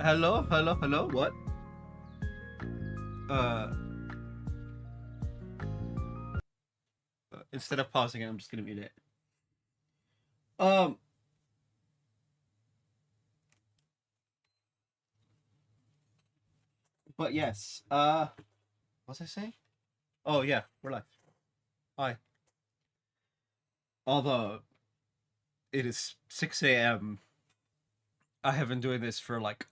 Hello, hello, hello. What? Instead of pausing it, I'm just gonna mute it. Um. But yes. What was I saying? Oh yeah, we're live. Hi. Although it is 6 a.m. I have been doing this for like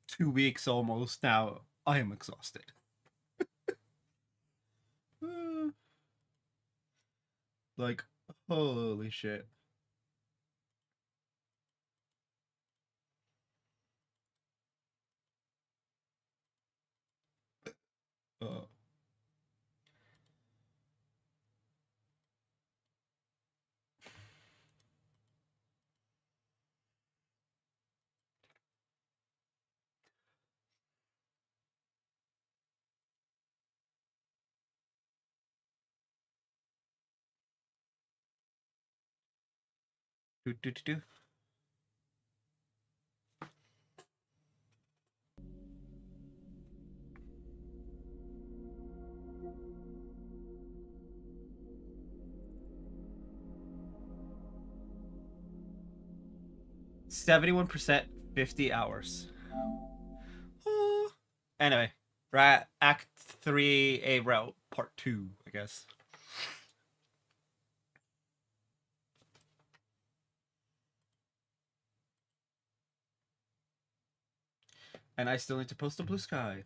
2 weeks almost now. I am exhausted. Like, holy shit. Uh, do do do do. 71%, 50 hours. Anyway, right, Act 3, A Route, Part 2, I guess. And I still need to post a blue sky.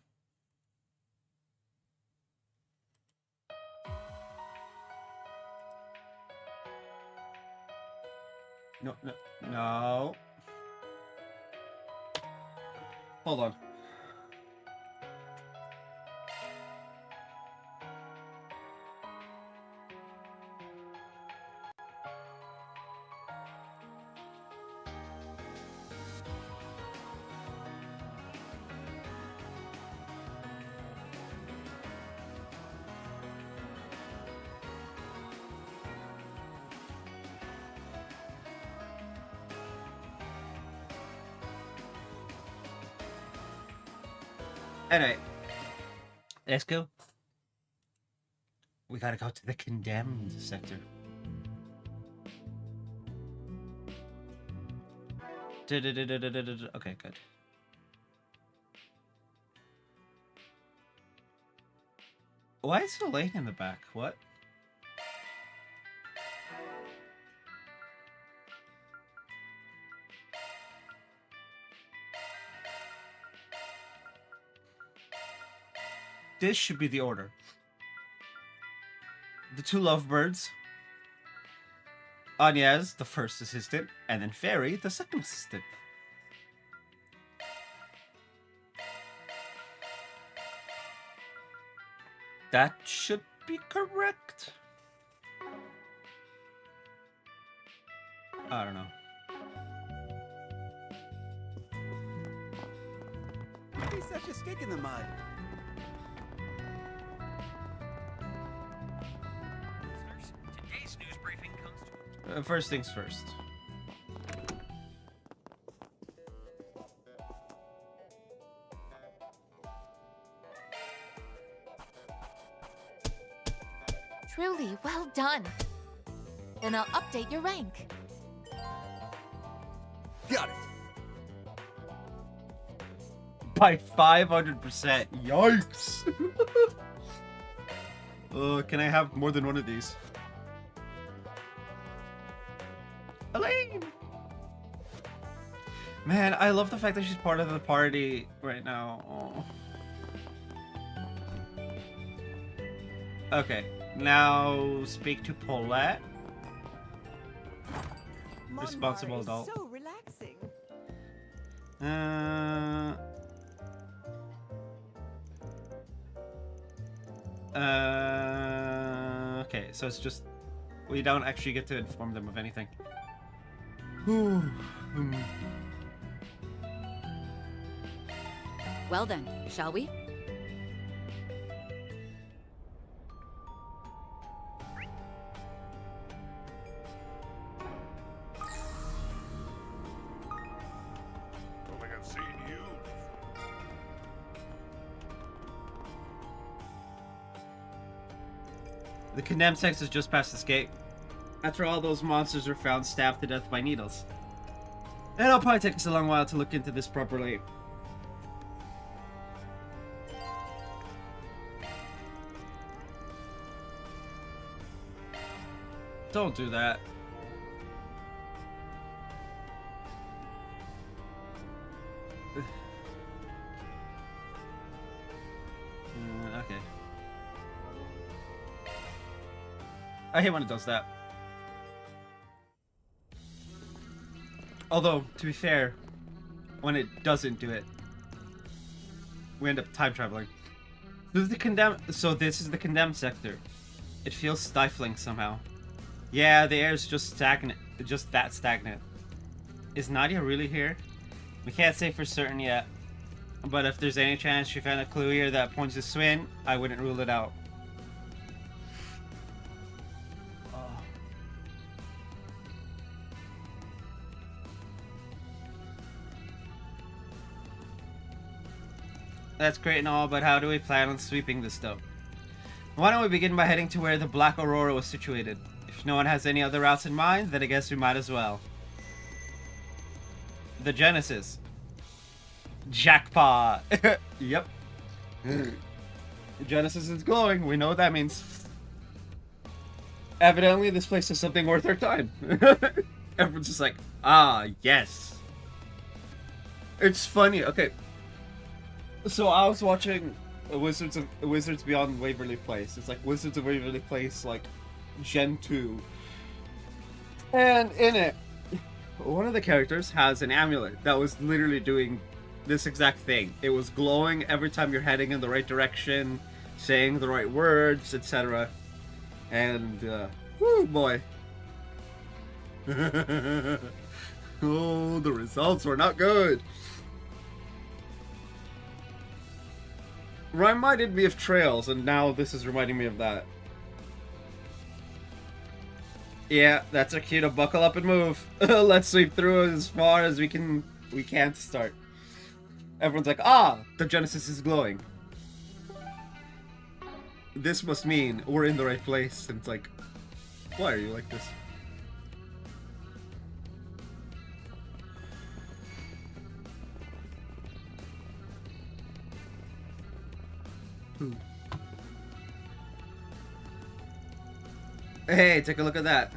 No, no, no. Hold on. Anyway, let's go. We gotta go to the condemned sector. Okay, good. Why is the lane in the back? What? This should be the order. The two lovebirds, Agnes, the first assistant, and then Fairy, the second assistant. That should be correct. I don't know. He's such a stick in the mud. Today's news briefing comes to First things first. Truly, well done. Then I'll update your rank. Got it. By 500%. Yikes. Can I have more than one of these? Elaine! Man, I love the fact that she's part of the party right now. Oh. Okay, now speak to Paulette. Responsible adult. So relaxing. Okay, so it's just we don't actually get to inform them of anything. Well then, shall we? Don't think I've seen you The condemned sex is just past this gate. After all those monsters were found stabbed to death by needles. It'll probably take us a long while to look into this properly. Don't do that. Okay. I hate when it does that. Although, to be fair, when it doesn't do it, we end up time traveling. This is the condemned sector. It feels stifling somehow. Yeah, the air is just stagnant, just that stagnant. Is Nadia really here? We can't say for certain yet, but if there's any chance she found a clue here that points to Swin, I wouldn't rule it out. That's great and all, but how do we plan on sweeping this stuff? Why don't we begin by heading to where the Black Aurora was situated? If no one has any other routes in mind, then I guess we might as well. The Genesis. Jackpot! Yep. Genesis is glowing, we know what that means. Evidently, this place is something worth our time. Everyone's just like, ah, yes. It's funny, okay. So I was watching Wizards Beyond Waverly Place. It's like Wizards of Waverly Place, like Gen 2. And in it, one of the characters has an amulet that was literally doing this exact thing. It was glowing every time you're heading in the right direction, saying the right words, etc. And, whoo boy. Oh, the results were not good. Reminded me of Trails, and now this is reminding me of that. Yeah, that's our cue to buckle up and move. Let's sweep through as far as we can to start. Everyone's like, ah, the Genesis is glowing. This must mean we're in the right place. And it's like, why are you like this? Hey, take a look at that.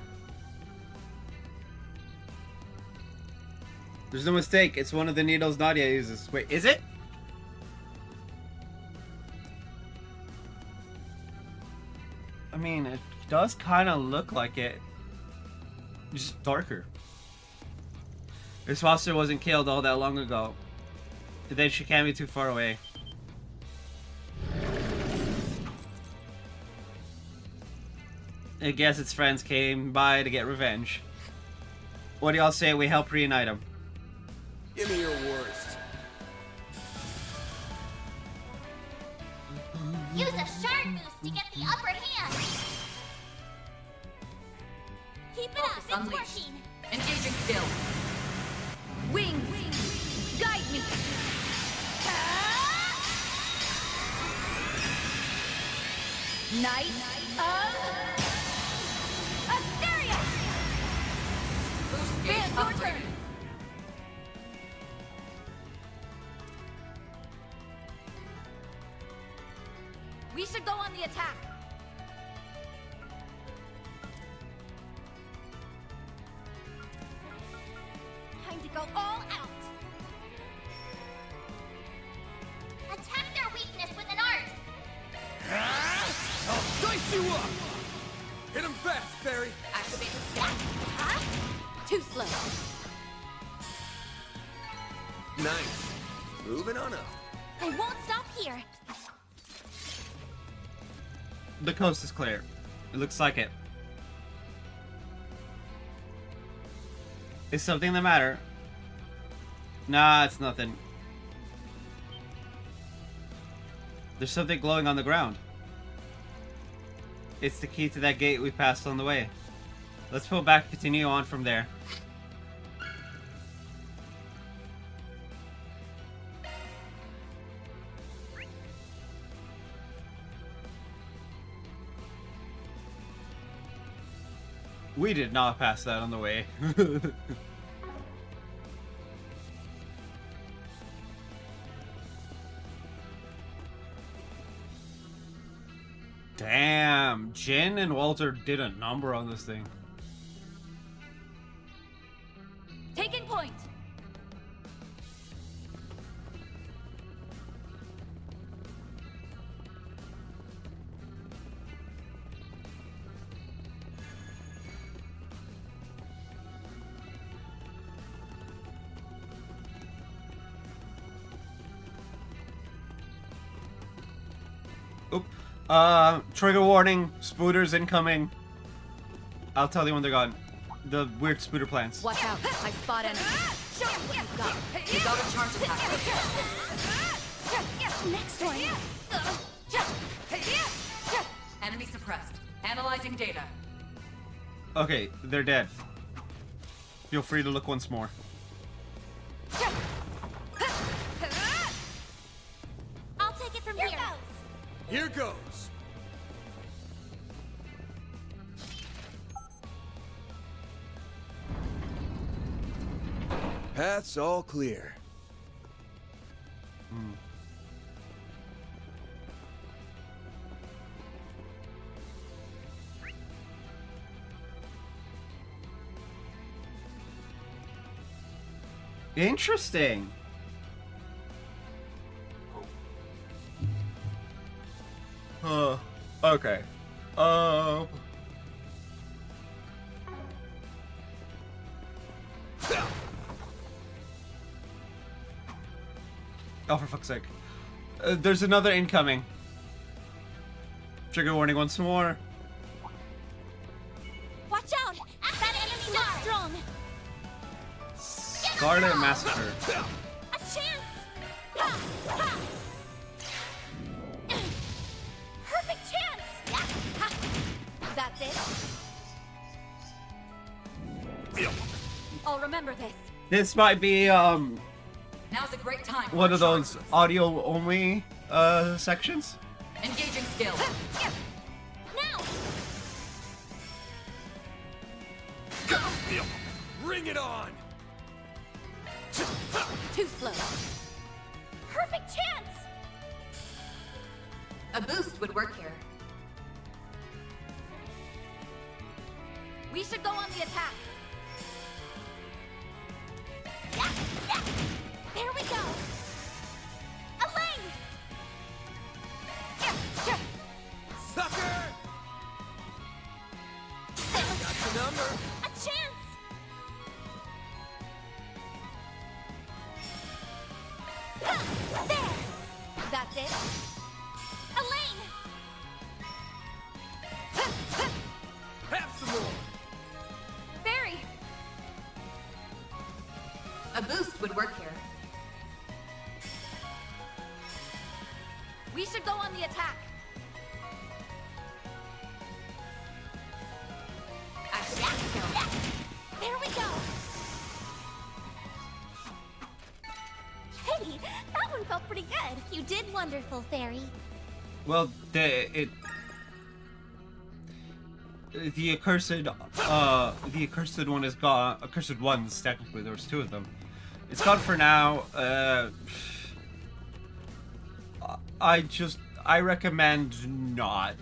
There's no mistake, it's one of the needles Nadia uses. Wait, is it? I mean, it does kind of look like it. Just darker. This monster wasn't killed all that long ago. Then she can't be too far away. I guess its friends came by to get revenge. What do y'all say we help reunite them? Give me your worst. Use a shark boost to get the upper hand. Keep it up, it's working. Engaging skill. Wings. Guide me. Knight of Asteria. Boost gauge Your turn. We should go on the attack. Time to go all out. Attack their weakness with an art. I'll dice you up! Hit him fast, Fairy! Activate the stack. Huh? Too slow. Nice. Moving on up. I won't stop here. The coast is clear. It looks like it. Is something the matter? Nah, it's nothing. There's something glowing on the ground. It's the key to that gate we passed on the way. Let's pull back and continue on from there. We did not pass that on the way. Damn, Jin and Walter did a number on this thing. Taking point. Oop. Trigger warning, spooters incoming. I'll tell you when they're gone. The weird spooter plants. Watch out. I spot enemy. Show me what you've got. You got a charge attack. Next one. Enemy suppressed. Analyzing data. Okay, they're dead. Feel free to look once more. I'll take it from here. Here goes. Path's all clear. Interesting. Okay. Oh, for fuck's sake. There's another incoming. Trigger warning once more. Watch out! That enemy looks strong. Scarlet Massacre. A chance! Ha! Ha! Perfect chance! Ha! That's it. I'll remember this. This might be Now's a great time. one of those audio only sections. Engaging skill. Now! Bring it on. Too slow. Perfect chance! A boost would work here. We should go on the attack. There we go! Elaine! Sucker! Got the number. A chance! There! That's it. Elaine! Have some more. Barry. A boost would work here. We should go on the attack. There we go! Hey, that one felt pretty good. You did wonderful, Fairy. Well, the accursed one is gone. Accursed ones, technically, there was two of them. It's gone for now. I recommend not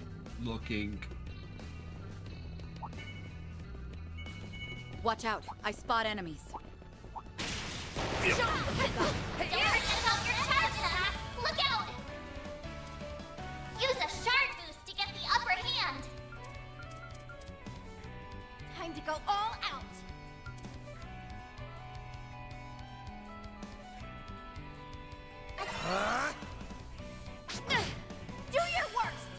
looking. Watch out. I spot enemies. Don't forget about your charge attack! Look out! Use a shard boost to get the upper hand! Time to go all out! Huh? Do your worst!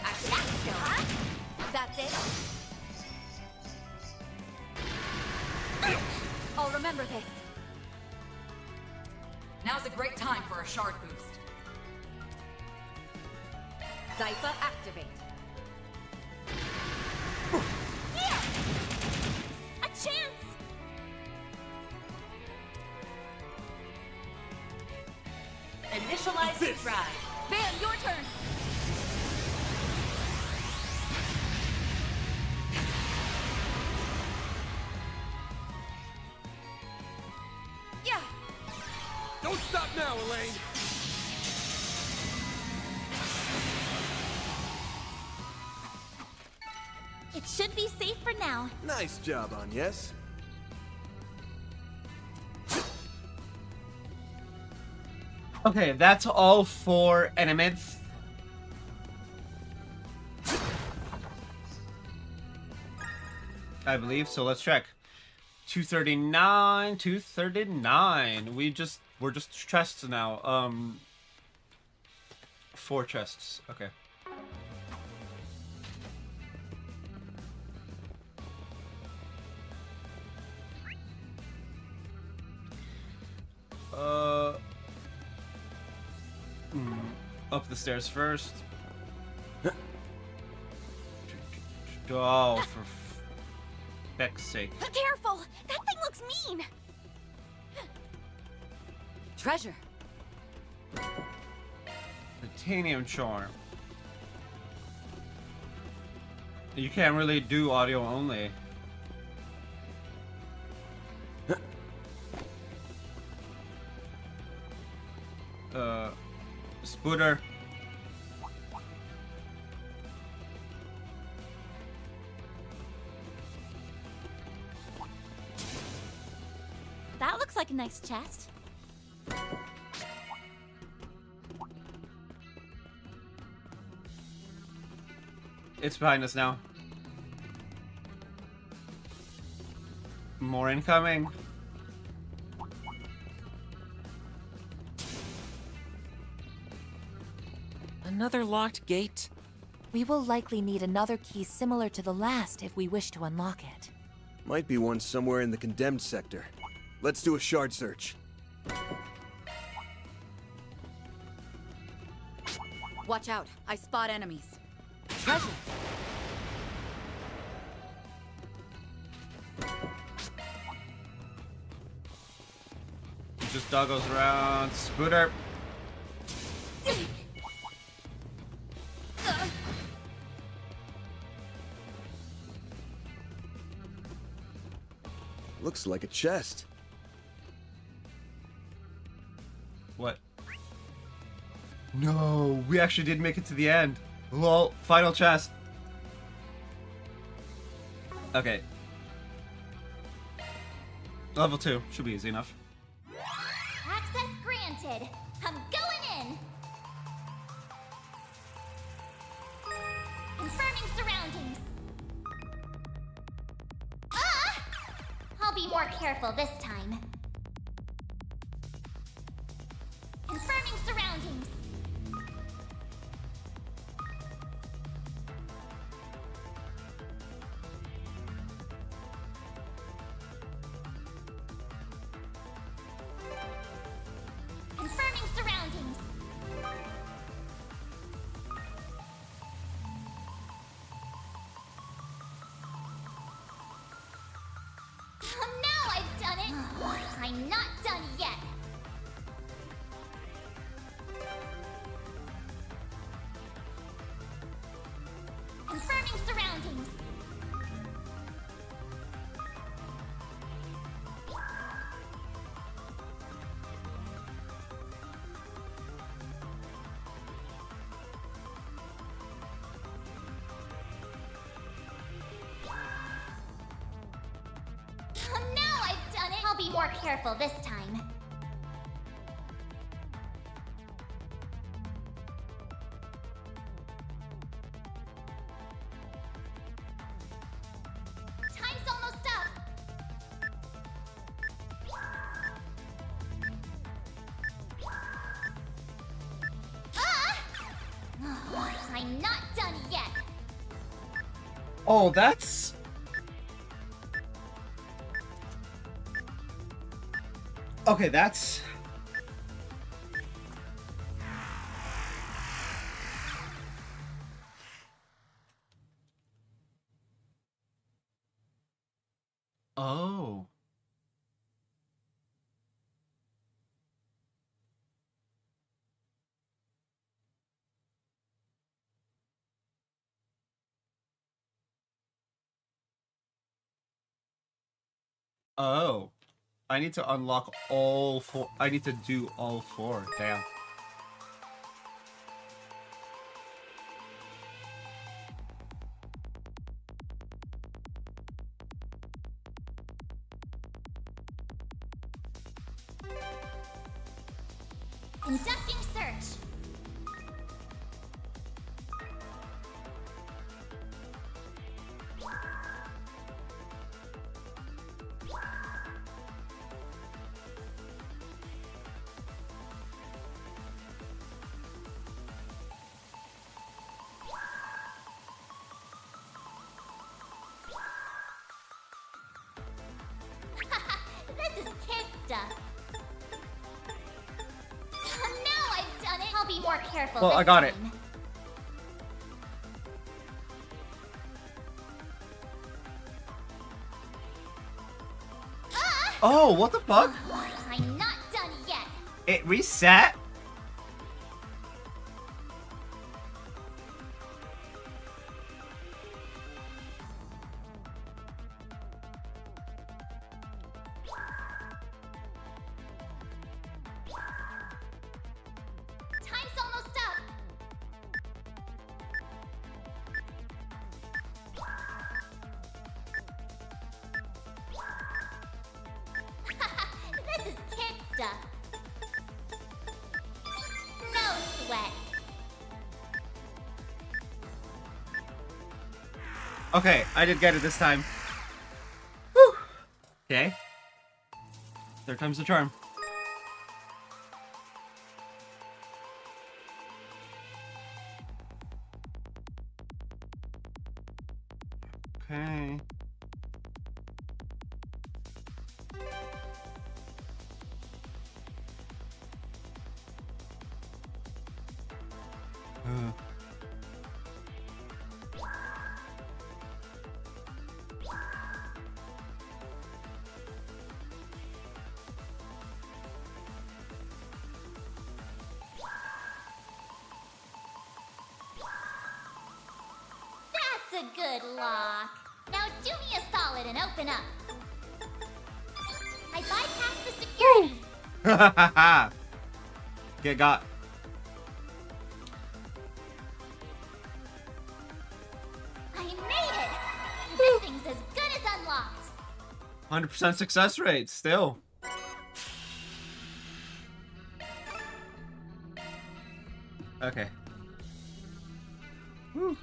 Huh? That's it. I'll remember this. Now's a great time for a shard boost. Zypha activate. Here! A chance! Initialize This. drive. Van, your turn. Don't stop now, Elaine! It should be safe for now. Nice job, Agnes. Okay, that's all for enemies. I believe so. Let's check. 239, 239. We're just chests now. 4 chests. Okay. Up the stairs first. Oh, for feck's sake. Careful! That thing looks mean! Treasure. Titanium charm. You can't really do audio only. Spooter. That looks like a nice chest. It's behind us now. More incoming. Another locked gate? We will likely need another key similar to the last if we wish to unlock it. Might be one somewhere in the condemned sector. Let's do a shard search. Watch out. I spot enemies. Treasure. Just doggos around. Spooter. Looks like a chest. What? No, we actually did make it to the end. Lol, final chest. Okay. Level 2, should be easy enough. Access granted. I'm going in. Confirming surroundings. I'll be more careful this time. Confirming surroundings. Confirming surroundings. Now I've done it! I'm not done yet! Confirming surroundings. Now I've done it! I'll be more careful this time. Time's almost up. I'm not done yet. Oh, that's... Okay, that's... Oh. Oh. I need to unlock all 4. I need to do all 4. Damn. Conducting search. This is kid stuff. Now I've done it. I'll be more careful. Well, this I got it. time. Oh, what the fuck? I'm not done yet. It reset? Time's almost up. This is kid stuff. No sweat. Okay, I did get it this time. Whew. Okay. Third time's the charm. Okay. That's a good lock. Now do me a solid and open up. I bypassed the security. Get got. I made it. This thing's as good as unlocked. 100% success rate, still. Okay. Whew.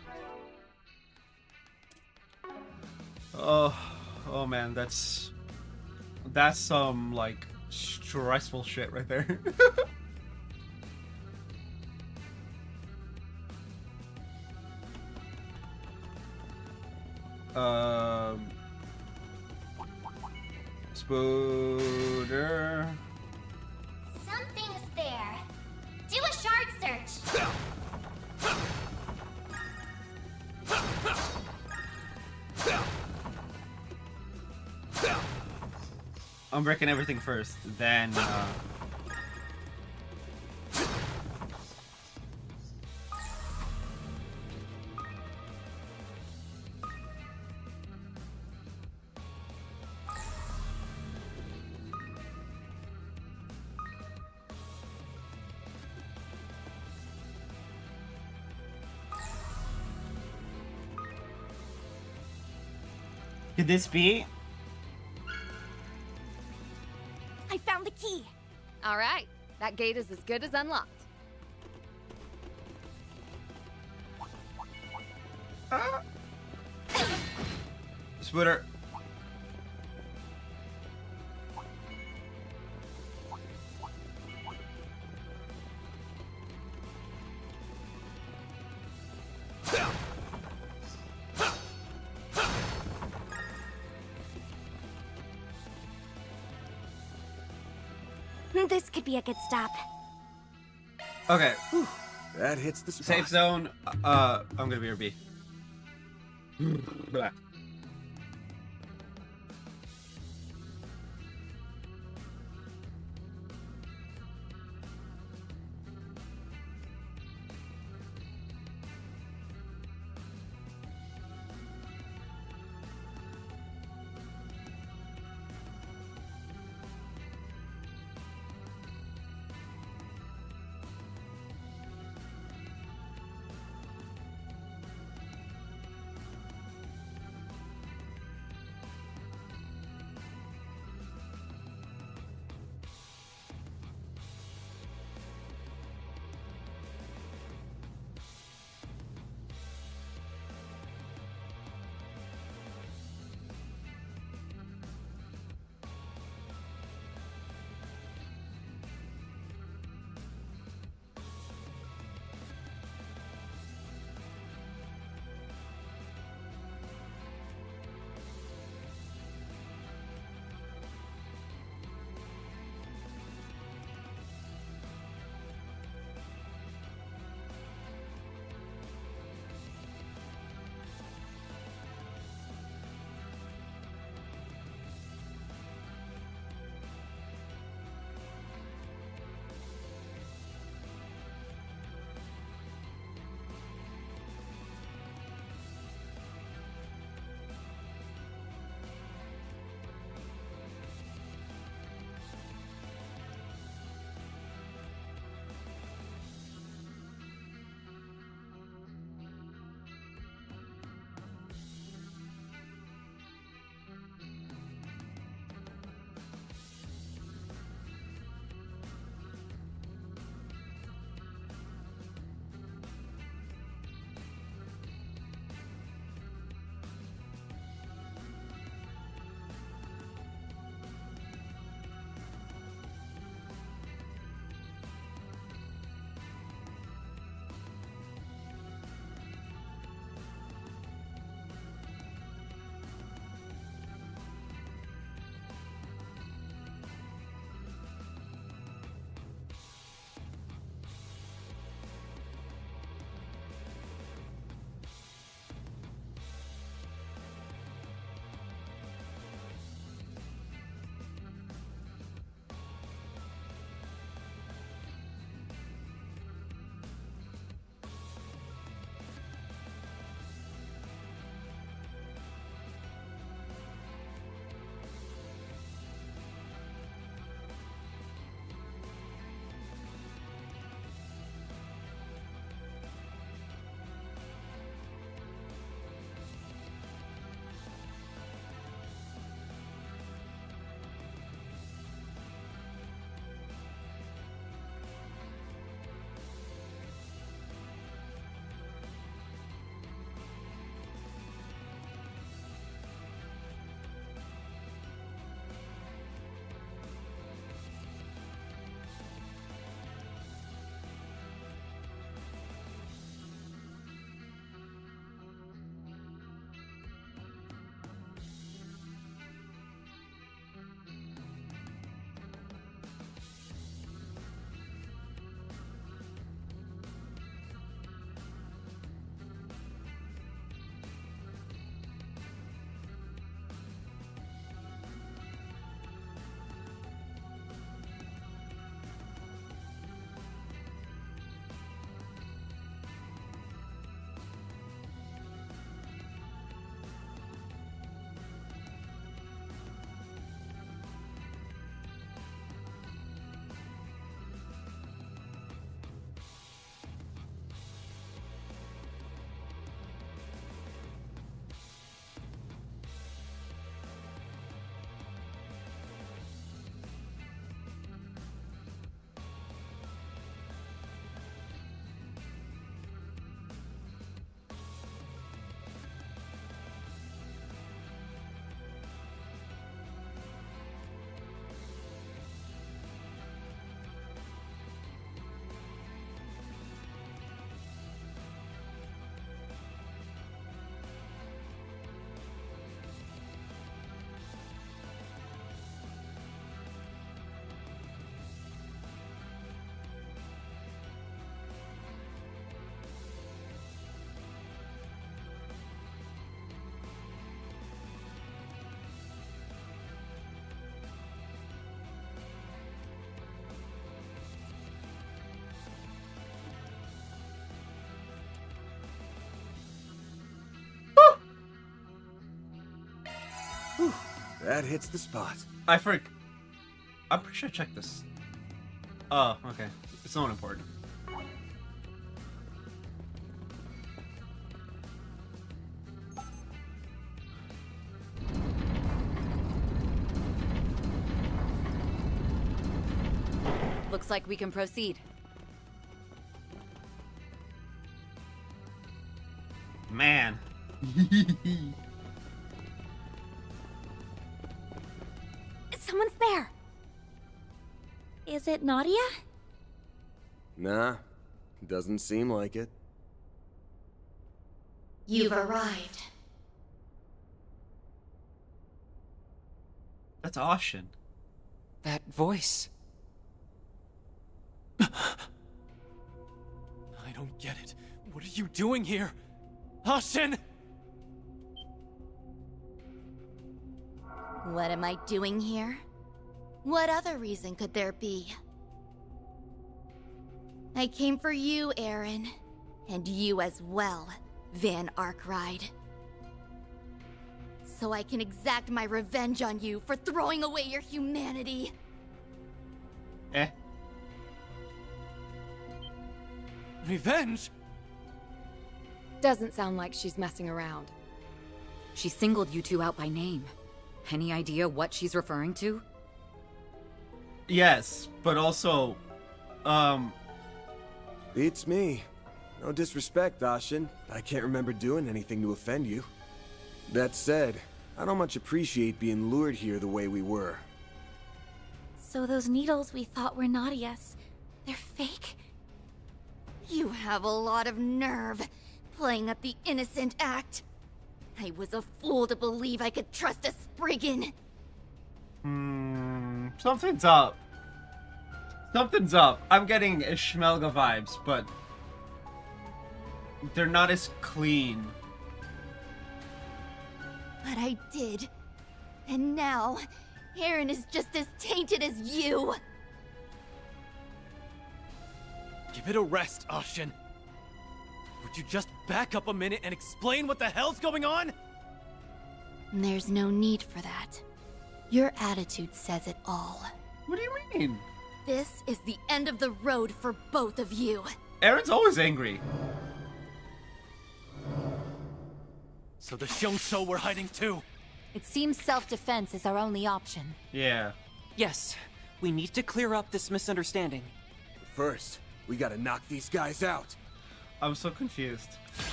Oh man, that's some like stressful shit right there. Spooder. Something's there. Do a shard search. I'm breaking everything first, then could this be? I found the key. All right, that gate is as good as unlocked. Spooder. This could be a good stop. Okay. That hits the spot. Safe zone. I'm gonna be your B. Blah. That hits the spot. I'm pretty sure I checked this. Oh, okay. It's not important. Looks like we can proceed. Man. Someone's there. Is it Nadia? Nah, doesn't seem like it. You've arrived. That's Ashen. That voice. I don't get it. What are you doing here? Ashen! What am I doing here? What other reason could there be? I came for you, Aaron. And you as well, Van Arkride. So I can exact my revenge on you for throwing away your humanity. Eh? Revenge? Doesn't sound like she's messing around. She singled you two out by name. Any idea what she's referring to? Yes, but also, Beats me. No disrespect, Ashen. I can't remember doing anything to offend you. That said, I don't much appreciate being lured here the way we were. So those needles we thought were Nadia's, they're fake? You have a lot of nerve, playing up the innocent act. I was a fool to believe I could trust a Spriggan. something's up. Something's up. I'm getting Ishmelga vibes, but they're not as clean. But I did. And now, Aaron is just as tainted as you. Give it a rest, Ashen. Would you just back up a minute and explain what the hell's going on? There's no need for that. Your attitude says it all. What do you mean? This is the end of the road for both of you. Aaron's always angry. So the Xiongshou were hiding too. It seems self-defense is our only option. Yeah. Yes, we need to clear up this misunderstanding. First, we gotta knock these guys out. I'm so confused.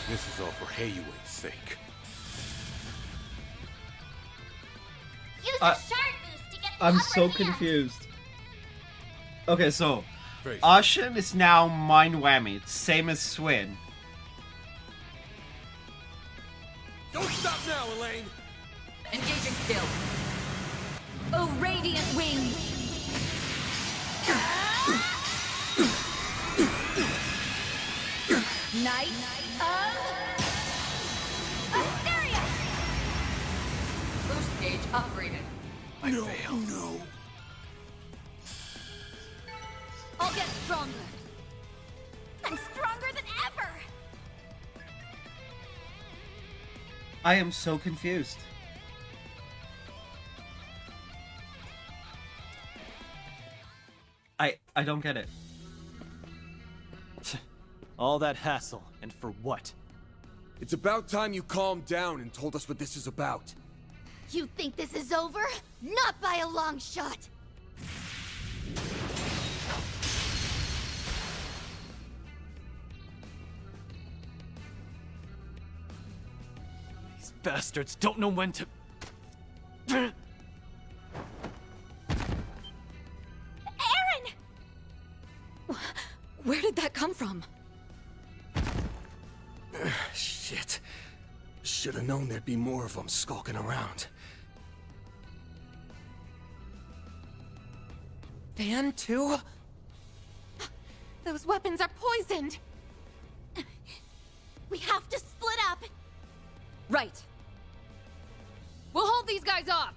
This is all for Heiyui's sake. Use a shard boost to get the I'm upper so hand. confused. Okay, so Face. Ashen is now Mind Whammy, same as Swin. Don't stop now, Elaine! Engaging skill. Oh, radiant wings! Knight of Asteria! Boost gauge upgraded. I failed. No. I'll get stronger. I'm stronger than ever. I am so confused. I don't get it. All that hassle, and for what? It's about time you calmed down and told us what this is about. You think this is over? Not by a long shot. These bastards don't know when to... Aaron! Where did that come from? Shit. Should have known there'd be more of them skulking around. Van, too? Those weapons are poisoned. We have to split up. Right. We'll hold these guys off.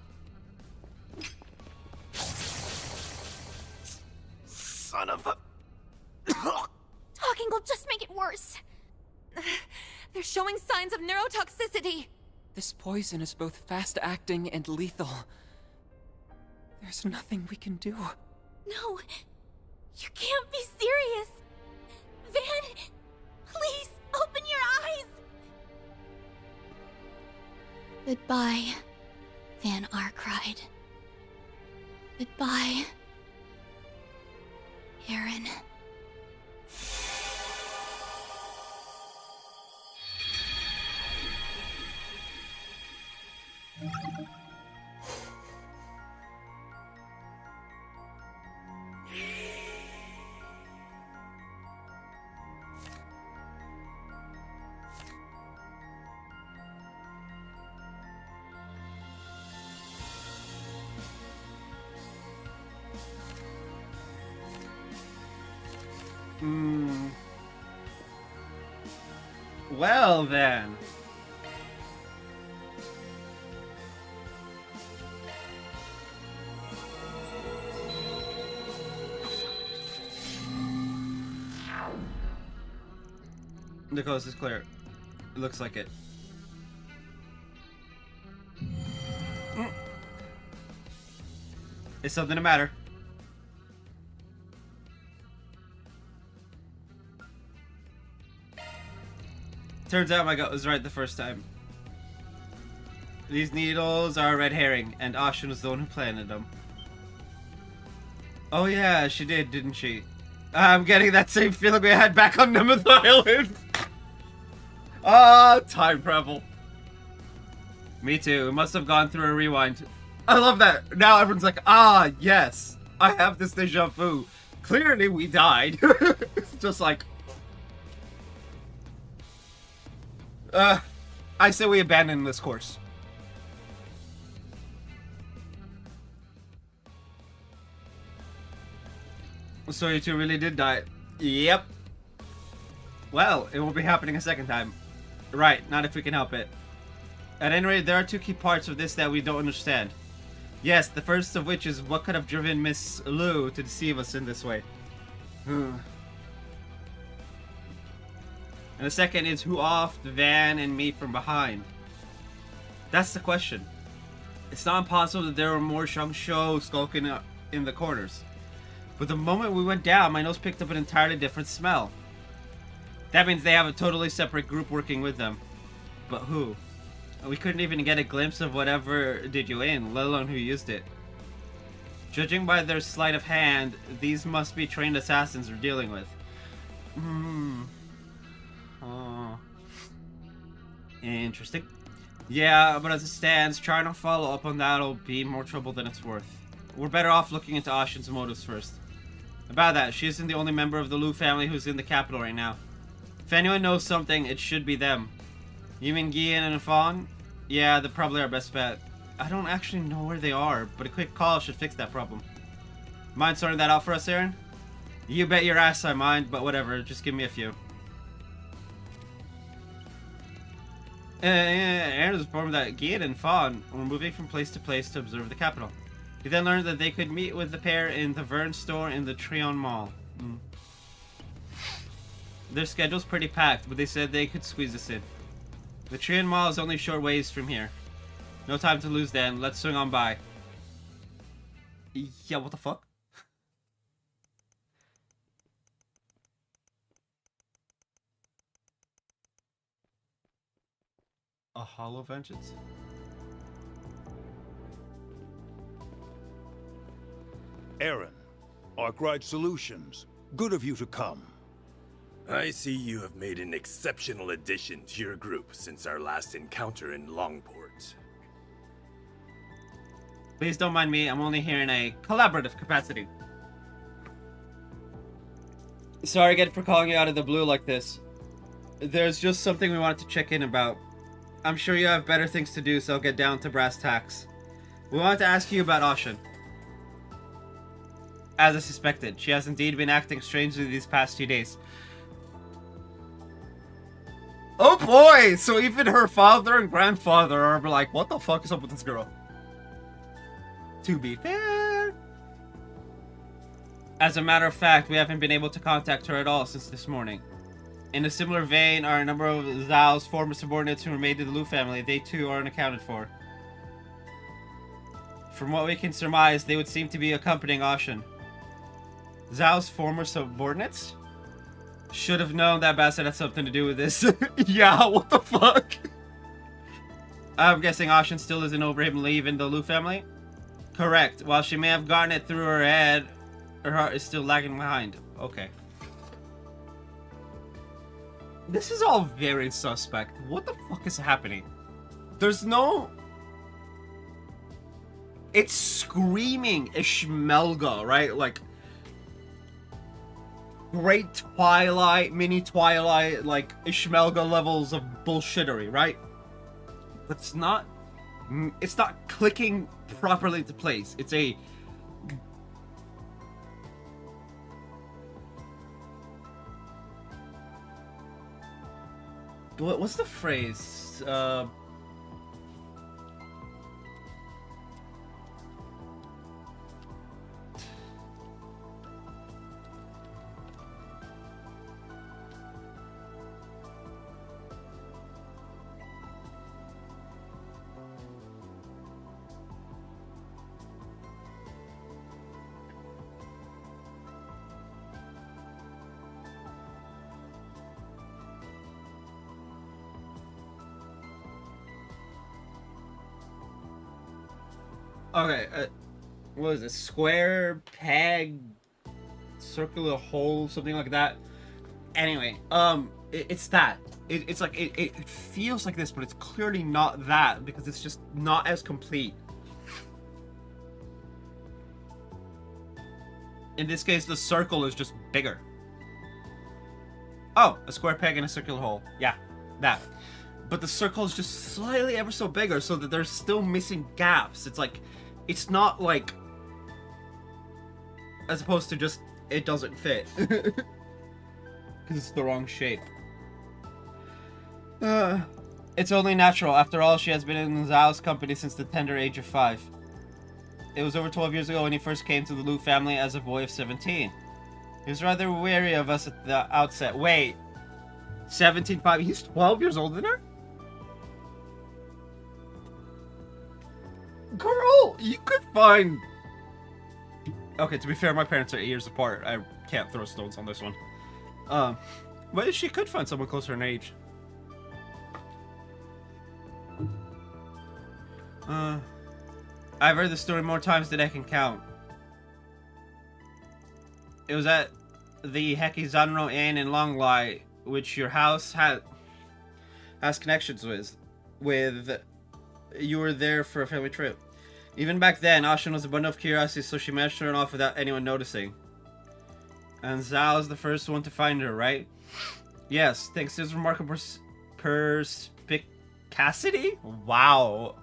Son of a... Talking will just make it worse. They're showing signs of neurotoxicity. This poison is both fast-acting and lethal. There's nothing we can do. No, you can't be serious. Van, please open your eyes. Goodbye, Van Arkwright. Goodbye, Aaron. Well then. The coast is clear. It looks like it. Is something the matter? Turns out my gut was right the first time. These needles are a red herring, and Ashen was the one who planted them. Oh yeah, she did, didn't she? I'm getting that same feeling we had back on Nemeth Island. Ah, time travel. Me too. We must have gone through a rewind. I love that. Now everyone's like, ah, yes. I have this deja vu. Clearly we died. It's just like... I say we abandon this course. So you two really did die. Yep. Well, it won't be happening a second time. Right, not if we can help it. At any rate, there are two key parts of this that we don't understand. Yes, the first of which is what could have driven Miss Lu to deceive us in this way. And the second is who offed Van and me from behind. That's the question. It's not impossible that there were more Shang-Shou skulking in the corners. But the moment we went down, my nose picked up an entirely different smell. That means they have a totally separate group working with them. But who? We couldn't even get a glimpse of whatever did you in, let alone who used it. Judging by their sleight of hand, these must be trained assassins we're dealing with. Oh. Interesting. Yeah, but as it stands, trying to follow up on that'll be more trouble than it's worth. We're better off looking into Ashen's motives first. About that, she isn't the only member of the Lu family who's in the capital right now. If anyone knows something, it should be them. You mean Gian and Fawn? Yeah, they're probably our best bet. I don't actually know where they are, but a quick call should fix that problem. Mind sorting that out for us, Aaron? You bet your ass I mind, but whatever, just give me a few. Aaron was informed that Gian and Fawn were moving from place to place to observe the capital. He then learned that they could meet with the pair in the Vern store in the Trion Mall. Their schedule's pretty packed, but they said they could squeeze us in. The Trion Mall is only short ways from here. No time to lose then, let's swing on by. Yeah, what the fuck? A hollow vengeance? Aaron, Arkwright Solutions. Good of you to come. I see you have made an exceptional addition to your group since our last encounter in Longport. Please don't mind me, I'm only here in a collaborative capacity. Sorry again for calling you out of the blue like this. There's just something we wanted to check in about. I'm sure you have better things to do, so I'll get down to brass tacks. We wanted to ask you about Ashen. As I suspected, she has indeed been acting strangely these past few days. Oh boy! So even her father and grandfather are like, what the fuck is up with this girl? To be fair... As a matter of fact, we haven't been able to contact her at all since this morning. In a similar vein are a number of Zhao's former subordinates who were made to the Lu family. They too are unaccounted for. From what we can surmise, they would seem to be accompanying Ashen. Zhao's former subordinates? Should have known that bastard had something to do with this. Yeah, what the fuck? I'm guessing Ashen still isn't over him leaving the Lu family? Correct. While she may have gotten it through her head, her heart is still lagging behind. Okay. This is all very suspect. What the fuck is happening? There's no... It's screaming Ishmelga, right? Like... Great Twilight, mini Twilight, like Ishmelga levels of bullshittery, right? But it's not clicking properly into place. It's a... What's the phrase? Okay, what is it? Square, peg, circular hole, something like that. Anyway, it's that. It's like, it feels like this, but it's clearly not that, because it's just not as complete. In this case, the circle is just bigger. Oh, a square peg and a circular hole. Yeah, that. But the circle is just slightly ever so bigger, so that there's still missing gaps. It's like... It's not like... As opposed to just, it doesn't fit. Because it's the wrong shape. It's only natural. After all, she has been in Zhao's company since the tender age of 5. It was over 12 years ago when he first came to the Lu family as a boy of 17. He was rather wary of us at the outset. Wait. 17, 5, he's 12 years older than her? Girl, you could find... Okay, to be fair, my parents are 8 years apart. I can't throw stones on this one. But she could find someone closer in age. I've heard the story more times than I can count. It was at the Hekizanro Inn in Longlai, which your house has connections with. You were there for a family trip. Even back then, Ashen was abundant of curiosity, so she managed to run off without anyone noticing. And Zhao's the first one to find her, right? Yes, thanks to his remarkable perspicacity? Wow.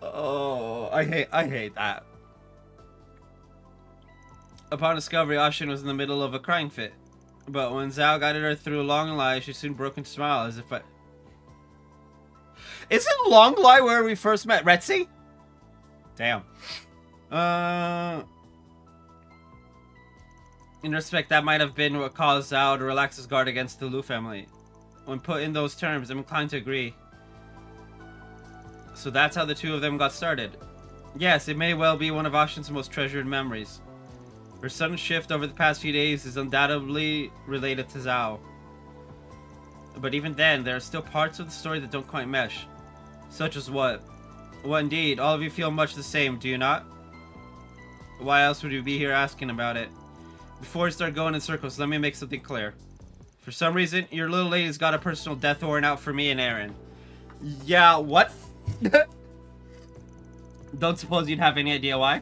Oh, I hate that. Upon discovery, Ashen was in the middle of a crying fit. But when Zhao guided her through a long lie, she soon broke into smile as if I... Isn't Longlai where we first met Retzi? Damn. In respect, that might have been what caused Zhao to relax his guard against the Lu family. When put in those terms, I'm inclined to agree. So that's how the two of them got started. Yes, it may well be one of Ashen's most treasured memories. Her sudden shift over the past few days is undoubtedly related to Zhao. But even then, there are still parts of the story that don't quite mesh. Such as what? Well, indeed, all of you feel much the same, do you not? Why else would you be here asking about it? Before we start going in circles, let me make something clear. For some reason, your little lady's got a personal death warrant out for me and Aaron. Yeah, what? Don't suppose you'd have any idea why?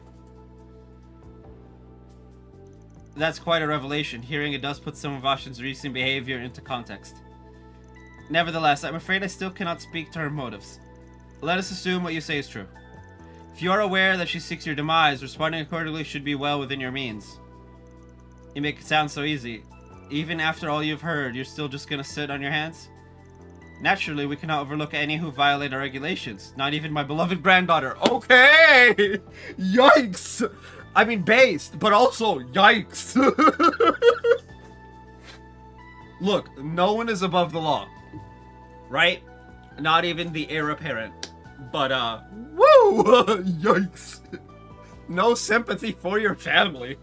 That's quite a revelation. Hearing it does put some of Ashen's recent behavior into context. Nevertheless, I'm afraid I still cannot speak to her motives. Let us assume what you say is true. If you are aware that she seeks your demise, responding accordingly should be well within your means. You make it sound so easy. Even after all you've heard, you're still just gonna sit on your hands? Naturally, we cannot overlook any who violate our regulations. Not even my beloved granddaughter. Okay! Yikes! I mean, based, but also, yikes! Look, no one is above the law. Right? Not even the heir apparent. But, woo! Yikes. No sympathy for your family.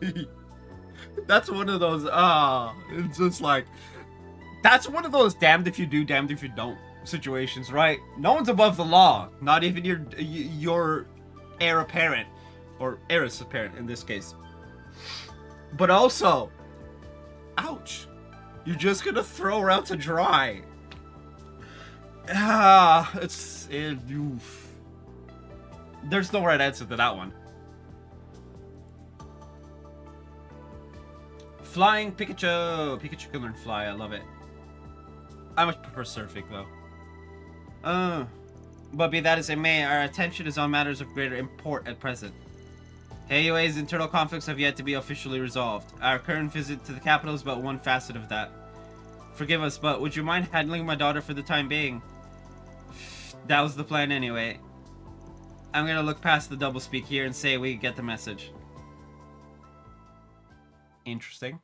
That's one of those, it's just like, that's one of those damned if you do, damned if you don't situations, right? No one's above the law. Not even your heir apparent. Or heiress apparent, in this case. But also, ouch. You're just gonna throw her out to dry. Oof. There's no right answer to that one. Flying Pikachu. Pikachu can learn fly. I love it. I much prefer surfing though. But be that as it may, our attention is on matters of greater import at present. AUA's internal conflicts have yet to be officially resolved. Our current visit to the capital is but one facet of that. Forgive us, but would you mind handling my daughter for the time being? That was the plan anyway. I'm gonna look past the doublespeak here and say we get the message. Interesting.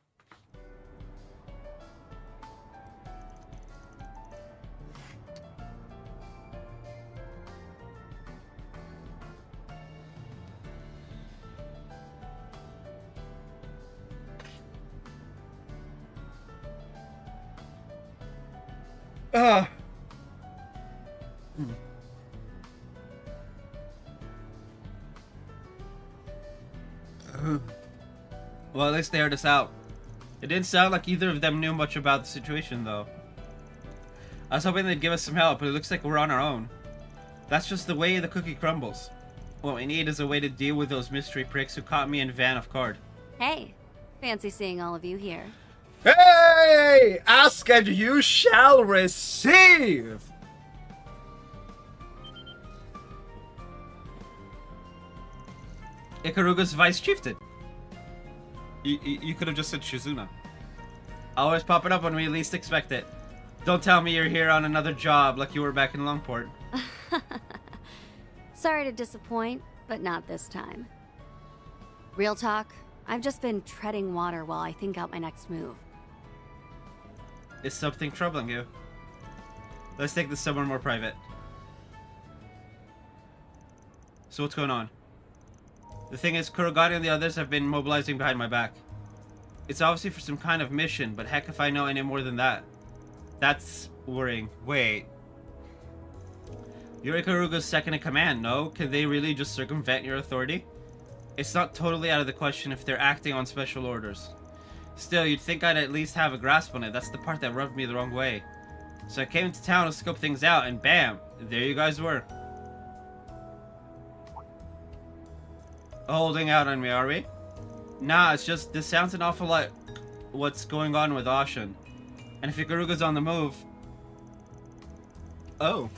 Well, at least they heard us out. It didn't sound like either of them knew much about the situation, though. I was hoping they'd give us some help, but it looks like we're on our own. That's just the way the cookie crumbles. What we need is a way to deal with those mystery pricks who caught me and Van off guard. Hey, fancy seeing all of you here. Hey! Ask and you shall receive! Ikaruga's vice chieftain. You could have just said Shizuna. Always popping up when we least expect it. Don't tell me you're here on another job like you were back in Longport. Sorry to disappoint, but not this time. Real talk, I've just been treading water while I think out my next move. Is something troubling you? Let's take this somewhere more private. So what's going on? The thing is, Kurogane and the others have been mobilizing behind my back. It's obviously for some kind of mission, but heck if I know any more than that. That's worrying. Wait. You're Ikaruga's second in command, no? Can they really just circumvent your authority? It's not totally out of the question if they're acting on special orders. Still, you'd think I'd at least have a grasp on it. That's the part that rubbed me the wrong way. So I came into town to scope things out, and bam! There you guys were. Holding out on me, are we? Nah, it's just, this sounds an awful lot what's going on with Ashen. And if Ikaruga's on the move... Oh.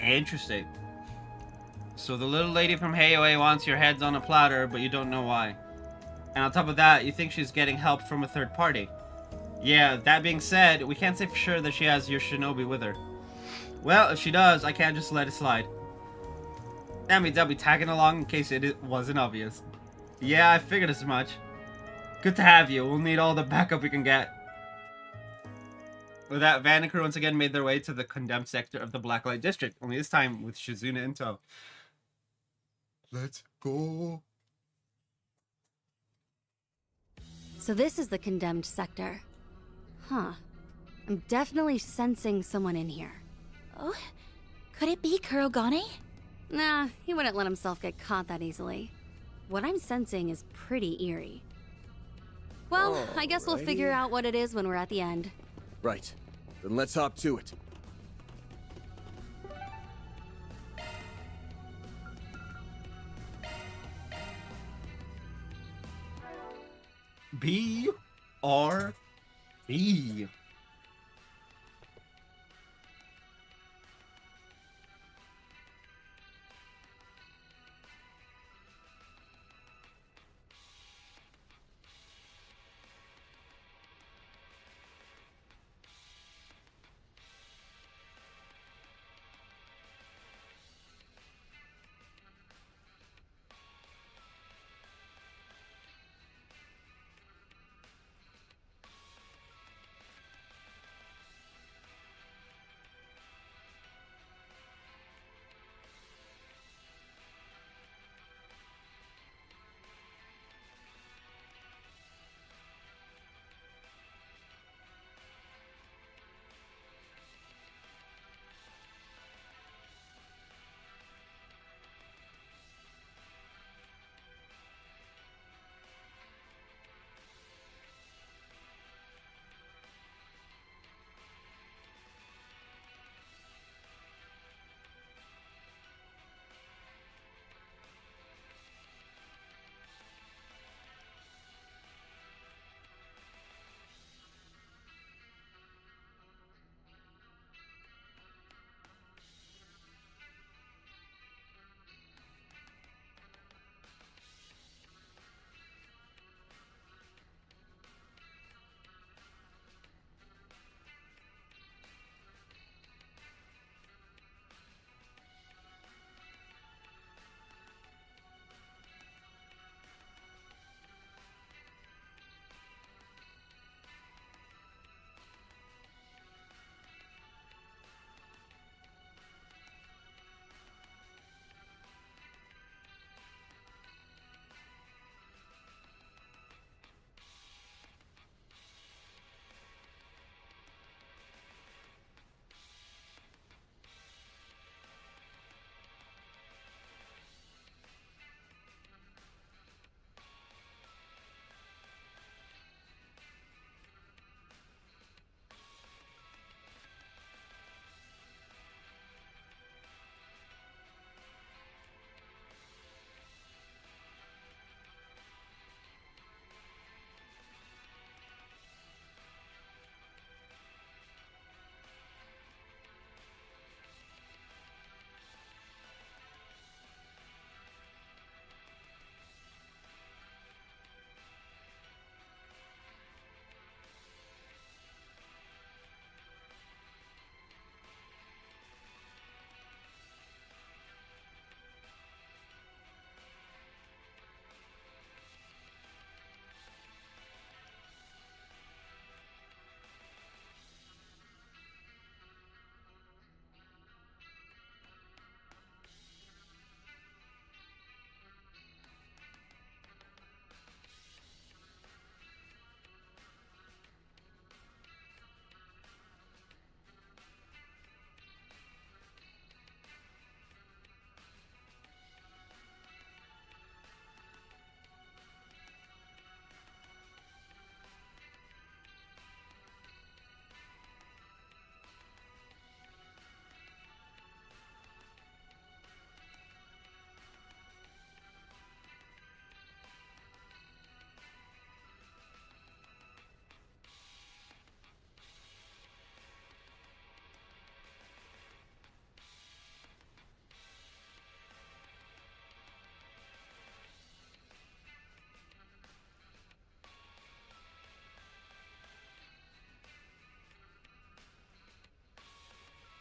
Interesting. So the little lady from Heioi wants your heads on a platter, but you don't know why. And on top of that, you think she's getting help from a third party. Yeah, that being said, we can't say for sure that she has your shinobi with her. Well, if she does, I can't just let it slide. That means I'll be tagging along in case it wasn't obvious. Yeah, I figured as much. Good to have you. We'll need all the backup we can get. With that, Van and crew once again made their way to the condemned sector of the Blacklight District, only this time with Shizuna in tow. Let's go. So this is the condemned sector. Huh. I'm definitely sensing someone in here. Oh? Could it be Kurogane? Nah, he wouldn't let himself get caught that easily. What I'm sensing is pretty eerie. Well, I guess we'll figure out what it is when we're at the end. Right. Then let's hop to it. B-R-B.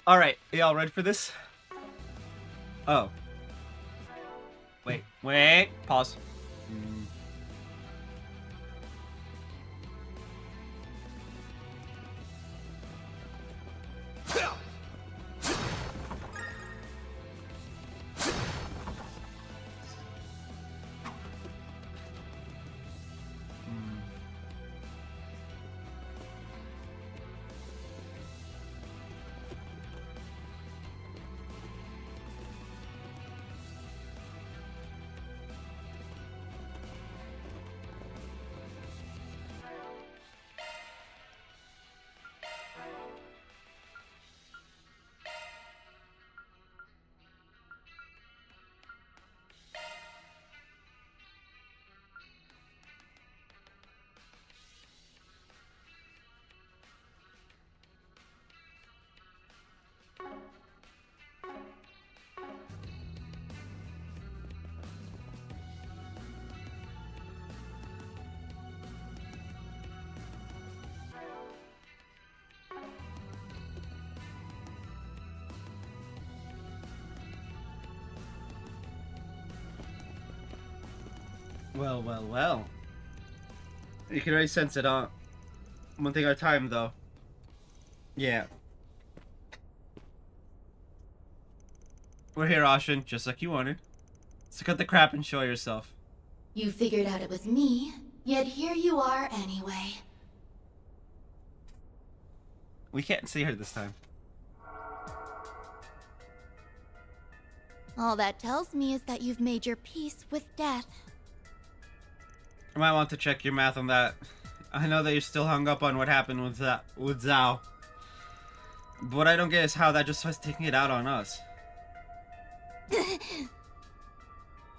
Alright, y'all ready for this? Oh. Wait. Pause. Well. You can already sense it, huh? One thing at a time, though. Yeah. We're here, Ashen, just like you wanted. So cut the crap and show yourself. You figured out it was me, yet here you are anyway. We can't see her this time. All that tells me is that you've made your peace with death. I might want to check your math on that. I know that you're still hung up on what happened with Zhao. But what I don't get is how that just was taking it out on us.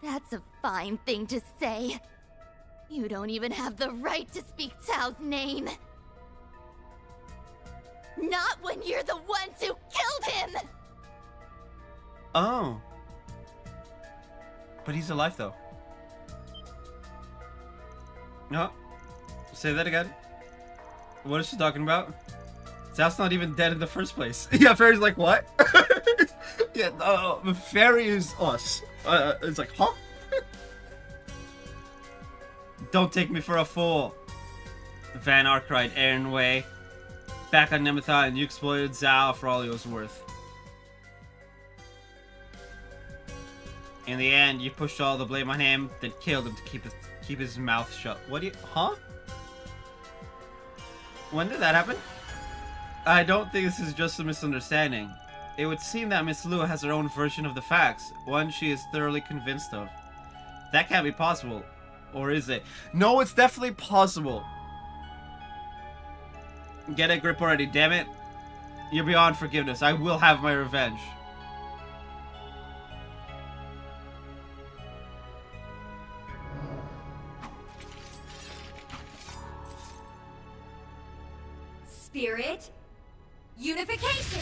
That's a fine thing to say. You don't even have the right to speak Cao's name. Not when you're the ones who killed him! Oh. But he's alive, though. No. Say that again. What is she talking about? Cao's not even dead in the first place. Yeah, Fairy's like, what? Yeah, Fairy is us. It's like, huh? Don't take me for a fool. Van Ark cried Aaron Way. Back on Nemetha, and you exploited Zhao for all he was worth. In the end, you pushed all the blame on him, then killed him to keep his mouth shut. What do you... Huh? When did that happen? I don't think this is just a misunderstanding. It would seem that Miss Lua has her own version of the facts, one she is thoroughly convinced of. That can't be possible. Or is it? No, it's definitely possible. Get a grip already, damn it. You're beyond forgiveness. I will have my revenge. Spirit unification.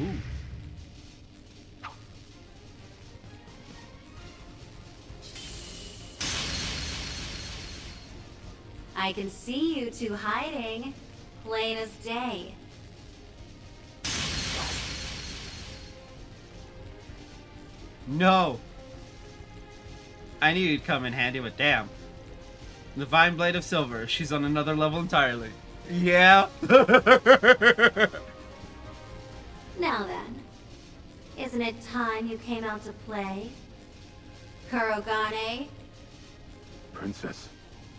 Ooh. I can see you two hiding, plain as day. No. I knew you'd come in handy, but damn. The Vine Blade of Silver, she's on another level entirely. Yeah. Now then, isn't it time you came out to play? Kurogane? Princess,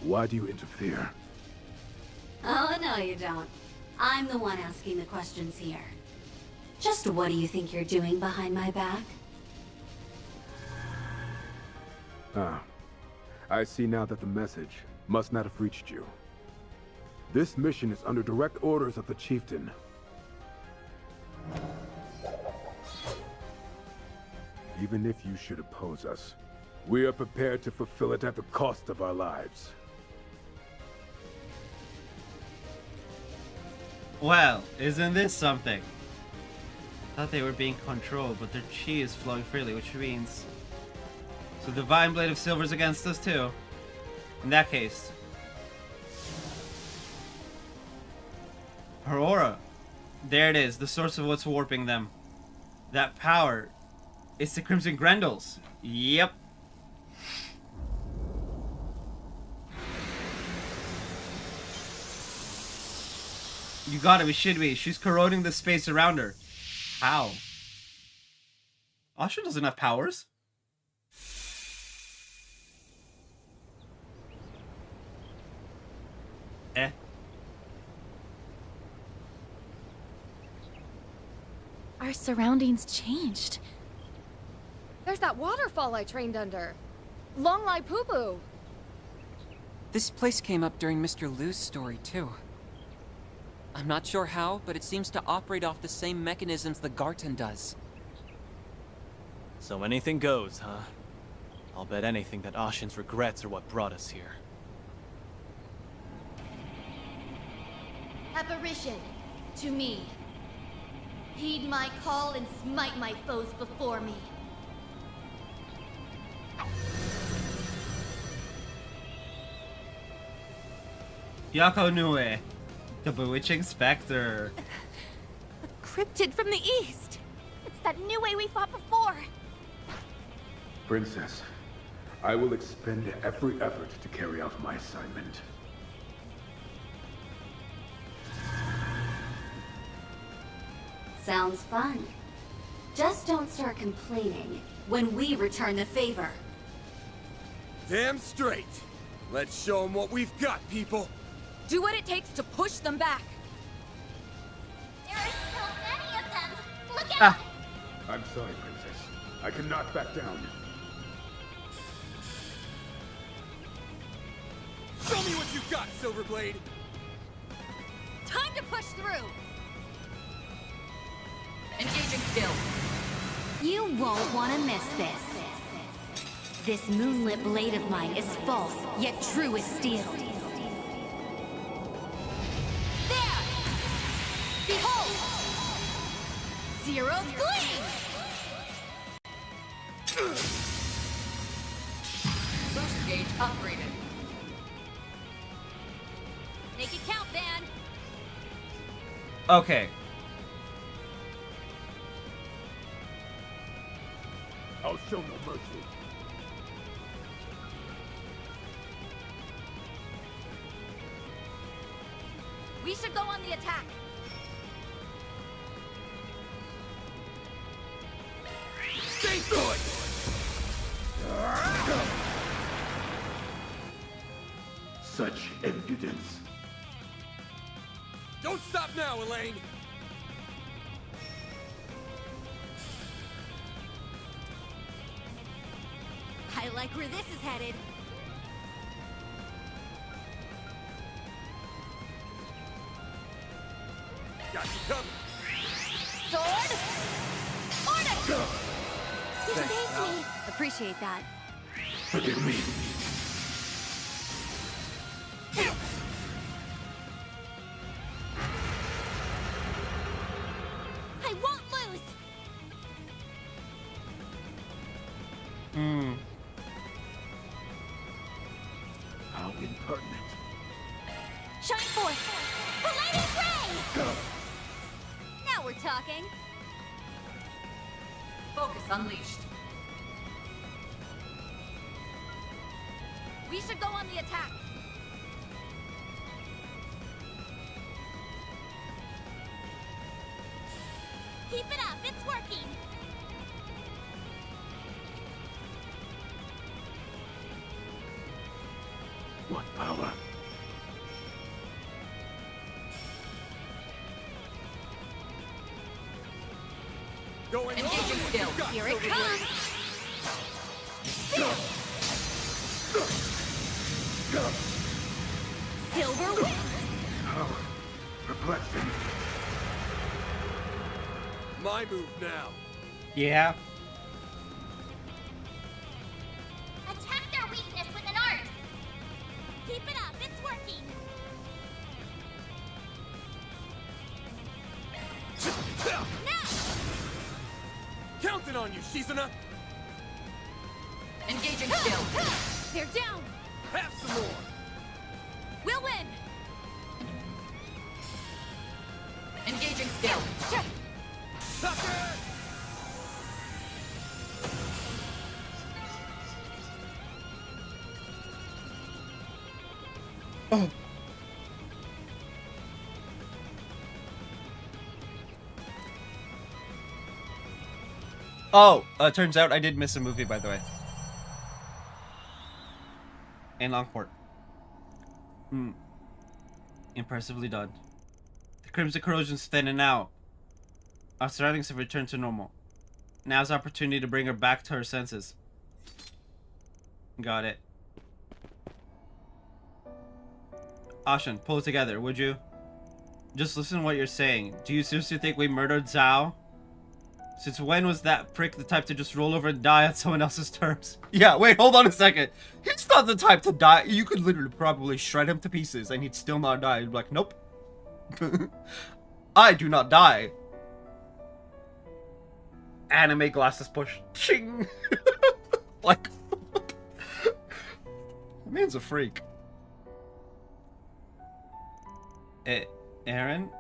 why do you interfere? Oh, no you don't. I'm the one asking the questions here. Just what do you think you're doing behind my back? Ah, I see now that the message must not have reached you. This mission is under direct orders of the chieftain. Even if you should oppose us, we are prepared to fulfill it at the cost of our lives. Well, isn't this something? Thought they were being controlled, but their chi is flowing freely, which means... So the Divine Blade of Silver's against us too. In that case... Her aura. There it is, the source of what's warping them. That power. It's the Crimson Grendels. Yep. You gotta be shitting me. She's corroding the space around her. How? Asha doesn't have powers. Eh. Our surroundings changed. There's that waterfall I trained under. Long Lai Poo Poo. This place came up during Mr. Liu's story, too. I'm not sure how, but it seems to operate off the same mechanisms the Garten does. So anything goes, huh? I'll bet anything that Ashen's regrets are what brought us here. Apparition, to me. Heed my call and smite my foes before me. Yako Nue, the bewitching specter. A cryptid from the east. It's that new way we fought before. Princess, I will expend every effort to carry out my assignment. Sounds fun. Just don't start complaining when we return the favor. Damn straight. Let's show them what we've got, people. Do what it takes to push them back. There are so many of them. Look out! I'm sorry, Princess. I cannot back down. Show me what you've got, Silverblade. Time to push through. Engaging skill. You won't want to miss this. This moonlit blade of mine is false, yet true as steel. There! Behold! Zero gleam! Boost gauge upgraded. Make it count, Van! Okay. I'll show no mercy. We should go on the attack! Stay good! Such impudence. Don't stop now, Elaine! I like where this is headed. Got you covered. Sword! Order! You Thanks, saved pal. me! Appreciate that. Forgive me. I won't lose! How impertinent. Shine forth! Palladium Ray! Now we're talking. Focus unleashed. We should go on the attack. Keep it up, it's working. What power? Going Engaging all the way skill. you got, Here it Silverblade. comes! Silver Wind! How perplexing. My move now. Yeah. Attack their weakness with an art! Keep it up, it's working! Now! Counting on you, Shizuna! Engaging skill. They're down! Have some more! We'll win! Engaging skill. scale. Oh. Oh, turns out I did miss a movie, by the way. In Longport. Impressively done. The crimson corrosion's thinning out. Our surroundings have returned to normal. Now's the opportunity to bring her back to her senses. Got it. Ashen, pull it together, would you? Just listen to what you're saying. Do you seriously think we murdered Zhao? Since when was that prick the type to just roll over and die on someone else's terms? Yeah, wait, hold on a second. He's not the type to die. You could literally probably shred him to pieces and he'd still not die. He'd be like, nope. I do not die. Anime glasses push. Ching! Like, that man's a freak. Aaron?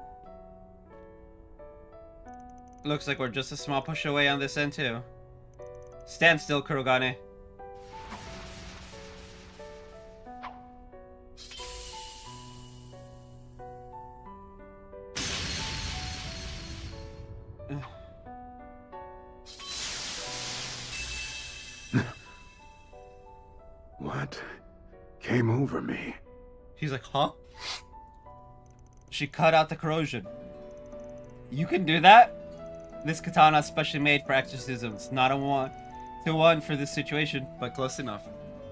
Looks like we're just a small push away on this end too. Stand still, Kurogane. What came over me? He's like, huh? She cut out the corrosion. You can do that? This katana is specially made for exorcisms. Not a one-to-one for this situation, but close enough.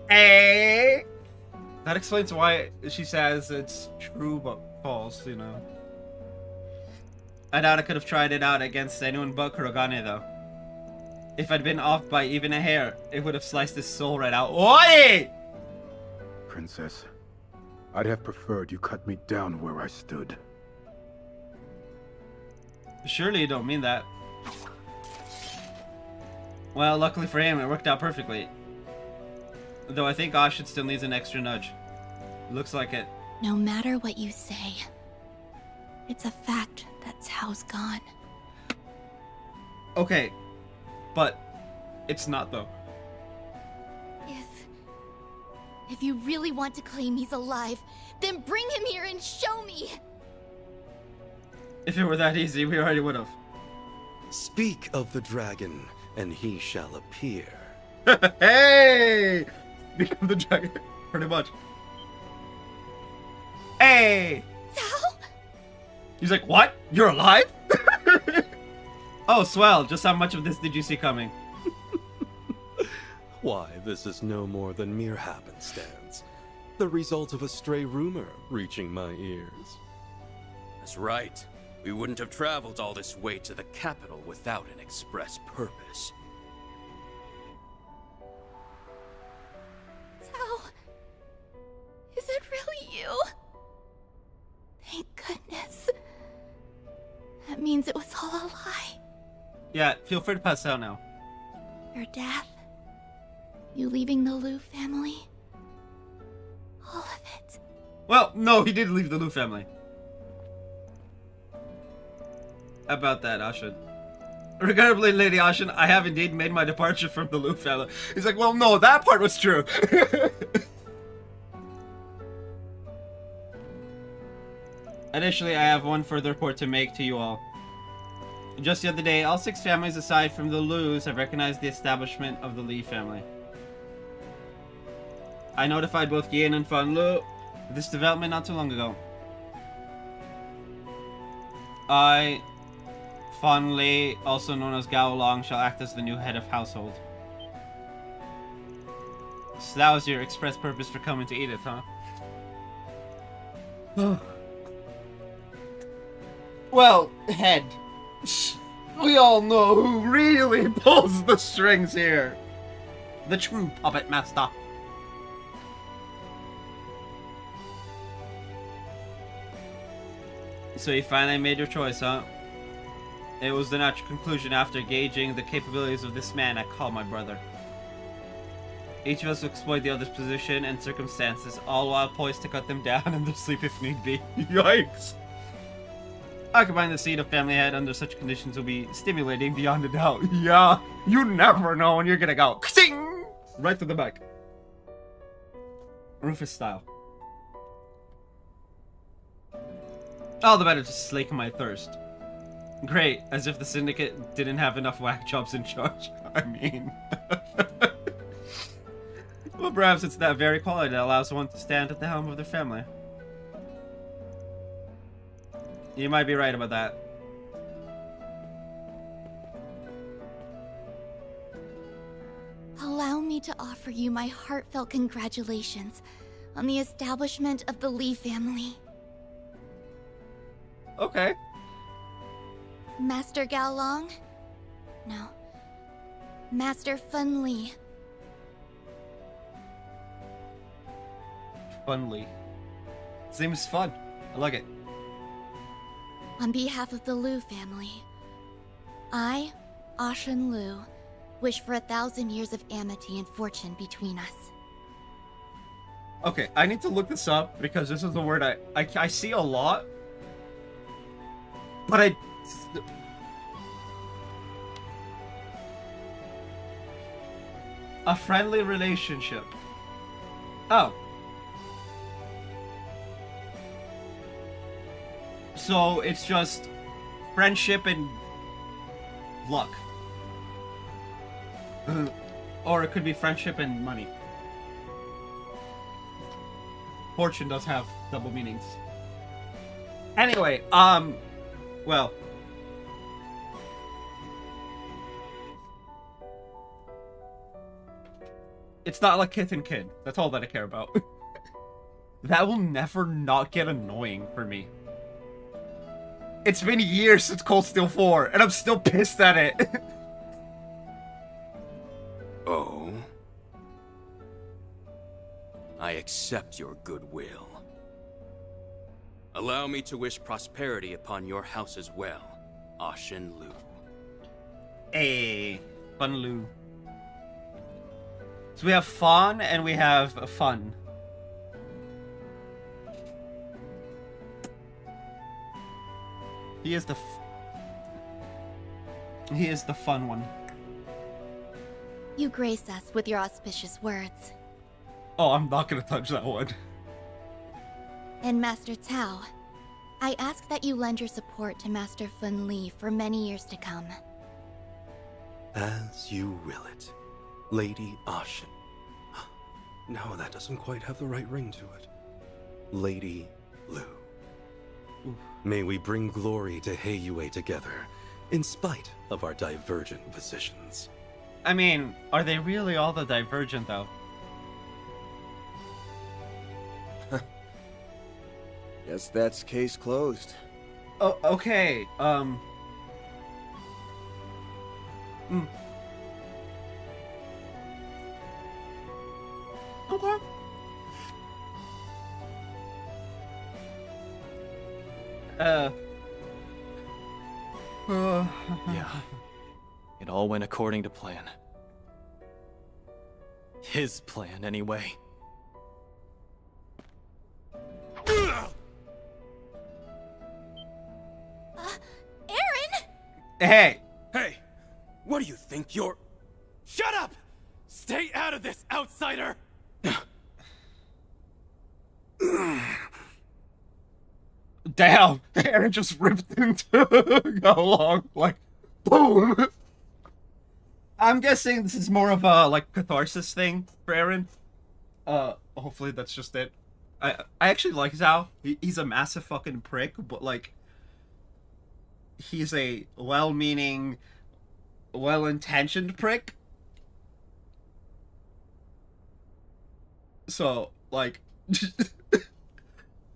Hey! That explains why she says it's true but false, you know. I doubt I could have tried it out against anyone but Kurogane, though. If I'd been off by even a hair, it would have sliced his soul right out. Oi! Princess, I'd have preferred you cut me down where I stood. Surely you don't mean that. Well, luckily for him, it worked out perfectly. Though I think Ashen still needs an extra nudge. Looks like it. No matter what you say, it's a fact that Cao's gone. Okay, but it's not though. If you really want to claim he's alive, then bring him here and show me! If it were that easy, we already would have. Speak of the dragon, and he shall appear. Hey! Speak of the dragon. Pretty much. Hey! Cao? He's like, what? You're alive? Oh, swell. Just how much of this did you see coming? Why, this is no more than mere happenstance. The result of a stray rumor reaching my ears. That's right. We wouldn't have traveled all this way to the capital without an express purpose. Cao, is it really you? Thank goodness. That means it was all a lie. Yeah, feel free to pass out now. Your death, you leaving the Liu family, all of it. Well, no, he did leave the Liu family. About that, Ashen. Regrettably, Lady Ashen, I have indeed made my departure from the Liu family. He's like, well, no, that part was true. Additionally, I have one further report to make to you all. Just the other day, all 6 families aside from the Lius have recognized the establishment of the Li family. I notified both Yin and Fan Lu of this development not too long ago. I, Fan Li, also known as Gao Long, shall act as the new head of household. So that was your express purpose for coming to Edith, huh? Well, head. We all know who really pulls the strings here. The true puppet master. So you finally made your choice, huh? It was the natural conclusion after gauging the capabilities of this man I call my brother. Each of us will exploit the other's position and circumstances, all while poised to cut them down in their sleep if need be. Yikes! Occupying the seat of family head under such conditions will be stimulating beyond a doubt. Yeah, you never know when you're gonna go ka-ting! Right to the back. Rufus style. All the better to slake my thirst. Great, as if the syndicate didn't have enough whack jobs in charge. I mean... Well, perhaps it's that very quality that allows one to stand at the helm of their family. You might be right about that. Allow me to offer you my heartfelt congratulations on the establishment of the Lee family. Okay. Master Gao Long? No. Master Fun Lee. Fun Lee. Seems fun. I like it. On behalf of the Liu family, I, Ashen Liu, wish for 1,000 years of amity and fortune between us. Okay, I need to look this up because this is a word I see a lot. But a friendly relationship. Oh. So it's just friendship and luck. Or it could be friendship and money. Fortune does have double meanings. Anyway, well. It's not like Kith and Kid. That's all that I care about. That will never not get annoying for me. It's been years since Cold Steel 4, and I'm still pissed at it. Oh? I accept your goodwill. Allow me to wish prosperity upon your house as well, Ashen Liu. Hey, Fun Liu. So we have Fawn and we have Fun. He is the fun one. You grace us with your auspicious words. Oh, I'm not gonna touch that one. And Master Cao, I ask that you lend your support to Master Fun Lee for many years to come. As you will it, Lady Ashen. No, that doesn't quite have the right ring to it. Lady Liu. May we bring glory to Heiyue together, in spite of our divergent positions. I mean, are they really all the divergent, though? Guess that's case closed. Oh, okay, Okay. Yeah. It all went according to plan. His plan, anyway. Aaron! Hey! Hey! What do you think you're... Shut up! Stay out of this, outsider! Damn! Aaron just ripped into Go Long, like, boom! I'm guessing this is more of a, like, catharsis thing for Aaron. Hopefully that's just it. I actually like Zhao. He's a massive fucking prick, but, like, he's a well-meaning, well-intentioned prick. So, like,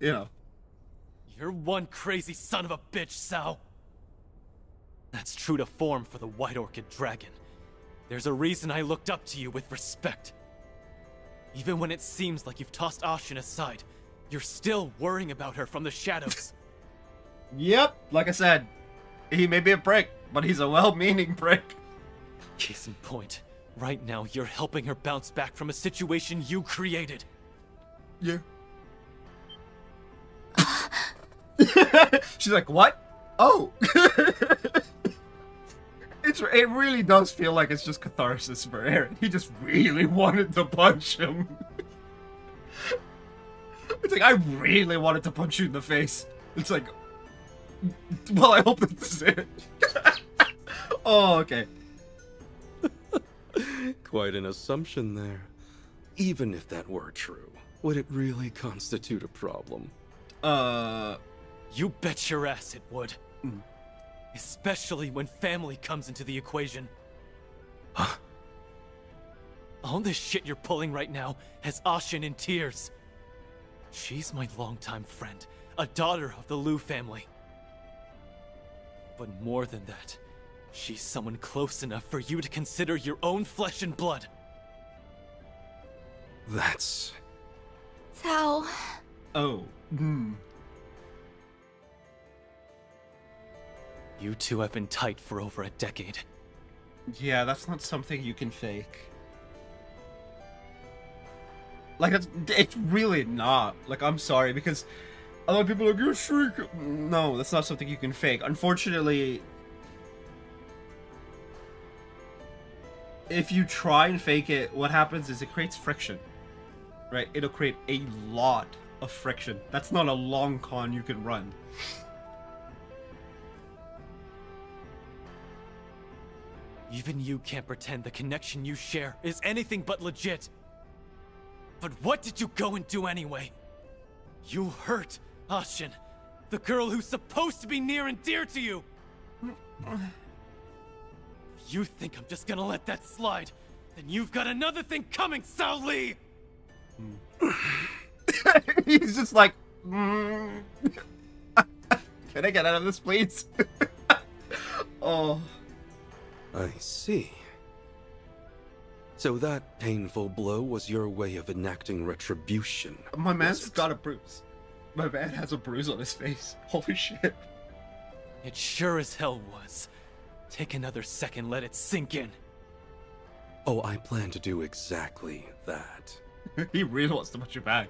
you know. You're one crazy son of a bitch, Sao. That's true to form for the White Orchid Dragon. There's a reason I looked up to you with respect. Even when it seems like you've tossed Ashen aside, you're still worrying about her from the shadows. Yep, like I said, he may be a prick, but he's a well-meaning prick. Case in point, right now you're helping her bounce back from a situation you created. Yeah. She's like, what? Oh! It really does feel like it's just catharsis for Eren. He just really wanted to punch him. It's like, I really wanted to punch you in the face. It's like, well, I hope this is it. Oh, okay. Quite an assumption there. Even if that were true, would it really constitute a problem? You bet your ass it would. Especially when family comes into the equation. Huh? All this shit you're pulling right now has Ashin in tears. She's my longtime friend, a daughter of the Liu family. But more than that, she's someone close enough for you to consider your own flesh and blood. That's... Tao. Oh. You two have been tight for over a decade. Yeah, that's not something you can fake. Like, it's really not. Like, I'm sorry, because a lot of people are like, you're Shriek. No, that's not something you can fake. Unfortunately, if you try and fake it, what happens is it creates friction. Right? It'll create a lot of friction. That's not a long con you can run. Even you can't pretend the connection you share is anything but legit. But what did you go and do anyway? You hurt Ashin, the girl who's supposed to be near and dear to you. If you think I'm just gonna let that slide, then you've got another thing coming, Sao Li! He's just like, can I get out of this, please? Oh. I see. So that painful blow was your way of enacting retribution. My man's got a bruise. My man has a bruise on his face. Holy shit. It sure as hell was. Take another second, let it sink in. Oh, I plan to do exactly that. He really wants to punch you back.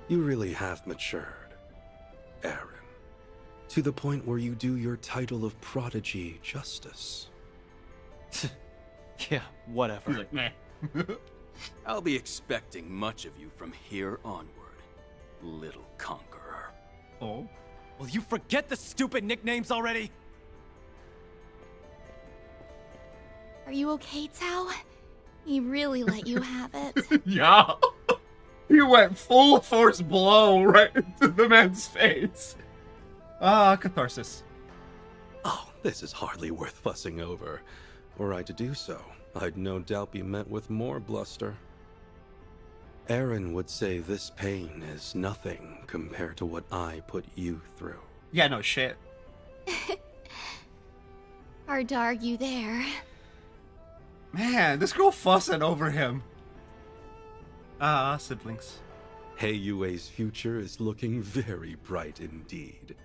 You really have matured, Eren. To the point where you do your title of prodigy justice. Yeah, whatever. He's like, meh. I'll be expecting much of you from here onward, little conqueror. Oh? Will you forget the stupid nicknames already? Are you okay, Tao? He really let you have it. Yeah. He went full force blow right into the man's face. Catharsis. Oh, this is hardly worth fussing over. Were I to do so, I'd no doubt be met with more bluster. Eren would say this pain is nothing compared to what I put you through. Yeah, no shit. Hard to argue there. Man, this girl fussing over him. Siblings. Heiyue's future is looking very bright indeed.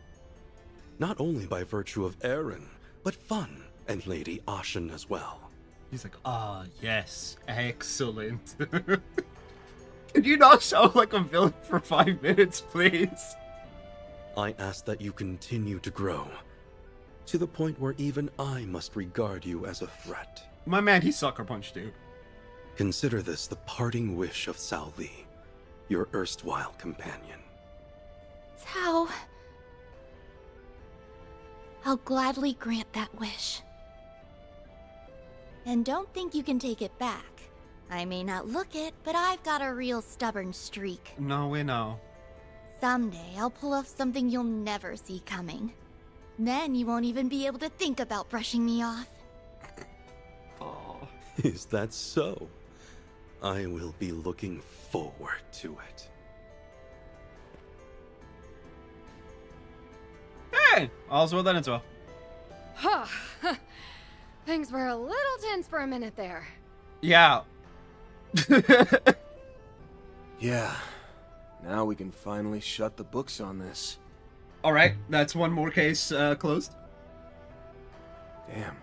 Not only by virtue of Eren, but Fun and Lady Ashin as well. He's like, yes, excellent. Could you not sound like a villain for 5 minutes, please? I ask that you continue to grow, to the point where even I must regard you as a threat. My man, he sucker punched you. Consider this the parting wish of Sao Li, your erstwhile companion. Tao. I'll gladly grant that wish. And don't think you can take it back. I may not look it, but I've got a real stubborn streak. No, we know. Someday, I'll pull off something you'll never see coming. Then you won't even be able to think about brushing me off. Oh. Is that so? I will be looking forward to it. Hey! All's well that ends well. Huh. Things were a little tense for a minute there. Yeah. Yeah. Now we can finally shut the books on this. Alright, that's one more case closed. Damn.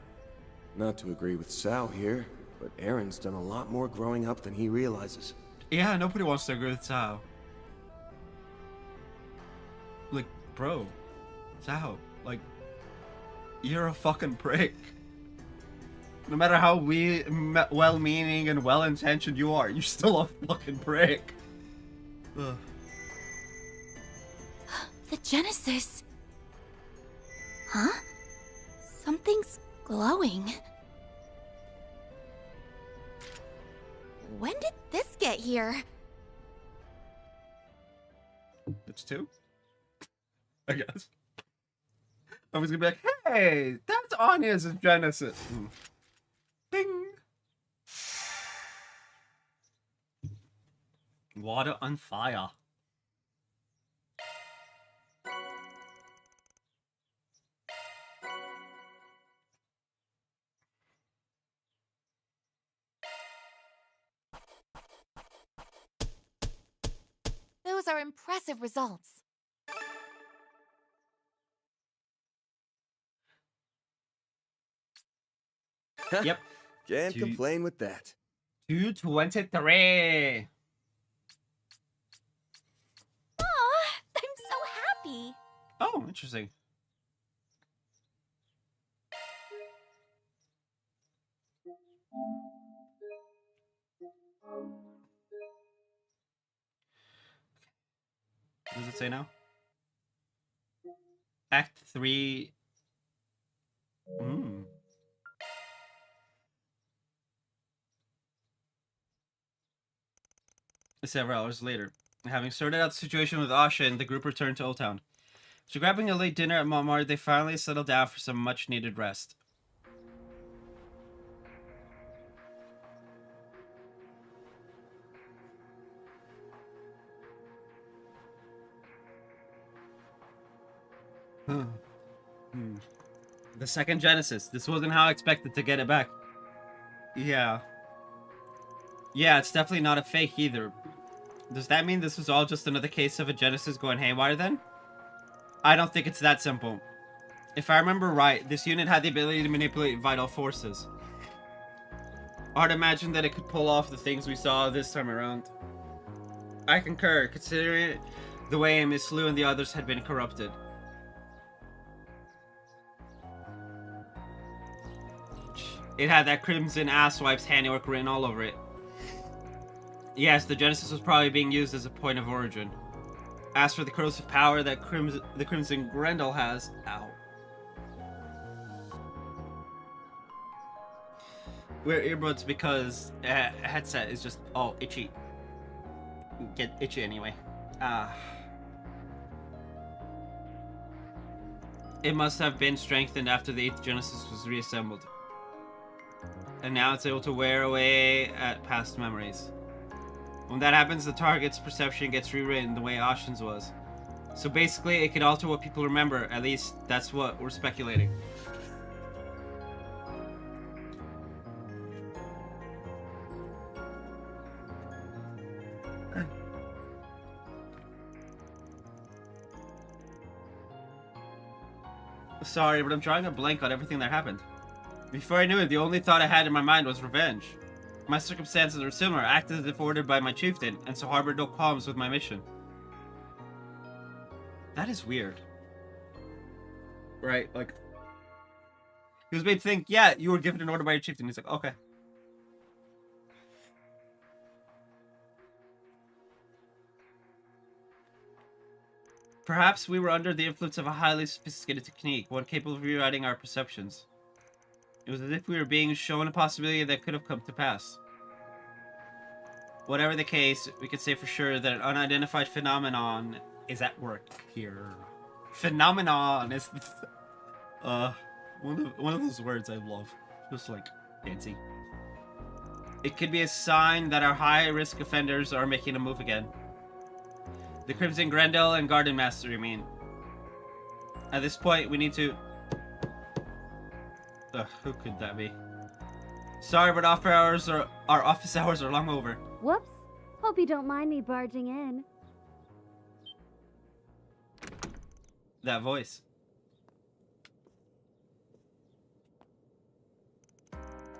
Not to agree with Sao here, but Eren's done a lot more growing up than he realizes. Yeah, nobody wants to agree with Tao. Like, bro. Sao, like, you're a fucking prick. No matter how well-meaning and well-intentioned you are, you're still a fucking prick. Ugh. The Genesis. Huh? Something's glowing. When did this get here? It's 2? I guess. I was gonna be like, hey, that's Anya's Genesis. Ding! Water on fire. Those are impressive results. Yep. Can't complain with that. 223. Aw, I'm so happy. Oh, interesting. What does it say now? Act 3. Several hours later, having sorted out the situation with Ashin, the group returned to Old Town. So grabbing a late dinner at Montmartre, they finally settled down for some much-needed rest. The second Genesis. This wasn't how I expected to get it back. Yeah. Yeah, it's definitely not a fake either. Does that mean this was all just another case of a Genesis going haywire then? I don't think it's that simple. If I remember right, this unit had the ability to manipulate vital forces. Hard to imagine that it could pull off the things we saw this time around. I concur, considering the way Miss Lou and the others had been corrupted. It had that Crimson Asswipe's handiwork written all over it. Yes, the Genesis was probably being used as a point of origin. As for the corrosive power that the Crimson Grendel has... Ow. Wear earbuds because a headset is just all itchy. Get itchy anyway. It must have been strengthened after the 8th Genesis was reassembled. And now it's able to wear away at past memories. When that happens, the target's perception gets rewritten the way Ashin's was. So basically, it can alter what people remember. At least, that's what we're speculating. Sorry, but I'm drawing a blank on everything that happened. Before I knew it, the only thought I had in my mind was revenge. My circumstances were similar, acted as if ordered by my chieftain, and so harbored no qualms with my mission. That is weird. Right, like... He was made to think, yeah, you were given an order by your chieftain. He's like, okay. Perhaps we were under the influence of a highly sophisticated technique, one capable of rewriting our perceptions. It was as if we were being shown a possibility that could have come to pass. Whatever the case, we can say for sure that an unidentified phenomenon is at work here. Phenomenon is one of those words I love. Just like fancy. It could be a sign that our high-risk offenders are making a move again. The Crimson Grendel and Garden Master, you mean? At this point, we need to... who could that be? Sorry, but our office hours are long over. Whoops. Hope you don't mind me barging in. That voice.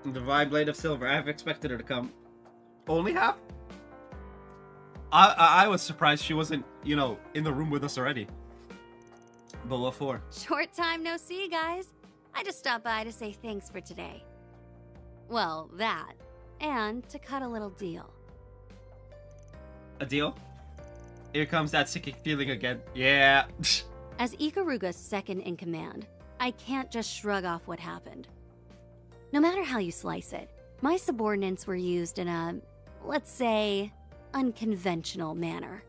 The Divine Blade of Silver. I have expected her to come. Only half? I was surprised she wasn't, you know, in the room with us already. But what for? Short time no see, guys. I just stopped by to say thanks for today. Well, that. And to cut a little deal. A deal? Here comes that sicking feeling again. Yeah. As Ikaruga's second in command, I can't just shrug off what happened. No matter how you slice it, my subordinates were used in a, let's say, unconventional manner.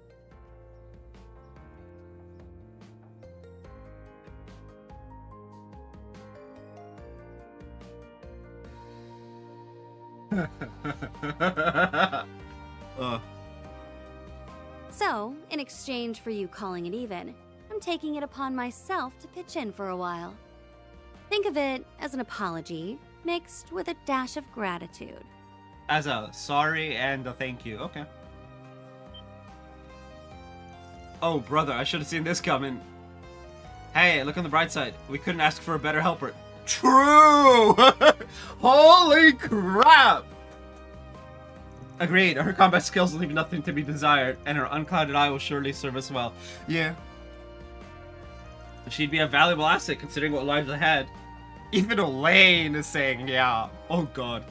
So, in exchange for you calling it even, I'm taking it upon myself to pitch in for a while. Think of it as an apology, mixed with a dash of gratitude. As a sorry and a thank you. Okay. Oh, brother, I should have seen this coming. Hey, look on the bright side. We couldn't ask for a better helper. True! Holy crap! Agreed, her combat skills leave nothing to be desired, and her unclouded eye will surely serve us well. Yeah. She'd be a valuable asset considering what lives ahead. Even Elaine is saying, yeah. Oh god.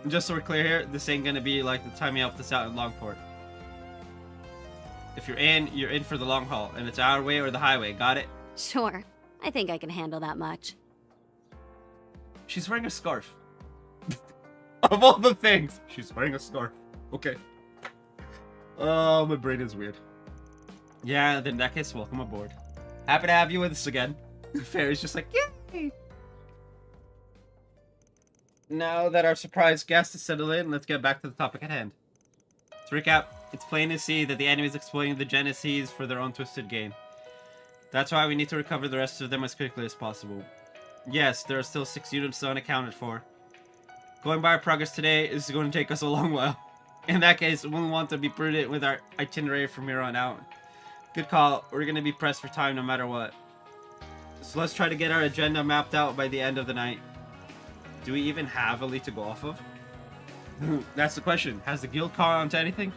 And just so we're clear here, this ain't gonna be like the time you helped us out in Longport. If you're in for the long haul, and it's our way or the highway, got it? Sure, I think I can handle that much. She's wearing a scarf. Of all the things, she's wearing a scarf. Okay. Oh, my brain is weird. Yeah, then in that case, welcome aboard. Happy to have you with us again. Fairy's just like, yay! Now that our surprise guest is settled in, let's get back to the topic at hand. To recap, it's plain to see that the enemy is exploiting the Genesees for their own twisted gain. That's why we need to recover the rest of them as quickly as possible. Yes, there are still 6 units unaccounted for. Going by our progress today is going to take us a long while. In that case, we'll want to be prudent with our itinerary from here on out. Good call. We're going to be pressed for time no matter what. So let's try to get our agenda mapped out by the end of the night. Do we even have a lead to go off of? That's the question. Has the guild caught on to anything?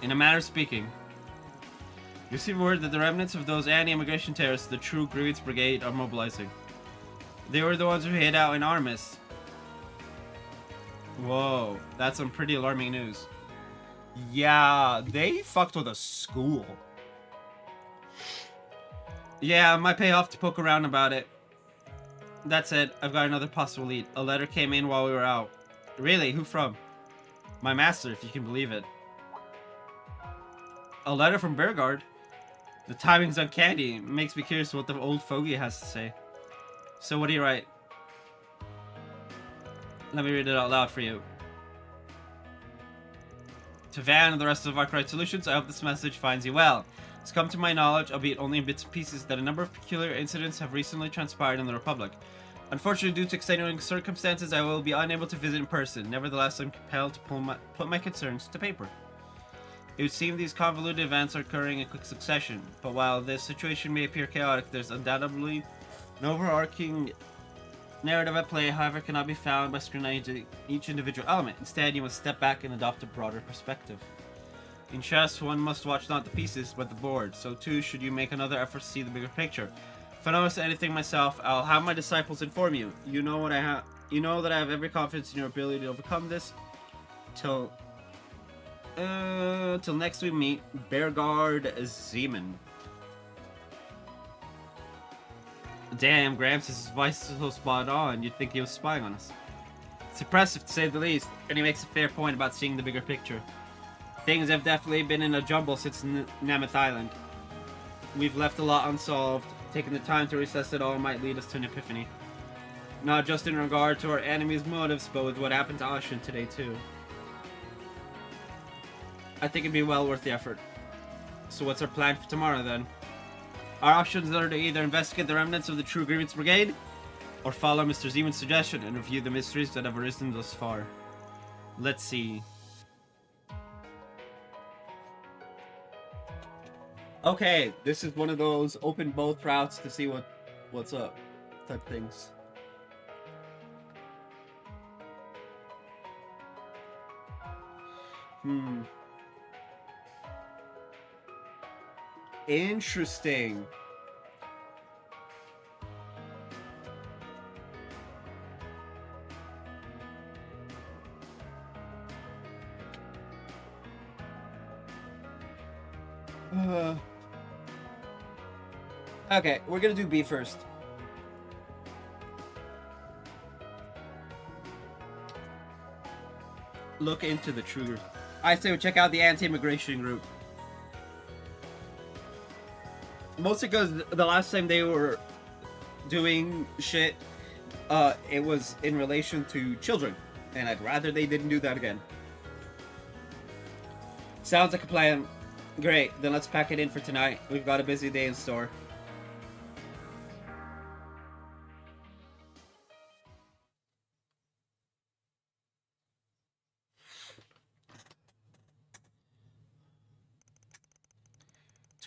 In a manner of speaking, you receive word that the remnants of those anti-immigration terrorists, the True Grievance Brigade, are mobilizing. They were the ones who hid out in Armis. Whoa, that's some pretty alarming news. Yeah, they fucked with a school. Yeah, it might pay off to poke around about it. That said, I've got another possible lead. A letter came in while we were out. Really? Who from? My master, if you can believe it. A letter from Beauregard? The timing's uncanny. It makes me curious what the old fogey has to say. So what do you write? Let me read it out loud for you. To Van and the rest of Arkwright Solutions, I hope this message finds you well. It's come to my knowledge, albeit only in bits and pieces, that a number of peculiar incidents have recently transpired in the Republic. Unfortunately, due to extenuating circumstances, I will be unable to visit in person. Nevertheless, I'm compelled to put my concerns to paper. It would seem these convoluted events are occurring in quick succession, but while this situation may appear chaotic, there's undoubtedly an overarching narrative at play, however, cannot be found by scrutinizing each individual element. Instead, you must step back and adopt a broader perspective. In chess, one must watch not the pieces, but the board. So too should you make another effort to see the bigger picture. If I notice anything myself, I'll have my disciples inform you. You know what I have. You know that I have every confidence in your ability to overcome this. Till next we meet, Beauregard Zeman. Damn, Gramps' voice is so spot on, you'd think he was spying on us. It's impressive to say the least, and he makes a fair point about seeing the bigger picture. Things have definitely been in a jumble since Namath Island. We've left a lot unsolved. Taking the time to reassess it all might lead us to an epiphany. Not just in regard to our enemy's motives, but with what happened to Ashin today too. I think it'd be well worth the effort. So what's our plan for tomorrow then? Our options are to either investigate the remnants of the True Grievance Brigade, or follow Mr. Zeman's suggestion and review the mysteries that have arisen thus far. Let's see. Okay, this is one of those open both routes to see what's up type things. Interesting. Okay, we're gonna do B first. Look into the truth. I say we check out the anti-immigration group. Mostly because the last time they were doing shit, it was in relation to children. And I'd rather they didn't do that again. Sounds like a plan. Great, then let's pack it in for tonight. We've got a busy day in store.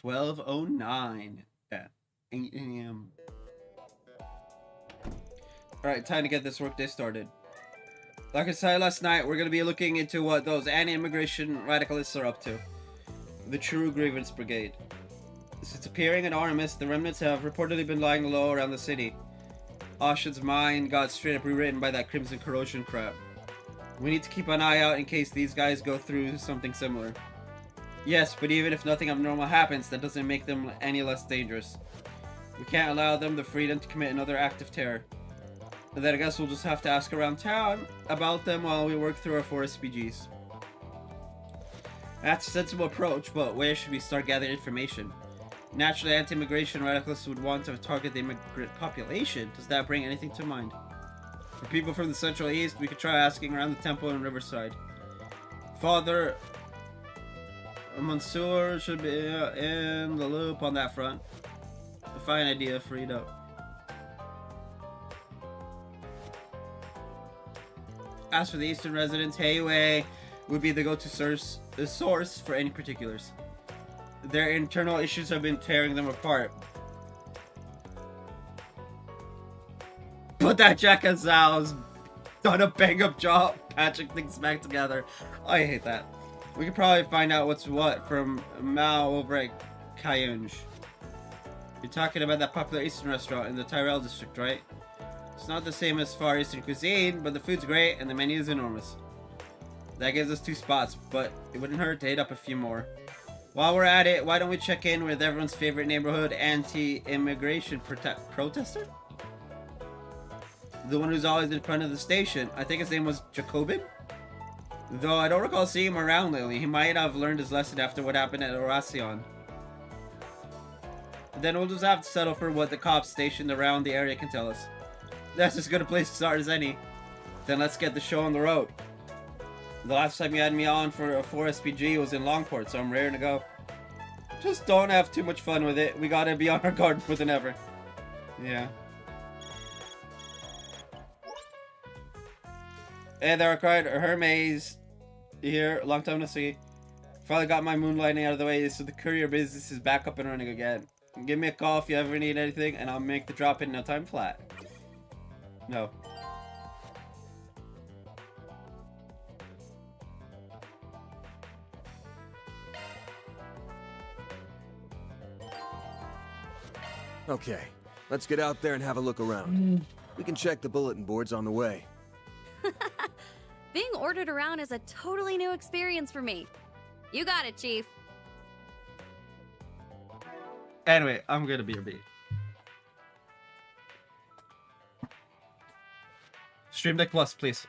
$12:09 at 8 a.m. Alright, time to get this workday started. Like I said last night, we're going to be looking into what those anti-immigration radicalists are up to. The True Grievance Brigade. Since appearing in Artemis, the remnants have reportedly been lying low around the city. Asha's mind got straight up rewritten by that Crimson Corrosion crap. We need to keep an eye out in case these guys go through something similar. Yes, but even if nothing abnormal happens, that doesn't make them any less dangerous. We can't allow them the freedom to commit another act of terror. And then I guess we'll just have to ask around town about them while we work through our 4 SPGs. That's a sensible approach, but where should we start gathering information? Naturally, anti-immigration radicalists would want to target the immigrant population. Does that bring anything to mind? For people from the Central East, we could try asking around the temple in Riverside. Father Mansour should be in the loop on that front. A fine idea, Frida. As for the Eastern residents, Hayway would be the go-to source for any particulars. Their internal issues have been tearing them apart. But that jackass Zhao's done a bang-up job patching things back together. I hate that. We could probably find out what's what from Mao over at Kayunj. You're talking about that popular Eastern restaurant in the Tyrell district, right? It's not the same as Far Eastern cuisine, but the food's great and the menu is enormous. That gives us 2 spots, but it wouldn't hurt to hit up a few more. While we're at it, why don't we check in with everyone's favorite neighborhood anti-immigration protester? The one who's always in front of the station. I think his name was Jacobin? Though I don't recall seeing him around lately. He might have learned his lesson after what happened at Oracion. Then we'll just have to settle for what the cops stationed around the area can tell us. That's as good a place to start as any. Then let's get the show on the road. The last time you had me on for a 4 SPG was in Longport, so I'm raring to go. Just don't have too much fun with it. We gotta be on our guard more than ever. Yeah. Hey there, cried Hermes. Here, long time to see. Finally got my moonlighting out of the way, so the courier business is back up and running again. Give me a call if you ever need anything, and I'll make the drop in no time flat. No. Okay, let's get out there and have a look around. We can check the bulletin boards on the way. Being ordered around is a totally new experience for me. You got it, Chief. Anyway, I'm gonna be a B. Stream Deck Plus, please.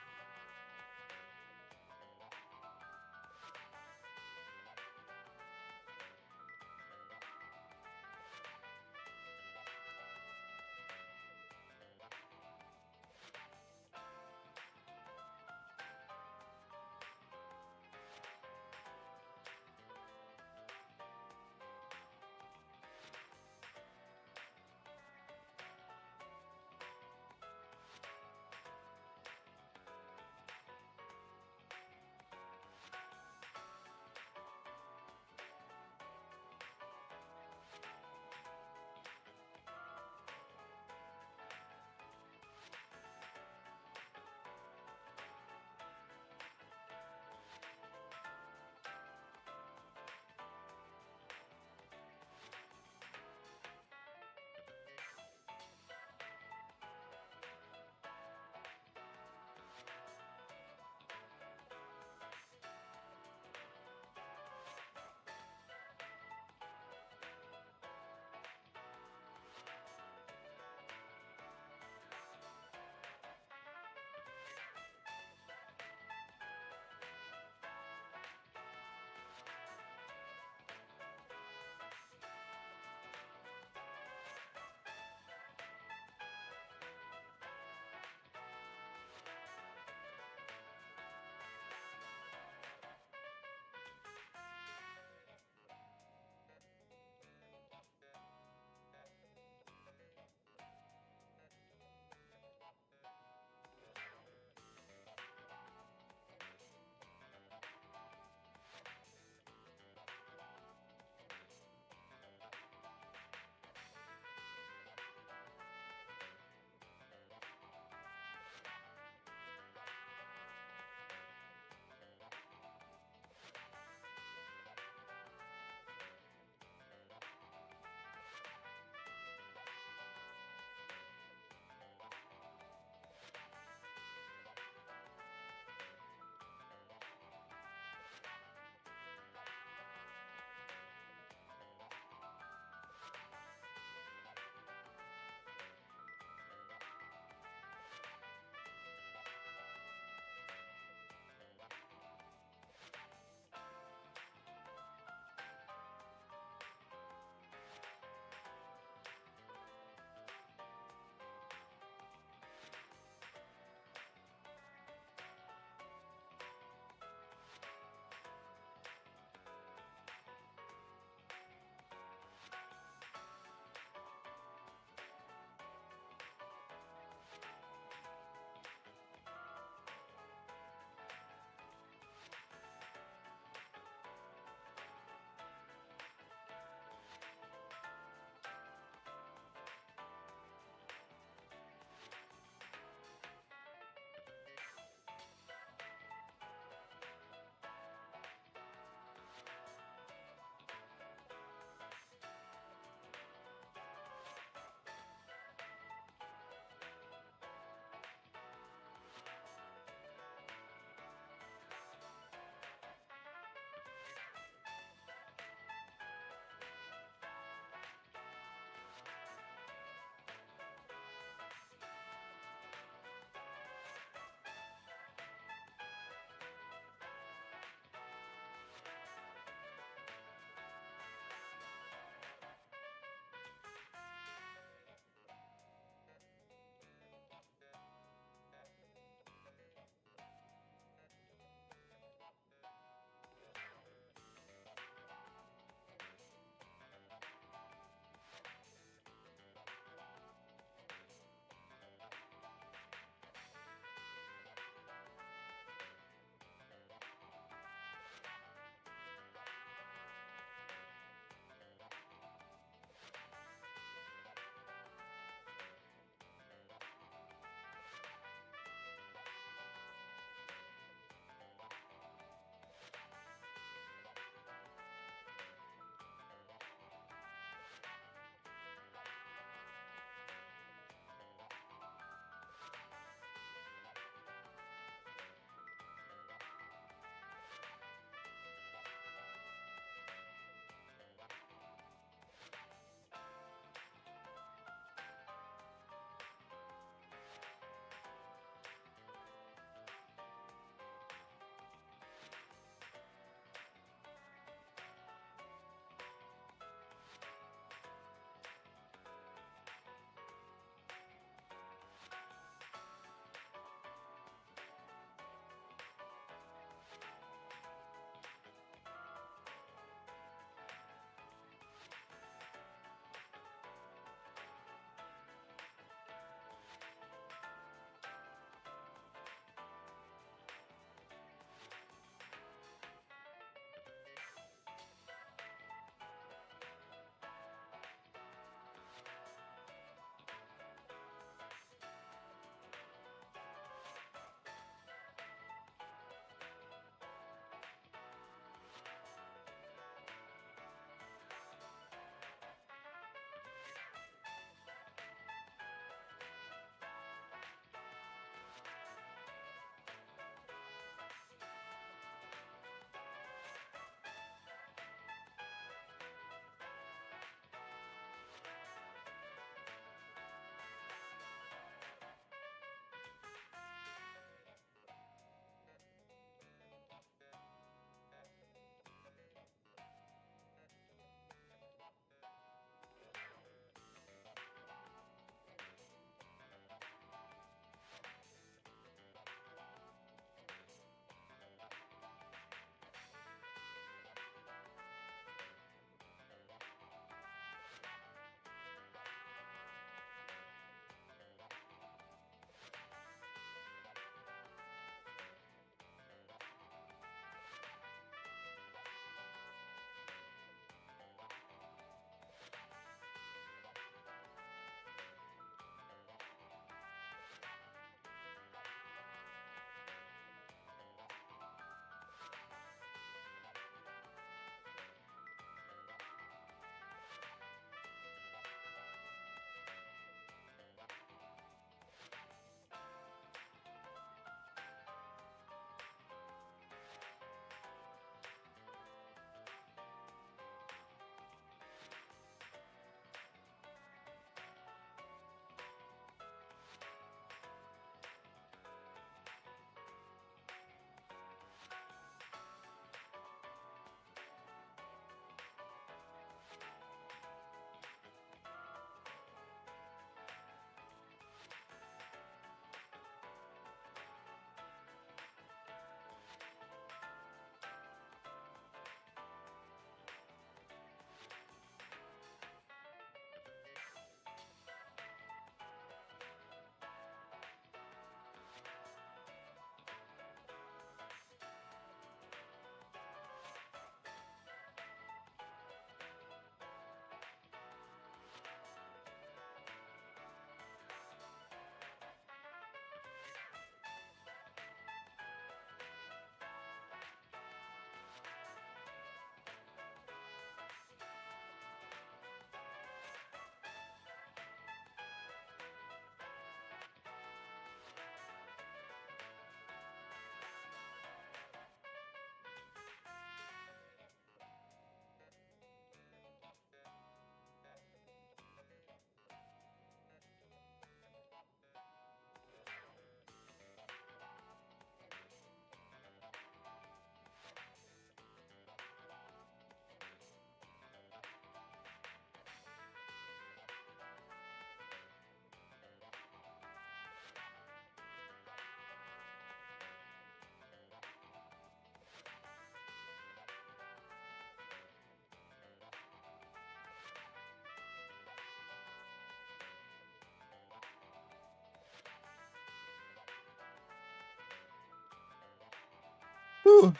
Whew.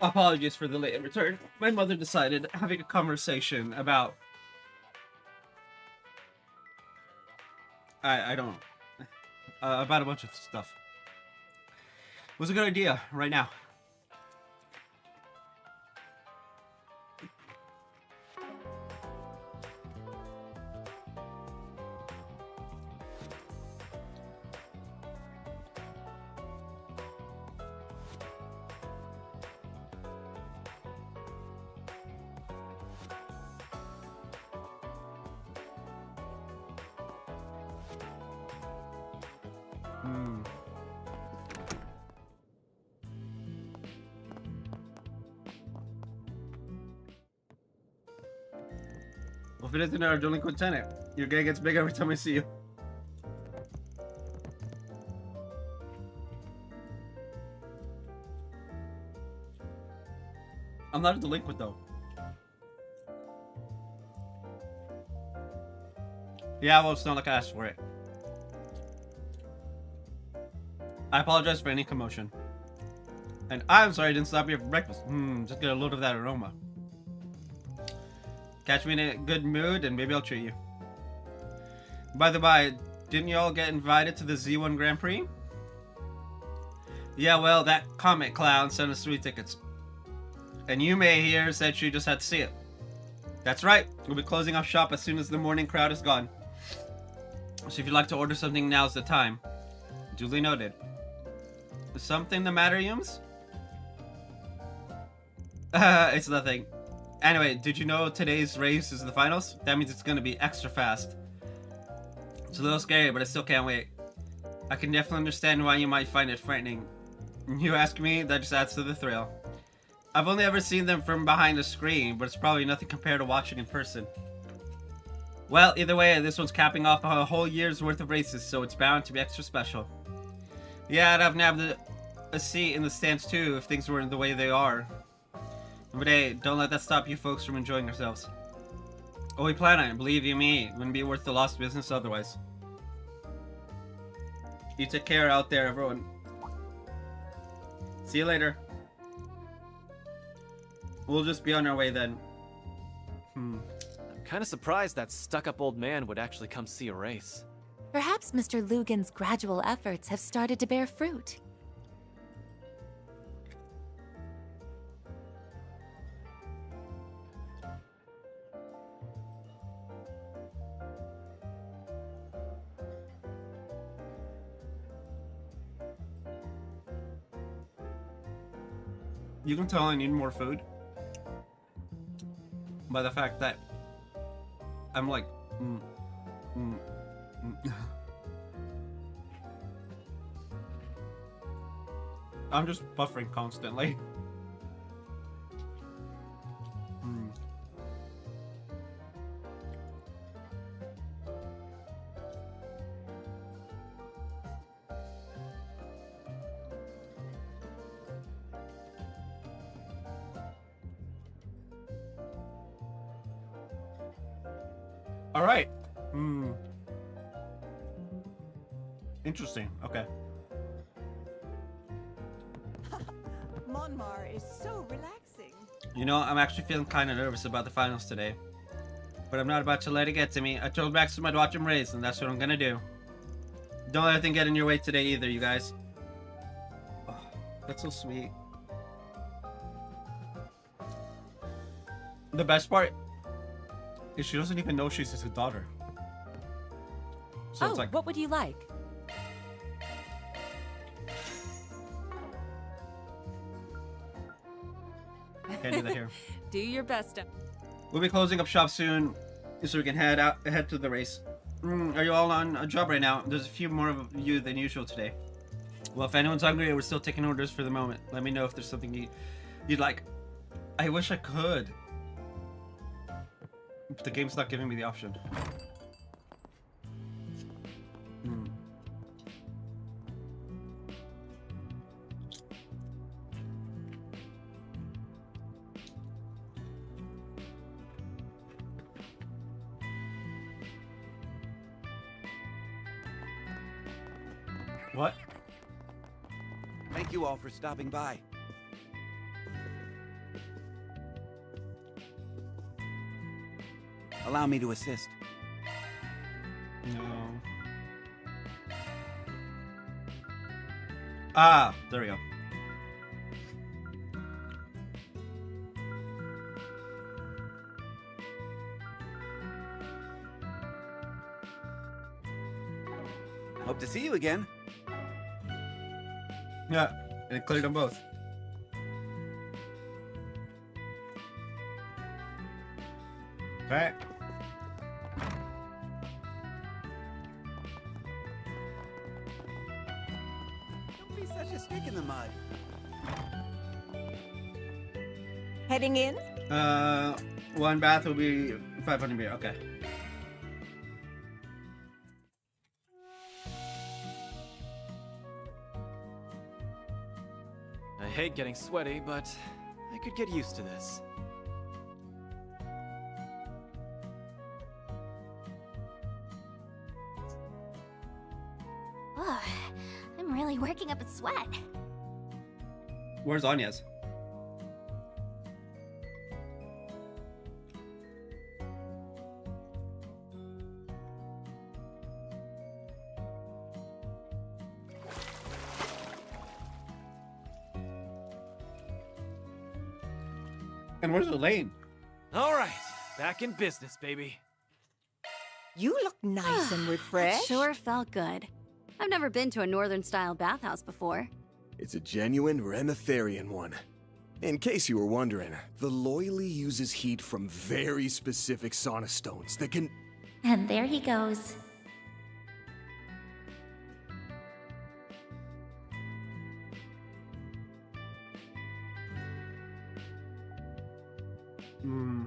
Apologies for the late return. My mother decided having a conversation about... I don't... about a bunch of stuff. It was a good idea right now. Well, if it isn't our delinquent tenant, your gang gets bigger every time I see you. I'm not a delinquent, though. Yeah, well, it's not like I asked for it. I apologize for any commotion. And I'm sorry I didn't stop here for breakfast. Just get a load of that aroma. Catch me in a good mood and maybe I'll treat you. By the by, didn't you all get invited to the Z1 Grand Prix? Yeah, well, that comic clown sent us 3 tickets. And Yume here said she just had to see it. That's right, we'll be closing off shop as soon as the morning crowd is gone. So if you'd like to order something, now's the time. Duly noted. Something the matter, Yums? It's nothing. Anyway, did you know today's race is the finals? That means it's gonna be extra fast. It's a little scary, but I still can't wait. I can definitely understand why you might find it frightening. You ask me, that just adds to the thrill. I've only ever seen them from behind a screen, but it's probably nothing compared to watching in person. Well, either way, this one's capping off a whole year's worth of races, so it's bound to be extra special. Yeah, I'd have nabbed a seat in the stands too if things weren't the way they are. But hey, don't let that stop you folks from enjoying yourselves. Oh, we plan on it, believe you me, it wouldn't be worth the lost business otherwise. You take care out there, everyone. See you later. We'll just be on our way then. I'm kinda surprised that stuck-up old man would actually come see a race. Perhaps Mr. Lugan's gradual efforts have started to bear fruit. You can tell I need more food by the fact that I'm like, I'm just buffering constantly. All right. Interesting. Okay. Monmar is so relaxing. You know, I'm actually feeling kind of nervous about the finals today. But I'm not about to let it get to me. I told Baxter I'd watch him race, and that's what I'm gonna do. Don't let anything get in your way today either, you guys. Oh, that's so sweet. The best part is she doesn't even know she's his daughter. So it's like, what would you like? can't do that here. Do your best. We'll be closing up shop soon, so we can head to the race. Are you all on a job right now? There's a few more of you than usual today. Well, if anyone's hungry, we're still taking orders for the moment. Let me know if there's something you'd like. I wish I could. But the game's not giving me the option. What? Thank you all for stopping by. Allow me to assist. No. Ah, there we go. Hope to see you again. Yeah, and it cleared them both. Okay. Don't be such a stick in the mud. Heading in? One bath will be 500 beer. Okay. I hate getting sweaty, but I could get used to this. Ugh, I'm really working up a sweat. Where's Anya's? And where's Elaine? All right, back in business, baby. You look nice and refreshed. Sure felt good. I've never been to a northern-style bathhouse before. It's a genuine Remetherian one. In case you were wondering, the Loyally uses heat from very specific sauna stones that can... And there he goes. Hmm.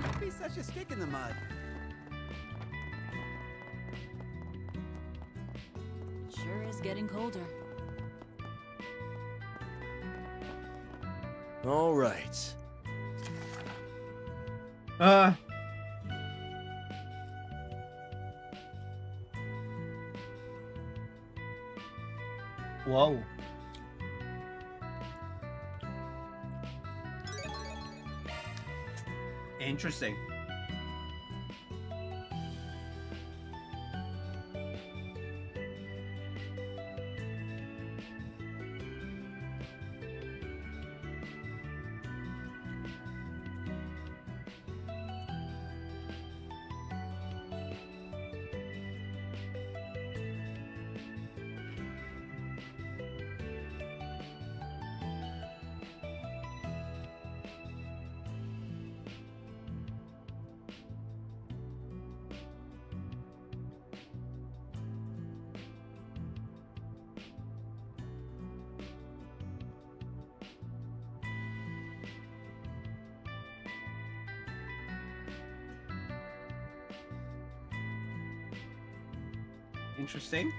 Don't be such a stick in the mud. Sure is getting colder. All right. Whoa. Interesting. Interesting.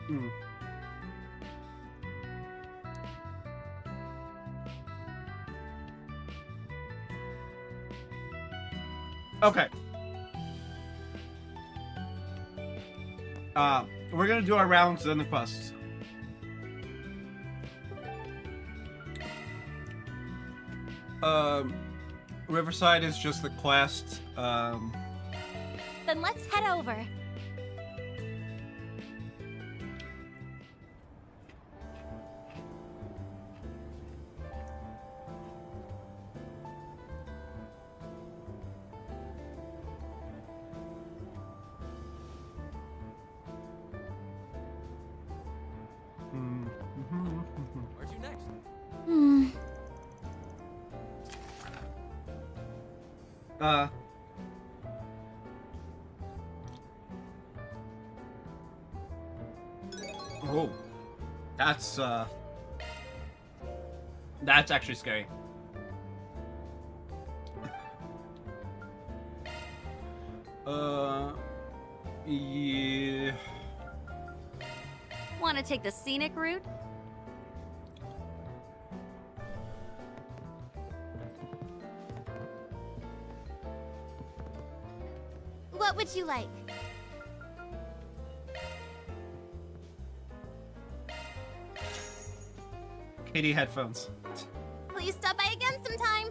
Hmm. Okay. We're gonna do our rounds and the quests. Riverside is just the quest. Then let's head over. Where'd you next? Oh. That's actually scary. Yeah. Want to take the scenic route? What would you like? Katie headphones. Will you stop by again sometime?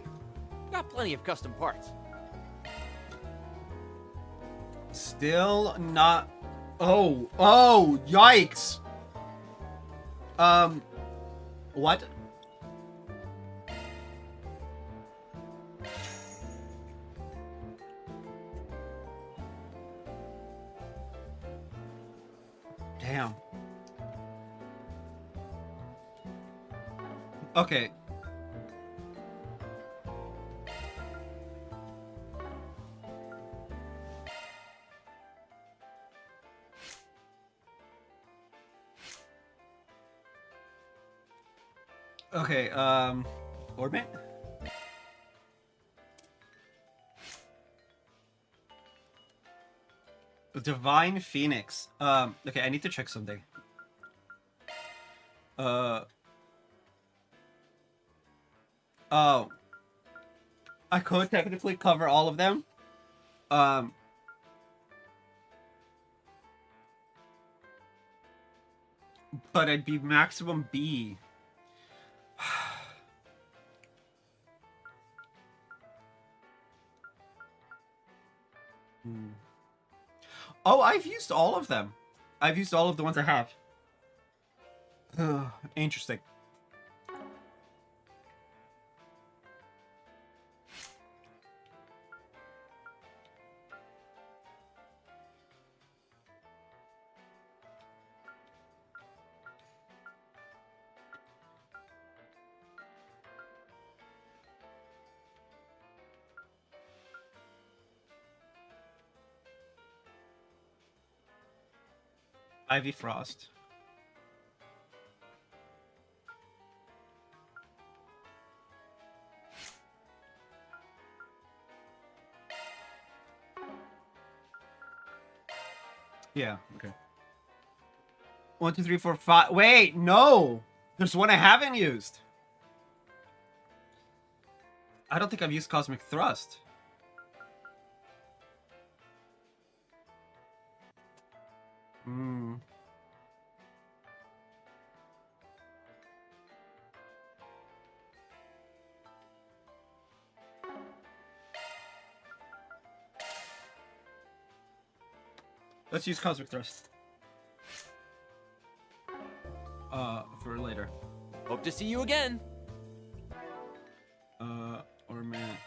Got plenty of custom parts. Still not. Oh, yikes. What? Damn. Okay. Okay, Orbit? Divine Phoenix. Okay, I need to check something. Oh. I could technically cover all of them. But I'd be maximum B. Oh, I've used all of them. I've used all of the ones I have. Interesting. Ivy Frost. Yeah, okay. 1, 2, 3, 4, 5. Wait, no! There's one I haven't used. I don't think I've used Cosmic Thrust. Hmm. Let's use Cosmic Thrust. For later. Hope to see you again. Or man.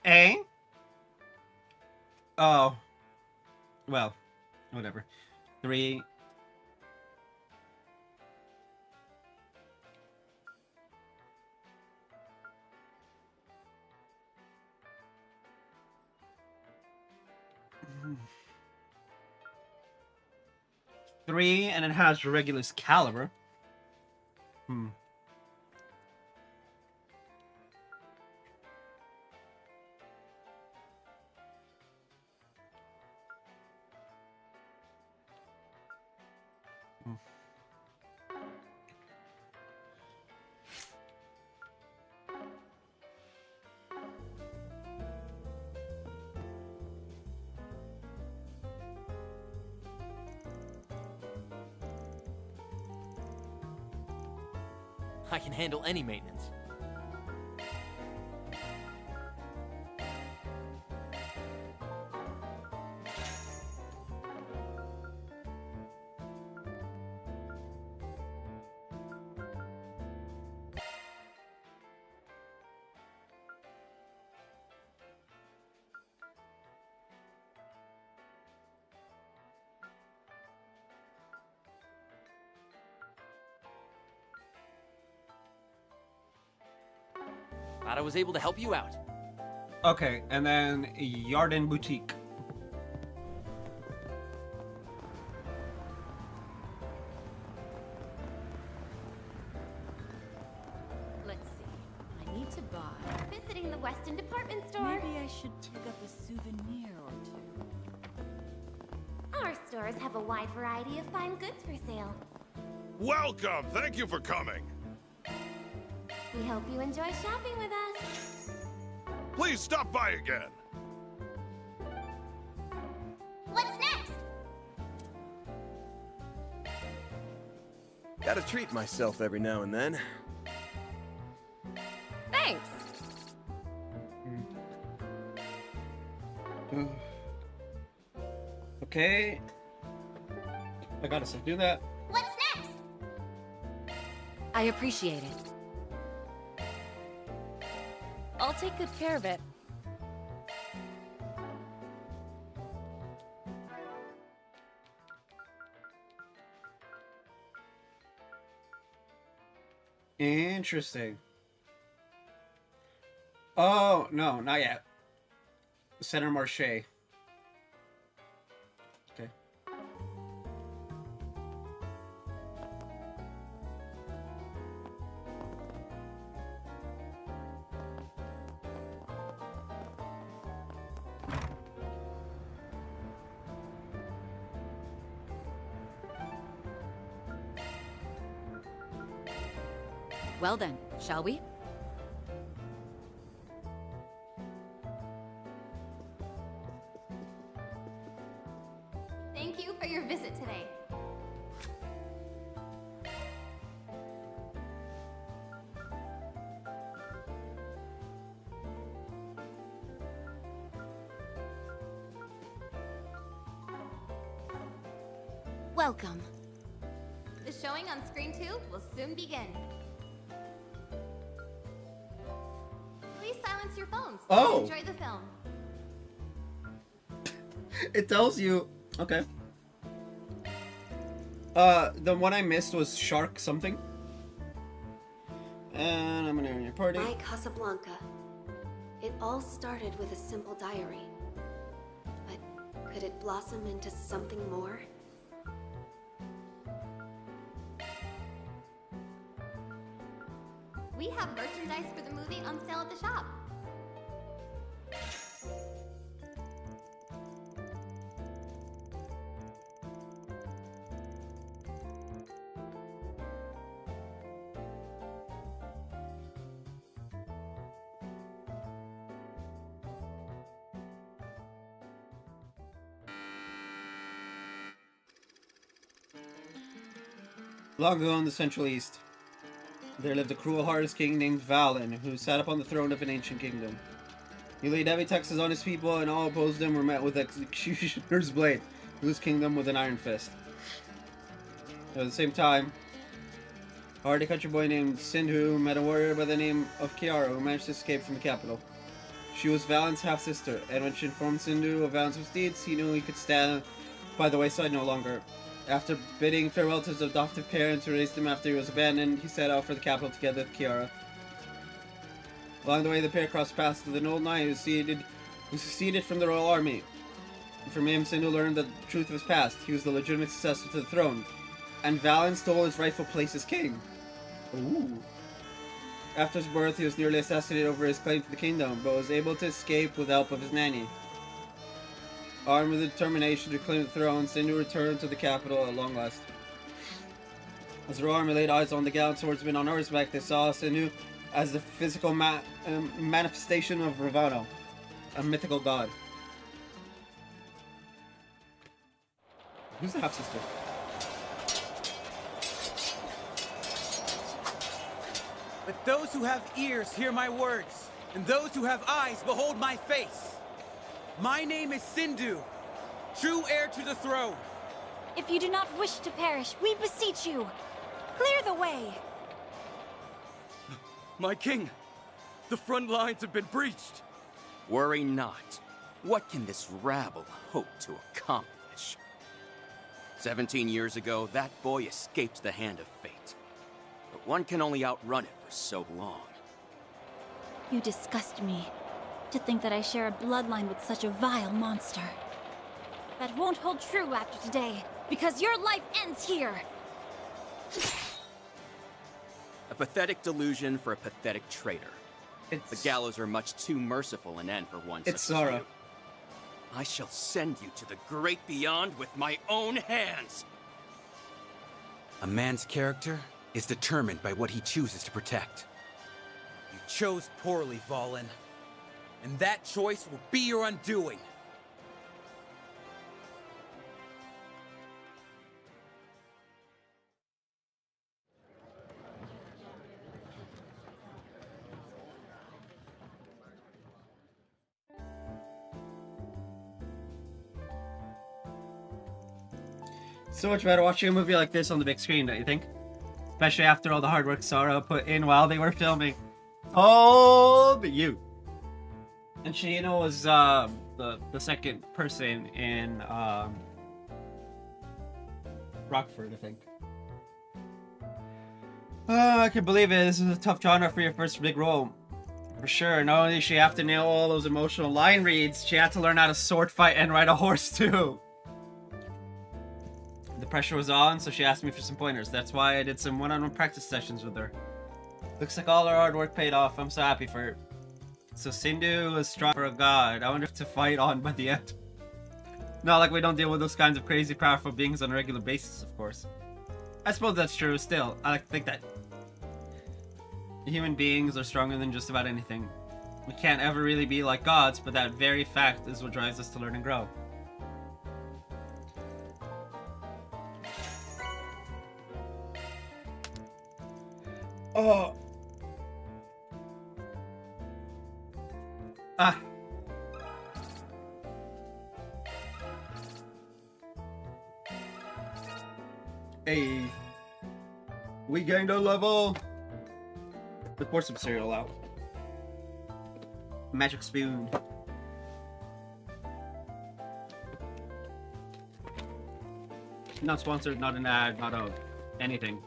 A? Oh. Well, whatever. 3. Three, and it has Regulus Caliber. Hmm. I can handle any maintenance. Glad I was able to help you out. Okay, and then Yarden Boutique. Let's see. I need to buy. Visiting the Weston department store. Maybe I should pick up a souvenir or two. Our stores have a wide variety of fine goods for sale. Welcome! Thank you for coming. We hope you enjoy shopping with us. Please stop by again. What's next? Gotta treat myself every now and then. Thanks. Okay. I gotta stop doing that. What's next? I appreciate it. I'll take good care of it. Interesting. Oh, no, not yet. Center Marche. Okay. Well then, shall we? Thank you for your visit today. Welcome. The showing on screen 2 will soon begin. Please silence your phones. Oh. Enjoy the film. It tells you. Okay. The one I missed was Shark something. And I'm gonna enter your party. My Casablanca. It all started with a simple diary. But could it blossom into something more? We have merchandise for the movie on sale at the shop. Long ago in the Central East, there lived a cruel-hearted king named Valen, who sat upon the throne of an ancient kingdom. He laid heavy taxes on his people, and all opposed him were met with executioner's blade, whose kingdom with an iron fist. At the same time, a hardy country boy named Sindhu met a warrior by the name of Kiara, who managed to escape from the capital. She was Valen's half-sister, and when she informed Sindhu of Valen's misdeeds, he knew he could stand by the wayside no longer. After bidding farewell to his adoptive parents who raised him after he was abandoned, he set out for the capital together with Kiara. Along the way, the pair crossed paths with an old knight who seceded from the royal army. From him, Sindhu learned the truth of his past. He was the legitimate successor to the throne, and Valen stole his rightful place as king. Ooh. After his birth, he was nearly assassinated over his claim to the kingdom, but was able to escape with the help of his nanny. Armed with the determination to claim the throne, Sindhu returned to the capital at long last. As the royal army laid eyes on the gallant swordsman on horseback, they saw Sindhu as the physical manifestation of Ravana, a mythical god. Who's the half-sister? Let those who have ears hear my words, and those who have eyes behold my face. My name is Sindhu, true heir to the throne. If you do not wish to perish, we beseech you, clear the way. My king, the front lines have been breached. Worry not. What can this rabble hope to accomplish? 17 years ago, that boy escaped the hand of fate. But one can only outrun it for so long. You disgust me. To think that I share a bloodline with such a vile monster. That won't hold true after today, because your life ends here! A pathetic delusion for a pathetic traitor. The gallows are much too merciful an end for one such It's as Sora. you. I shall send you to the great beyond with my own hands! A man's character is determined by what he chooses to protect. You chose poorly, Valen. And that choice will be your undoing. So much better watching a movie like this on the big screen, don't you think? Especially after all the hard work Sora put in while they were filming. Oh, but you. And Shiino was the second person in Rockford, I think. I can believe it. This is a tough genre for your first big role. For sure. Not only did she have to nail all those emotional line reads, she had to learn how to sword fight and ride a horse too. The pressure was on, so she asked me for some pointers. That's why I did some one-on-one practice sessions with her. Looks like all her hard work paid off. I'm so happy for her. So Sindhu was strong for a god. I wonder if to fight on by the end. Not like we don't deal with those kinds of crazy powerful beings on a regular basis, of course. I suppose that's true. Still, I like to think that human beings are stronger than just about anything. We can't ever really be like gods, but that very fact is what drives us to learn and grow. Oh. Ah. Hey. We gained a level. Let's pour some cereal out. Magic spoon. Not sponsored, not an ad, not a anything.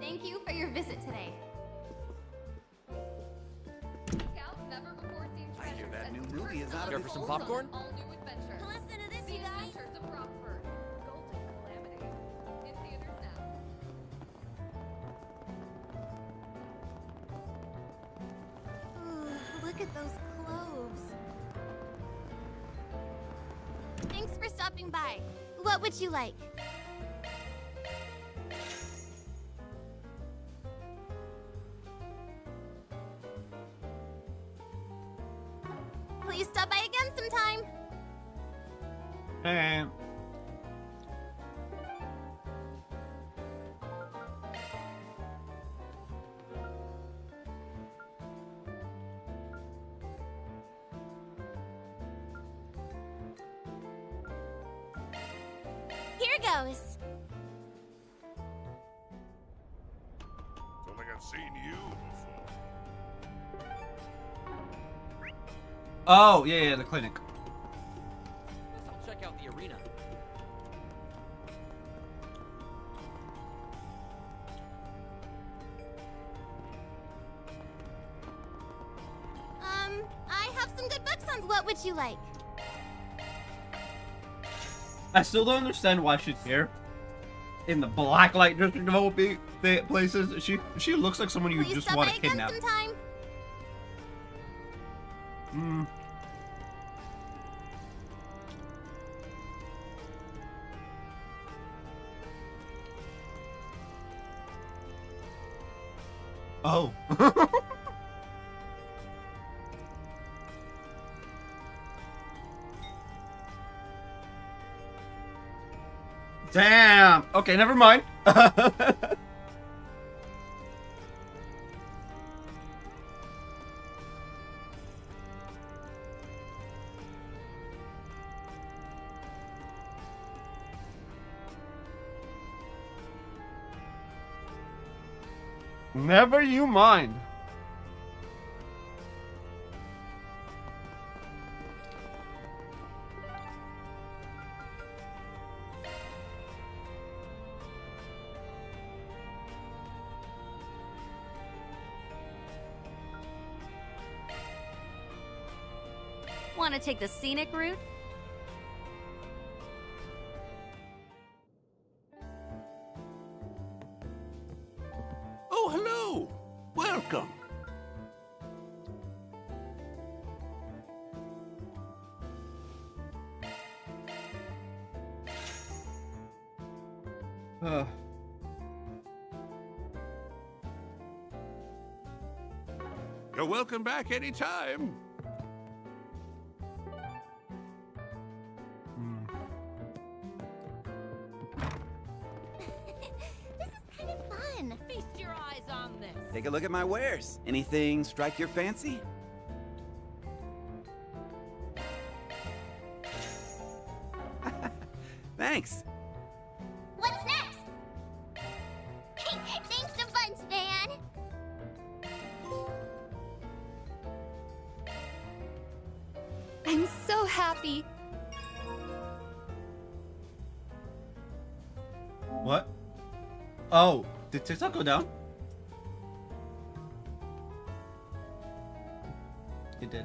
Thank you for your visit today. I hear that new movie is out Care of for its some order. popcorn? Listen to this, you guys! Ooh, look at those cloves. Thanks for stopping by. What would you like? Please stop by again sometime. Hey. Here goes. Don't think I've seen you before. Oh, yeah, the clinic. I'll check out the arena. I have some good books on what would you like? I still don't understand why she's here. In the black light district of all places. She looks like someone you Please just stop want by to again kidnap. sometime. Hmm. Oh. Damn. Okay, never mind. Never you mind. Want to take the scenic route? Oh, hello! Welcome! You're welcome back anytime. Fun. Feast your eyes on this. Take a look at my wares. Anything strike your fancy? Thanks. What's next? Thanks a bunch, Dan. I'm so happy. What? Oh, did TikTok go down? It did.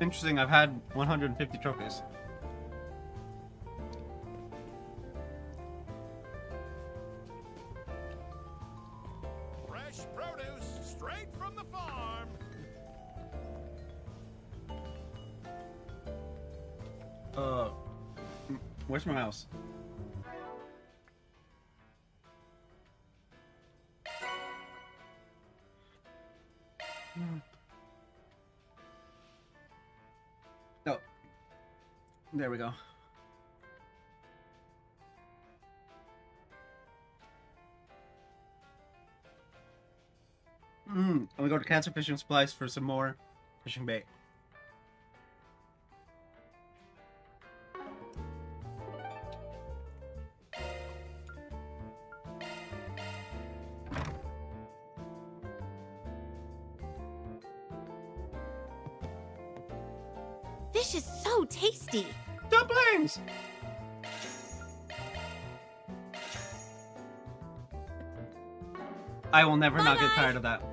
Interesting, I've had 150 trophies. Fresh produce straight from the farm. Where's my mouse? Oh. There we go. I'm gonna go to Cancer Fishing Supplies for some more fishing bait. Fish is so tasty. Dumplings! I will never not get tired of that.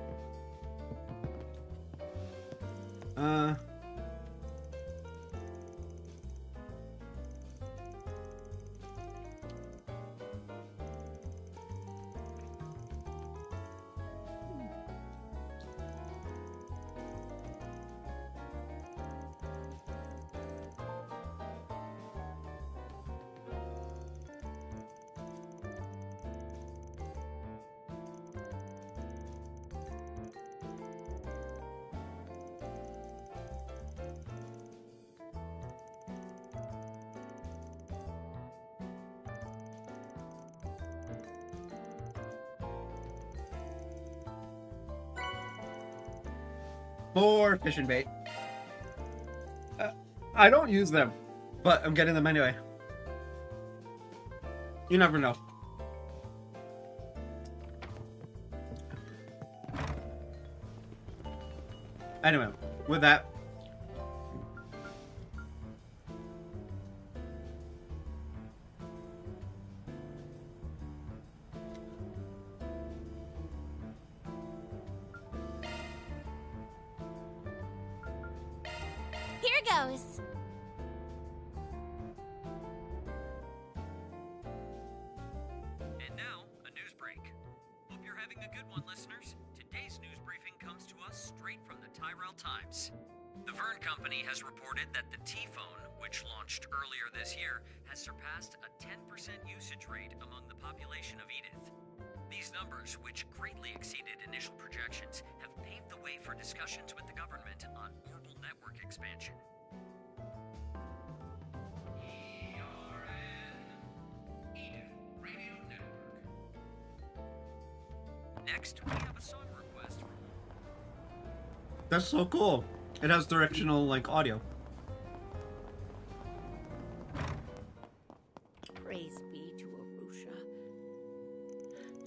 More fishing bait. I don't use them, but I'm getting them anyway. You never know. Anyway, with that, Here goes. good one, listeners. Today's news briefing comes to us straight from the Tyrell Times. The Verne Company has reported that the T-Phone, which launched earlier this year, has surpassed a 10% usage rate among the population of Edith. These numbers, which greatly exceeded initial projections, have paved the way for discussions with the government on orbital network expansion. Next, we have a song request from... That's so cool. It has directional, like, audio. Praise be to Arusha.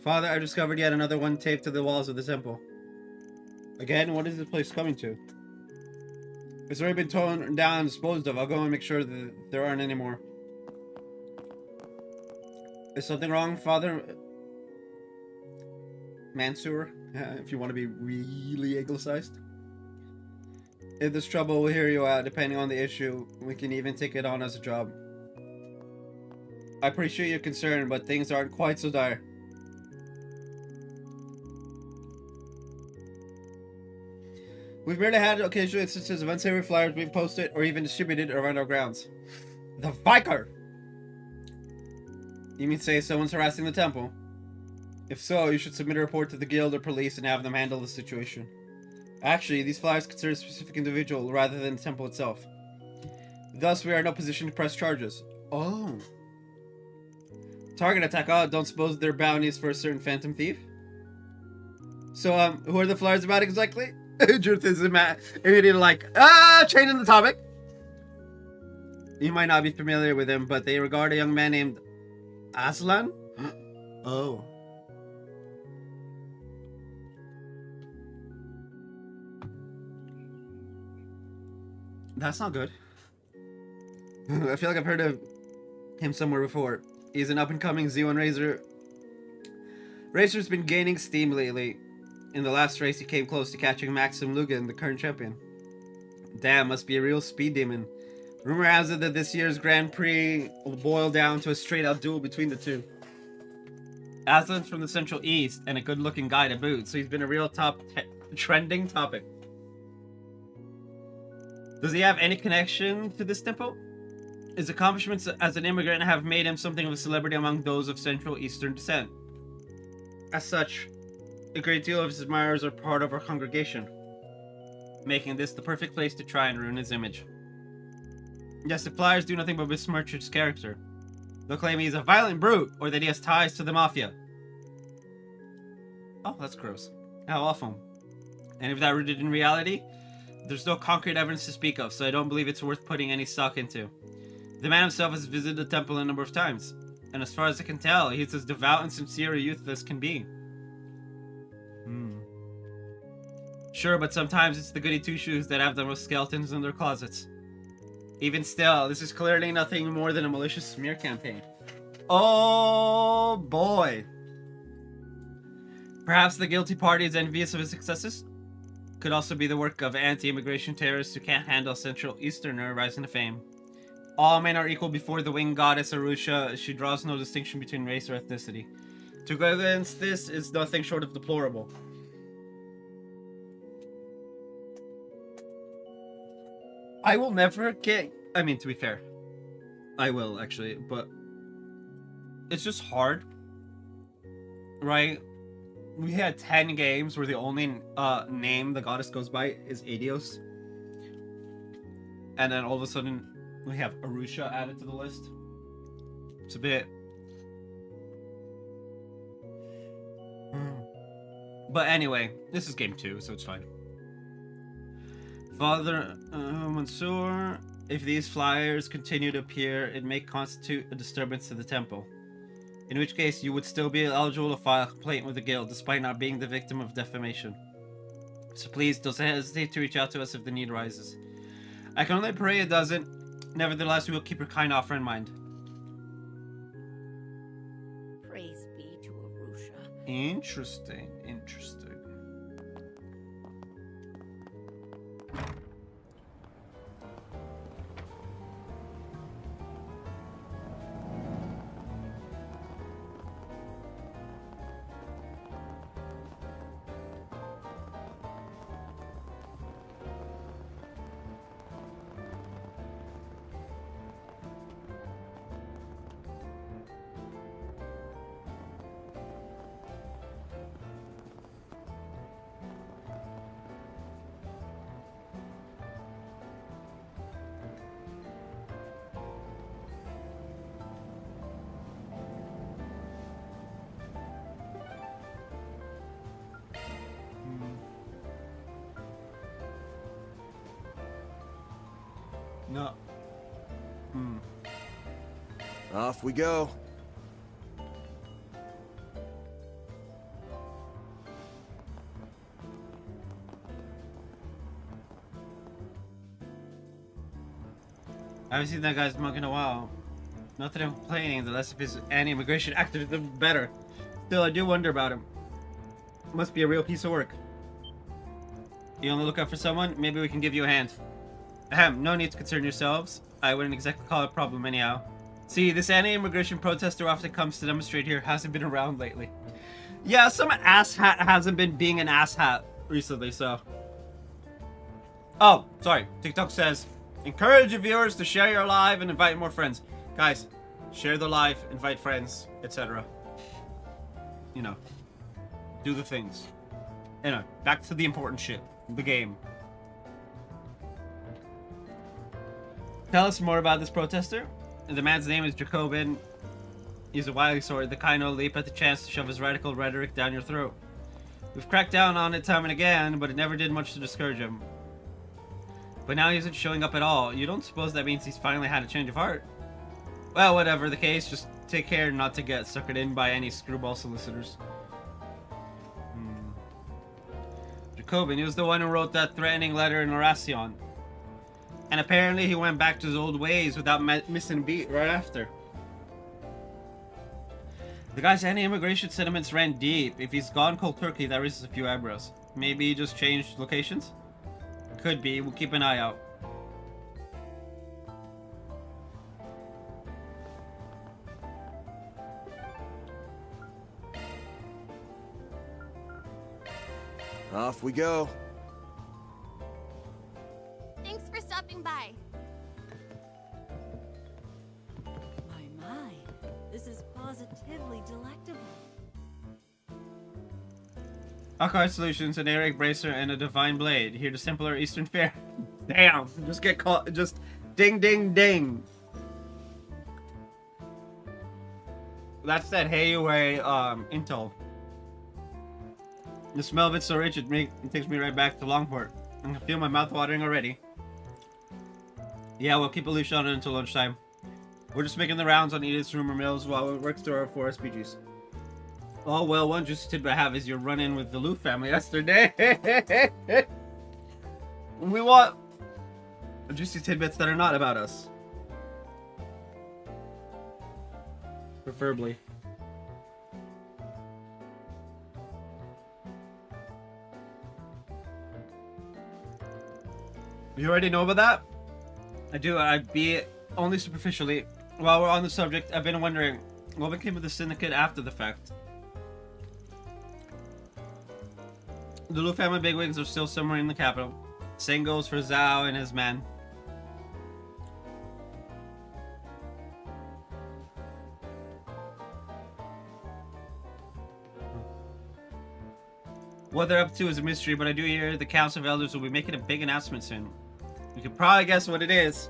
Father, I discovered yet another one taped to the walls of the temple. Again, what is this place coming to? It's already been torn down and disposed of. I'll go and make sure that there aren't any more. Is something wrong, Father? Mansour, if you want to be really anglicized. If there's trouble, we'll hear you out. Depending on the issue, we can even take it on as a job. I appreciate your concern, but things aren't quite so dire. We've merely had occasional instances of unsavory flyers being posted or even distributed around our grounds. The Vicar! You mean say someone's harassing the temple? If so, you should submit a report to the guild or police and have them handle the situation. Actually, these flyers concern a specific individual rather than the temple itself. Thus, we are in no position to press charges. Oh. Target attack. Oh, don't suppose they're bounties for a certain phantom thief? So, who are the flyers about exactly? Judith is immediately like, changing the topic. You might not be familiar with him, but they regard a young man named Aslan? Oh. That's not good. I feel like I've heard of him somewhere before. He's an up-and-coming Z1 racer. Racer's been gaining steam lately. In the last race, he came close to catching Maxim Lugan, the current champion. Damn, must be a real speed demon. Rumor has it that this year's Grand Prix will boil down to a straight-out duel between the two. Aslan's from the Central East, and a good-looking guy to boot, so he's been a real trending topic. Does he have any connection to this temple? His accomplishments as an immigrant have made him something of a celebrity among those of Central Eastern descent. As such, a great deal of his admirers are part of our congregation, making this the perfect place to try and ruin his image. Yes, the flyers do nothing but besmirch his character. They'll claim he's a violent brute, or that he has ties to the mafia. Oh, that's gross. How awful. And if that rooted in reality, there's no concrete evidence to speak of, so I don't believe it's worth putting any stock into. The man himself has visited the temple a number of times, and as far as I can tell, he's as devout and sincere a youth as can be. Sure, but sometimes it's the goody two-shoes that have the most skeletons in their closets. Even still, this is clearly nothing more than a malicious smear campaign. Oh boy. Perhaps the guilty party is envious of his successes? Could also be the work of anti-immigration terrorists who can't handle Central Easterner rising to fame. All men are equal before the winged goddess Arusha. She draws no distinction between race or ethnicity. To go against this is nothing short of deplorable. I will never get... I mean, to be fair, I will, actually, but it's just hard, right? We had 10 games where the only name the goddess goes by is Adios. And then all of a sudden, we have Arusha added to the list. It's a bit... But anyway, this is game 2, so it's fine. Father Mansour, if these flyers continue to appear, it may constitute a disturbance to the temple. In which case, you would still be eligible to file a complaint with the guild, despite not being the victim of defamation. So please, don't hesitate to reach out to us if the need arises. I can only pray it doesn't. Nevertheless, we will keep your kind offer in mind. Praise be to Arusha. Interesting. No. Off we go. I haven't seen that guy's mug in a while. Not that I'm complaining, the less of his anti-immigration activism, the better. Still, I do wonder about him. Must be a real piece of work. You only look out for someone? Maybe we can give you a hand. Ahem, no need to concern yourselves. I wouldn't exactly call it a problem anyhow. See, this anti-immigration protester often comes to demonstrate here hasn't been around lately. Yeah, some asshat hasn't been being an asshat recently, so... Oh, sorry. TikTok says, encourage your viewers to share your live and invite more friends. Guys, share the live, invite friends, etc. You know, do the things. Anyway, back to the important shit. The game. Tell us more about this protester. The man's name is Jacobin. He's a wily sort, the kind who'll leap at the chance to shove his radical rhetoric down your throat. We've cracked down on it time and again, but it never did much to discourage him. But now he isn't showing up at all. You don't suppose that means he's finally had a change of heart? Well, whatever the case, just take care not to get suckered in by any screwball solicitors. Jacobin, he was the one who wrote that threatening letter in Oracion. And apparently he went back to his old ways without missing a beat right after. The guy's anti-immigration sentiments ran deep. If he's gone cold turkey, that raises a few eyebrows. Maybe he just changed locations? Could be. We'll keep an eye out. Off we go. Thanks for stopping by. My, this is positively delectable. Alkar Solutions, an Eric Bracer, and a Divine Blade. Here to simpler Eastern fare. Damn, just get caught. Just ding, ding, ding. That's that Hayway intel. The smell of it's so rich, it takes me right back to Longport. I can feel my mouth watering already. Yeah, we'll keep a leash on it until lunchtime. We're just making the rounds on Edith's rumor mills while we work through our 4 SPGs. Oh, well, one juicy tidbit I have is your run-in with the Lu family yesterday. We want juicy tidbits that are not about us. Preferably. You already know about that? I do. I'd be only superficially. While we're on the subject, I've been wondering what became of the syndicate after the fact. The Lu family bigwigs are still somewhere in the capital. Same goes for Zhao and his men. What they're up to is a mystery, but I do hear the Council of Elders will be making a big announcement soon. You can probably guess what it is.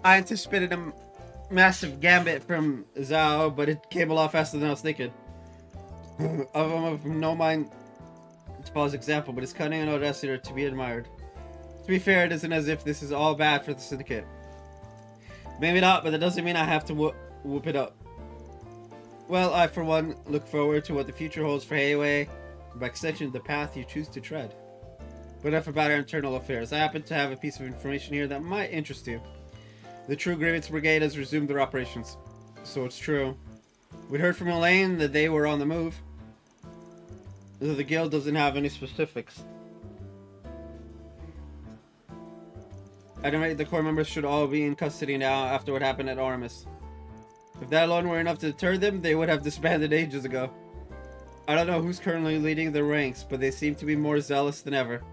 I anticipated a massive gambit from Zhao, but it came a lot faster than I was thinking. Of no mind to follow his example, but his cunning and audacity are to be admired. To be fair, it isn't as if this is all bad for the syndicate. Maybe not, but that doesn't mean I have to whoop it up. Well, I, for one, look forward to what the future holds for Hayway, and by extension, the path you choose to tread. But enough about our internal affairs. I happen to have a piece of information here that might interest you. The True Grievance Brigade has resumed their operations. So it's true. We'd heard from Elaine that they were on the move. Though the guild doesn't have any specifics. At any rate, the core members should all be in custody now after what happened at Artemis. If that alone were enough to deter them, they would have disbanded ages ago. I don't know who's currently leading the ranks, but they seem to be more zealous than ever.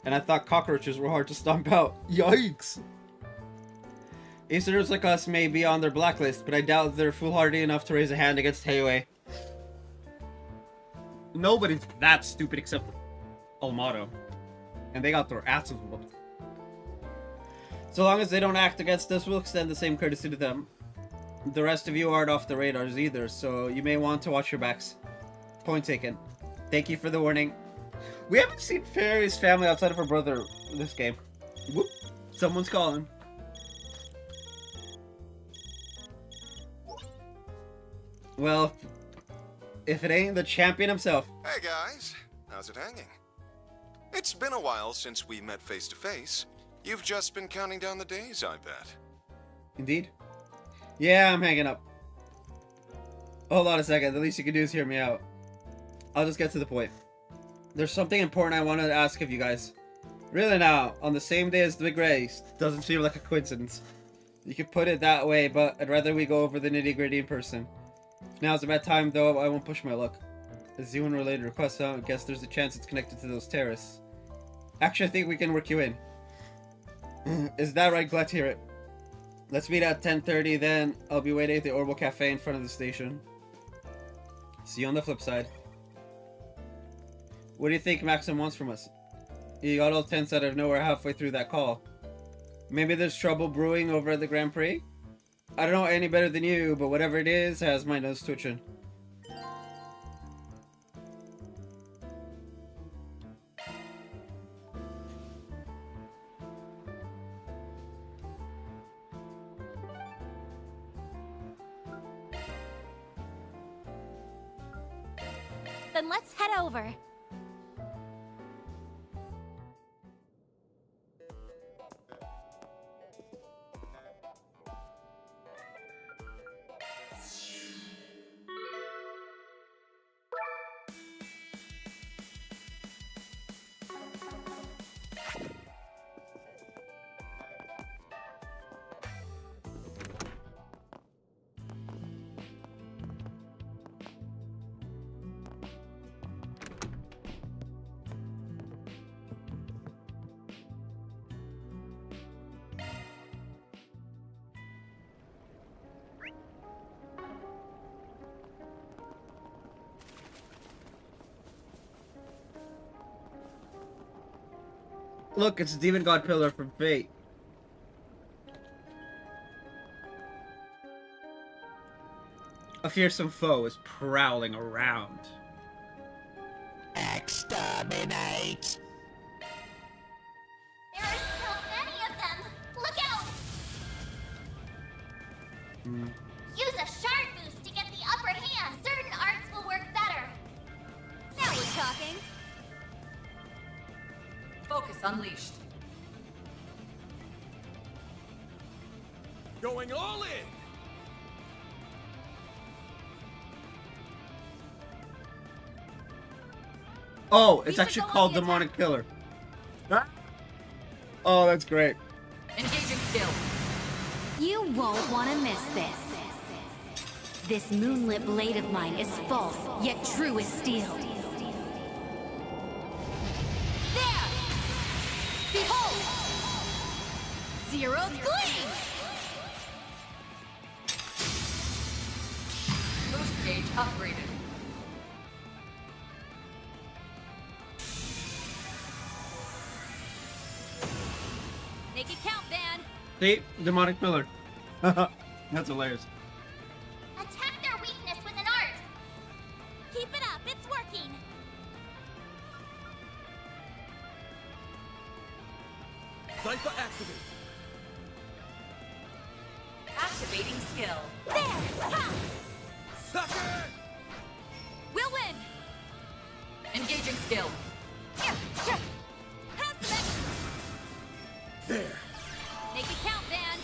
And I thought cockroaches were hard to stomp out. Yikes! Easterners like us may be on their blacklist, but I doubt they're foolhardy enough to raise a hand against Hayway. Nobody's that stupid except Almato. And they got their asses whooped. So long as they don't act against us, we'll extend the same courtesy to them. The rest of you aren't off the radars either, so you may want to watch your backs. Point taken. Thank you for the warning. We haven't seen Fairy's family outside of her brother in this game. Whoop. Someone's calling. Well, if it ain't the champion himself. Hey guys, how's it hanging? It's been a while since we met face to face. You've just been counting down the days, I bet. Indeed. Yeah, I'm hanging up. Hold on a second. The least you can do is hear me out. I'll just get to the point. There's something important I wanted to ask of you guys. Really now, on the same day as the big race, doesn't seem like a coincidence. You could put it that way, but I'd rather we go over the nitty-gritty in person. If now's the bad time, though, I won't push my luck. As UN-related request, I guess there's a chance it's connected to those terrorists. Actually, I think we can work you in. Is that right? Glad to hear it. Let's meet at 10:30, then I'll be waiting at the Orbital Cafe in front of the station. See you on the flip side. What do you think Maxim wants from us? He got all tense out of nowhere halfway through that call. Maybe there's trouble brewing over at the Grand Prix? I don't know any better than you, but whatever it is, has my nose twitching. Then let's head over. Look, it's Demon God Pillar from Fate. A fearsome foe is prowling around. Exterminate! There are so many of them! Look out! Use a shard boost to get the upper hand. Certain arts will work better. Now we're talking. Focus unleashed. Going all in! Oh, it's actually called Demonic Pillar. Oh, that's great. Engaging skill. You won't want to miss this. This moonlit blade of mine is false, yet true as steel. There! Behold! Zero gleam! Boost gauge upgraded. Make it count, Van! See? Demonic Pillar. That's hilarious. Attack their weakness with an art! Keep it up, it's working! Cypher activate! Activating skill. There! Ha! Sucker! We'll win! Engaging skill. Have some extra! There! Make it count, Van!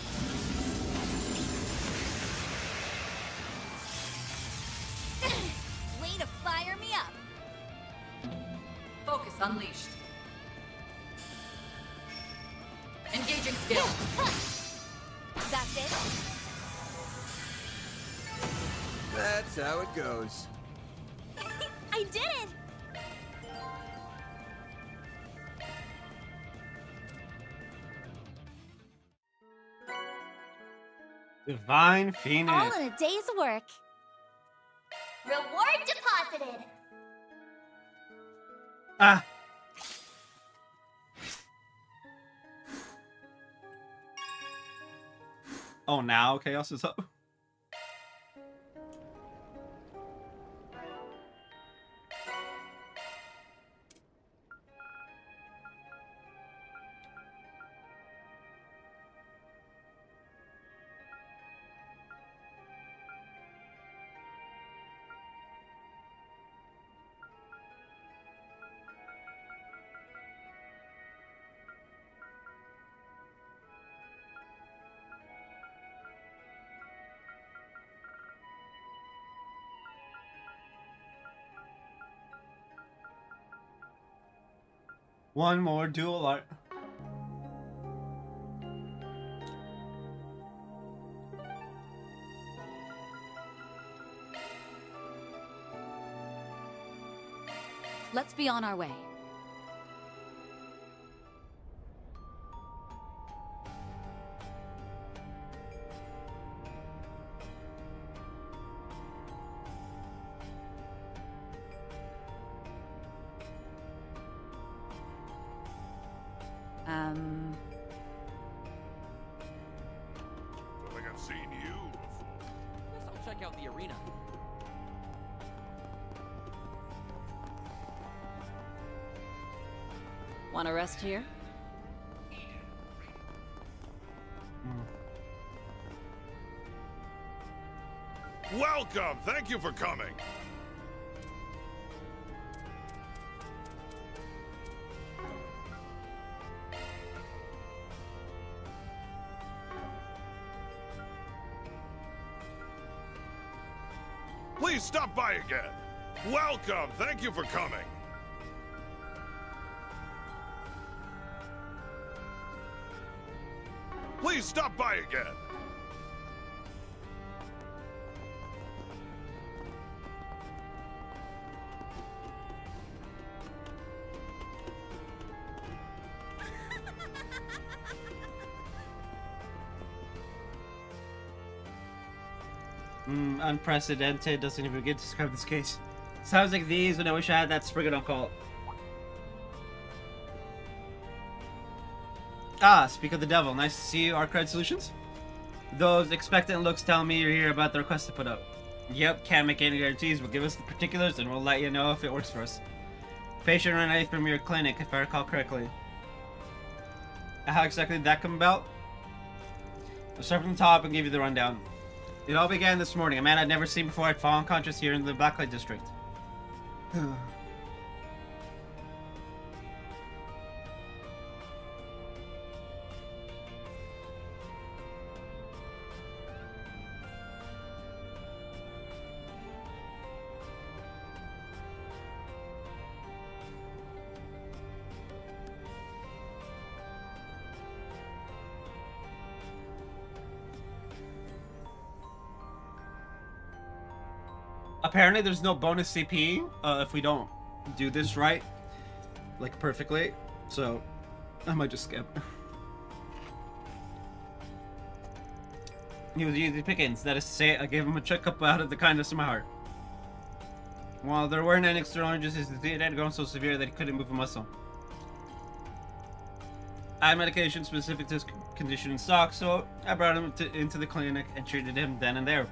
Way to fire me up! Focus unleashed. Engaging skill. That's it? That's how it goes. I did it! Divine Phoenix. All in a day's work. Reward deposited! Ah. Oh, now Chaos is up. One more dual art. Let's be on our way. Don't think I've seen you before. Guess I'll check out the arena. Want to rest here? Welcome! Thank you for coming! Please stop by again! Welcome! Thank you for coming! Please stop by again! Unprecedented doesn't even begin to describe this case. Sounds like these when I wish I had that Spriggan on call. Ah, speak of the devil. Nice to see you, Arcade Solutions. Those expectant looks tell me you're here about the request to put up. Yep, can't make any guarantees, but give us the particulars and we'll let you know if it works for us. Patient ran away from your clinic, if I recall correctly. How exactly did that come about? I'll start from the top and give you the rundown. It all began this morning. A man I'd never seen before had fallen unconscious here in the Blacklight District. Apparently there's no bonus CP if we don't do this right, like perfectly, so I might just skip. He was easy pickings, that is to say, I gave him a checkup out of the kindness of my heart. While there weren't any external injuries, his disease had grown so severe that he couldn't move a muscle. I had medication specific to his condition in stock, so I brought him into the clinic and treated him then and there.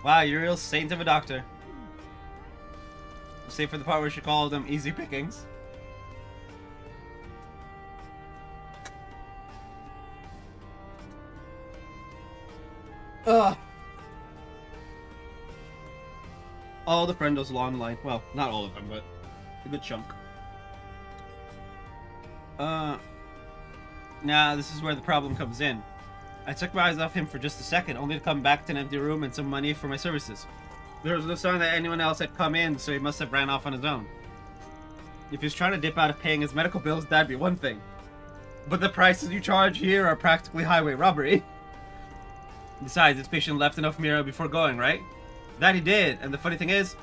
Wow, you're a real saint of a doctor. Save for the part where she called them easy pickings. Ugh. All the friendos along the line. Well, not all of them, but a good chunk. Now this is where the problem comes in. I took my eyes off him for just a second, only to come back to an empty room and some money for my services. There was no sign that anyone else had come in, so he must have ran off on his own. If he was trying to dip out of paying his medical bills, that'd be one thing. But the prices you charge here are practically highway robbery. Besides, this patient left enough mirror before going, right? That he did, and the funny thing is,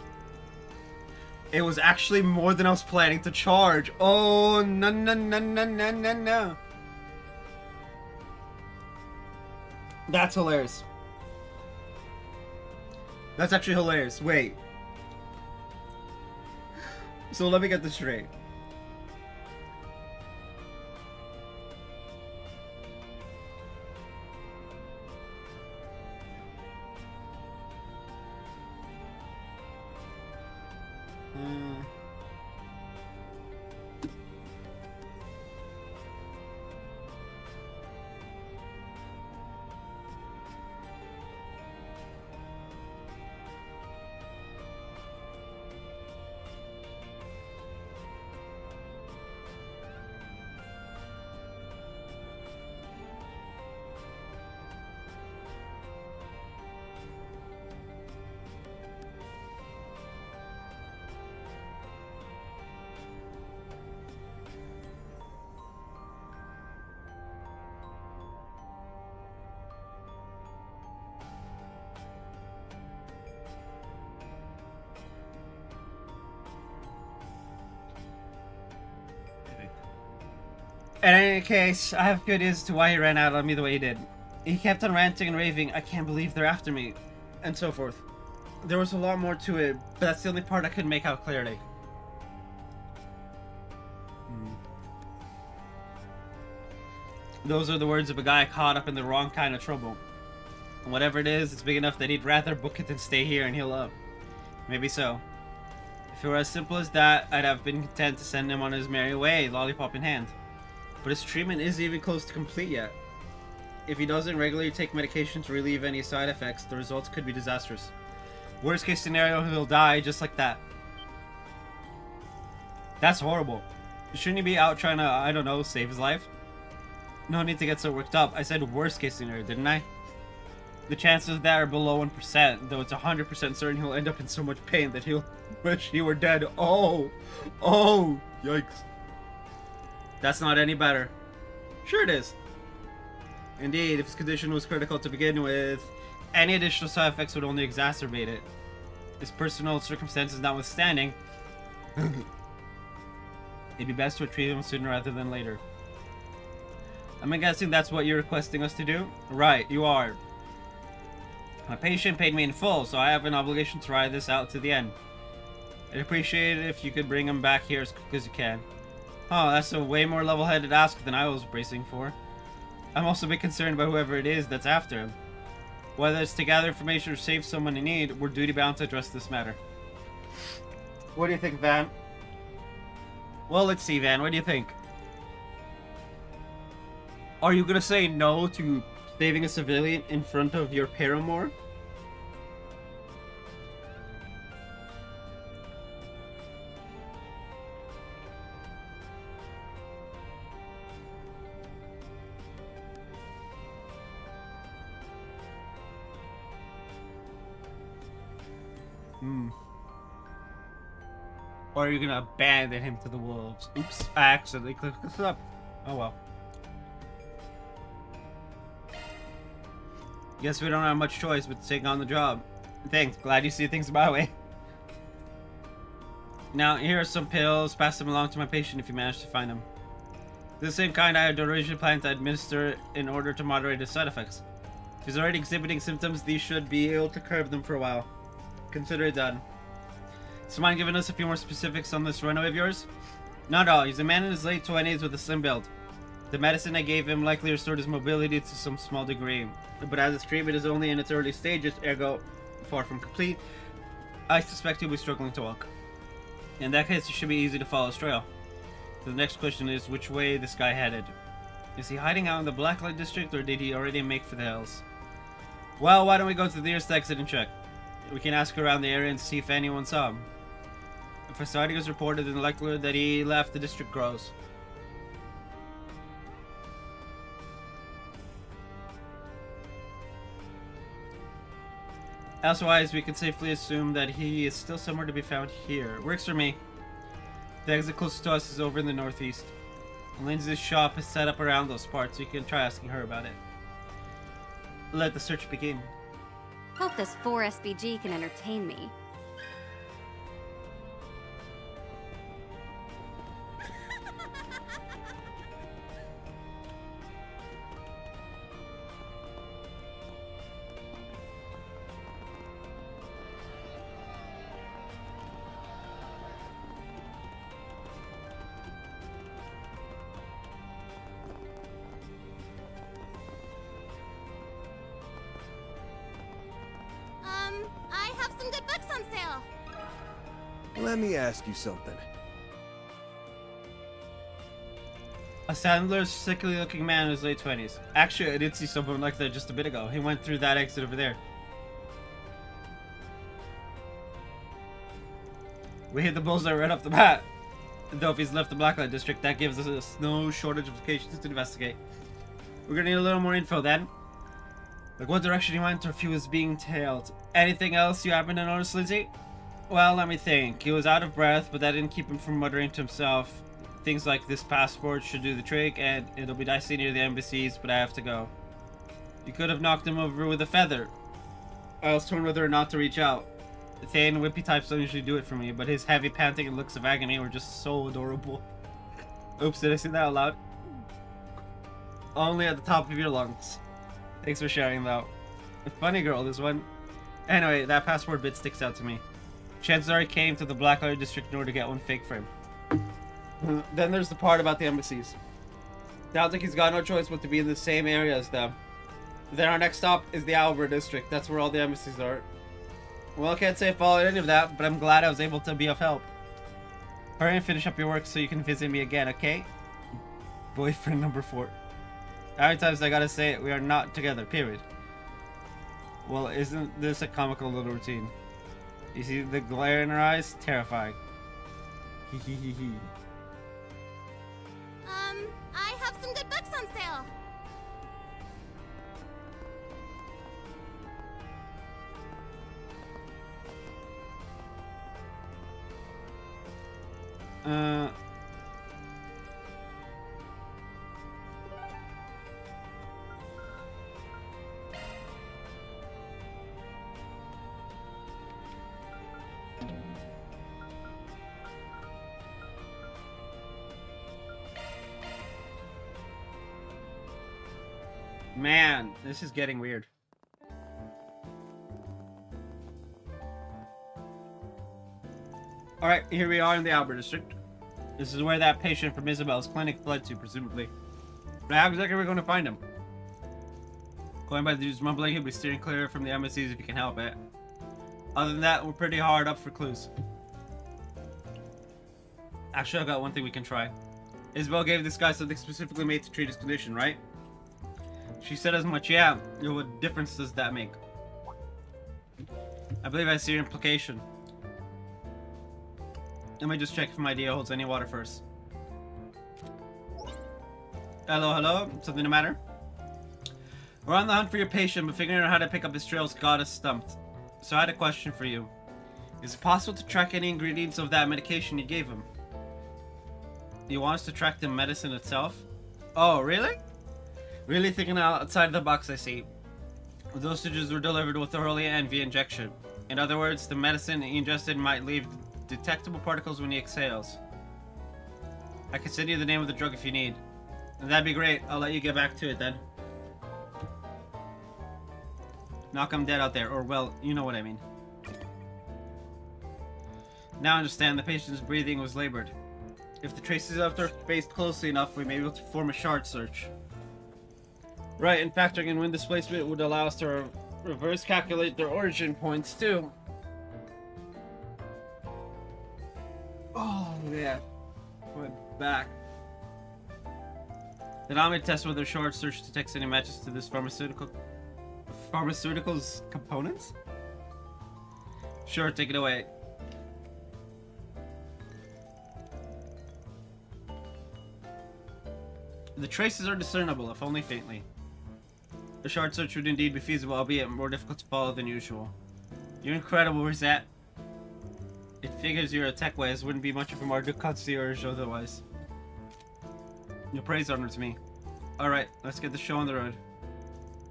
it was actually more than I was planning to charge. Oh, no, no, no, no, no, no, no. That's hilarious. That's actually hilarious. Wait. So let me get this straight. In any case, I have good as to why he ran out on me the way he did. He kept on ranting and raving, "I can't believe they're after me," and so forth. There was a lot more to it, but that's the only part I couldn't make out clearly. Those are the words of a guy caught up in the wrong kind of trouble. And whatever it is, it's big enough that he'd rather book it than stay here and heal up. Maybe so. If it were as simple as that, I'd have been content to send him on his merry way, lollipop in hand. But his treatment isn't even close to complete yet. If he doesn't regularly take medication to relieve any side effects, the results could be disastrous. Worst case scenario, he'll die just like that. That's horrible. Shouldn't he be out trying to, I don't know, save his life? No need to get so worked up. I said worst case scenario, didn't I? The chances of that are below 1%, though it's 100% certain he'll end up in so much pain that he'll wish he were dead. Oh, yikes. That's not any better. Sure it is. Indeed, if his condition was critical to begin with, any additional side effects would only exacerbate it. His personal circumstances notwithstanding, it'd be best to retrieve him sooner rather than later. I'm guessing that's what you're requesting us to do? Right, you are. My patient paid me in full, so I have an obligation to ride this out to the end. I'd appreciate it if you could bring him back here as quick as you can. Oh, that's a way more level-headed ask than I was bracing for. I'm also a bit concerned about whoever it is that's after him. Whether it's to gather information or save someone in need, we're duty-bound to address this matter. What do you think, Van? Well, let's see, Van. What do you think? Are you gonna say no to saving a civilian in front of your paramour? Or are you gonna abandon him to the wolves? Oops, I accidentally clicked this up. Oh well. Guess we don't have much choice but to take on the job. Thanks, glad you see things my way. Now, here are some pills. Pass them along to my patient if you manage to find them. The same kind I had originally planned to administer in order to moderate his side effects. If he's already exhibiting symptoms, these should be able to curb them for a while. Consider it done. So mind giving us a few more specifics on this runaway of yours? Not all. He's a man in his late 20s with a slim build. The medicine I gave him likely restored his mobility to some small degree, but as his treatment is only in its early stages, ergo far from complete, I suspect he'll be struggling to walk. In that case, it should be easy to follow his trail. So the next question is, which way this guy headed? Is he hiding out in the Blacklight district, or did he already make for the hills? Well, why don't we go to the nearest exit and check? We can ask around the area and see if anyone saw him. If a sighting is reported, then the likelihood that he left the district grows. Elsewise, we can safely assume that he is still somewhere to be found here. Works for me. The exit closest to us is over in the northeast. Lindsay's shop is set up around those parts, so you can try asking her about it. Let the search begin. Hope this 4 SBG can entertain me. I have some good books on sale. Let me ask you something. A Sandler's sickly looking man in his late 20s. Actually, I did see someone like that just a bit ago. He went through that exit over there. We hit the bullseye right off the bat. Though if he's left the Blacklight district, that gives us no shortage of locations to investigate. We're gonna need a little more info then. Like what direction he went or if he was being tailed. Anything else you happen to notice, Lindsay? Well, let me think. He was out of breath, but that didn't keep him from muttering to himself. Things like this passport should do the trick, and it'll be dicey near the embassies, but I have to go. You could have knocked him over with a feather. I was torn whether or not to reach out. The thin, wimpy types don't usually do it for me, but his heavy panting and looks of agony were just so adorable. Oops, did I say that out loud? only at the top of your lungs. Thanks for sharing, though. A funny girl, this one. Anyway, that password bit sticks out to me. Chances are he came to the Blackwater district in order to get one fake frame. Then there's the part about the embassies. Sounds like he's got no choice but to be in the same area as them. Then our next stop is the Albert district. That's where all the embassies are. Well, I can't say I followed any of that, but I'm glad I was able to be of help. Hurry and finish up your work so you can visit me again, okay? Boyfriend number 4. How many times I gotta say it? We are not together, period. Well, isn't this a comical little routine? You see the glare in her eyes? Terrifying. Hee. I have some good books on sale. Man, this is getting weird. Alright, here we are in the Albert district. This is where that patient from Isabel's clinic fled to, presumably. But how exactly are we going to find him? Going by the dude's mumbling, he'll be steering clear from the embassies if you can help it. Other than that, we're pretty hard up for clues. Actually, I've got one thing we can try. Isabel gave this guy something specifically made to treat his condition, right? She said as much, yeah. What difference does that make? I believe I see your implication. Let me just check if my idea holds any water first. Hello? Something the matter? We're on the hunt for your patient, but figuring out how to pick up his trails got us stumped. So I had a question for you. Is it possible to track any ingredients of that medication you gave him? You want us to track the medicine itself? Oh, really? Really thinking outside the box, I see. The dosages were delivered with orally and via injection. In other words, the medicine he ingested might leave detectable particles when he exhales. I can send you the name of the drug if you need. That'd be great. I'll let you get back to it then. Knock him dead out there, or well, you know what I mean. Now I understand the patient's breathing was labored. If the traces of are spaced closely enough, we may be able to perform a shard search. Right, and factoring in wind displacement would allow us to reverse calculate their origin points too. Oh yeah, went back. Then I'm gonna test whether shard search detects any matches to this pharmaceuticals components. Sure, take it away. The traces are discernible, if only faintly. A shard search would indeed be feasible, albeit more difficult to follow than usual. You're incredible, Rosette. It figures you're a tech whiz, wouldn't be much of a Marduk concierge otherwise. Your praise honors me. Alright, let's get the show on the road.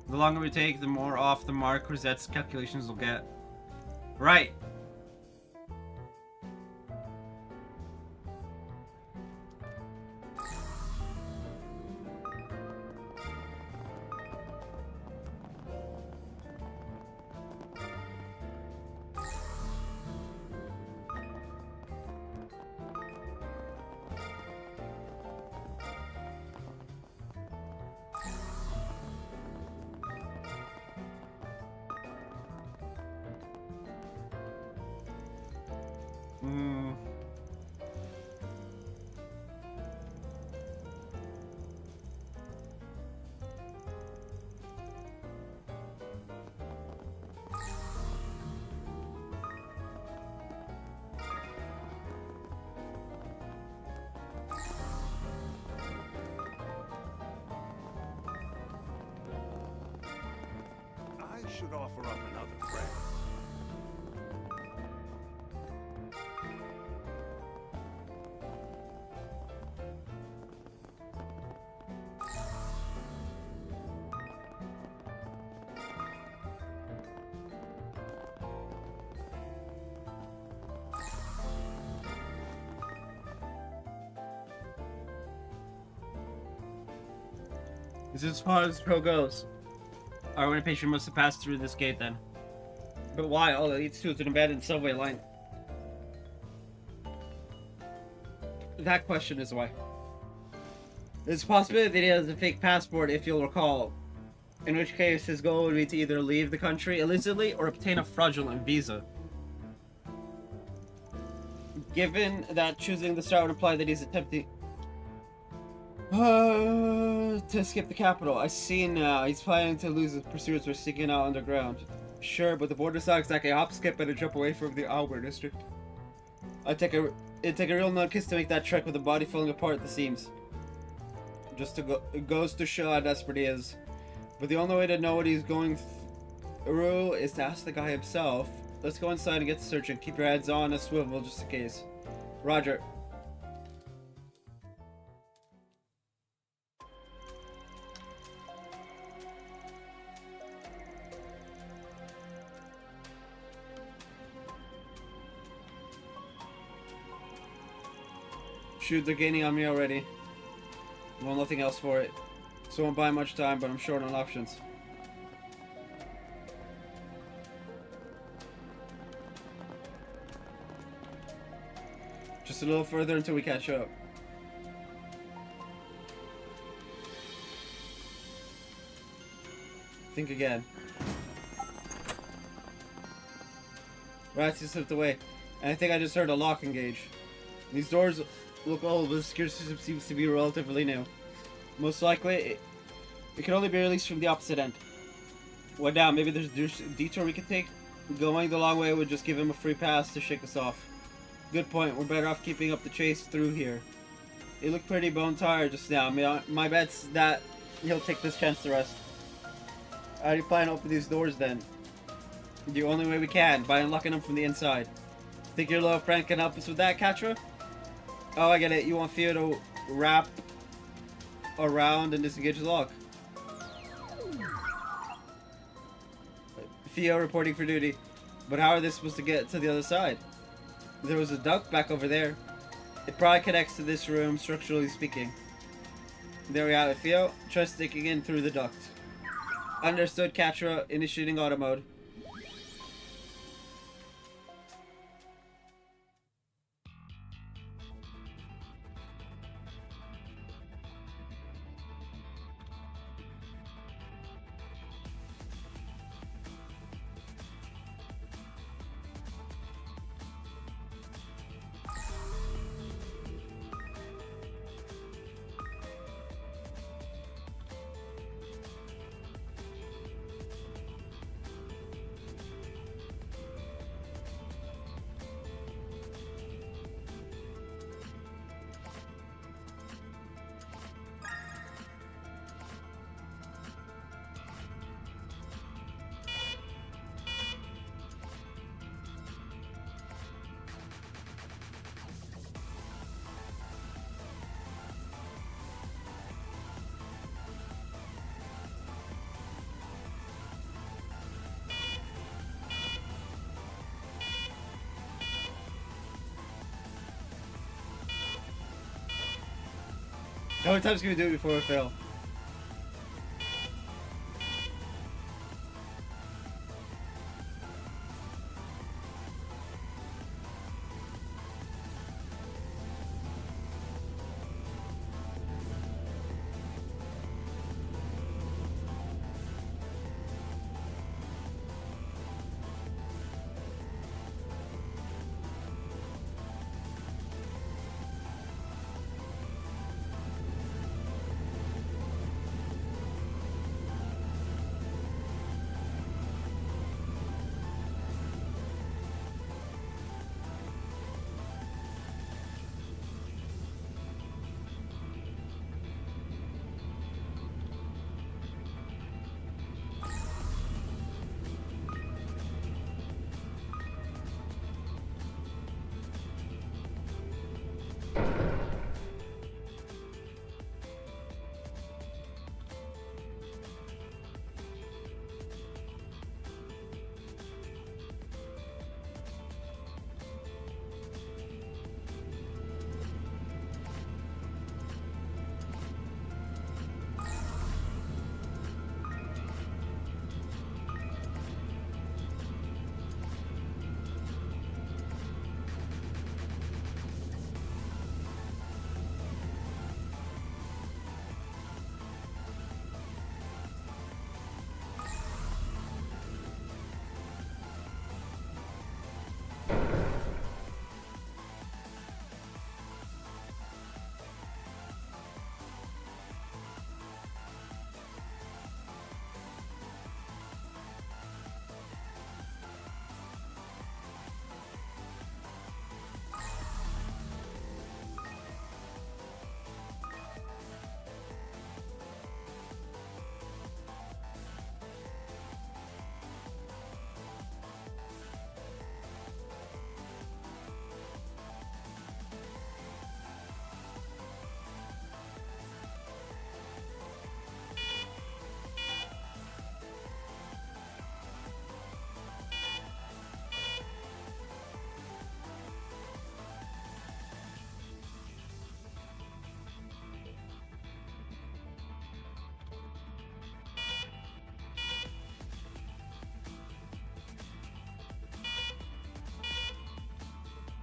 The longer we take, the more off the mark Rosette's calculations will get. Right! I should offer up another friend. This is as far as the trail goes. Our winter patron must have passed through this gate then. But why? All it leads to is an abandoned subway line. That question is why. There's a possibility that he has a fake passport, if you'll recall. In which case, his goal would be to either leave the country illicitly or obtain a fraudulent visa. Given that choosing the start would imply that he's attempting to escape the capital. I see now. He's planning to lose his pursuers by sneaking out underground. Sure, but the border's not exactly a hop, skip, and a jump away from the Albert district. It'd take a real nutcase to make that trek with the body falling apart at the seams. It goes to show how desperate he is. But the only way to know what he's going through is to ask the guy himself. Let's go inside and get searching. Keep your heads on a swivel just in case. Roger. Shoot, they're gaining on me already. Well, nothing else for it. So I won't buy much time, but I'm short on options. Just a little further until we catch up. Think again. Rats just slipped away, and I think I just heard a lock engage. These doors look old, but the security system seems to be relatively new. Most likely, it can only be released from the opposite end. What now? Maybe there's a detour we could take? Going the long way would just give him a free pass to shake us off. Good point. We're better off keeping up the chase through here. He looked pretty bone tired just now. My bet's that he'll take this chance to rest. How do you plan to open these doors then? The only way we can, by unlocking them from the inside. Think your little friend can help us with that, Katra? Oh, I get it. You want Theo to wrap around and disengage the lock. Theo reporting for duty. But how are they supposed to get to the other side? There was a duct back over there. It probably connects to this room, structurally speaking. There we have it, Theo. Try sticking in through the duct. Understood, Katra. Initiating auto mode. How many times can we do it before we fail?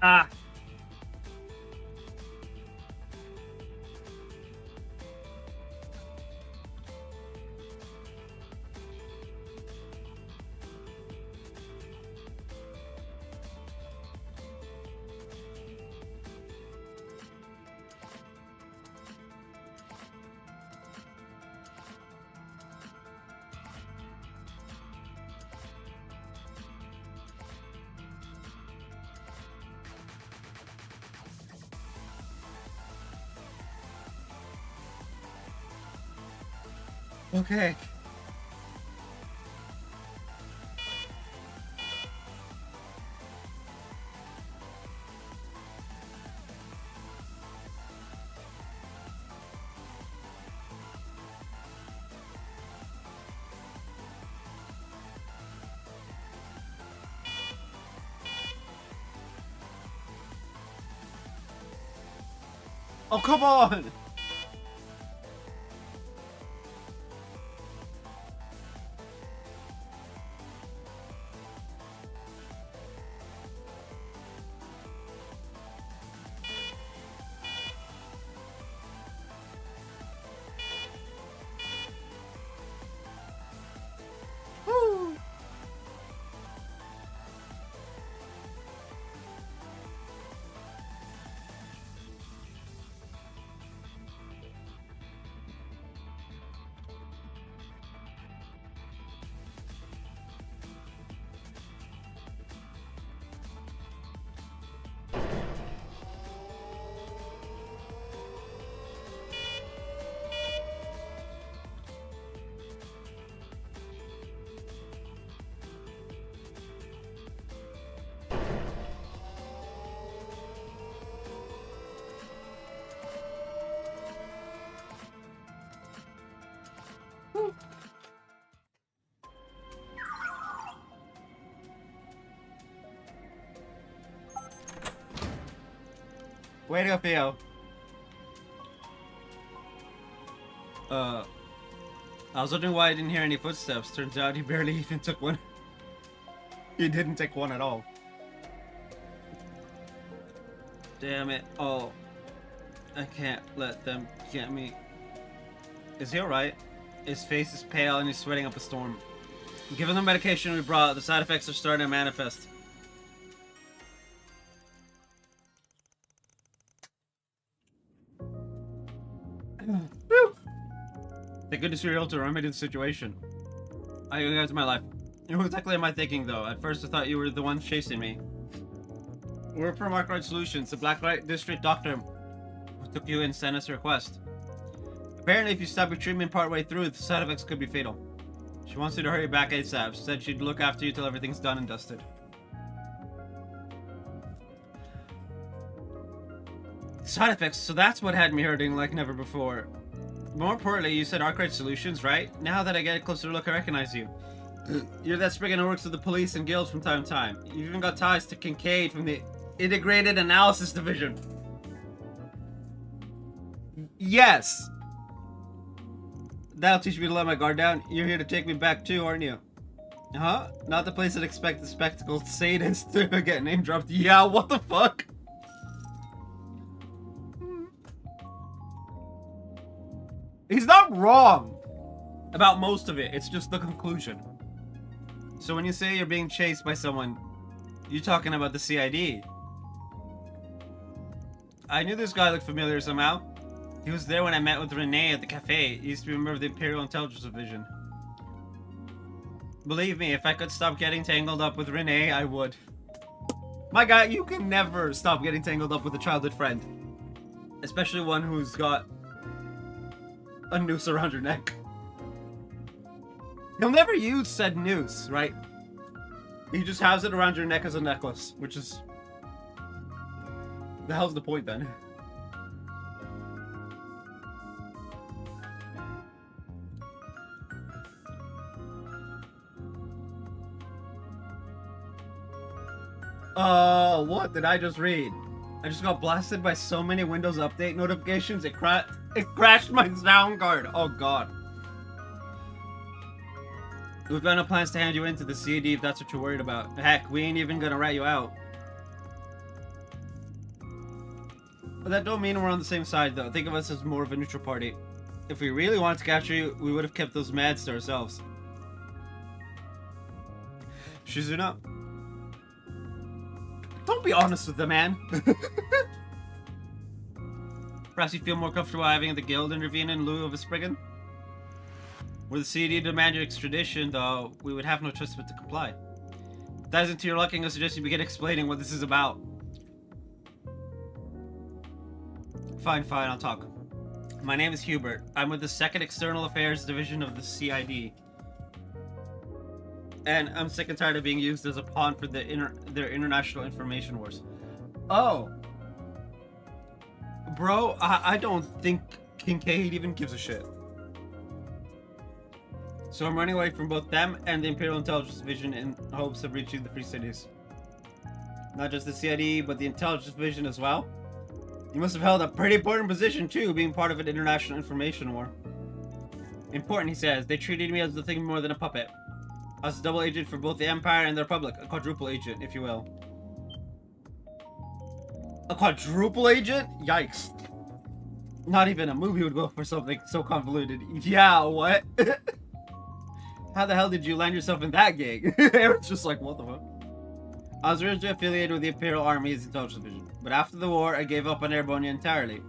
Ah. Okay. Oh, come on! Woo. Way to go, Theo. I was wondering why I didn't hear any footsteps. Turns out he barely even took one. He didn't take one at all. Damn it. Oh. I can't let them get me. Is he alright? His face is pale and he's sweating up a storm. Given the medication we brought, the side effects are starting to manifest. Thank goodness you're able to remedy the situation. I go back to my life. Who exactly am I thinking, though? At first I thought you were the one chasing me. We're from Arkwright Solutions, the Blacklight District doctor who took you and sent us a request. Apparently, if you stop your treatment partway through, the side effects could be fatal. She wants you to hurry back ASAP. She said she'd look after you till everything's done and dusted. Side effects, so that's what had me hurting like never before. More importantly, you said Arkwright Solutions, right? Now that I get a closer look, I recognize you. You're that Spriggan who works with the police and guilds from time to time. You've even got ties to Kincaid from the Integrated Analysis Division. Yes! That'll teach me to let my guard down. You're here to take me back too, aren't you? Huh? Not the place I'd expect the spectacled sadist to get name dropped. Yeah, what the fuck? He's not wrong about most of it. It's just the conclusion. So when you say you're being chased by someone, you're talking about the CID. I knew this guy looked familiar somehow. He was there when I met with Renee at the cafe. He used to be a member of the Imperial Intelligence Division. Believe me, if I could stop getting tangled up with Renee, I would. My guy, you can never stop getting tangled up with a childhood friend. Especially one who's got a noose around your neck. He'll never use said noose, right? He just has it around your neck as a necklace, which is... The hell's the point then? What did I just read? I just got blasted by so many Windows Update notifications, it crashed my sound card. Oh god. We've got no plans to hand you into the CAD if that's what you're worried about. Heck, we ain't even gonna rat you out. That don't mean we're on the same side, though. Think of us as more of a neutral party. If we really wanted to capture you, we would have kept those mads to ourselves. Shizuna, don't be honest with the man. Perhaps you feel more comfortable having the guild intervene in lieu of a Spriggan? Were the CD to demand your extradition, though, we would have no choice but to comply. That isn't to your liking, I suggest you begin explaining what this is about. Fine, I'll talk. My name is Hubert. I'm with the 2nd External Affairs Division of the CID. And I'm sick and tired of being used as a pawn for their international information wars. Oh. Bro, I don't think Kincaid even gives a shit. So I'm running away from both them and the Imperial Intelligence Division in hopes of reaching the Free Cities. Not just the CID, but the Intelligence Division as well. You must have held a pretty important position too, being part of an international information war. Important, he says. They treated me as nothing more than a puppet. I was a double agent for both the Empire and the Republic. A quadruple agent, if you will. A quadruple agent? Yikes. Not even a movie would go for something so convoluted. Yeah, what? How the hell did you land yourself in that gig? Aaron's just like, what the fuck? I was originally affiliated with the Imperial Army's Intelligence Division, but after the war, I gave up on Airbonia entirely.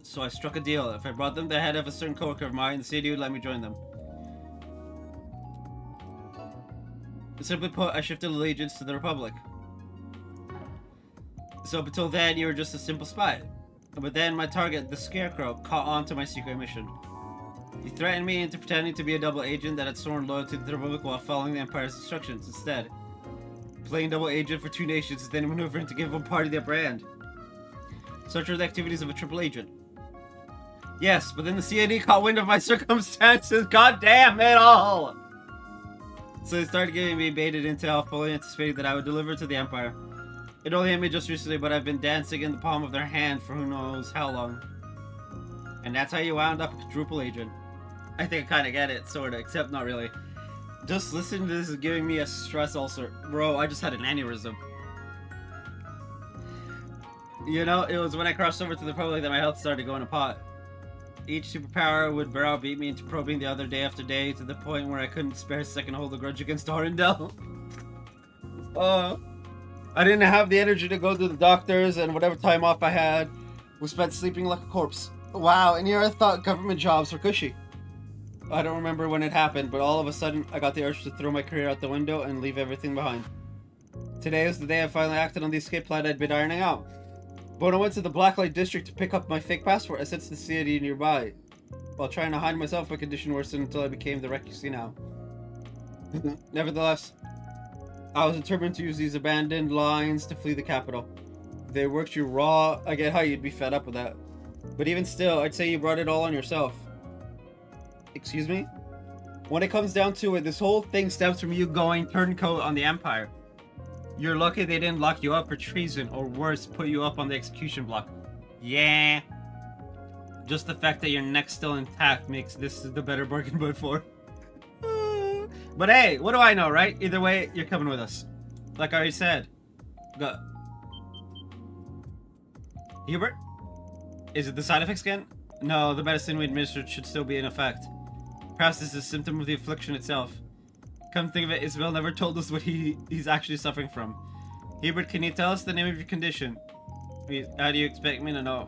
So I struck a deal. If I brought them the head of a certain coworker of mine, the city would let me join them. Simply put, I shifted allegiance to the Republic. So up until then, you were just a simple spy. But then my target, the Scarecrow, caught on to my secret mission. He threatened me into pretending to be a double agent that had sworn loyalty to the Republic while following the Empire's instructions instead. Playing double agent for 2 nations and then maneuvering to give one party their brand. Such are the activities of a triple agent. Yes, but then the CID caught wind of my circumstances. God damn it all! So they started giving me baited intel, fully anticipating that I would deliver to the Empire. It only hit me just recently, but I've been dancing in the palm of their hand for who knows how long. And that's how you wound up a quadruple agent. I think I kind of get it, sort of, except not really. Just listening to this is giving me a stress ulcer. Bro, I just had an aneurysm. You know, it was when I crossed over to the Republic that my health started going to pot. Each superpower would browbeat me into probing the other day after day to the point where I couldn't spare a second to hold a grudge against Arundel. I didn't have the energy to go to the doctors, and whatever time off I had was spent sleeping like a corpse. Wow, and here I thought government jobs were cushy. I don't remember when it happened, but all of a sudden I got the urge to throw my career out the window and leave everything behind. Today was the day I finally acted on the escape plan I'd been ironing out. But when I went to the Blacklight District to pick up my fake passport, I sensed the CID nearby. While trying to hide myself, my condition worsened until I became the wreck you see now. Nevertheless, I was determined to use these abandoned lines to flee the capital. They worked you raw. I get how you'd be fed up with that. But even still, I'd say you brought it all on yourself. Excuse me? When it comes down to it, this whole thing stems from you going turncoat on the Empire. You're lucky they didn't lock you up for treason, or worse, put you up on the execution block. Yeah. Just the fact that your neck's still intact makes this the better bargain by far. But hey, what do I know, right? Either way, you're coming with us. Like I already said. Go. Hubert? Is it the side effects again? No, the medicine we administered should still be in effect. Perhaps this is a symptom of the affliction itself. Come to think of it, Isabel never told us what he's actually suffering from. Hubert, can you tell us the name of your condition? How do you expect me to know?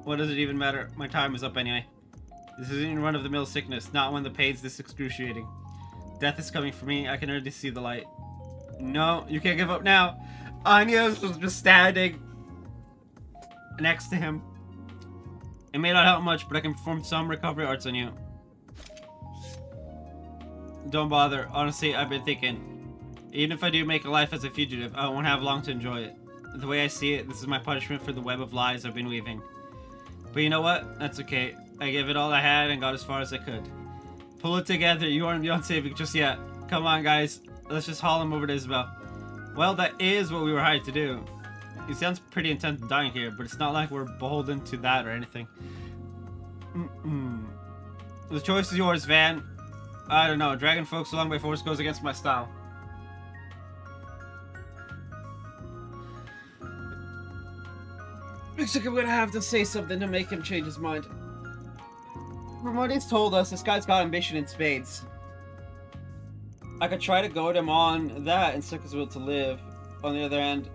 What does it even matter? My time is up anyway. This isn't run-of-the-mill sickness, not when the pain's this excruciating. Death is coming for me, I can already see the light. No, you can't give up now. Anya's was just standing next to him. It may not help much, but I can perform some recovery arts on you. Don't bother. Honestly, I've been thinking. Even if I do make a life as a fugitive, I won't have long to enjoy it. The way I see it, this is my punishment for the web of lies I've been weaving. But you know what? That's okay. I gave it all I had and got as far as I could. Pull it together. You aren't beyond saving just yet. Come on, guys. Let's just haul him over to Isabel. Well, that is what we were hired to do. He sounds pretty intent on dying here, but it's not like we're beholden to that or anything. The choice is yours, Van. I don't know. Dragging folks along by force goes against my style. Looks like I'm gonna have to say something to make him change his mind. From what he's told us, this guy's got ambition in spades. I could try to goad him on that and suck his will to live. On the other hand,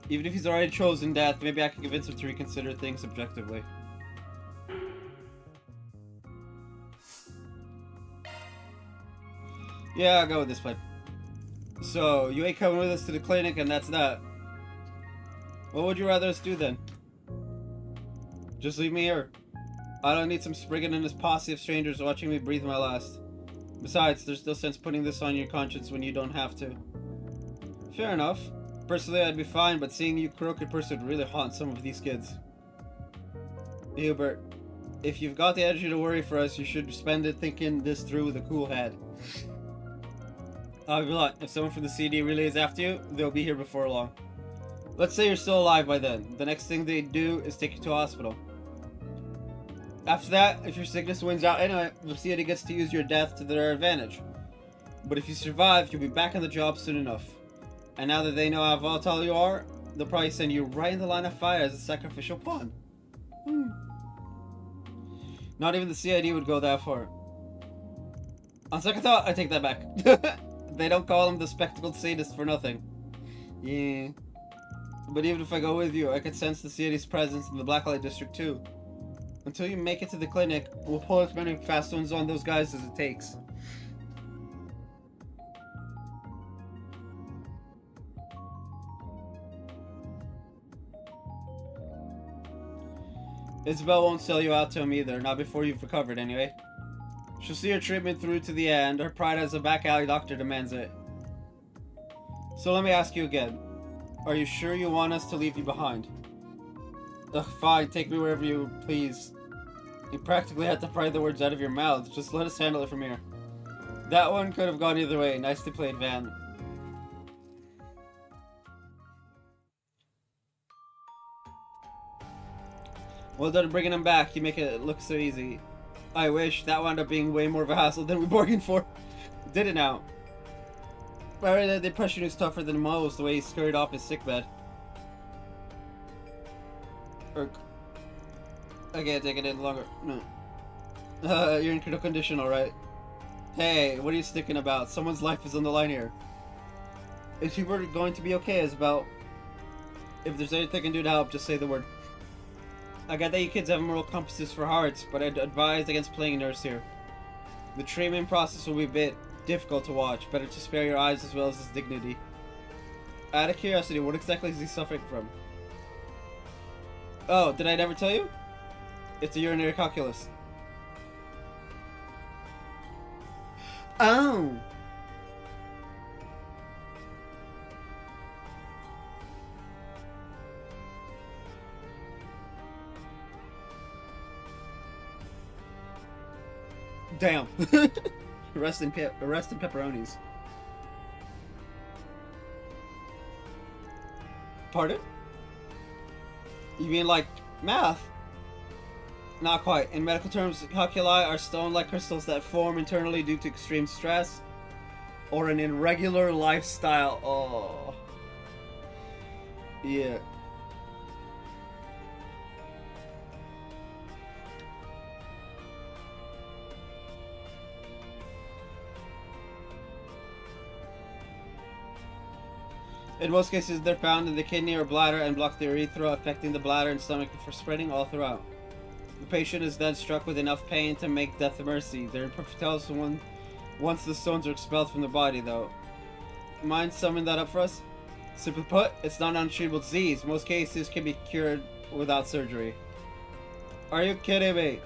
even if he's already chosen death, maybe I can convince him to reconsider things objectively. Yeah, I'll go with this plan. So, you ain't coming with us to the clinic and that's that. What would you rather us do then? Just leave me here. I don't need some Spriggan and his posse of strangers watching me breathe my last. Besides, there's no sense putting this on your conscience when you don't have to. Fair enough. Personally, I'd be fine, but seeing you croak in person would really haunt some of these kids. Hubert, if you've got the energy to worry for us, you should spend it thinking this through with a cool head. I'll be blunt, if someone from the CD really is after you, they'll be here before long. Let's say you're still alive by then. The next thing they do is take you to a hospital. After that, if your sickness wins out anyway, the CD gets to use your death to their advantage. But if you survive, you'll be back on the job soon enough. And now that they know how volatile you are, they'll probably send you right in the line of fire as a sacrificial pawn. Not even the CID would go that far. On second thought, I take that back. They don't call him the spectacled sadist for nothing. Yeah. But even if I go with you, I could sense the CID's presence in the Blacklight District too. Until you make it to the clinic, we'll pull as many fast ones on those guys as it takes. Isabel won't sell you out to him either, not before you've recovered anyway. She'll see your treatment through to the end. Her pride as a back alley doctor demands it. So let me ask you again. Are you sure you want us to leave you behind? Ugh, fine, take me wherever you please. You practically had to pry the words out of your mouth. Just let us handle it from here. That one could have gone either way. Nicely played, Van. Well done bringing him back. You make it look so easy. I wish. That wound up being way more of a hassle than we bargained for. Did it now. Alright, the impression is tougher than most, the way he scurried off his sickbed. I can't take it any longer. No. You're in critical condition, alright. Hey, what are you sticking about? Someone's life is on the line here. Is Hubert going to be okay, Isabel? If there's anything I can do to help, just say the word. I get that you kids have moral compasses for hearts, but I'd advise against playing nurse here. The treatment process will be a bit difficult to watch. Better to spare your eyes as well as his dignity. Out of curiosity, what exactly is he suffering from? Oh, did I never tell you? It's a urinary calculus. Oh! Damn. Arrest in pepperonis. Pardon? You mean like math? Not quite. In medical terms, calculi are stone-like crystals that form internally due to extreme stress or an irregular lifestyle. Oh. Yeah. In most cases, they're found in the kidney or bladder and block the urethra, affecting the bladder and stomach for spreading all throughout. The patient is then struck with enough pain to make death a mercy. They're in perfect health once the stones are expelled from the body, though. Mind summing that up for us? Simply put, it's not an untreatable disease. Most cases can be cured without surgery. Are you kidding me?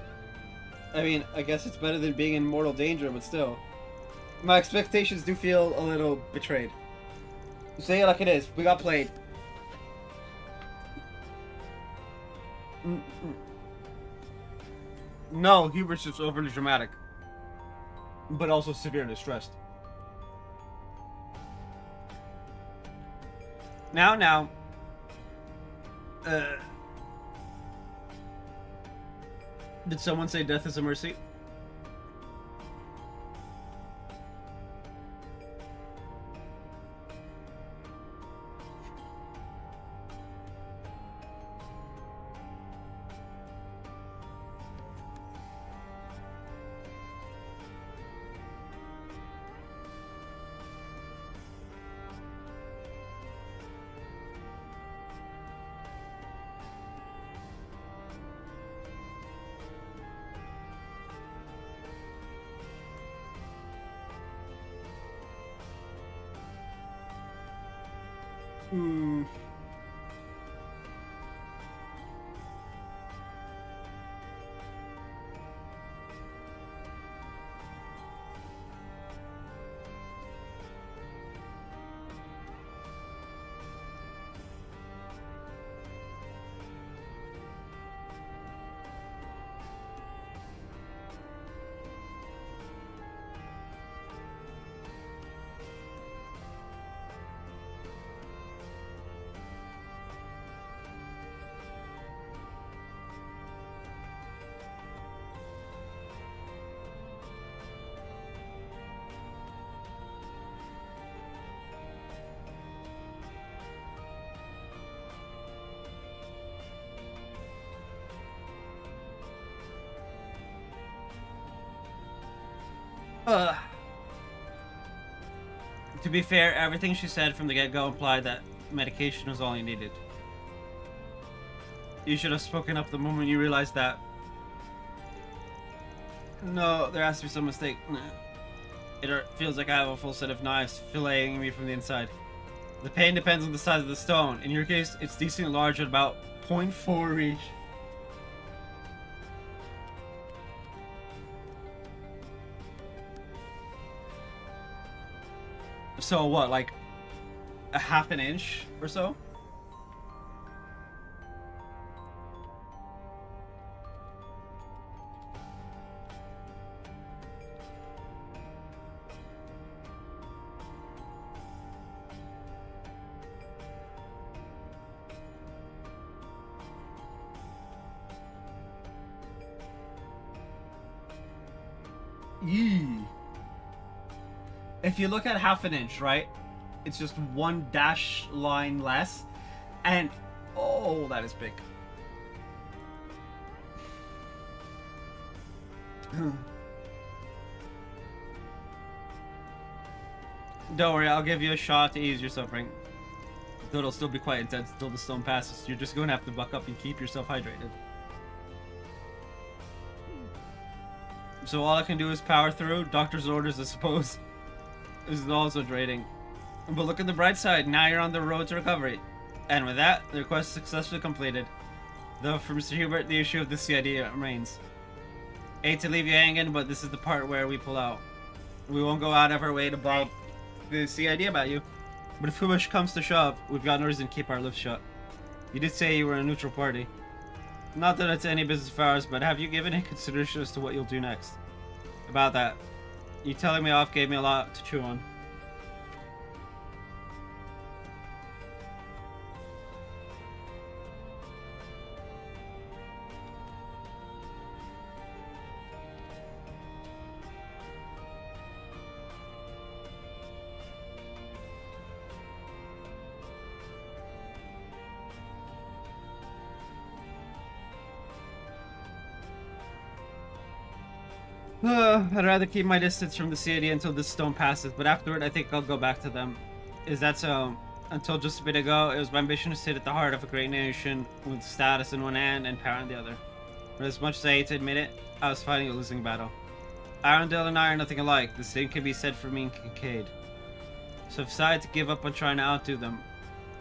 I mean, I guess it's better than being in mortal danger, but still. My expectations do feel a little betrayed. Say it like it is. We got played. No, Hubert's just overly dramatic. But also severely stressed. Now. Did someone say death is a mercy? Hmm. To be fair, everything she said from the get-go implied that medication was all you needed. You should have spoken up the moment you realized that. No, there has to be some mistake. It feels like I have a full set of knives filleting me from the inside. The pain depends on the size of the stone. In your case, it's decently large at about 0.4 reach. So what, like a half an inch or so? Yee. If you look at half an inch, right? It's just one dash line less. And, oh, that is big. Don't worry, I'll give you a shot to ease your suffering. Though it'll still be quite intense until the stone passes. You're just going to have to buck up and keep yourself hydrated. So all I can do is power through. Doctor's orders, I suppose. This is also draining. But look at the bright side. Now you're on the road to recovery. And with that, the request is successfully completed. Though for Mr. Hubert, the issue of the CID remains. Hate to leave you hanging, but this is the part where we pull out. We won't go out of our way to bog the CID about you. But if push comes to shove, we've got no reason to keep our lips shut. You did say you were a neutral party. Not that it's any business of ours, but have you given any consideration as to what you'll do next? About that. You telling me off gave me a lot to chew on. I'd rather keep my distance from the city until this stone passes, but afterward I think I'll go back to them. Is that so? Until just a bit ago, it was my ambition to sit at the heart of a great nation with status in one hand and power in the other. But as much as I hate to admit it, I was fighting a losing battle. Arundel and I are nothing alike. The same can be said for me and Kincaid. So I've decided to give up on trying to outdo them.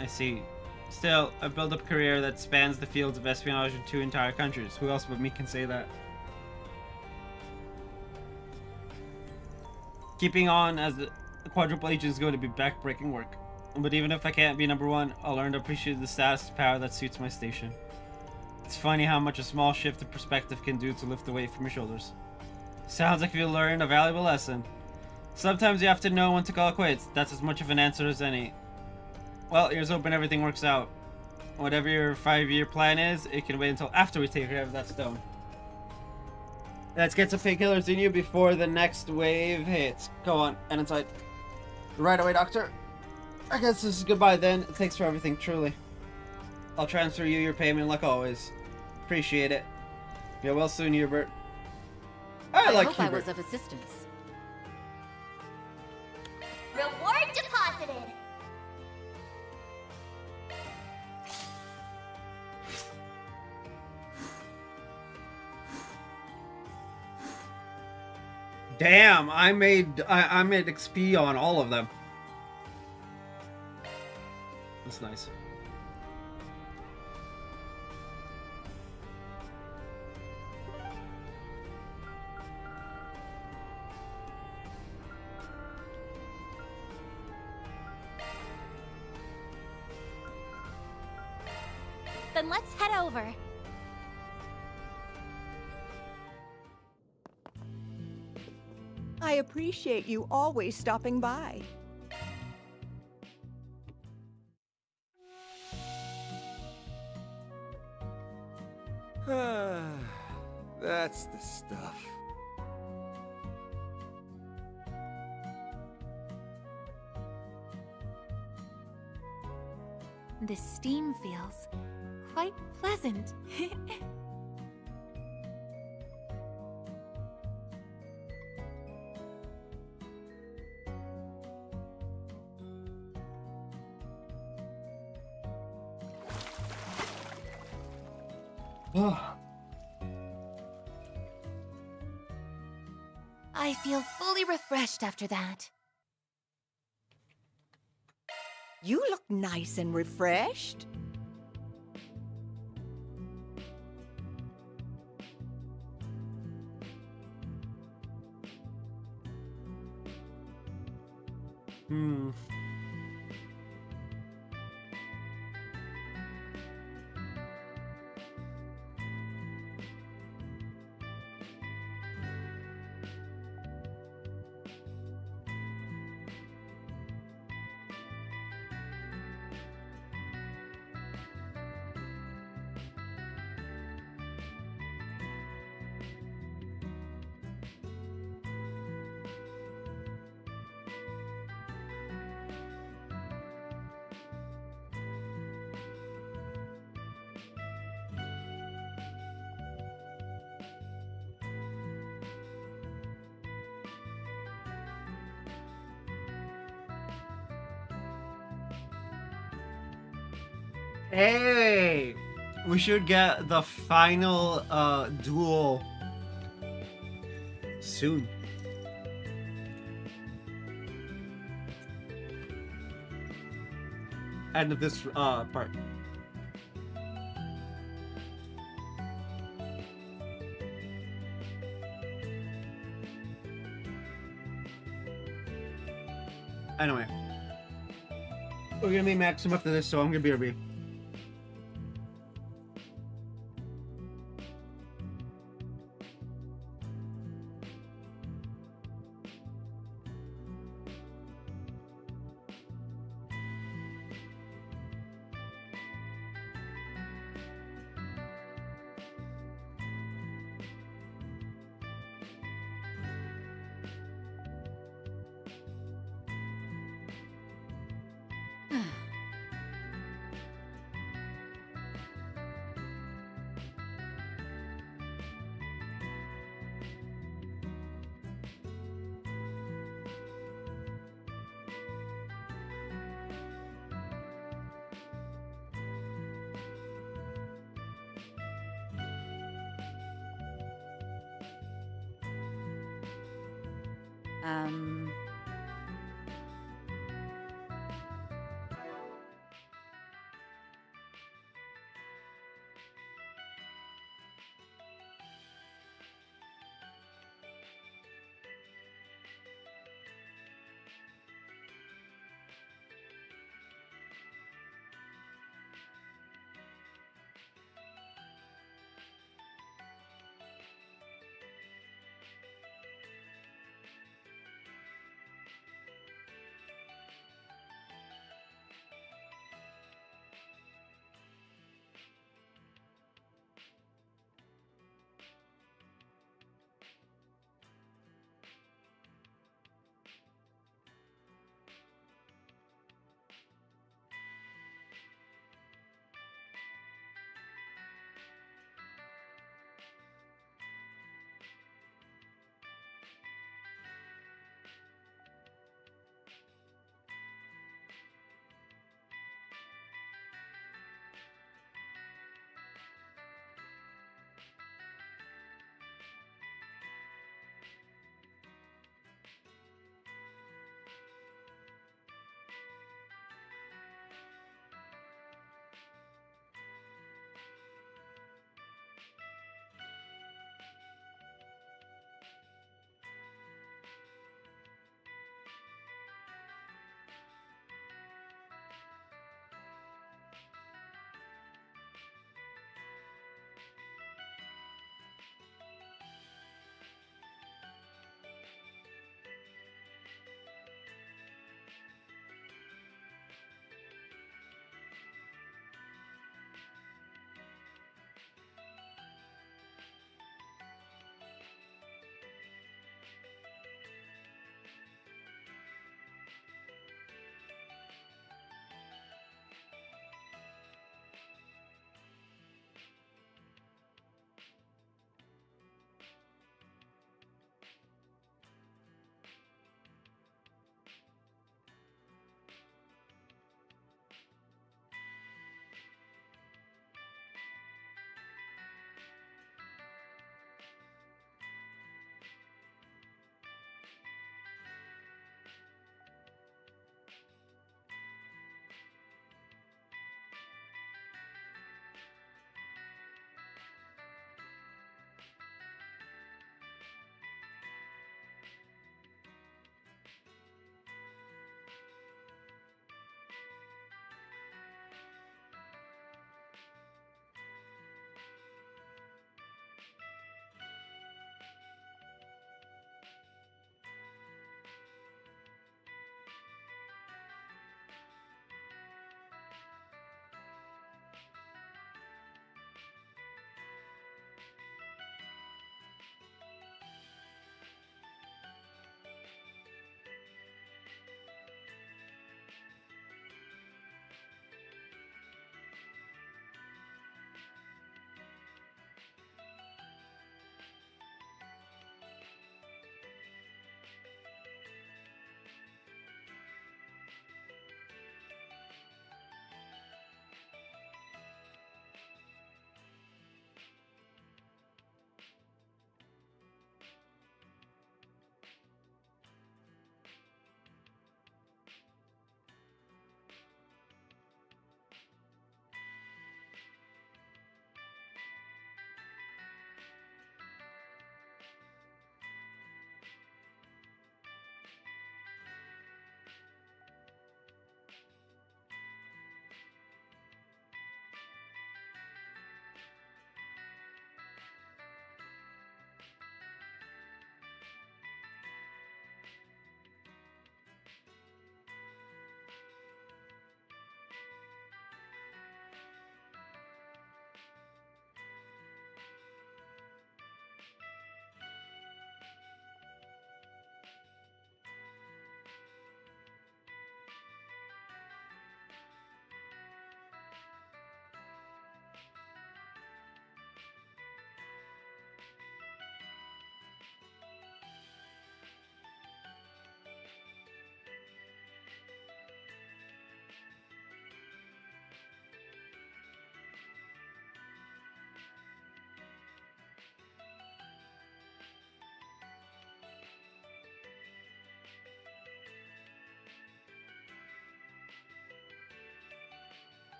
I see. Still, I've built up a career that spans the fields of espionage in 2 entire countries. Who else but me can say that? Keeping on as a quadruple agent is going to be back-breaking work. But even if I can't be number 1, I'll learn to appreciate the status and power that suits my station. It's funny how much a small shift in perspective can do to lift the weight from your shoulders. Sounds like you'll learn a valuable lesson. Sometimes you have to know when to call it quits. That's as much of an answer as any. Well, here's hoping everything works out. Whatever your 5-year plan is, it can wait until after we take care of that stone. Let's get some painkillers in you before the next wave hits. Go on, and inside. Right away, doctor. I guess this is goodbye then. Thanks for everything, truly. I'll transfer you your payment like always. Appreciate it. Get well soon, Hubert. I like hope Hubert. I was of assistance. Reward deposited! Damn, I made XP on all of them. That's nice. Then let's head over. I appreciate you always stopping by. That's the stuff. The steam feels quite pleasant. I feel fully refreshed after that. You look nice and refreshed. Hmm. Hey, we should get the final duel soon. End of this part. Anyway, we're gonna be maximum after this, so I'm gonna be RB.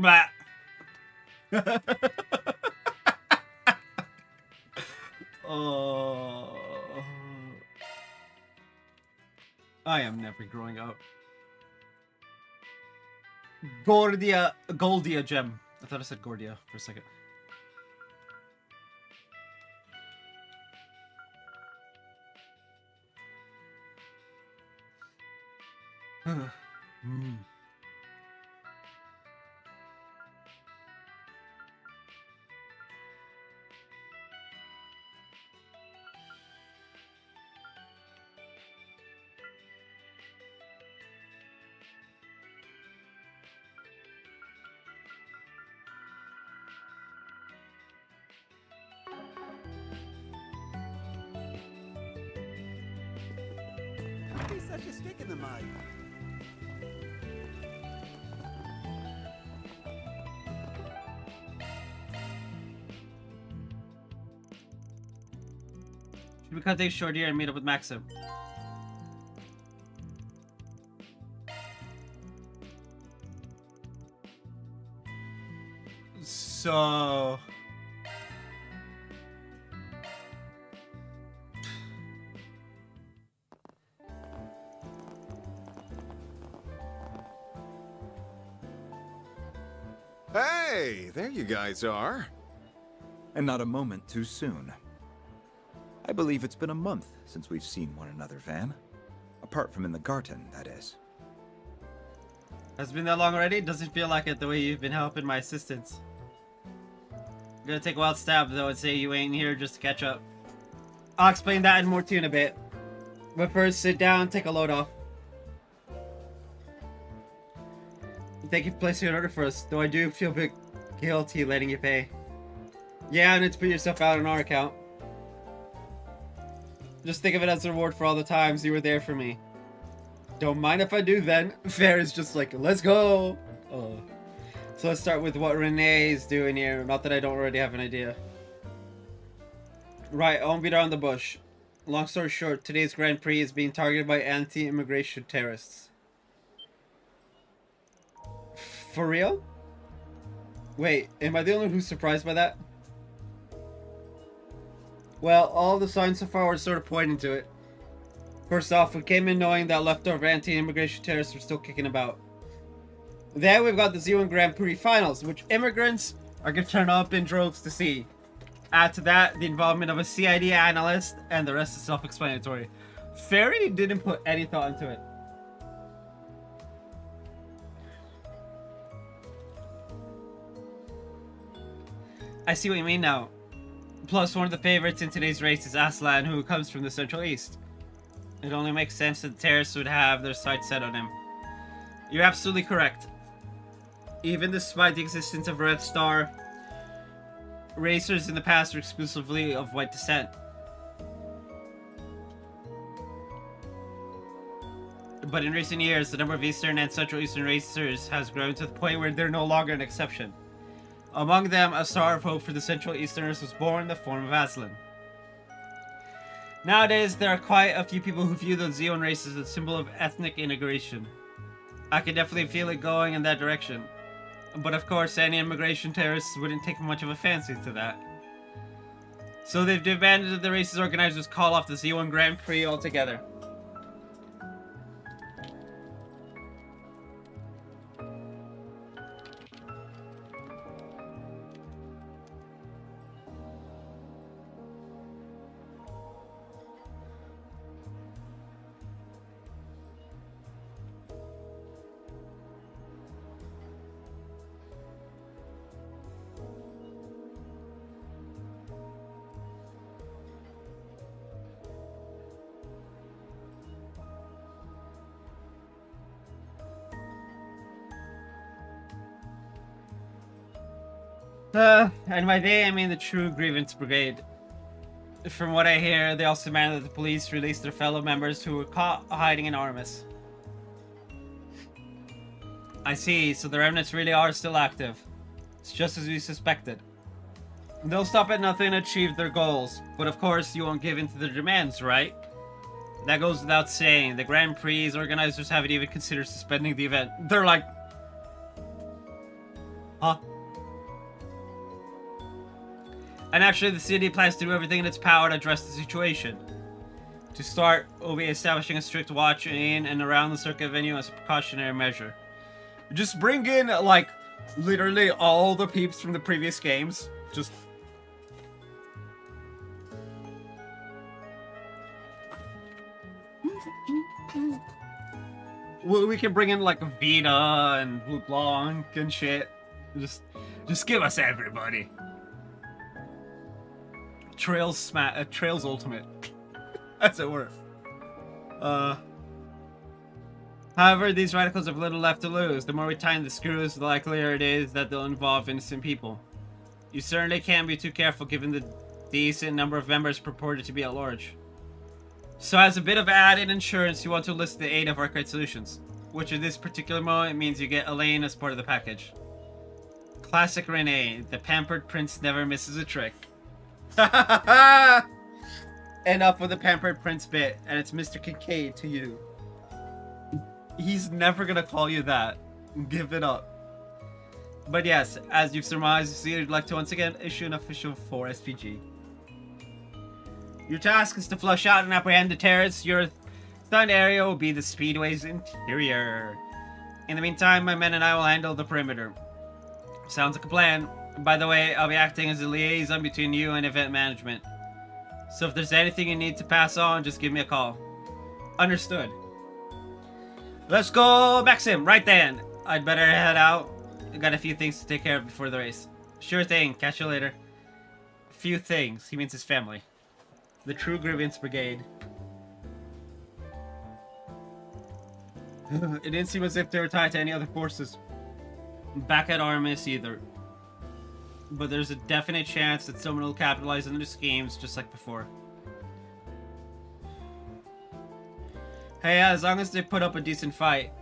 Blah. Oh, I am never growing up. Goldia gem. I thought I said Gordia for a second. Don't be such a stick in the mud. Should we cut things short here and meet up with Maxim? So... Hey, there you guys are. And not a moment too soon. I believe it's been a month since we've seen one another, Van. Apart from in the garden, that is. Has it been that long already? Doesn't feel like it the way you've been helping my assistants. I'm gonna take a wild stab though and say you ain't here just to catch up. I'll explain that and more to you in a bit. But first, sit down, take a load off. Thank you for placing an order for us, though I do feel a bit guilty letting you pay. Yeah, and it's put yourself out on our account. Just think of it as a reward for all the times you were there for me. Don't mind if I do then. Fair is just like, let's go! Oh. So let's start with what Renee is doing here. Not that I don't already have an idea. Right, I won't beat around the bush. Long story short, today's Grand Prix is being targeted by anti-immigration terrorists. For real? Wait, am I the only one who's surprised by that? Well, all the signs so far were sort of pointing to it. First off, we came in knowing that leftover anti-immigration terrorists were still kicking about. Then we've got the Z1 Grand Prix finals, which immigrants are going to turn up in droves to see. Add to that, the involvement of a CID analyst, and the rest is self-explanatory. Fairy didn't put any thought into it. I see what you mean now. Plus, one of the favorites in today's race is Aslan, who comes from the Central East. It only makes sense that the terrorists would have their sights set on him. You're absolutely correct. Even despite the existence of Red Star, racers in the past were exclusively of white descent. But in recent years, the number of Eastern and Central Eastern racers has grown to the point where they're no longer an exception. Among them, a star of hope for the Central Easterners was born in the form of Aslan. Nowadays, there are quite a few people who view the Zeon race as a symbol of ethnic integration. I can definitely feel it going in that direction. But of course, any immigration terrorists wouldn't take much of a fancy to that. So they've demanded that the race's organizers call off the Z1 Grand Prix altogether. And by they, I mean the True Grievance Brigade. From what I hear, they also demanded that the police release their fellow members who were caught hiding in Artemis. I see, so the remnants really are still active. It's just as we suspected. They'll stop at nothing to achieve their goals, but of course you won't give in to their demands, right? That goes without saying. The Grand Prix organizers haven't even considered suspending the event. They're like, Huh? And actually, the city plans to do everything in its power to address the situation. To start, we'll be establishing a strict watch in and around the circuit venue as a precautionary measure. Just bring in, like, literally all the peeps from the previous games. Just... Well, we can bring in, like, Vita and Blue Blanc and shit. Just give us everybody. Trails Ultimate. That's it, word. However, these radicals have little left to lose. The more we tighten the screws, the likelier it is that they'll involve innocent people. You certainly can't be too careful given the decent number of members purported to be at large. So as a bit of added insurance, you want to list the 8 of our great solutions. Which in this particular moment means you get Elaine as part of the package. Classic Renee, the pampered prince never misses a trick. Enough with the pampered prince bit, and it's Mr. Kincaid to you. He's never gonna call you that. Give it up. But yes, as you've surmised, you'd like to once again issue an official 4 SPG. Your task is to flush out and apprehend the terrorists. Your stunned area will be the Speedway's interior. In the meantime, my men and I will handle the perimeter. Sounds like a plan. By the way, I'll be acting as a liaison between you and event management. So if there's anything you need to pass on, just give me a call. Understood. Let's go, Maxim, right then. I'd better head out. I got a few things to take care of before the race. Sure thing, catch you later. Few things, he means his family. The True Grievance Brigade. It didn't seem as if they were tied to any other forces. Back at Armis either. But there's a definite chance that someone will capitalize on their schemes just like before. Hey, as long as they put up a decent fight.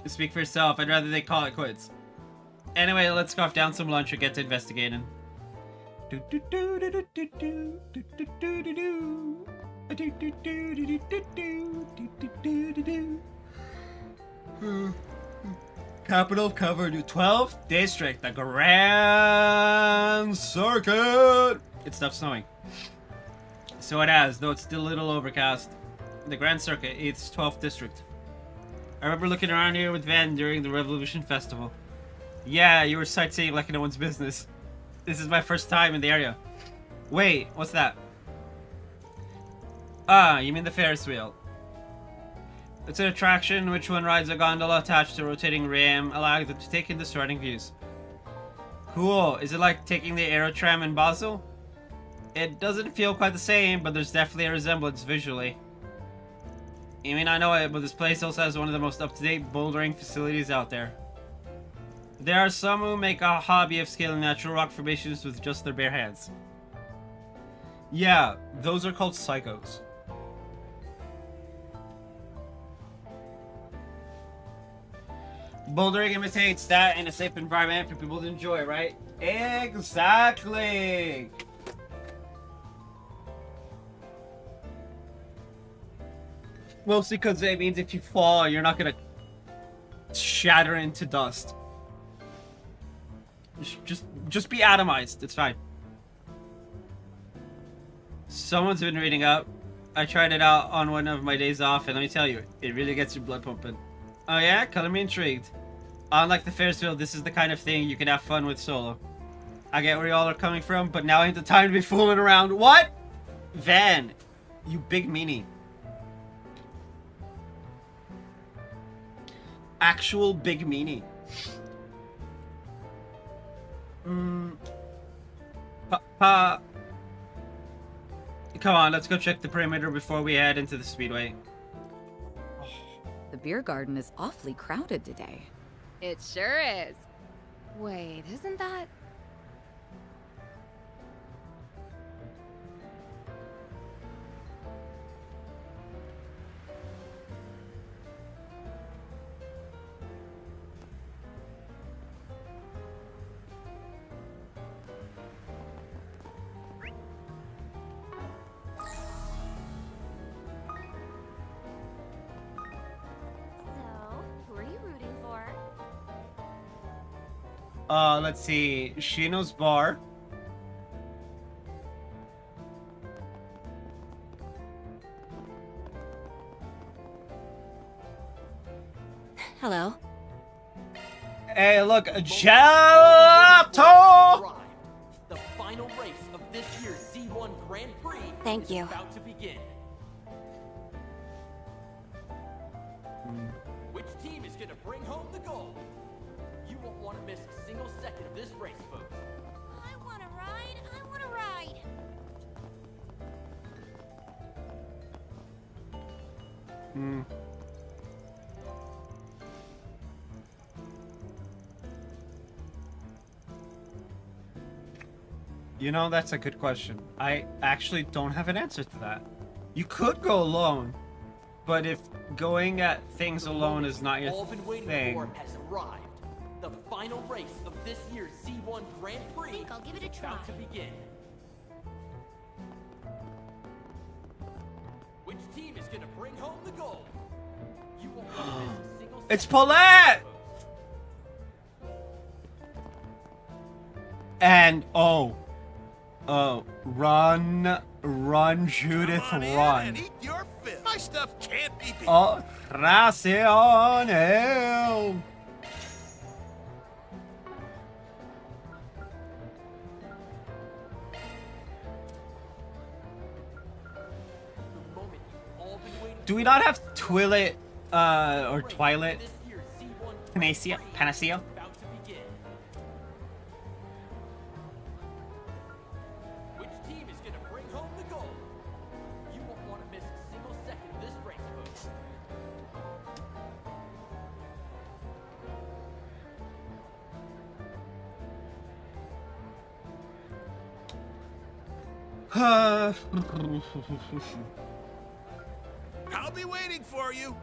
Speak for yourself, I'd rather they call it quits. Anyway, let's scarf down some lunch and get to investigating. Capital covered 12th District, the Grand Circuit. It stopped snowing. So it has, though it's still a little overcast. The Grand Circuit, it's 12th District. I remember looking around here with Van during the Revolution Festival. Yeah, you were sightseeing like no one's business. This is my first time in the area. Wait, what's that? Ah, you mean the Ferris wheel. It's an attraction which one rides a gondola attached to a rotating ram, allowing them to take in the starting views. Cool. Is it like taking the Aerotram in Basel? It doesn't feel quite the same, but there's definitely a resemblance visually. I mean, I know it, but this place also has one of the most up-to-date bouldering facilities out there. There are some who make a hobby of scaling natural rock formations with just their bare hands. Yeah, those are called psychos. Bouldering imitates that in a safe environment for people to enjoy, right? Exactly! Mostly because it means if you fall, you're not gonna shatter into dust. Just be atomized, it's fine. Someone's been reading up. I tried it out on one of my days off, and let me tell you, it really gets your blood pumping. Oh yeah? Color me intrigued. Unlike the Ferris wheel, this is the kind of thing you can have fun with solo. I get where y'all are coming from, but now ain't the time to be fooling around. What? Van, you big meanie. Actual big meanie. Come on, let's go check the perimeter before we head into the speedway. The beer garden is awfully crowded today. It sure is. Wait, isn't that... So, who are you Let's see. Shino's bar. Hello. Hey, look, gelato! The final race of this year's Z1 Grand Prix Thank is you. about to begin. Which team is gonna bring home the gold? You won't want to miss a single second of this race, folks. I wanna ride, I wanna ride. Hmm. You know, that's a good question. I actually don't have an answer to that. You could go alone, but if going at things alone is not your All been waiting thing, for has arrived. The final race of this year's Z1 Grand Prix I'll give it a is try. about to begin. Which team is gonna bring home the gold? You won't want to miss a single it's second. Paulette! And run, Judith, Come on in run. and eat your fill. My stuff can't be beat. Oh, raciones. Do we not have Twilight, or Twilight? Panacea? Panacea? About to begin. Which team is gonna bring home the gold? You won't want to miss a single second of this race, folks. I'll be waiting for you.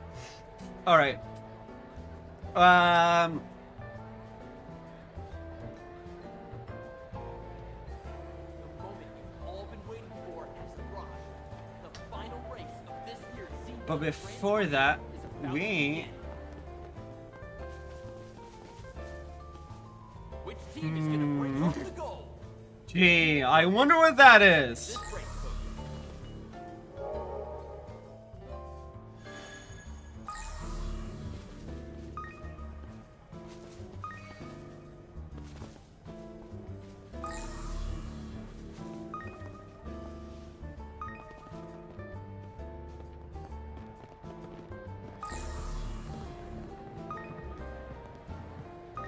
All right. The moment you've all been waiting for has arrived. The final race of this year's Z1 But before that, we. Which team is gonna bring home the gold? Gee, I wonder what that is. This race, folks. The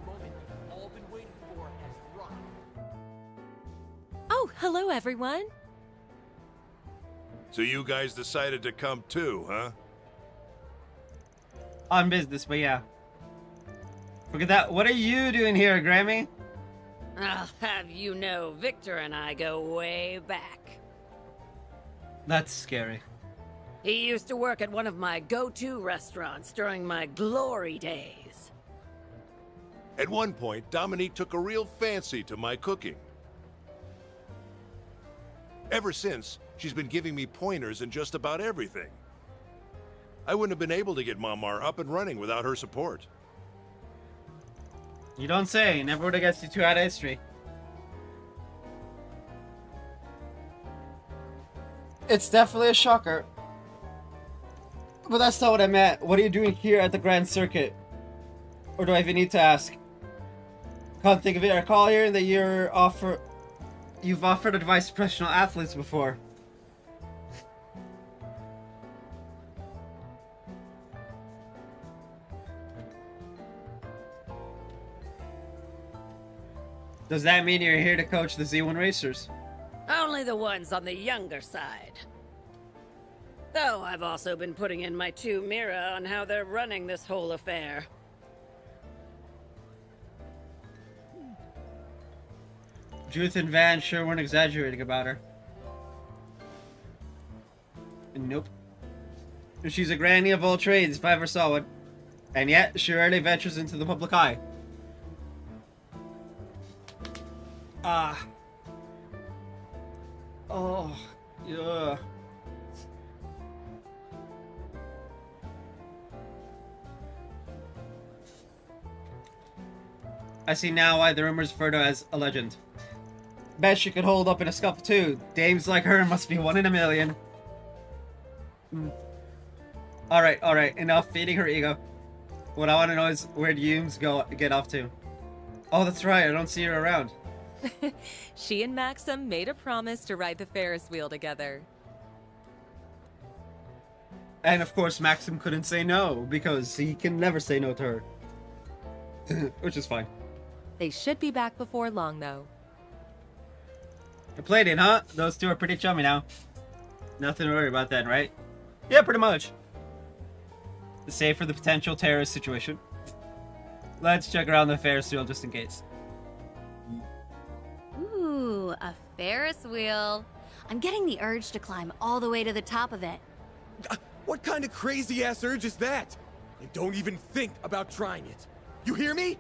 moment you've all been waiting for has arrived. Oh, hello, everyone. So you guys decided to come too, huh? On business, but yeah. Forget that. What are you doing here, Grammy? I'll have you know, Victor and I go way back. That's scary. He used to work at one of my go-to restaurants during my glory days. At one point, Dominique took a real fancy to my cooking. Ever since, she's been giving me pointers in just about everything. I wouldn't have been able to get Mamar up and running without her support. You don't say. Never would have guessed you two out of history. It's definitely a shocker. But that's not what I meant. What are you doing here at the Grand Circuit? Or do I even need to ask? Can't think of it. I recall hearing that you've offered advice to professional athletes before. Does that mean you're here to coach the Z1 racers? Only the ones on the younger side. Though I've also been putting in my 2 mirror on how they're running this whole affair. Judith and Van sure weren't exaggerating about her. Nope. She's a granny of all trades if I ever saw one. And yet, she rarely ventures into the public eye. Oh, yeah. I see now why the rumors refer to her as a legend. Bet she could hold up in a scuffle too. Dames like her must be 1 in a million. Alright, enough feeding her ego. What I want to know is where the Yumes get off to. Oh, that's right, I don't see her around. She and Maxim made a promise to ride the Ferris wheel together. And of course, Maxim couldn't say no, because he can never say no to her. Which is fine. They should be back before long, though. I played it, huh? Those two are pretty chummy now. Nothing to worry about then, right? Yeah, pretty much. Save for the potential terrorist situation. Let's check around the Ferris wheel just in case. Ooh, a Ferris wheel. I'm getting the urge to climb all the way to the top of it. What kind of crazy-ass urge is that? And don't even think about trying it. You hear me?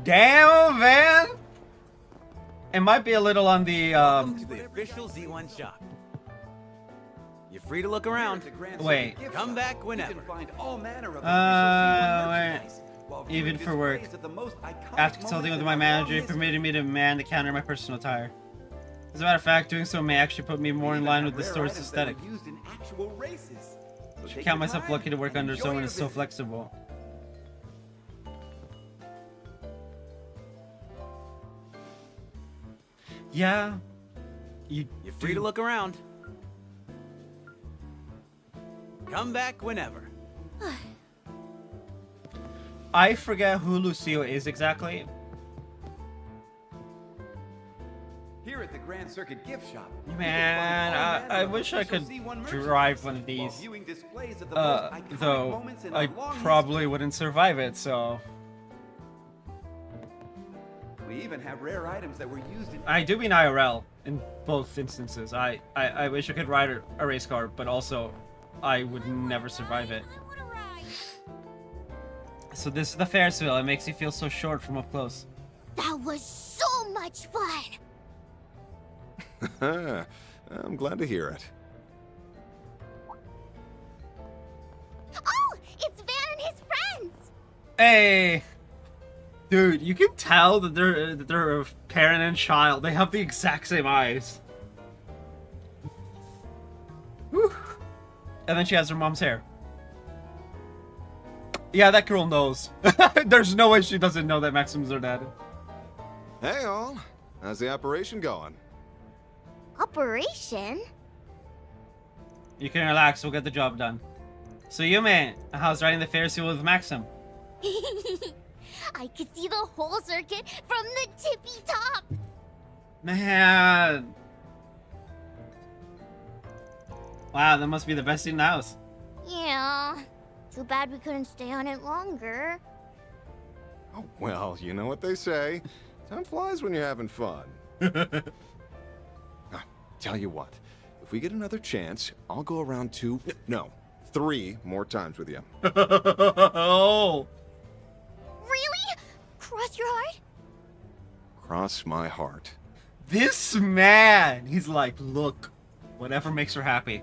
Damn, man! It might be a little on the, Welcome to the official Z1 shop. You're free to look around. Wait. Come back whenever. Wait. Even for work. After consulting with my manager, he permitted me to man the counter in my personal attire. As a matter of fact, doing so may actually put me more in line with the store's aesthetic. I should count myself lucky to work under someone who's so flexible. Yeah. You're free to look around. Come back whenever. I forget who Lucio is exactly. Here at the Grand Circuit Gift Shop. Man, I wish I could drive one of these. Though I probably wouldn't survive it, so. We even have rare items that were used in. I do mean IRL in both instances. I wish I could ride a race car, but also I would never survive it. So this is the Ferris wheel. It makes you feel so short from up close. That was so much fun! I'm glad to hear it. Oh, it's Van and his friends! Hey! Dude, you can tell that they're a parent and child. They have the exact same eyes. Whew. And then she has her mom's hair. Yeah, that girl knows. There's no way she doesn't know that Maxim's her dad. Hey all, how's the operation going? Operation? You can relax, we'll get the job done. So you, man, how's riding the Ferris wheel with Maxim? I could see the whole circuit from the tippy top! Man! Wow, that must be the best seat in the house. Yeah. Too bad we couldn't stay on it longer. Oh, well, you know what they say. Time flies when you're having fun. Tell you what, if we get another chance, I'll go around 3 more times with you. Oh! Really? Cross your heart? Cross my heart. This man! He's like, look, whatever makes her happy.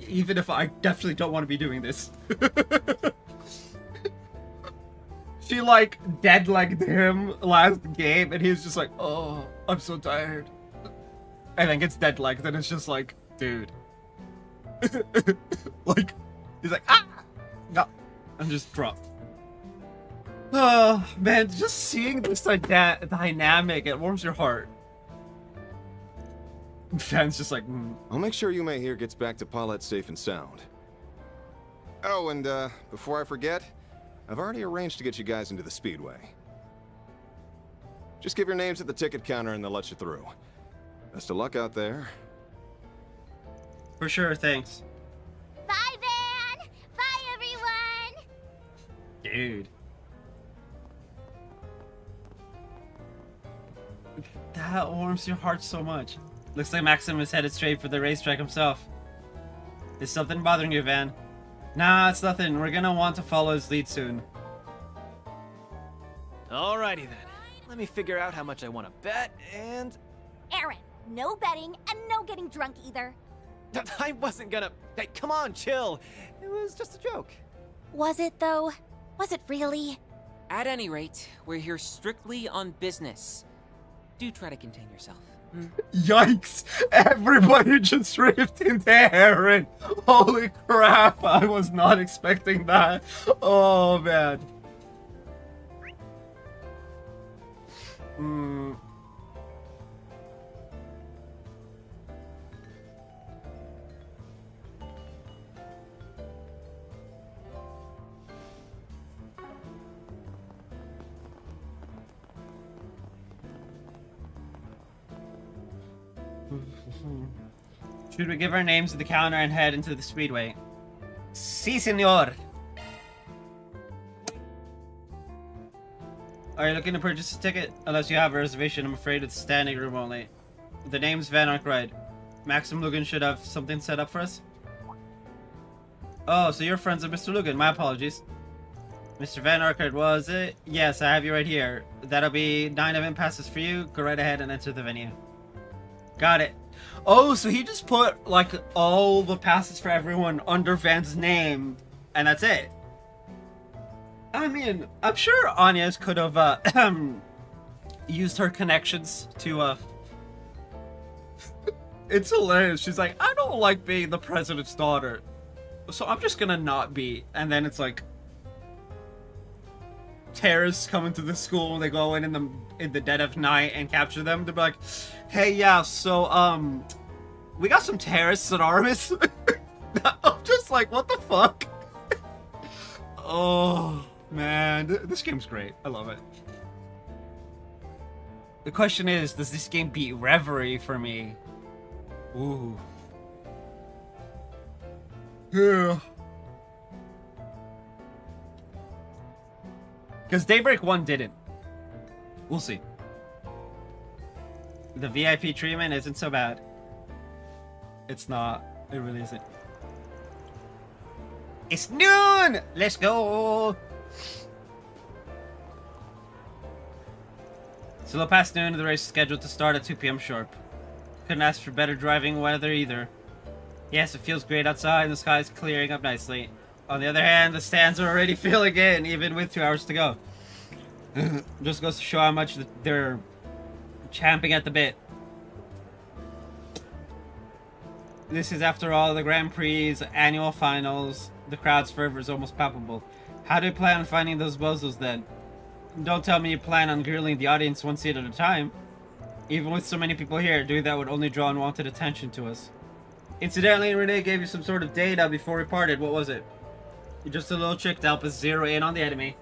Even if I definitely don't want to be doing this. She like dead-legged him last game and he was just like, oh, I'm so tired. And then gets dead-legged and it's just like, dude. Like, he's like, ah! No. And just dropped. Oh, man, just seeing this dynamic, it warms your heart. Fan's just like, I'll make sure Yume here gets back to Paulette safe and sound. Oh, and before I forget, I've already arranged to get you guys into the Speedway. Just give your names at the ticket counter and they'll let you through. Best of luck out there. For sure, thanks. Bye, Van! Bye, everyone! Dude. That warms your heart so much. Looks like Maxim is headed straight for the racetrack himself. Is something bothering you, Van? Nah, it's nothing. We're gonna want to follow his lead soon. Alrighty then. Let me figure out how much I want to bet, and... Aaron, no betting and no getting drunk either. I wasn't gonna... Hey, come on, chill. It was just a joke. Was it, though? Was it really? At any rate, we're here strictly on business. Do try to contain yourself. Yikes! Everybody just ripped into Aaron! Holy crap! I was not expecting that. Oh, man. Should we give our names to the counter and head into the speedway? Si, senor. Are you looking to purchase a ticket? Unless you have a reservation, I'm afraid it's standing room only. The name's Van Arkwright. Maxim Lugan should have something set up for us. Oh, so you're friends of Mr. Lugan. My apologies. Mr. Van Arkwright, was it? Yes, I have you right here. That'll be 9 event passes for you. Go right ahead and enter the venue. Got it. Oh, so he just put, like, all the passes for everyone under Van's name, and that's it. I mean, I'm sure Anya's could have, used her connections to, It's hilarious. She's like, I don't like being the president's daughter, so I'm just gonna not be. And then it's like, terrorists come into the school and they go in the dead of night and capture them. They're like, hey, yeah, so, we got some terrorists at Artemis. I'm just like, what the fuck? Oh, man. This game's great. I love it. The question is, does this game beat Reverie for me? Ooh. Yeah. Because Daybreak 1 didn't. We'll see. The VIP treatment isn't so bad. It's not. It really isn't. It's noon! Let's go! It's a little past noon, the race is scheduled to start at 2 p.m. sharp. Couldn't ask for better driving weather either. Yes, it feels great outside and the sky's clearing up nicely. On the other hand, the stands are already filling in, even with 2 hours to go. Just goes to show how much they're champing at the bit. This is, after all, the Grand Prix's annual finals. The crowd's fervor is almost palpable. How do you plan on finding those bozos then? Don't tell me you plan on grilling the audience one seat at a time. Even with so many people here, doing that would only draw unwanted attention to us. Incidentally, Renee gave you some sort of data before we parted. What was it? Just a little trick to help us zero in on the enemy.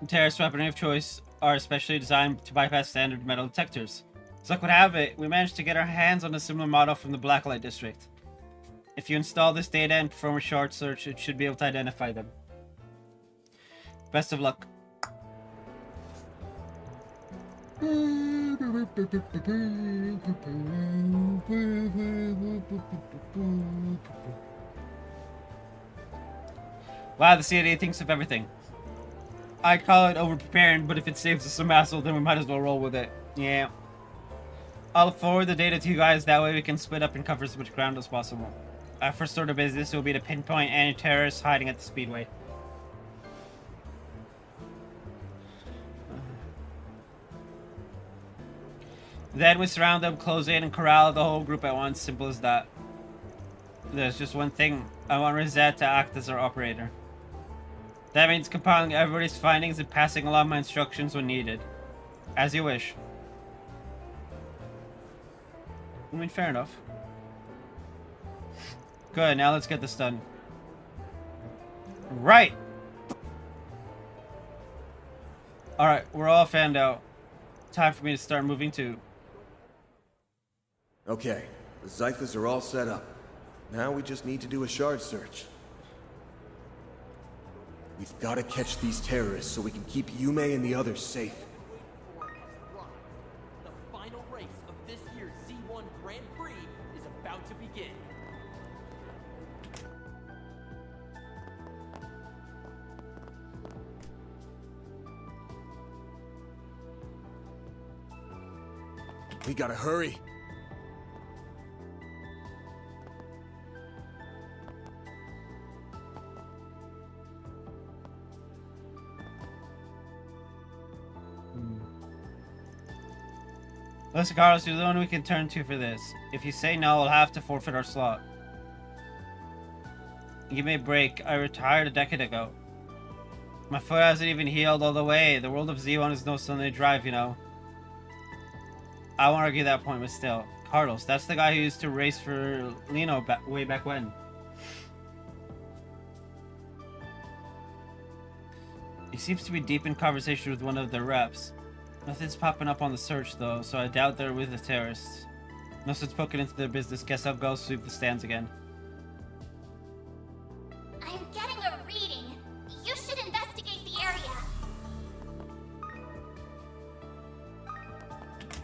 Terrorist weaponry of choice are especially designed to bypass standard metal detectors. As luck would have it, we managed to get our hands on a similar model from the Blacklight District. If you install this data and perform a short search, it should be able to identify them. Best of luck. Wow, the CAD thinks of everything. I'd call it over-preparing, but if it saves us some hassle, then we might as well roll with it. Yeah. I'll forward the data to you guys, that way we can split up and cover as much ground as possible. Our first order of business will be to pinpoint any terrorists hiding at the speedway. Then we surround them, close in, and corral the whole group at once. Simple as that. There's just one thing. I want Rosette to act as our operator. That means compiling everybody's findings and passing along my instructions when needed. As you wish. I mean, fair enough. Good, now let's get this done. Right! Alright, we're all fanned out. Time for me to start moving too. Okay, the Zyphas are all set up. Now we just need to do a shard search. We've got to catch these terrorists so we can keep Yume and the others safe. The final race of this year's Z1 Grand Prix is about to begin. We gotta hurry. Listen, Carlos, you're the one we can turn to for this. If you say no, we'll have to forfeit our slot. Give me a break. I retired a decade ago. My foot hasn't even healed all the way. The world of Z1 is no Sunday drive, you know. I won't argue that point, but still. Carlos, that's the guy who used to race for Lino way back when. He seems to be deep in conversation with one of the reps. Nothing's popping up on the search, though, so I doubt they're with the terrorists. No sense poking into their business. Guess I'll go sweep the stands again. I'm getting a reading. You should investigate the area.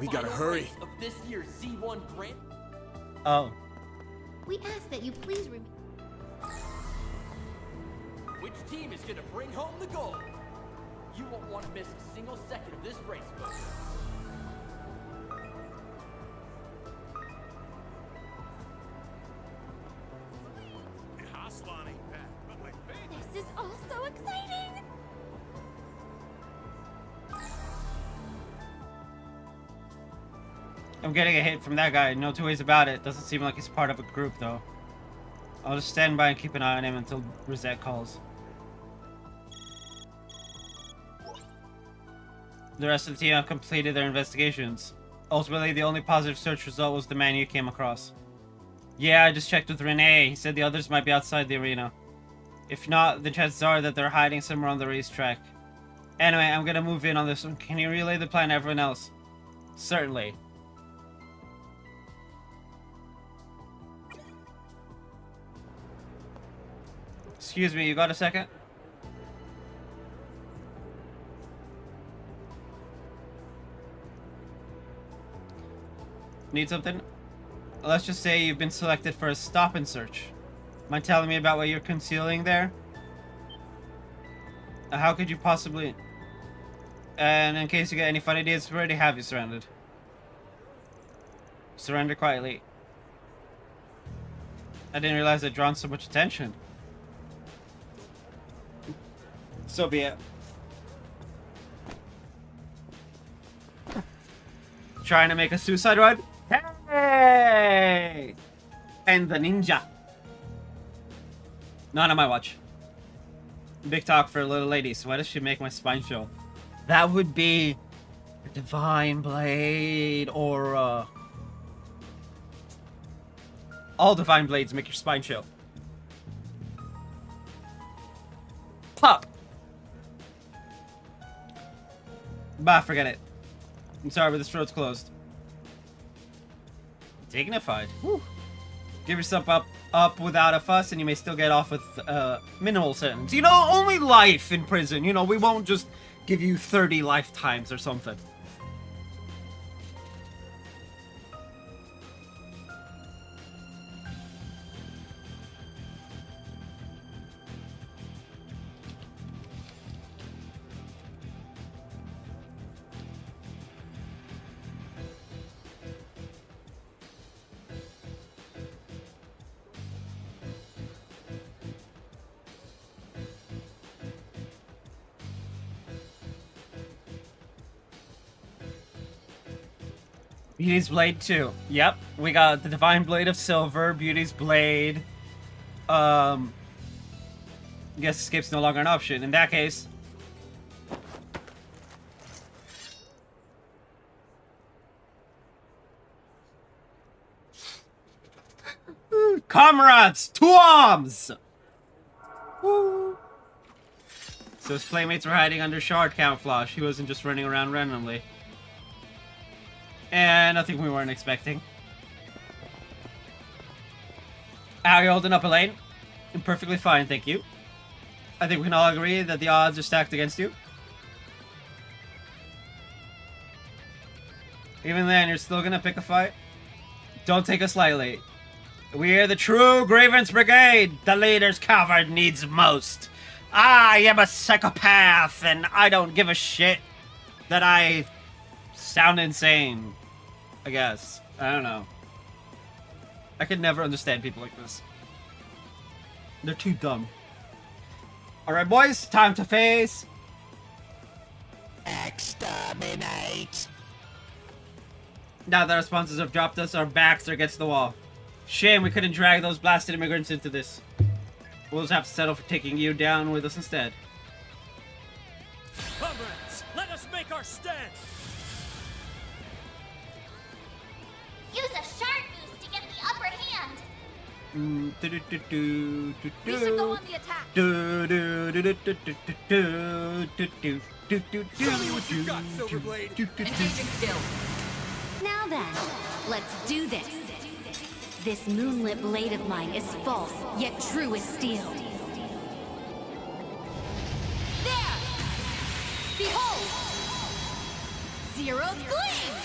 We gotta hurry. Of this year's Z1 Grand. Oh. We ask that you please Which team is gonna bring home the gold? You won't want to miss a single second of this race, folks. This is all so exciting! I'm getting a hit from that guy. No two ways about it. Doesn't seem like he's part of a group, though. I'll just stand by and keep an eye on him until Rosette calls. The rest of the team have completed their investigations. Ultimately, the only positive search result was the man you came across. Yeah, I just checked with Renee. He said the others might be outside the arena. If not, the chances are that they're hiding somewhere on the racetrack. Anyway, I'm gonna move in on this one. Can you relay the plan to everyone else? Certainly. Excuse me, you got a second? Need something? Let's just say you've been selected for a stop and search. Mind telling me about what you're concealing there? How could you possibly... And in case you get any fun ideas, we already have you surrounded. Surrender quietly. I didn't realize I'd drawn so much attention. So be it. Trying to make a suicide run? Hey! And the ninja. Not on my watch. Big talk for little ladies. Why does she make my spine chill? That would be a Divine Blade or all Divine Blades make your spine chill. Pop! Bah, forget it. I'm sorry, but this road's closed. Dignified. Woo. Give yourself up without a fuss, and you may still get off with minimal sentence. You know, only life in prison. You know, we won't just give you 30 lifetimes or something. Beauty's Blade 2. Yep, we got the Divine Blade of Silver, Beauty's Blade. Guess escape's no longer an option. In that case... Comrades! To arms! Woo. So his playmates were hiding under shard camouflage. He wasn't just running around randomly. And nothing we weren't expecting. How are you holding up, Elaine? I'm perfectly fine, thank you. I think we can all agree that the odds are stacked against you. Even then, you're still gonna pick a fight? Don't take us lightly. We're the true Grievance Brigade, the leader's coward needs most. I am a psychopath, and I don't give a shit that I sound insane, I guess. I don't know. I could never understand people like this. They're too dumb. Alright, boys, time to face... Exterminate! Now that our sponsors have dropped us, our backs are against the wall. Shame we couldn't drag those blasted immigrants into this. We'll just have to settle for taking you down with us instead. Comrades, let us make our stand! Use a shark boost to get the upper hand. We should go on the attack. Show me what you got, Silverblade. Engaging skill. Now then, let's do this. This moonlit blade of mine is false, yet true as steel. There! Behold! Zero gleam!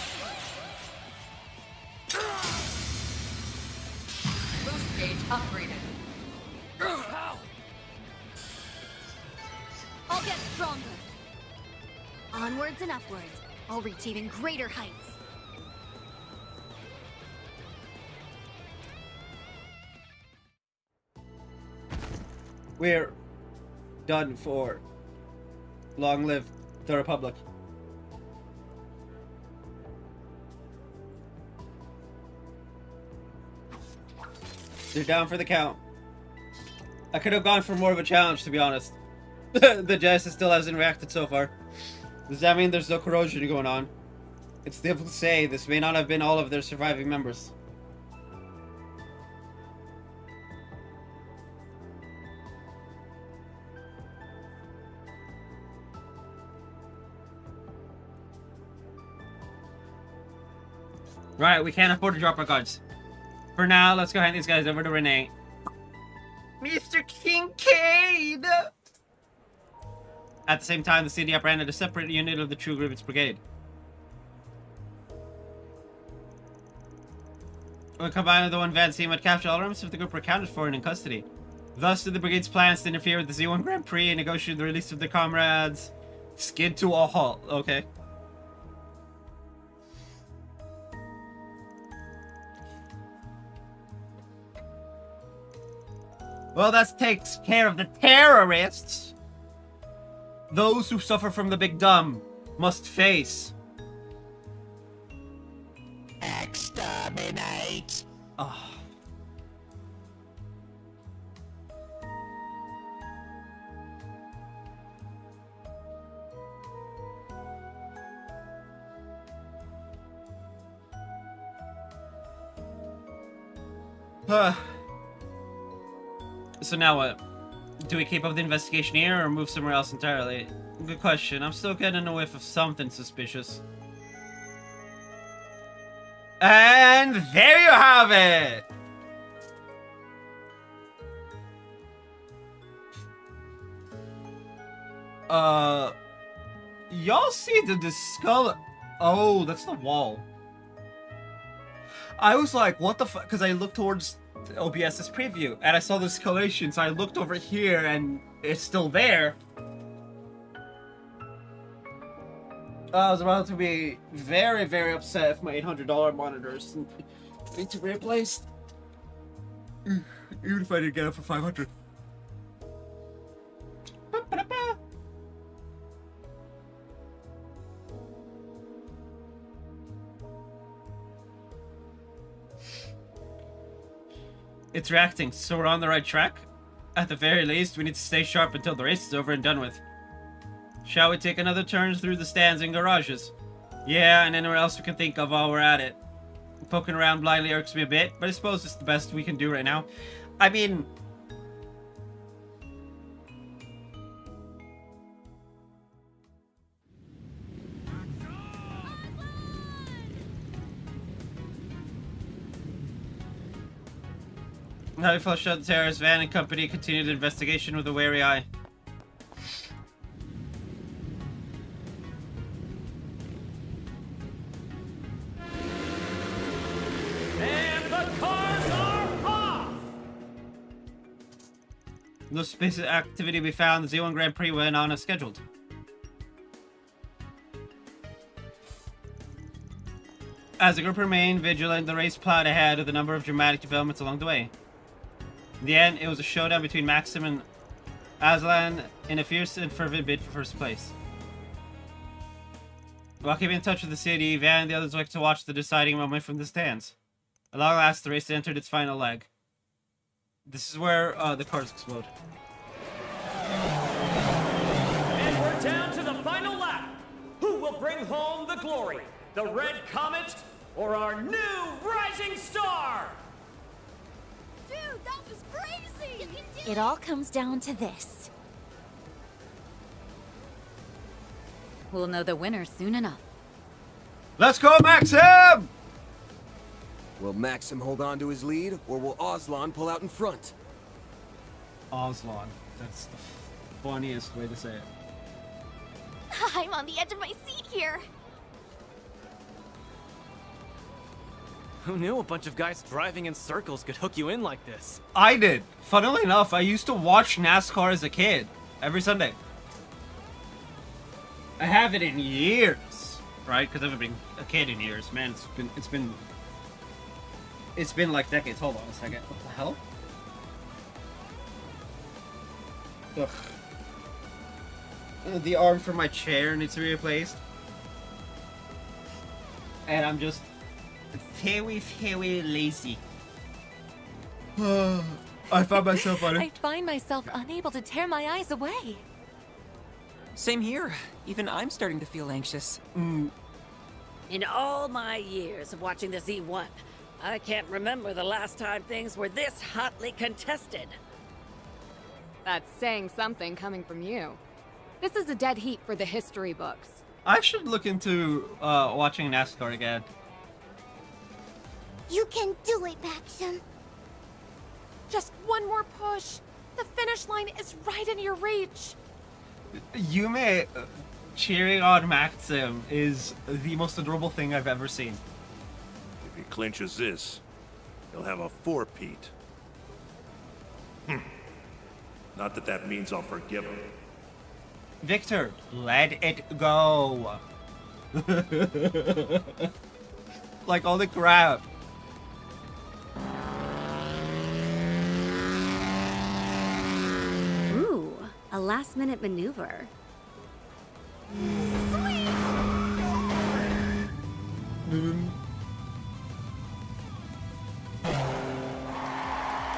Boost gauge upgraded. I'll get stronger. Onwards and upwards. I'll reach even greater heights. We're done for. Long live the Republic. They're down for the count. I could have gone for more of a challenge, to be honest. The Genesis still hasn't reacted so far. Does that mean there's no corrosion going on? It's difficult to say. This may not have been all of their surviving members. Right, we can't afford to drop our guards. For now, let's go hand these guys over to Renee. Mr. Kincaid! At the same time, the city apprehended a separate unit of the True Grievance Brigade. When combined with the one Van Seam had captured, all elements of the group were accounted for and in custody. Thus did the brigade's plans to interfere with the Z1 Grand Prix and negotiate the release of their comrades skid to a halt. Okay. Well, that takes care of the terrorists. Those who suffer from the big dumb must face. Exterminate! Oh. So now what? Do we keep up the investigation here or move somewhere else entirely? Good question. I'm still getting a whiff of something suspicious. And there you have it! Y'all see the skull? Oh, that's the wall. I was like, what the fuck? Because I looked towards OBS's preview and I saw the escalation, so I looked over here and it's still there. I was about to be very, very upset if my $800 monitors need to be replaced. Even if I did get it for $500. It's reacting, so we're on the right track? At the very least, we need to stay sharp until the race is over and done with. Shall we take another turn through the stands and garages? Yeah, and anywhere else we can think of while we're at it. Poking around blindly irks me a bit, but I suppose it's the best we can do right now. I mean... Having flushed out the terrorist, Van and company continued the investigation with a wary eye. And the cars are off! No space activity we found. The Z1 Grand Prix went on as scheduled. As the group remained vigilant, the race plowed ahead with a number of dramatic developments along the way. In the end, it was a showdown between Maxim and Aslan in a fierce and fervent bid for first place. While keeping in touch with the city, Van and the others liked to watch the deciding moment from the stands. At long last, the race entered its final leg. This is where the cars explode. And we're down to the final lap. Who will bring home the glory? The Red Comet or our new rising star? Dude, that was crazy! It all comes down to this. We'll know the winner soon enough. Let's go, Maxim! Will Maxim hold on to his lead, or will Aslan pull out in front? Aslan. That's the funniest way to say it. I'm on the edge of my seat here. Who knew a bunch of guys driving in circles could hook you in like this? I did. Funnily enough, I used to watch NASCAR as a kid. Every Sunday. I haven't in years. Right? Because I haven't been a kid in years. Man, it's been like decades. Hold on a second. What the hell? Ugh. The arm for my chair needs to be replaced. And I'm just very lazy. I found myself on I it. find myself unable to tear my eyes away. Same here. Even I'm starting to feel anxious. In all my years of watching the Z1, I can't remember the last time things were this hotly contested. That's saying something coming from you. This is a dead heat for the history books. I should look into watching NASCAR again. You can do it, Maxim. Just one more push. The finish line is right in your reach. Yume cheering on Maxim is the most adorable thing I've ever seen. If he clinches this, he'll have a four-peat. Not that that means I'll forgive him. Victor, let it go. Like, holy crap. Ooh, a last-minute maneuver.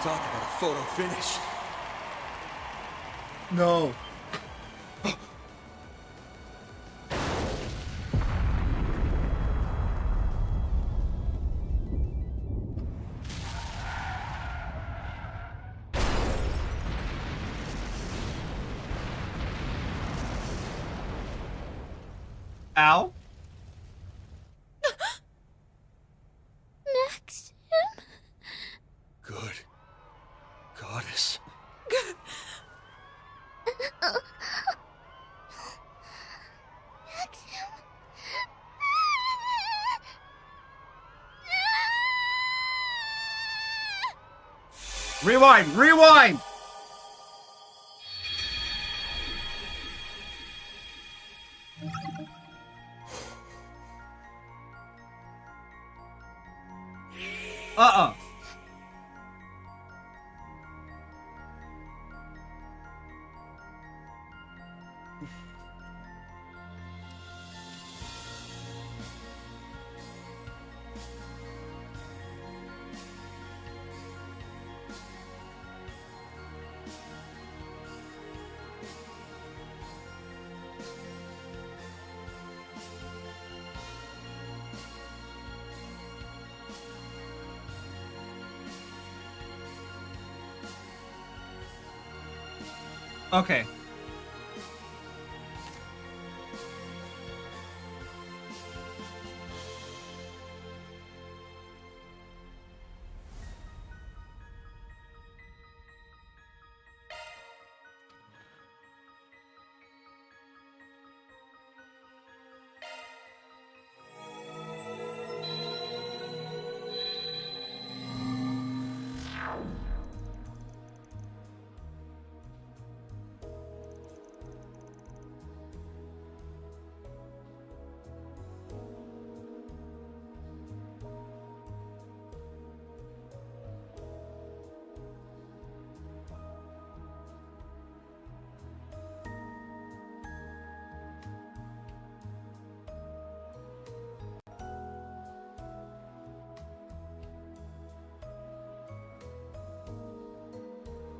Talk about a photo finish. No. Ow. Maxim? Good. Goddess. Maxim? Rewind! Rewind! Uh-uh. Okay.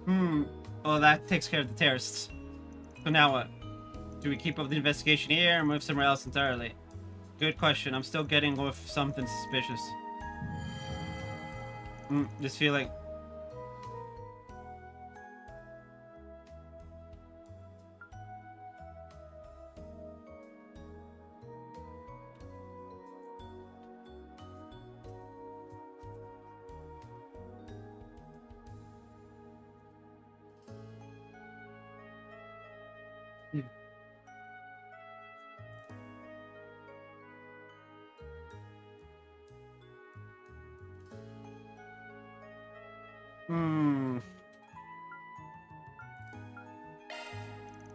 Well, that takes care of the terrorists. So now what? Do we keep up the investigation here or move somewhere else entirely? Good question. I'm still getting with something suspicious. This feeling.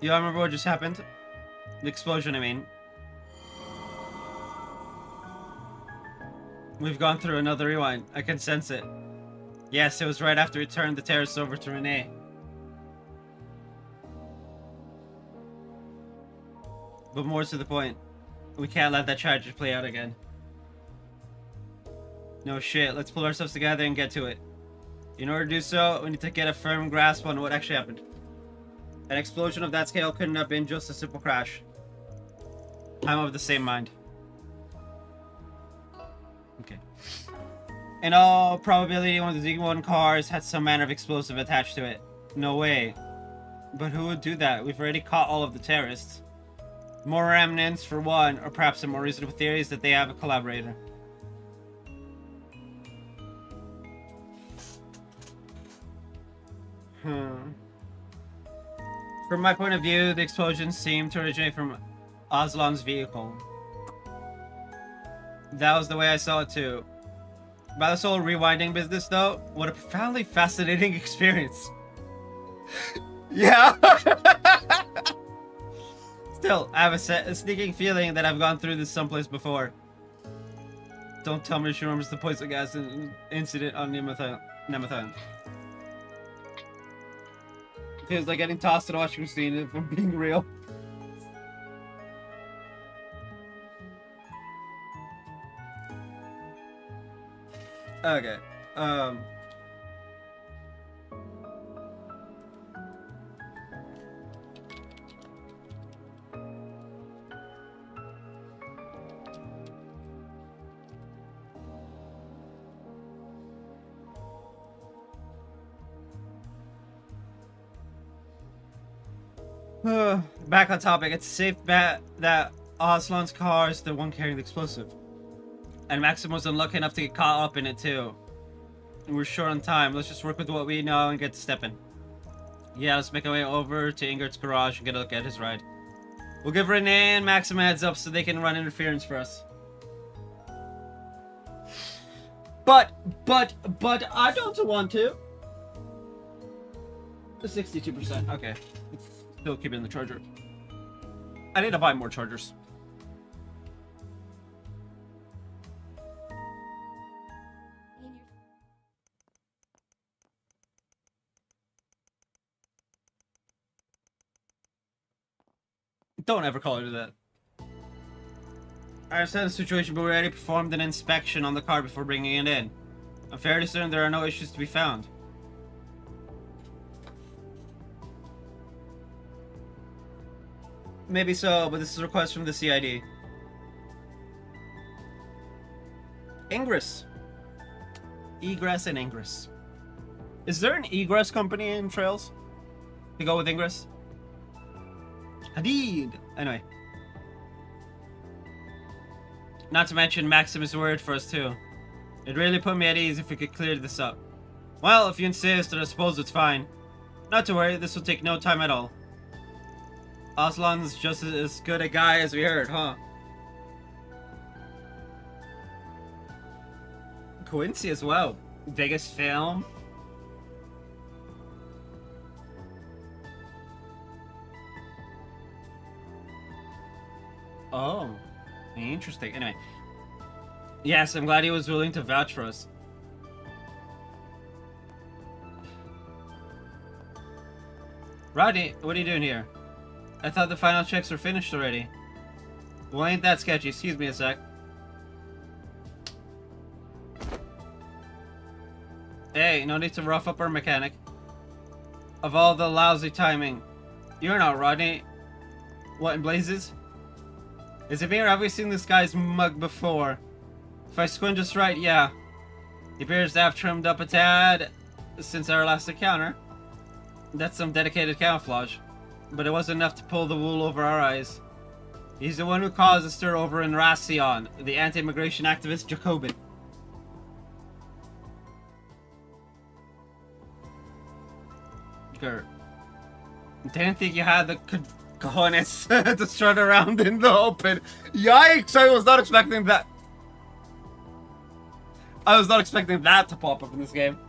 You remember what just happened? The explosion, I mean. We've gone through another rewind. I can sense it. Yes, it was right after we turned the terrace over to Renee. But more to the point, we can't let that tragedy play out again. No shit, let's pull ourselves together and get to it. In order to do so, we need to get a firm grasp on what actually happened. An explosion of that scale couldn't have been just a simple crash. I'm of the same mind. Okay. In all probability, one of the Z1 cars had some manner of explosive attached to it. No way. But who would do that? We've already caught all of the terrorists. More remnants for one, or perhaps a more reasonable theory is that they have a collaborator. From my point of view, the explosion seemed to originate from Aslan's vehicle. That was the way I saw it too. About this whole rewinding business though, what a profoundly fascinating experience. Yeah! Still, I have a sneaking feeling that I've gone through this someplace before. Don't tell me she remembers the poison gas incident on Nemethan. Feels like getting tossed in a washing machine if I'm being real. Okay. Back on topic, it's a safe bet that Aslan's car is the one carrying the explosive. And Maxim was unlucky enough to get caught up in it too. And we're short on time. Let's just work with what we know and get to stepping. Yeah, let's make our way over to Ingrid's garage and get a look at his ride. We'll give Renee and Maxim a heads up so they can run interference for us. But I don't want to. 62%, okay. Still keeping the charger. I need to buy more chargers. Don't ever call her that. I understand the situation, but we already performed an inspection on the car before bringing it in. I'm fairly certain there are no issues to be found. Maybe so, but this is a request from the CID. Ingress. Egress and Ingress. Is there an egress company in Trails? To go with Ingress? Hadid! Anyway. Not to mention Maxim is worried for us too. It'd really put me at ease if we could clear this up. Well, if you insist, then I suppose it's fine. Not to worry, this will take no time at all. Aslan's just as good a guy as we heard, huh? Quincy as well. Biggest film. Oh, interesting. Anyway. Yes, I'm glad he was willing to vouch for us. Rodney, what are you doing here? I thought the final checks were finished already. Well, ain't that sketchy. Excuse me a sec. Hey, no need to rough up our mechanic. Of all the lousy timing. You're not Rodney. What in blazes? Is it me or have we seen this guy's mug before? If I squint just right, yeah. He appears to have trimmed up a tad since our last encounter. That's some dedicated camouflage. But it wasn't enough to pull the wool over our eyes. He's the one who caused a stir over in Racion, the anti-immigration activist Jacobin. Gert. Didn't think you had the cojones to strut around in the open. Yikes! I was not expecting that. I was not expecting that to pop up in this game.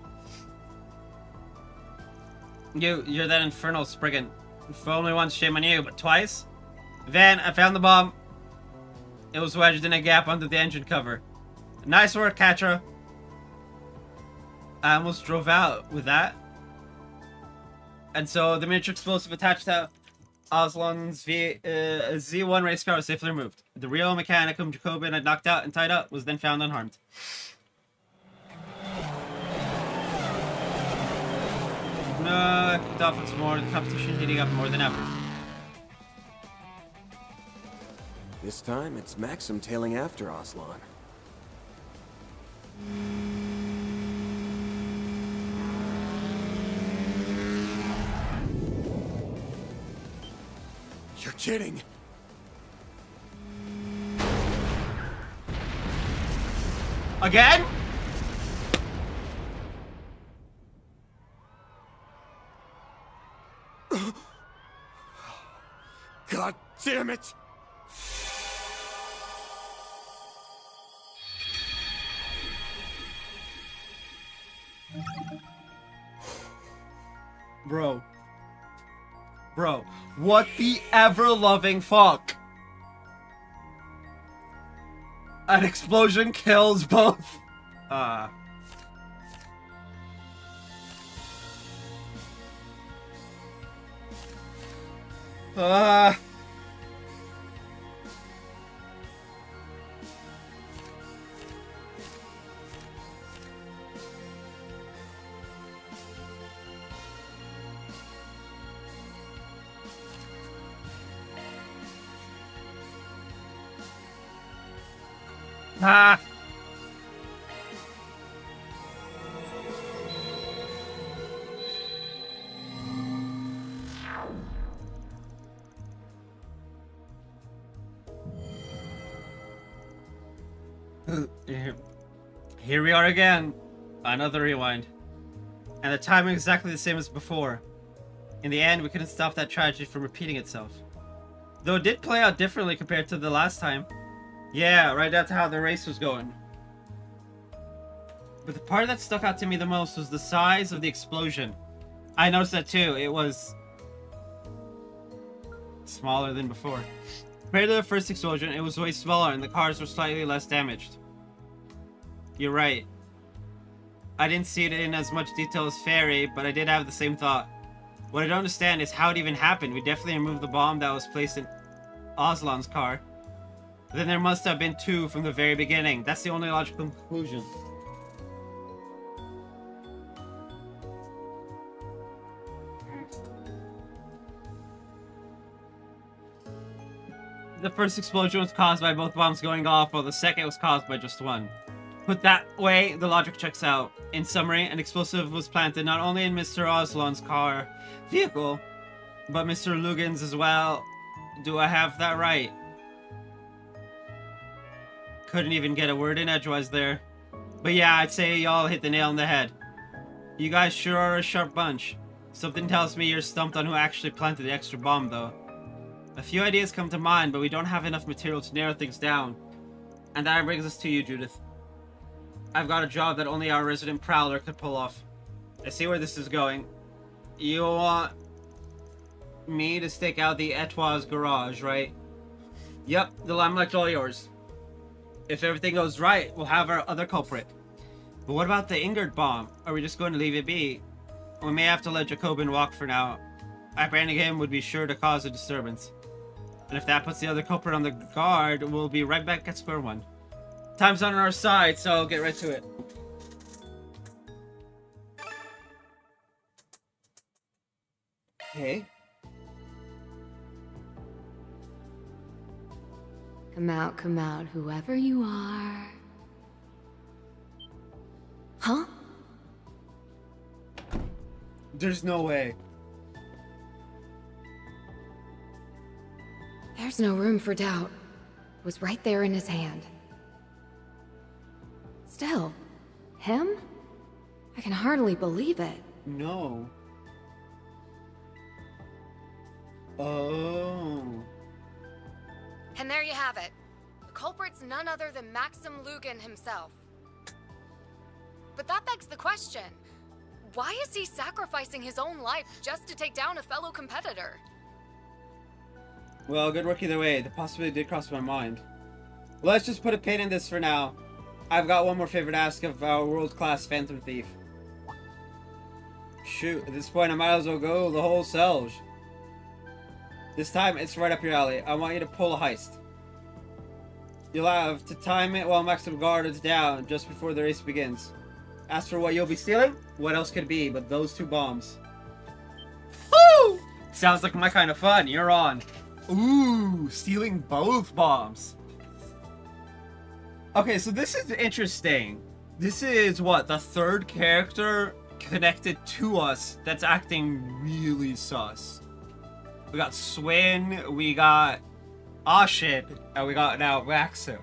You're that infernal spriggan. For only once, shame on you, but twice? Van, I found the bomb. It was wedged in a gap under the engine cover. Nice work, Catra. I almost drove out with that. And so the miniature explosive attached to Aslan's Z1 race car was safely removed. The real mechanic whom Jacobin had knocked out and tied up was then found unharmed. No, kicked off once more, the competition heating up more than ever. This time, it's Maxim tailing after Aslan. You're kidding! Again? God damn it! Bro, what the ever-loving fuck? An explosion kills both. Here we are again. Another rewind. And the timing exactly the same as before. In the end, we couldn't stop that tragedy from repeating itself. Though it did play out differently compared to the last time. Yeah, right after how the race was going. But the part that stuck out to me the most was the size of the explosion. I noticed that too. It was smaller than before. Compared to the first explosion, it was way smaller and the cars were slightly less damaged. You're right. I didn't see it in as much detail as Fairy, but I did have the same thought. What I don't understand is how it even happened. We definitely removed the bomb that was placed in Aslan's car. Then there must have been two from the very beginning. That's the only logical conclusion. The first explosion was caused by both bombs going off, while the second was caused by just one. Put that way, the logic checks out. In summary, an explosive was planted not only in Mr. Aslan's vehicle, but Mr. Lugan's as well. Do I have that right? Couldn't even get a word in edgewise there. But yeah, I'd say y'all hit the nail on the head. You guys sure are a sharp bunch. Something tells me you're stumped on who actually planted the extra bomb, though. A few ideas come to mind, but we don't have enough material to narrow things down. And that brings us to you, Judith. I've got a job that only our resident prowler could pull off. I see where this is going. You want me to stake out the Etoile's garage, right? Yep, the limelight's all yours. If everything goes right, we'll have our other culprit. But what about the Ingrid bomb? Are we just going to leave it be? We may have to let Jacobin walk for now. Apprehending him would be sure to cause a disturbance. And if that puts the other culprit on the guard, we'll be right back at square one. Time's on our side, so I'll get right to it. Okay. Come out, whoever you are. Huh? There's no way. There's no room for doubt. It was right there in his hand. Still, him? I can hardly believe it. No. Oh. And there you have it. The culprit's none other than Maxim Lugan himself. But that begs the question. Why is he sacrificing his own life just to take down a fellow competitor? Well, good work either way. The possibility did cross my mind. Let's just put a pin in this for now. I've got one more favor to ask of our world-class Phantom Thief. Shoot, at this point I might as well go the whole selves. This time, it's right up your alley. I want you to pull a heist. You'll have to time it while Maxim Guard is down, just before the race begins. As for what you'll be stealing, what else could it be but those 2 bombs? Woo! Sounds like my kind of fun. You're on. Ooh, stealing both bombs. Okay, so this is interesting. This is, what, the 3rd character connected to us that's acting really sus. We got Swin, we got Ashid, and we got now Maxim.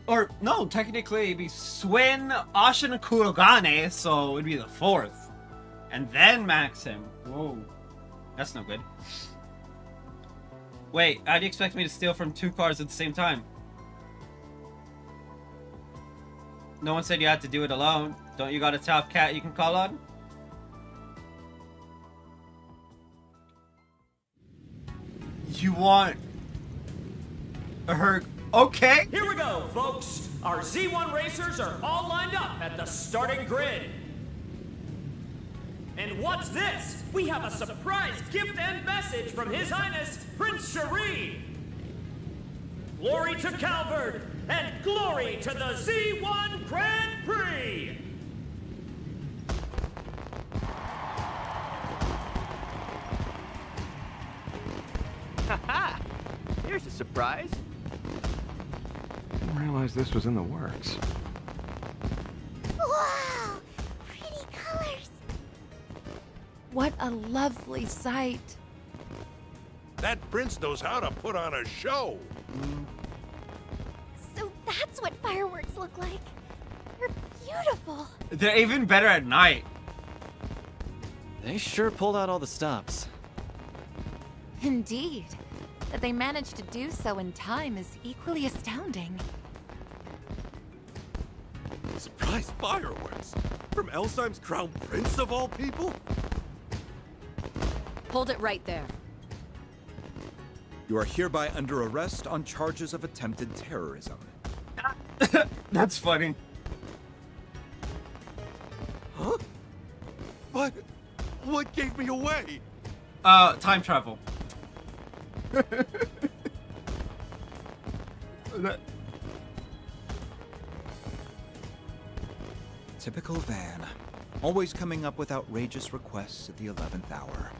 Or, no, technically it'd be Swin, Ashid, and Kurogane, so it'd be the 4th. And then Maxim. Whoa. That's no good. Wait, how do you expect me to steal from 2 cars at the same time? No one said you had to do it alone. Don't you got a top cat you can call on? You want her? Okay. Here we go, folks. Our Z1 racers are all lined up at the starting grid. And what's this? We have a surprise gift and message from His Highness Prince Cherie. Glory to Calvard and glory to the Z1 Grand Prix. Haha! Here's a surprise. Didn't realize this was in the works. Wow! Pretty colors. What a lovely sight. That prince knows how to put on a show. So that's what fireworks look like. They're beautiful. They're even better at night. They sure pulled out all the stops. Indeed. That they managed to do so in time is equally astounding. Surprise fireworks? From Elsheim's crown prince of all people? Hold it right there. You are hereby under arrest on charges of attempted terrorism. That's funny. Huh? What gave me away? Time travel. Typical Van. Always coming up with outrageous requests at the 11th hour.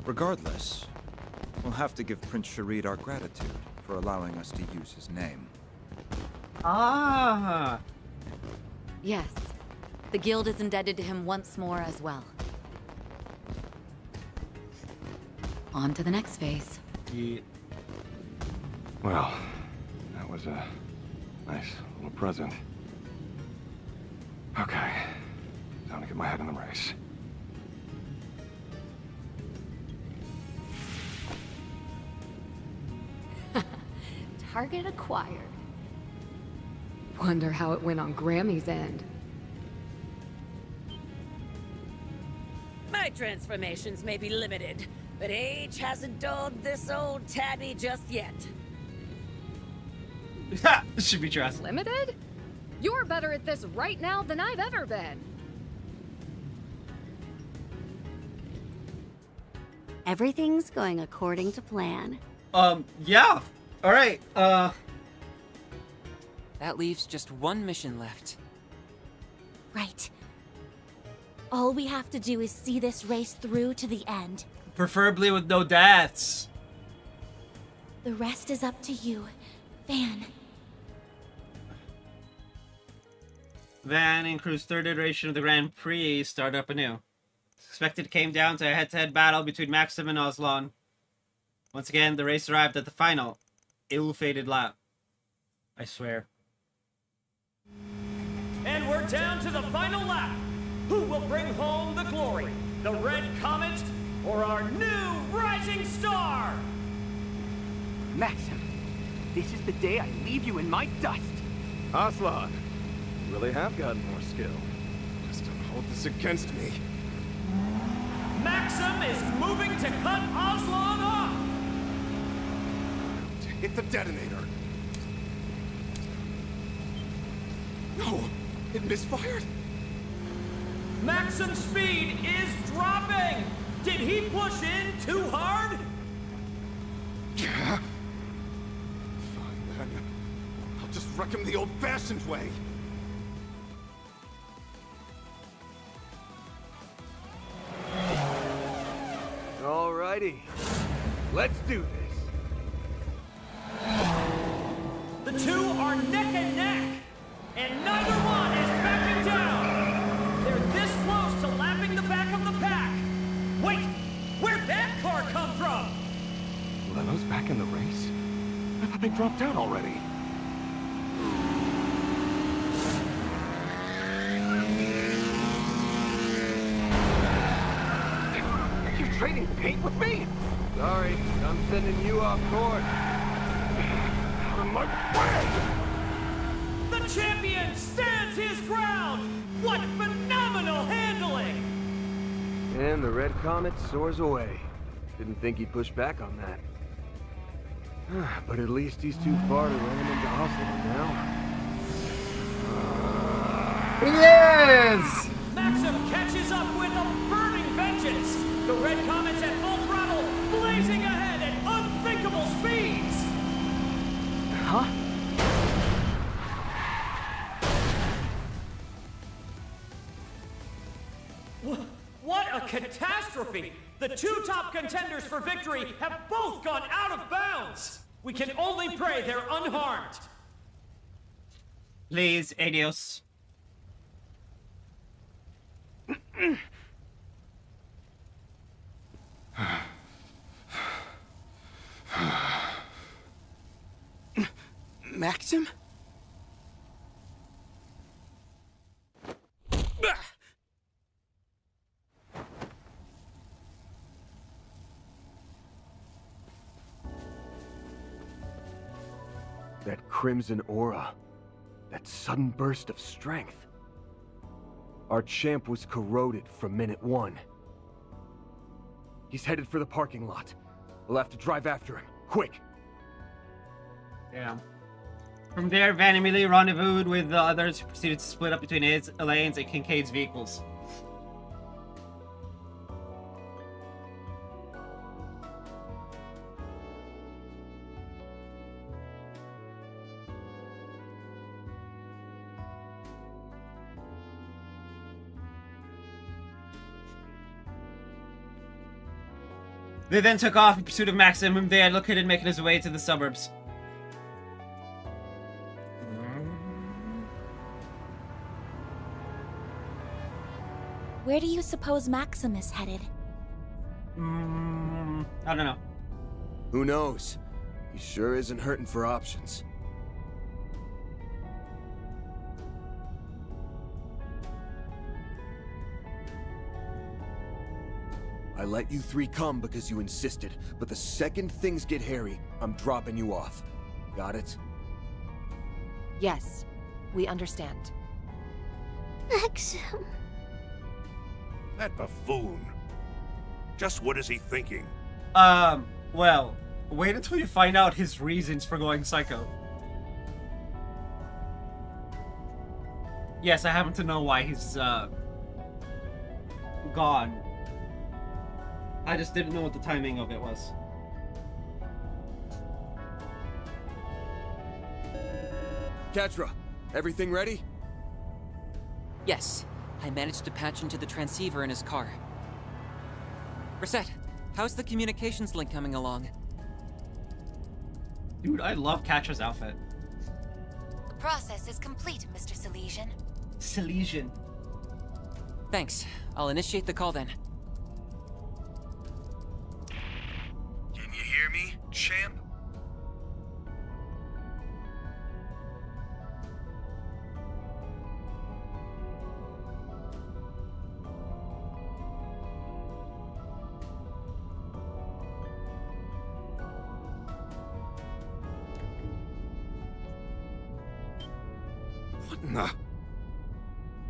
Regardless, we'll have to give Prince Cherie our gratitude for allowing us to use his name. Ah. Yes. The guild is indebted to him once more as well. On to the next phase. Yeah. Well, that was a nice little present. Okay, time to get my head in the race. Target acquired. Wonder how it went on Grammy's end. My transformations may be limited, but age hasn't dulled this old tabby just yet. Should be trust. Limited? You're better at this right now than I've ever been. Everything's going according to plan. Yeah. All right. That leaves just one mission left. Right. All we have to do is see this race through to the end. Preferably with no deaths. The rest is up to you, Van. Van and crew's third iteration of the Grand Prix start up anew. Suspected came down to a head-to-head battle between Maxim and Oslon. Once again, the race arrived at the final, ill-fated lap. I swear. And we're down to the final lap. Who will bring home the glory? The Red Comet or our new rising star? Maxim, this is the day I leave you in my dust. Aslan, you really have gotten more skill. Just don't hold this against me. Maxim is moving to cut Aslan off. Hit the detonator. No, it misfired. Maxim's speed is dropping. Did he push in too hard? Yeah. Fine then. I'll just wreck him the old-fashioned way. Alrighty, let's do this. The two are neck and neck, and neither one is backing down. They're this close to lapping the back of the pack. Wait, where'd that car come from? Leno's back in the race? I thought they dropped out already. You're trading paint with me? Sorry, I'm sending you off course. Out of my way! The champion stands his ground. What phenomenal handling! And the Red Comet soars away. Didn't think he'd push back on that. But at least he's too far to run into Oslon now. Yes! Maxim catches up with a burning vengeance. The Red Comet's at full throttle, blazing ahead at unthinkable speeds. Huh? What a catastrophe! The two top contenders for victory have both gone out of bounds. We can only pray they're unharmed. Please, adios. Maxim? That crimson aura. That sudden burst of strength. Our champ was corroded from minute one. He's headed for the parking lot. We'll have to drive after him. Quick! Damn. From there, Van immediately rendezvoused with the others who proceeded to split up between his, Elaine's, and Kincaid's vehicles. They then took off in pursuit of Maxim, whom they had located making his way to the suburbs. Where do you suppose Maxim is headed? I don't know. Who knows? He sure isn't hurting for options. I let you three come because you insisted, but the second things get hairy, I'm dropping you off. Got it? Yes, we understand. Maxim. That buffoon. Just what is he thinking? Well, wait until you find out his reasons for going psycho. Yes, I happen to know why he's, gone. I just didn't know what the timing of it was. Ketra, everything ready? Yes, I managed to patch into the transceiver in his car. Reset, how's the communications link coming along? Dude, I love Catra's outfit. The process is complete, Mr. Silesian. Silesian. Thanks. I'll initiate the call then. Can you hear me, champ? What in the...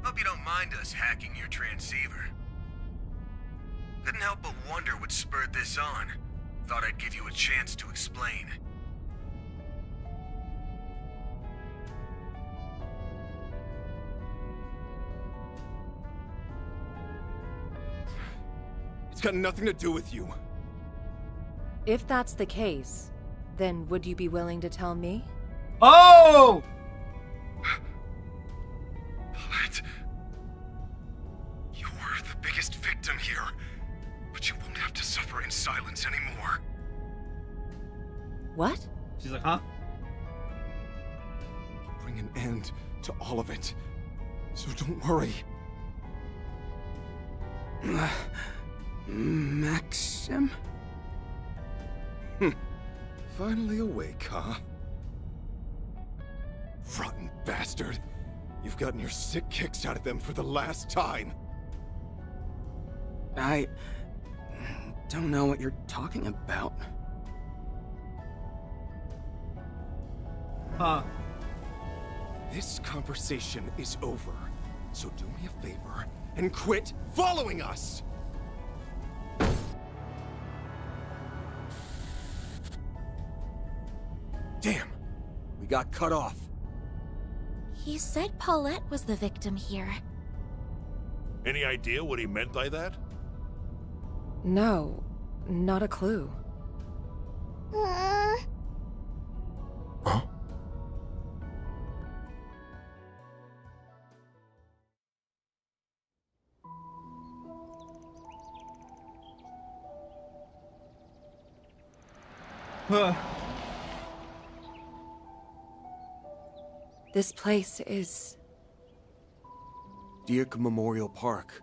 Hope you don't mind us hacking your transceiver. Couldn't help but wonder what spurred this on. Thought I'd give you a chance to explain. It's got nothing to do with you. If that's the case, then would you be willing to tell me? Oh! What? You're the biggest victim here, but you won't have to suffer in silence anymore. What? She's like, huh? I'll bring an end to all of it, so don't worry. Maxim? Finally awake, huh? Rotten bastard. You've gotten your sick kicks out of them for the last time. I don't know what you're talking about. Huh. This conversation is over, so do me a favor and quit following us! Damn, we got cut off. He said Paulette was the victim here. Any idea what he meant by that? No, not a clue. Huh? Huh. This place is... Dirk Memorial Park.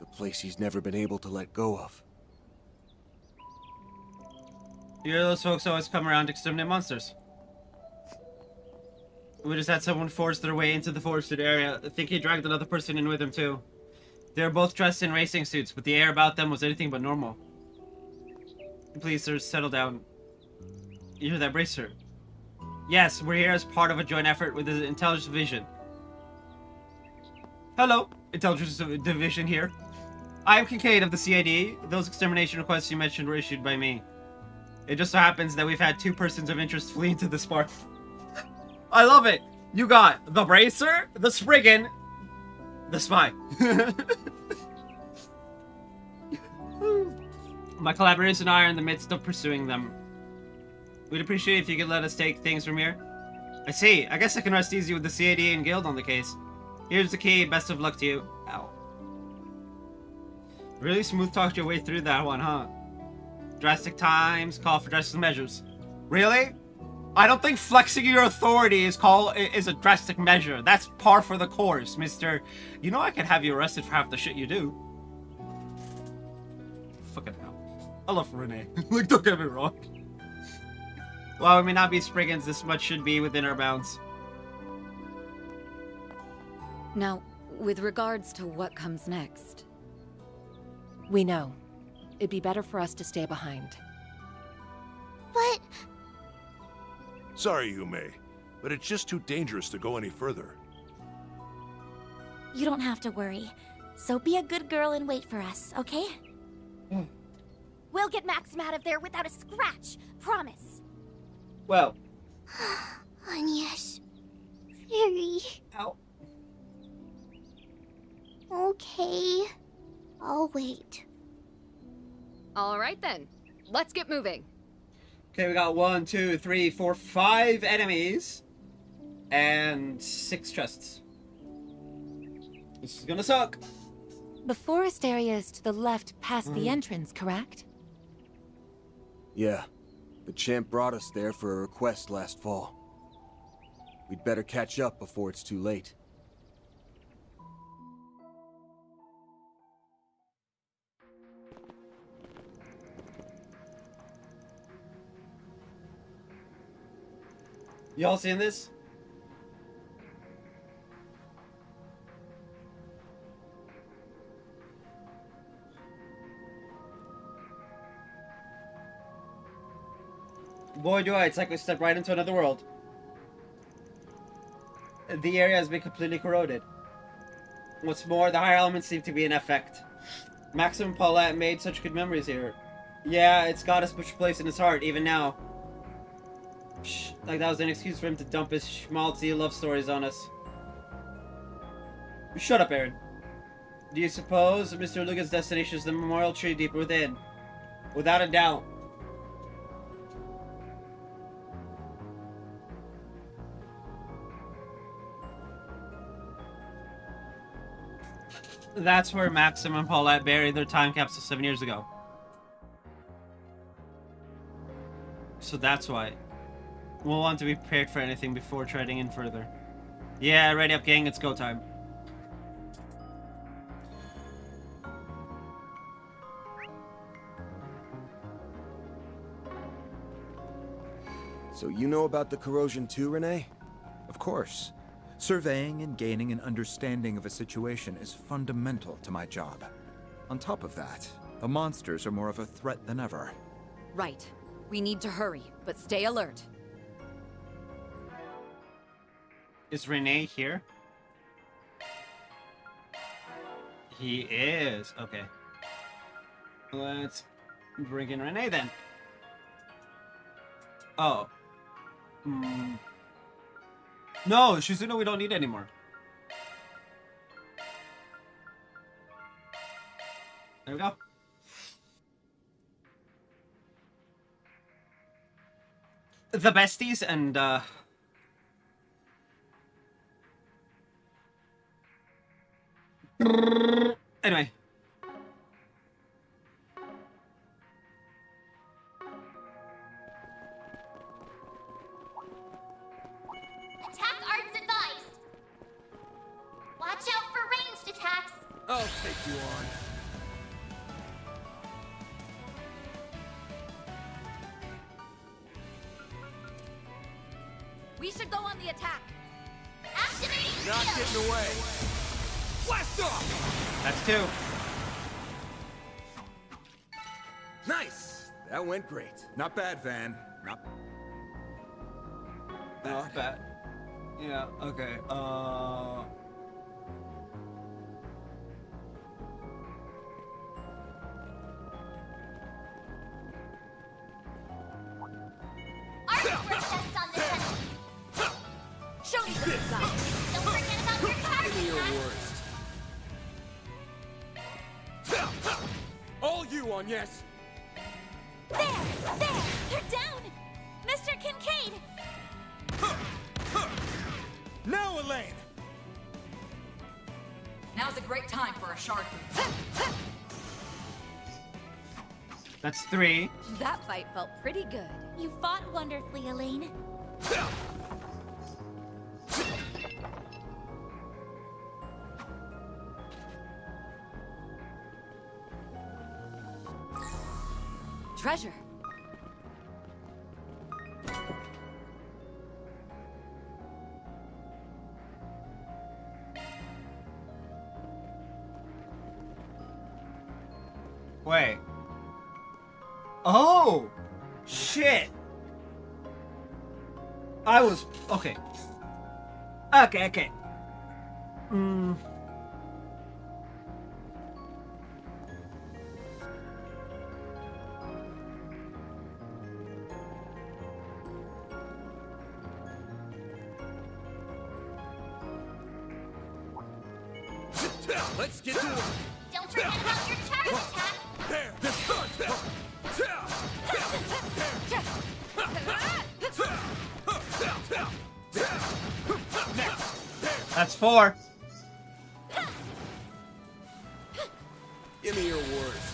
The place he's never been able to let go of. You hear those folks always come around to exterminate monsters. We just had someone force their way into the forested area. I think he dragged another person in with him too. They were both dressed in racing suits, but the air about them was anything but normal. Please, sir, settle down. You hear that, bracer? Yes, we're here as part of a joint effort with the Intelligence Division. Hello, Intelligence Division here. I am Kincaid of the CID. Those extermination requests you mentioned were issued by me. It just so happens that we've had 2 persons of interest flee into this park. I love it! You got the bracer, the Spriggan, the spy. My collaborators and I are in the midst of pursuing them. We'd appreciate it if you could let us take things from here. I see. I guess I can rest easy with the CAD and Guild on the case. Here's the key. Best of luck to you. Ow. Really smooth talked your way through that one, huh? Drastic times call for drastic measures. Really? I don't think flexing your authority is a drastic measure. That's par for the course, mister. You know I could have you arrested for half the shit you do. Fucking hell. I love Renee. Like, don't get me wrong. While we may not be Spriggans, this much should be within our bounds. Now, with regards to what comes next... We know. It'd be better for us to stay behind. But... Sorry, Yume, but it's just too dangerous to go any further. You don't have to worry. So be a good girl and wait for us, okay? We'll get Maxim out of there without a scratch. Promise. Well. Yes. Very. Ow. Okay. I'll wait. All right then, let's get moving. Okay, we got 1, 2, 3, 4, 5 enemies and 6 chests. This is gonna suck. The forest area is to the left past the entrance, correct? Yeah. The champ brought us there for a request last fall. We'd better catch up before it's too late. Y'all seeing this? Boy, do I. It's like we stepped right into another world. The area has been completely corroded. What's more, the higher elements seem to be in effect. Maxim and Paulette made such good memories here. Yeah, it's got a special place in his heart, even now. Psh, like that was an excuse for him to dump his schmaltzy love stories on us. Shut up, Aaron. Do you suppose Mr. Lugan's destination is the memorial tree deep within? Without a doubt. That's where Maxim and Paulette buried their time capsule 7 years ago. So that's why. We'll want to be prepared for anything before treading in further. Yeah, ready up, gang. It's go time. So you know about the corrosion too, Renee? Of course. Surveying and gaining an understanding of a situation is fundamental to my job. On top of that, the monsters are more of a threat than ever. Right. We need to hurry, but stay alert. Is Renee here? He is. Okay. Let's bring in Renee then. Oh. No, Shizuna we don't need anymore. There we go. The besties and anyway. Attack arts advised. Watch out for ranged attacks. I'll take you on. We should go on the attack. Activating Not shield. getting away. Blast off! That's 2. Nice! That went great. Not bad, Van. Not Not bad. Yeah, okay. Arc protest on this enemy. Show me the good side. Don't forget about your target Your attack. worst. All you on, yes. There! They're down! Mr. Kincaid! Now, Elaine! Now's a great time for a shard move. That's 3. That fight felt pretty good. You fought wonderfully, Elaine. Treasure. Wait. Oh! Shit! I was... Okay. Okay. Let's get to it. Don't forget about your charge attack. There, this That's 4. Give me your worst.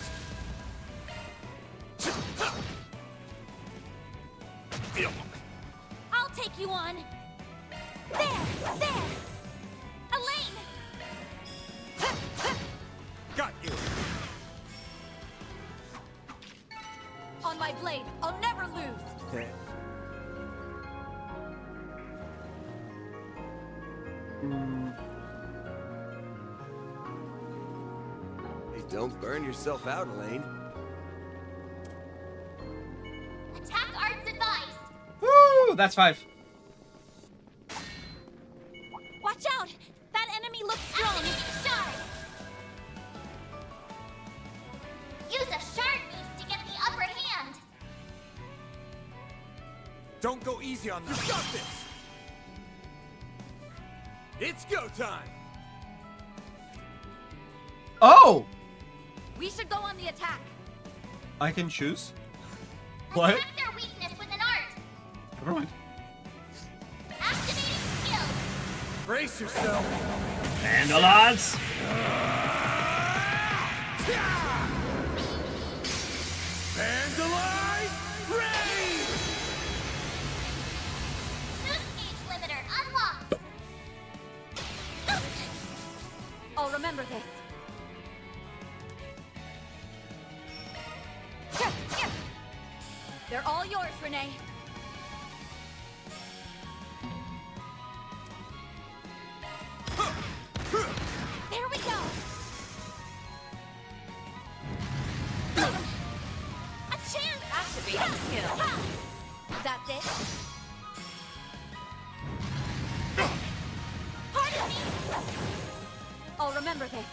I'll take you on. There! Elaine! Got you. On my blade, I'll never lose. Okay. Hey, don't burn yourself out, Elaine. Attack arts advised. Woo! That's 5. Watch out! That enemy looks strong. Activating shard. Use a shard boost to get the upper hand. Don't go easy on them. You got this! It's go time! Oh! We should go on the attack. I can choose? What? Attack their weakness with an art. Never mind. Activating skill. Brace yourself! Vandalots! Vandalize! Rain! Boost gauge limiter unlocked. I'll remember this. They're all yours, Renee. There we go. A chance. Activating skill. That's it. Pardon me. I'll remember this.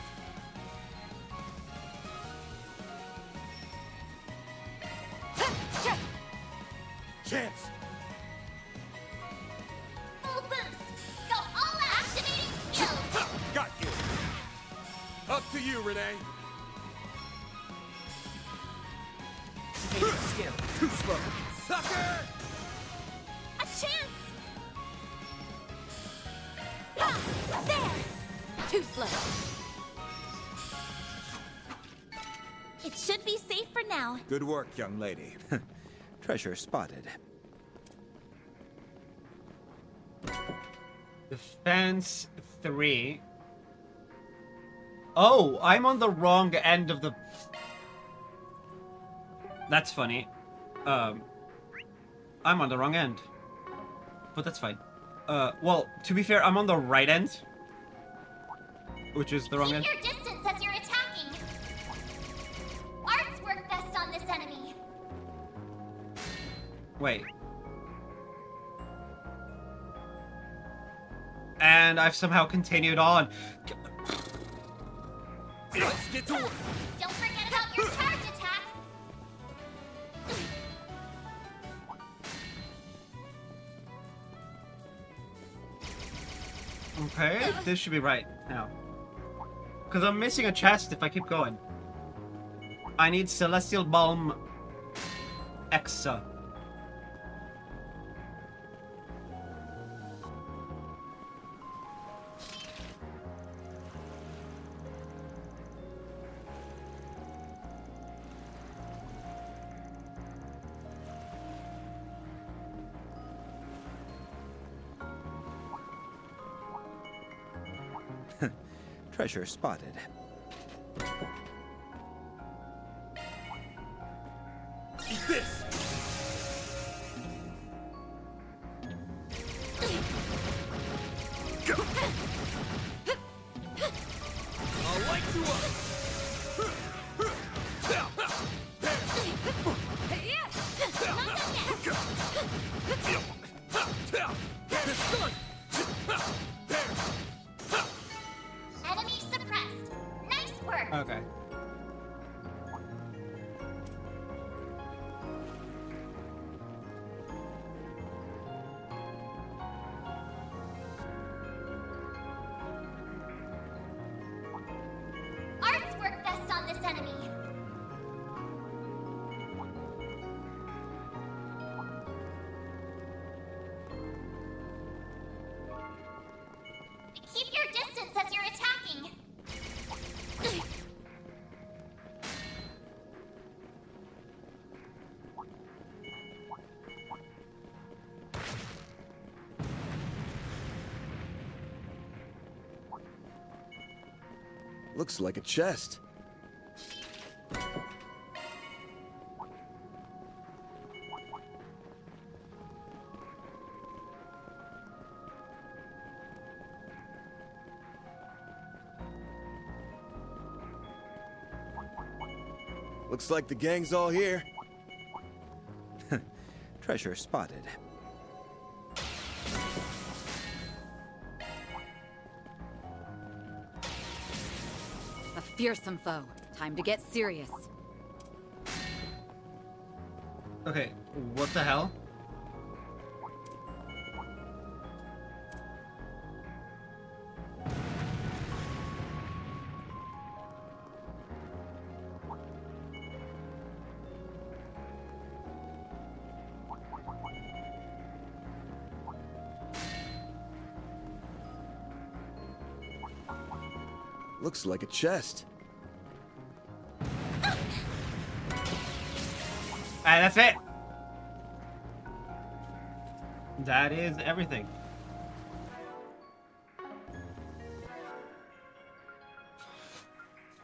Chance! Full boost. Go all out. Activating skill. Got you! Up to you, Renee! Skill. Too slow! Sucker! A chance. There. Too slow. It should be safe for now. Good work, young lady. Treasure spotted. Defense 3. Oh, I'm on the wrong end of the... That's funny. I'm on the wrong end. But that's fine. Well, to be fair, I'm on the right end. Which is the wrong end. Keep your distance as you're attacking. Arts work best on this enemy. Wait. And I've somehow continued on. Let's get to work! Don't forget about your charge attack. Okay, this should be right now. Because I'm missing a chest if I keep going. I need Celestial Balm Exa. Treasure spotted. Eat this! I'll light you up! Enemy suppressed. Nice work. Okay. Arts work best on this enemy. Looks like a chest. Looks like the gang's all here. Treasure spotted. A fearsome foe. Time to get serious. Okay, what the hell? Looks like a chest. Alright, that's it. That is everything.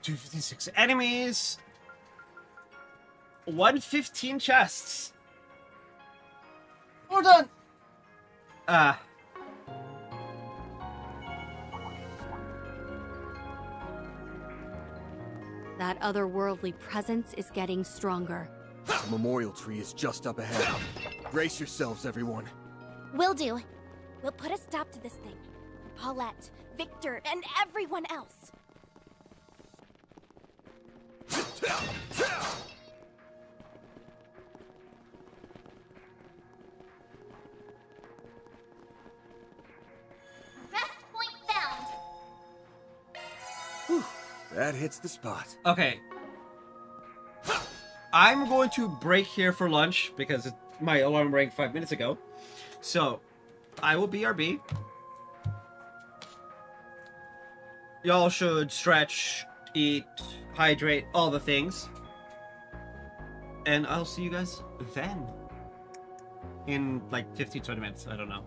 $256 enemies. 115 chests. We're done. That otherworldly presence is getting stronger. The memorial tree is just up ahead. Brace yourselves, everyone. Will do. We'll put a stop to this thing. Paulette, Victor, and everyone else. Rest point found. Whew, that hits the spot. Okay. I'm going to break here for lunch because my alarm rang 5 minutes ago. So, I will BRB. Y'all should stretch, eat, hydrate, all the things. And I'll see you guys then. In like 15-20 minutes, I don't know.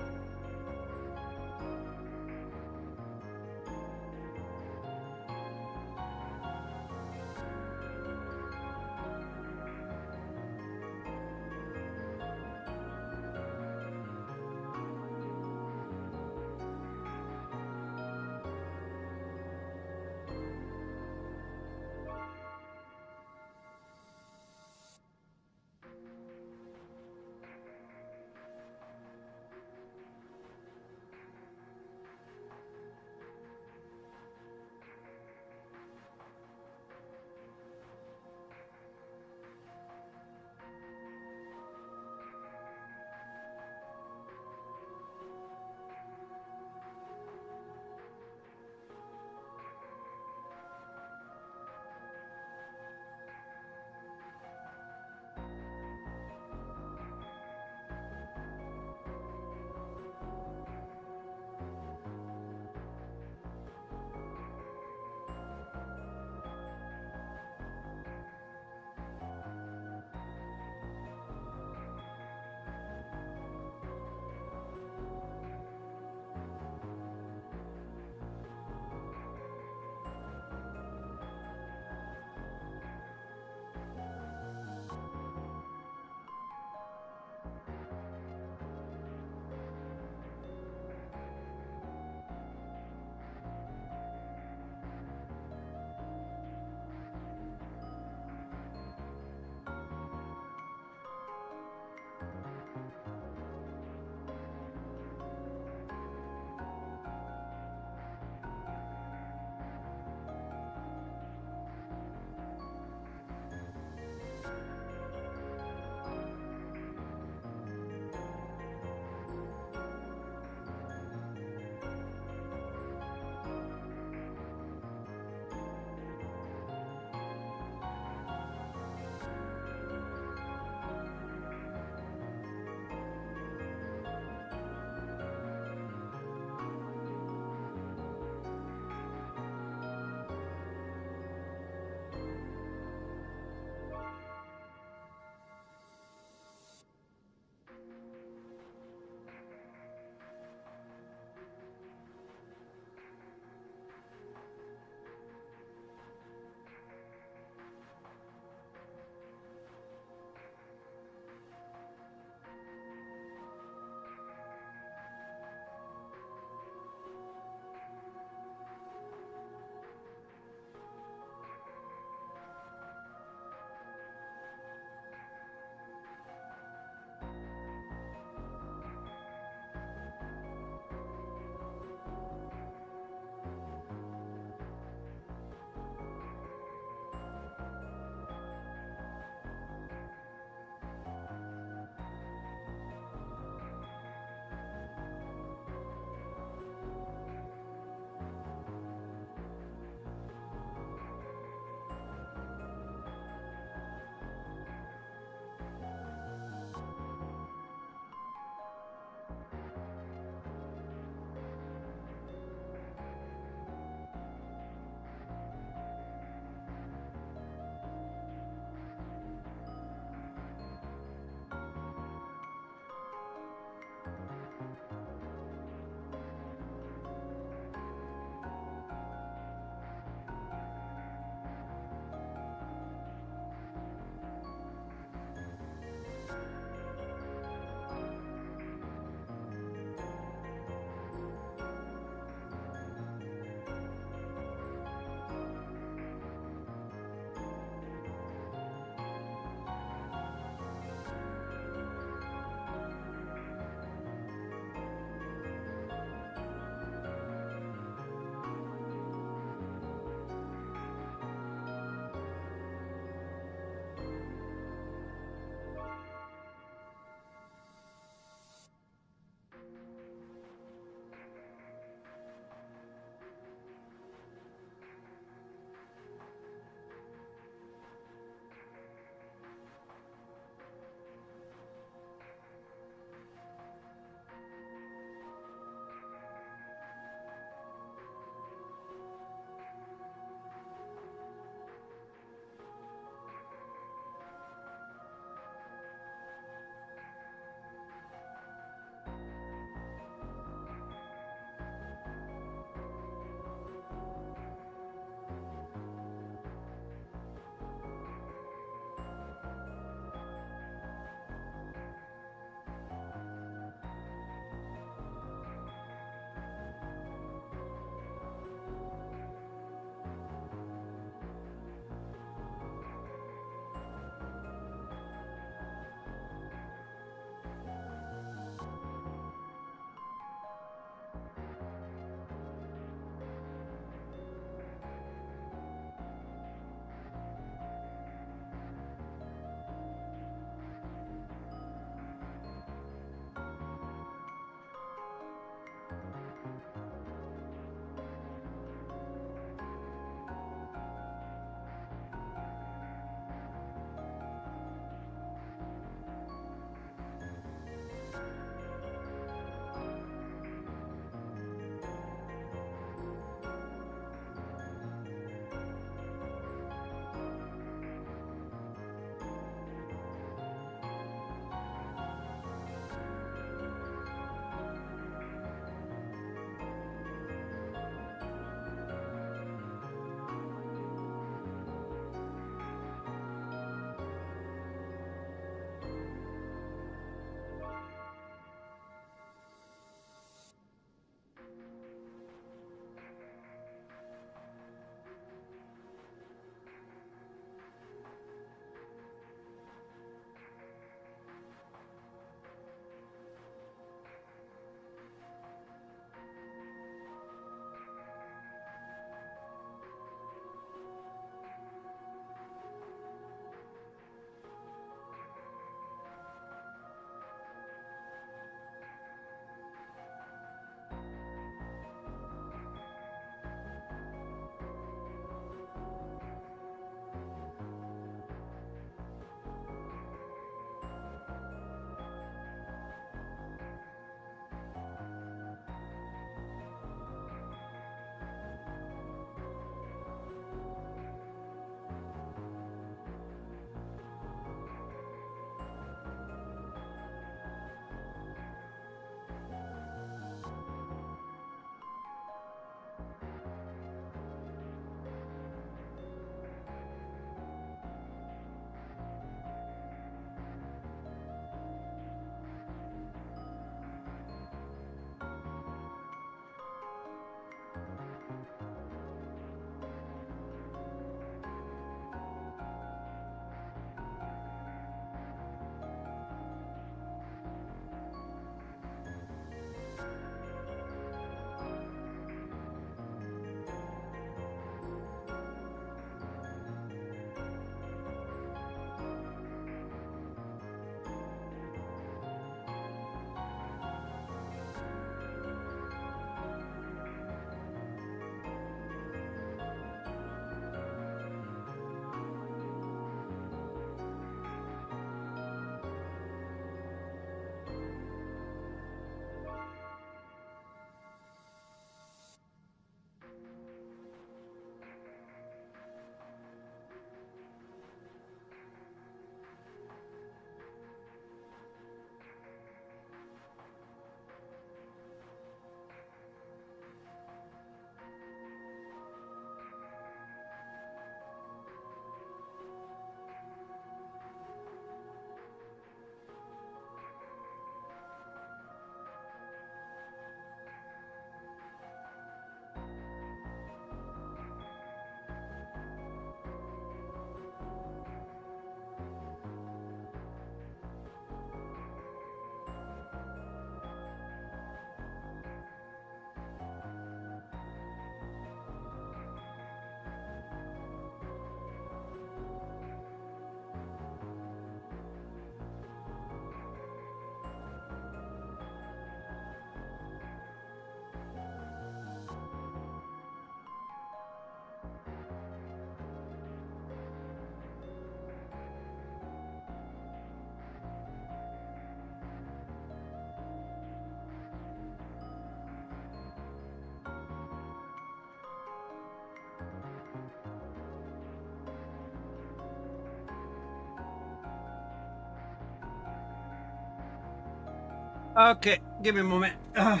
Okay, give me a moment. Ugh.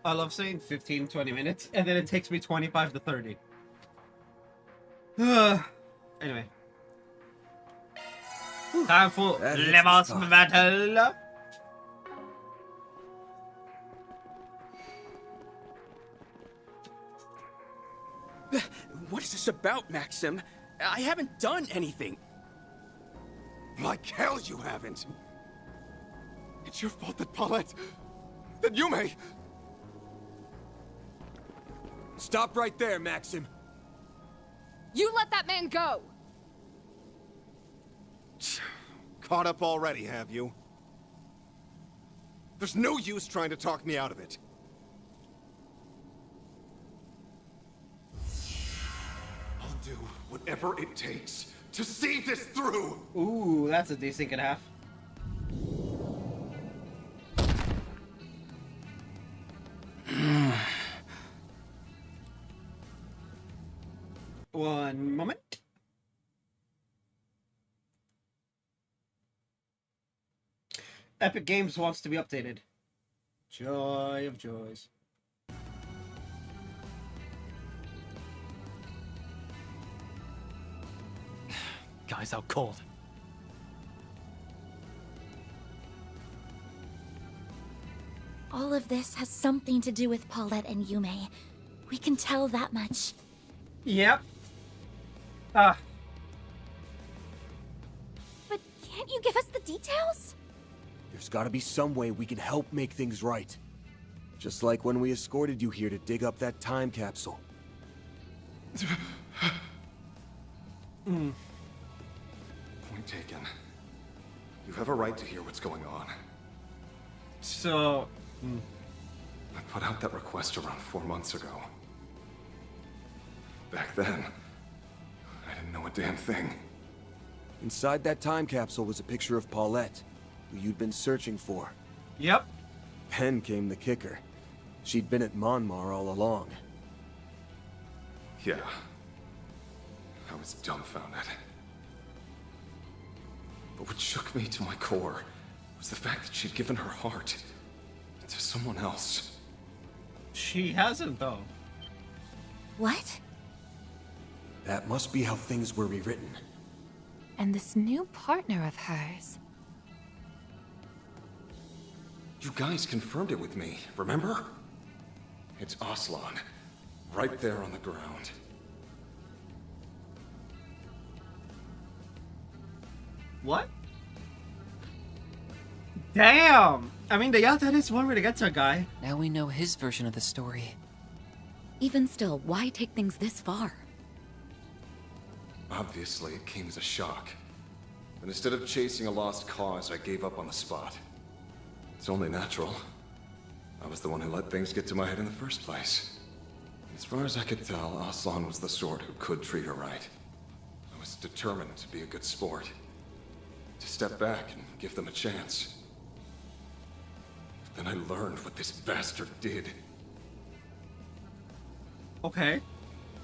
I love saying 15, 20 minutes, and then it takes me 25 to 30. Anyway. Time for Le Boss Battle. What is this about, Maxim? I haven't done anything. Like hell you haven't. It's your fault that Paulette... that Yume... Stop right there, Maxim. You let that man go! Caught up already, have you? There's no use trying to talk me out of it. I'll do whatever it takes to see this through! Ooh, that's a decent and a half. One moment. Epic Games wants to be updated. Joy of joys. Guy's out cold. All of this has something to do with Paulette and Yume. We can tell that much. Yep. But can't you give us the details? There's gotta be some way we can help make things right. Just like when we escorted you here to dig up that time capsule. Point taken. You have a right to hear what's going on. So... I put out that request around 4 months ago. Back then, I didn't know a damn thing. Inside that time capsule was a picture of Paulette, who you'd been searching for. Yep. Then came the kicker. She'd been at Monmar all along. Yeah. I was dumbfounded. But what shook me to my core was the fact that she'd given her heart to someone else. She hasn't, though. What? That must be how things were rewritten. And this new partner of hers. You guys confirmed it with me, remember? It's Aslan, right there on the ground. What? Damn! I mean, yeah, that is one way to get to a guy. Now we know his version of the story. Even still, why take things this far? Obviously, it came as a shock. And instead of chasing a lost cause, I gave up on the spot. It's only natural. I was the one who let things get to my head in the first place. As far as I could tell, Aslan was the sort who could treat her right. I was determined to be a good sport. To step back and give them a chance. But then I learned what this bastard did. Okay.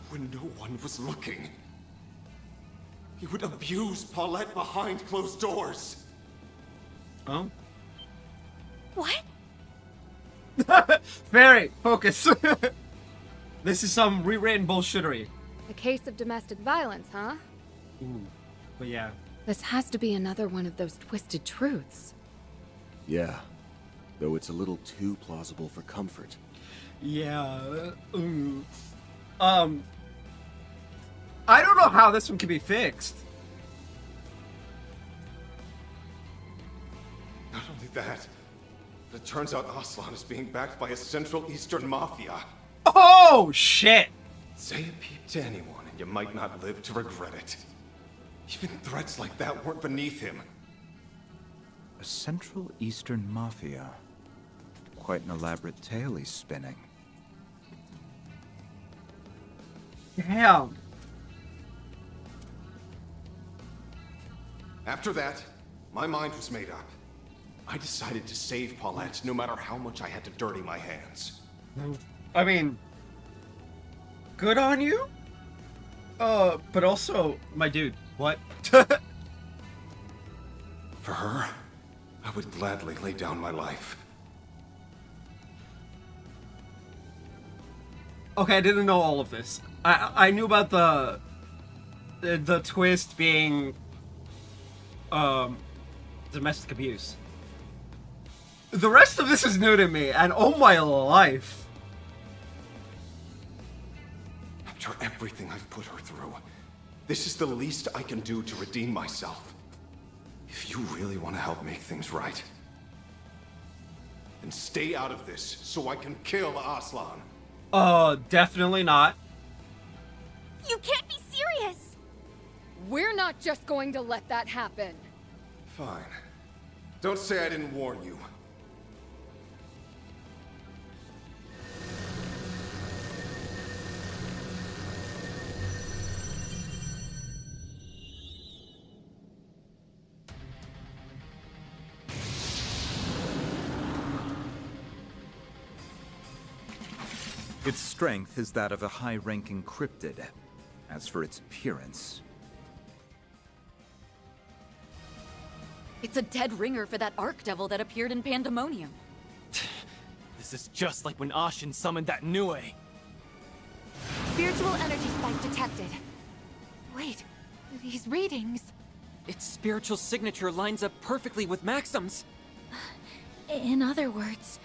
When no one was looking. He would abuse Paulette behind closed doors. Oh? What? Fairy, focus. This is some rewritten bullshittery. A case of domestic violence, huh? Ooh, but yeah. This has to be another one of those twisted truths. Yeah. Though it's a little too plausible for comfort. Yeah. I don't know how this one can be fixed. Not only that, but it turns out Aslan is being backed by a Central Eastern Mafia. Oh, shit! Say a peep to anyone, and you might not live to regret it. Even threats like that weren't beneath him. A Central Eastern Mafia. Quite an elaborate tale he's spinning. Damn. After that, my mind was made up. I decided to save Paulette, no matter how much I had to dirty my hands. I mean, good on you? But also, my dude, what? For her, I would gladly lay down my life. Okay, I didn't know all of this. I knew about the twist being domestic abuse. The rest of this is new to me, and oh my life. After everything I've put her through, this is the least I can do to redeem myself. If you really want to help make things right, then stay out of this so I can kill Aslan. Definitely not. You can't be serious! We're not just going to let that happen. Fine. Don't say I didn't warn you. Its strength is that of a high-ranking cryptid. As for its appearance... It's a dead ringer for that Archdevil that appeared in Pandemonium. This is just like when Ashen summoned that Nue. Spiritual energy spike detected. Wait, these readings... Its spiritual signature lines up perfectly with Maxim's. In other words,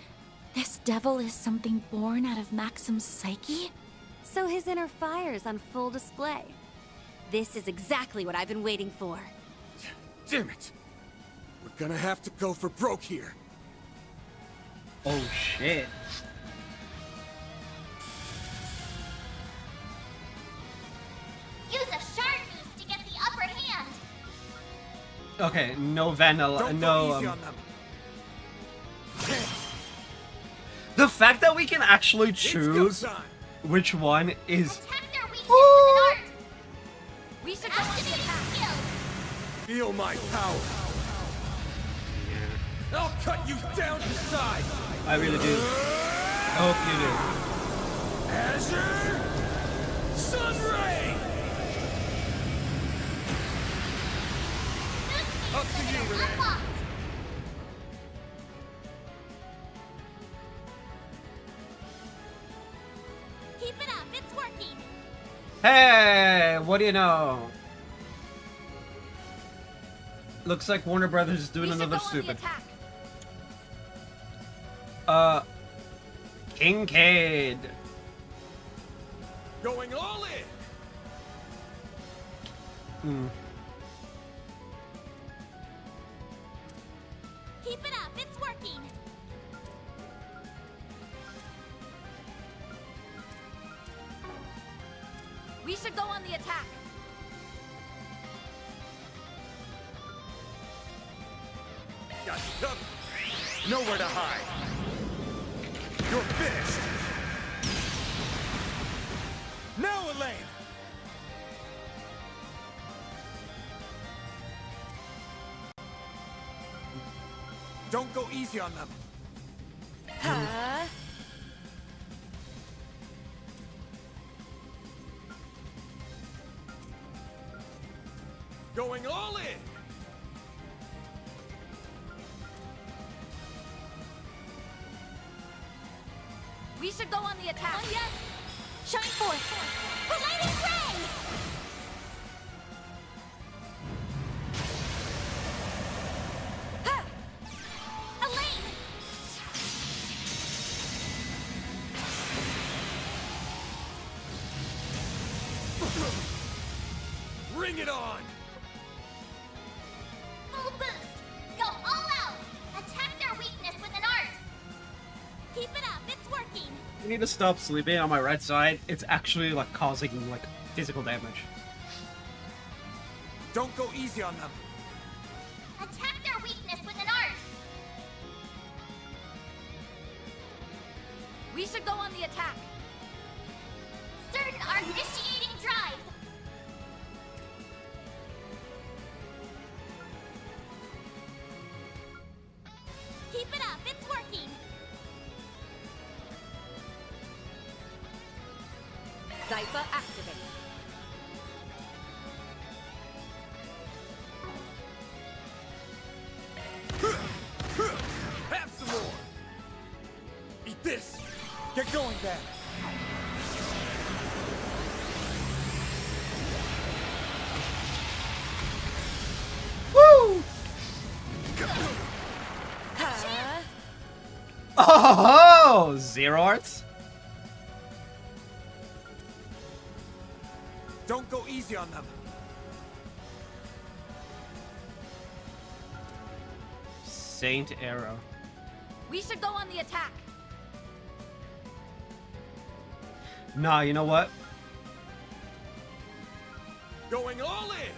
this devil is something born out of Maxim's psyche? So his inner fire's on full display. This is exactly what I've been waiting for. Damn it! We're gonna have to go for broke here. Oh shit. Use a shard boost to get the upper hand. Okay, no vanilla, no. The fact that we can actually choose which one is. We should go on the attack. Feel my power. I'll cut you down to size. I really do. I hope you do. Azure Sunray. Up to you, Renee. Keep it up, it's working. Hey, what do you know? Looks like Warner Brothers is doing another stupid. Kincaid. Going all in. Keep it up, it's working. We should go on the attack. Got you covered. Nowhere to hide. You're finished. Now, Elaine. Don't go easy on them. Huh? Going all in. We should go on the attack. Oh, yes. Shine forth. Paladin Ray! Ha! Elaine! Bring it on. Full boost. Go all out. Attack their weakness with an art. Keep it up. It's working! I need to stop sleeping on my right side. It's actually like causing like physical damage. Don't go easy on them. Attack their weakness with an art! We should go on the attack. Certain art initiating drive! Keep it up, it's working! Zypha activate. Have some more. Eat this. Get going, then. Woo! Oh, zero arts. Don't go easy on them. Saint Arrow. We should go on the attack. Nah, you know what? Going all in.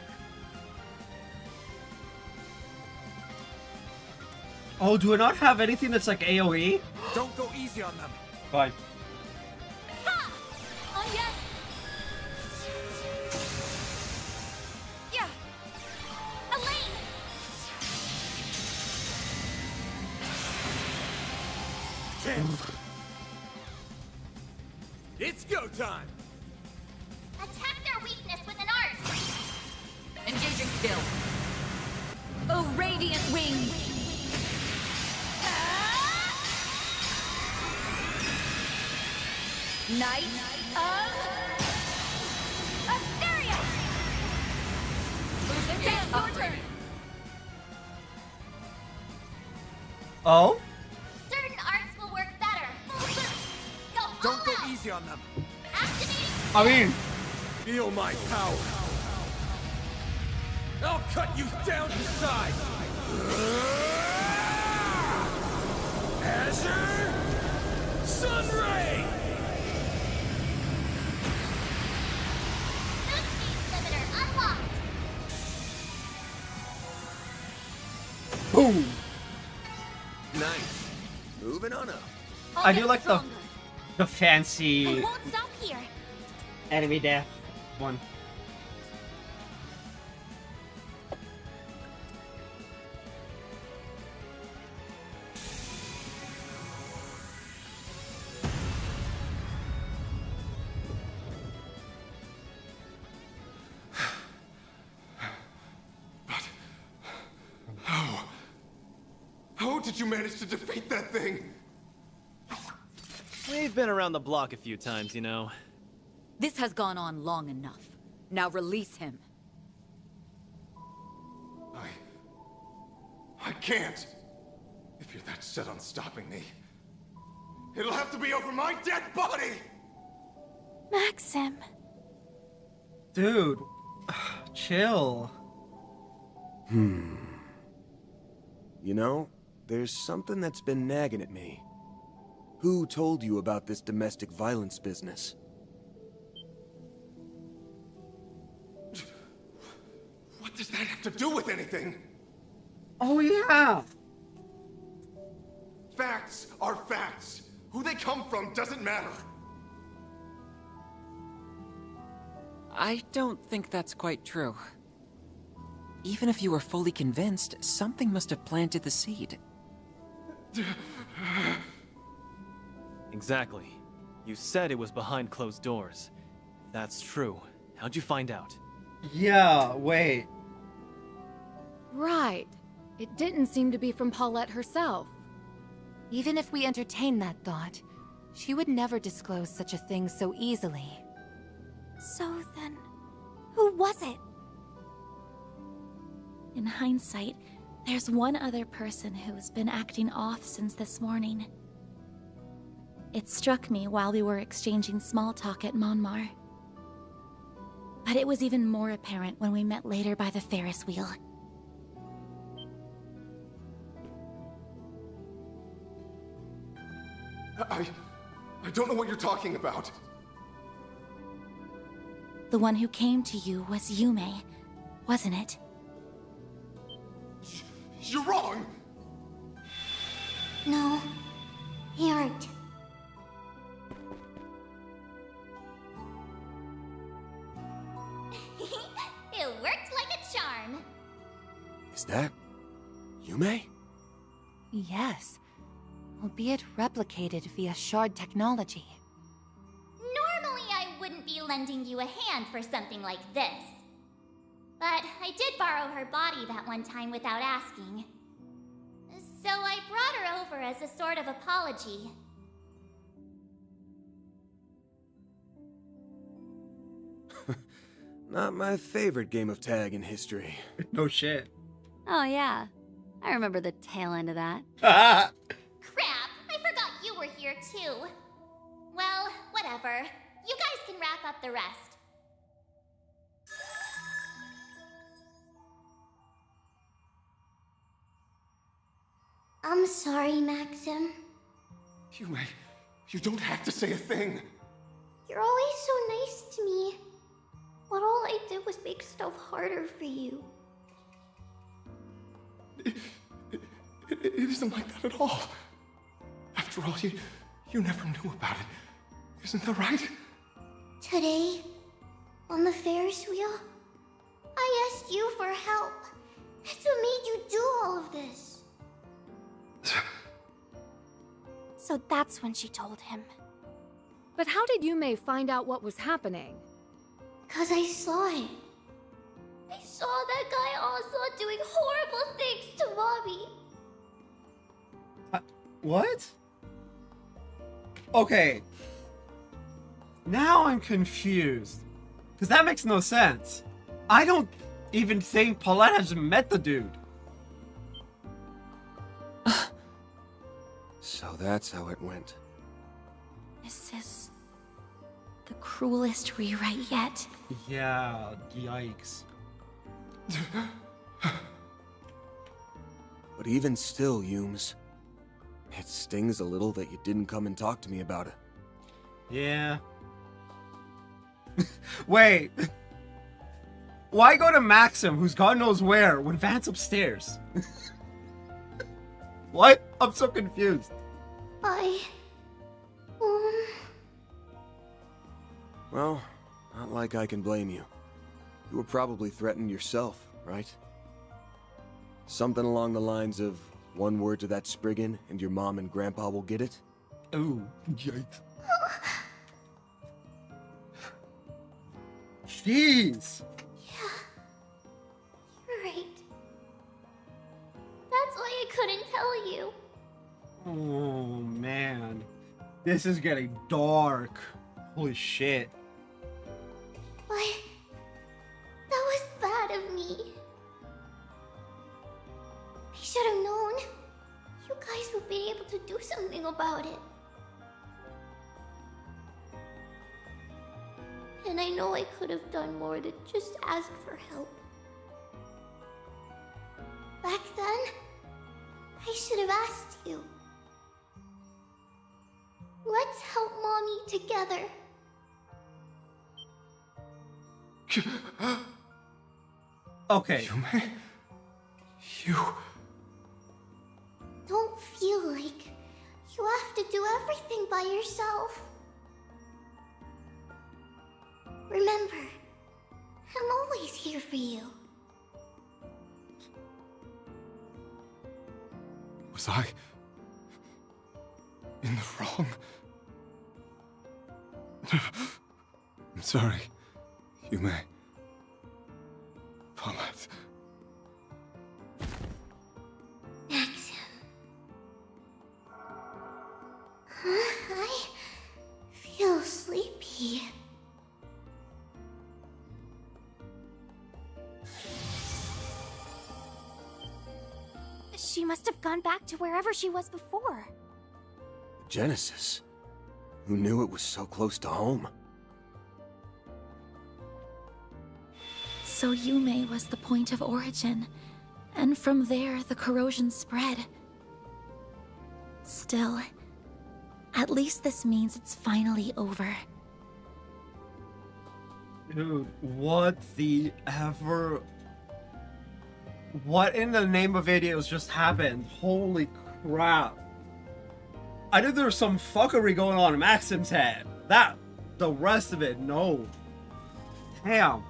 Oh, do I not have anything that's like AoE? Don't go easy on them. Fine. Ha! Oh yes! Yeah. Elaine! It's go time. Attack their weakness with an art! Engaging skill. Oh, radiant wings. Knight of Asteria! Your turn. Oh? Certain arts will work better! Full boost! Go all Don't go out! easy on them. Activating! I mean, Feel my power. I'll cut you down to size. Azure Sunray. Move speed limiter unlocked! boom. Nice. Moving on up. I do like the fancy I won't stop here! enemy death one. How did you manage to defeat that thing? We've been around the block a few times, you know. This has gone on long enough. Now release him. I can't. If you're that set on stopping me, it'll have to be over my dead body! Maxim. Dude, chill. You know, there's something that's been nagging at me. Who told you about this domestic violence business? What does that have to do with anything? Oh yeah. Facts are facts. Who they come from doesn't matter. I don't think that's quite true. Even if you were fully convinced, something must have planted the seed. Exactly. You said it was behind closed doors. If that's true, how'd you find out? Yeah, wait. Right. It didn't seem to be from Paulette herself. Even if we entertain that thought, she would never disclose such a thing so easily. So then, who was it? In hindsight, there's one other person who's been acting off since this morning. It struck me while we were exchanging small talk at Monmar. But it was even more apparent when we met later by the Ferris wheel. I don't know what you're talking about. The one who came to you was Yume, wasn't it? You're wrong! No, he aren't. It worked like a charm. Is that Yume? Yes, albeit replicated via shard technology. Normally, I wouldn't be lending you a hand for something like this. But I did borrow her body that one time without asking. So I brought her over as a sort of apology. Not my favorite game of tag in history. No shit. Oh yeah, I remember the tail end of that. Crap! I forgot you were here too. Well, whatever. You guys can wrap up the rest. I'm sorry, Maxim. Yume, you don't have to say a thing. You're always so nice to me. But all I did was make stuff harder for you. It isn't like that at all. After all, you never knew about it. Isn't that right? Today, on the Ferris wheel, I asked you for help. That's what made you do all of this. So that's when she told him. But how did Yume find out what was happening? 'Cause I saw it. I saw that guy Osla doing horrible things to Mommy. What? Okay. Now I'm confused. Because that makes no sense. I don't even think Paulette has met the dude. So that's how it went. This is the cruelest rewrite yet. Yeah, yikes. But even still, Yumes, it stings a little that you didn't come and talk to me about it. Yeah. Wait. Why go to Maxim, who's God knows where, when Van's upstairs? What? I'm so confused. Well, not like I can blame you. You were probably threatened yourself, right? Something along the lines of, one word to that Spriggan, and your mom and grandpa will get it? Oh, yikes. Jeez! You're right. That's why I couldn't tell you. Oh, man. This is getting dark. Holy shit. But that was bad of me. I should have known. You guys would be able to do something about it. And I know I could have done more than just ask for help. Back then, I should have asked you. Let's help Mommy together. Okay. You... Don't feel like you have to do everything by yourself. Remember, I'm always here for you. Was I... in the wrong? I'm sorry, Yume. Paulette. Maxim. I feel sleepy. She must have gone back to wherever she was before. Genesis? Who knew it was so close to home? So Yume was the point of origin, and from there the corrosion spread. Still, At least this means it's finally over. Dude, what the ever... What in the name of videos just happened? Holy crap. I knew there was some fuckery going on in Maxim's head. The rest of it, no. Damn.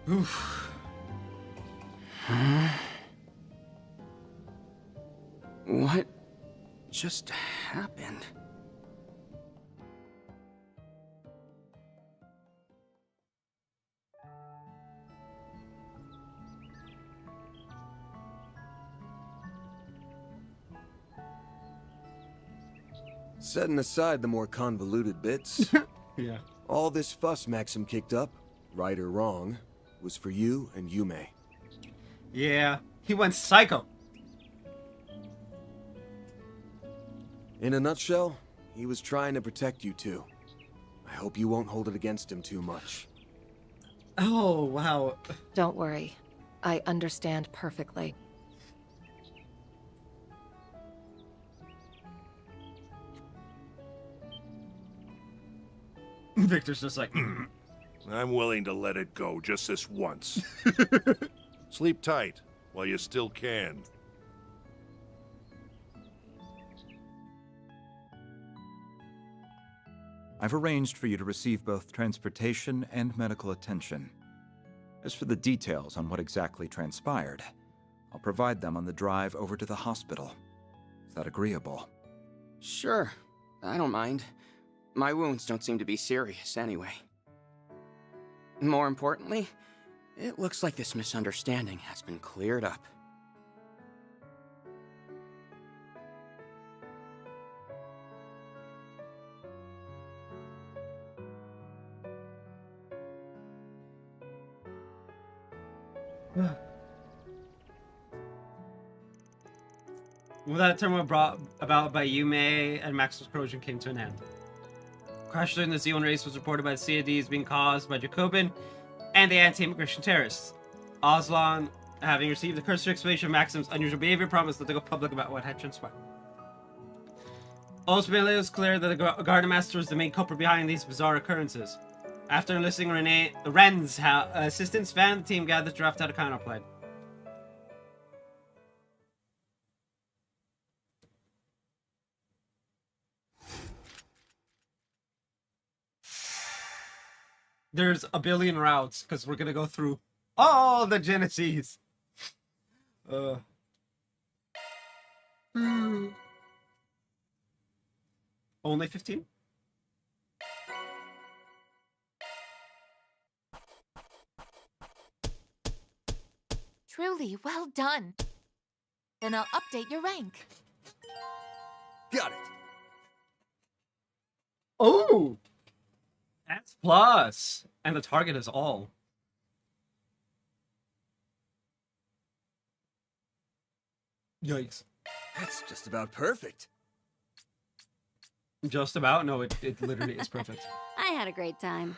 Oof. Huh? What just happened? Setting aside the more convoluted bits, yeah. All this fuss Maxim kicked up, right or wrong, was for you and Yume. Yeah, he went psycho. In a nutshell, he was trying to protect you two. I hope you won't hold it against him too much. Oh, wow. Don't worry. I understand perfectly. Victor's just like, I'm willing to let it go just this once. Sleep tight while you still can. I've arranged for you to receive both transportation and medical attention. As for the details on what exactly transpired, I'll provide them on the drive over to the hospital. Is that agreeable? Sure, I don't mind. My wounds don't seem to be serious anyway. More importantly, it looks like this misunderstanding has been cleared up. Well, that turmoil brought about by Yume and Maxim's corrosion came to an end. Crash during the Z1 race was reported by the CID as being caused by Jacobin and the anti-immigration terrorists. Aslan, having received the cursory explanation of Maxim's unusual behavior, promised not to go public about what had transpired. Ultimately, it was clear that the Garden Master was the main culprit behind these bizarre occurrences. After enlisting Ren's assistance, Van and the team gathered to draft out a counterplan. There's a billion routes because we're gonna go through all the Genesis. Only 15? Truly, well done. Then I'll update your rank. Got it. Oh! That's plus. And the target is all. Yikes. That's just about perfect. Just about? No, it literally is perfect. I had a great time.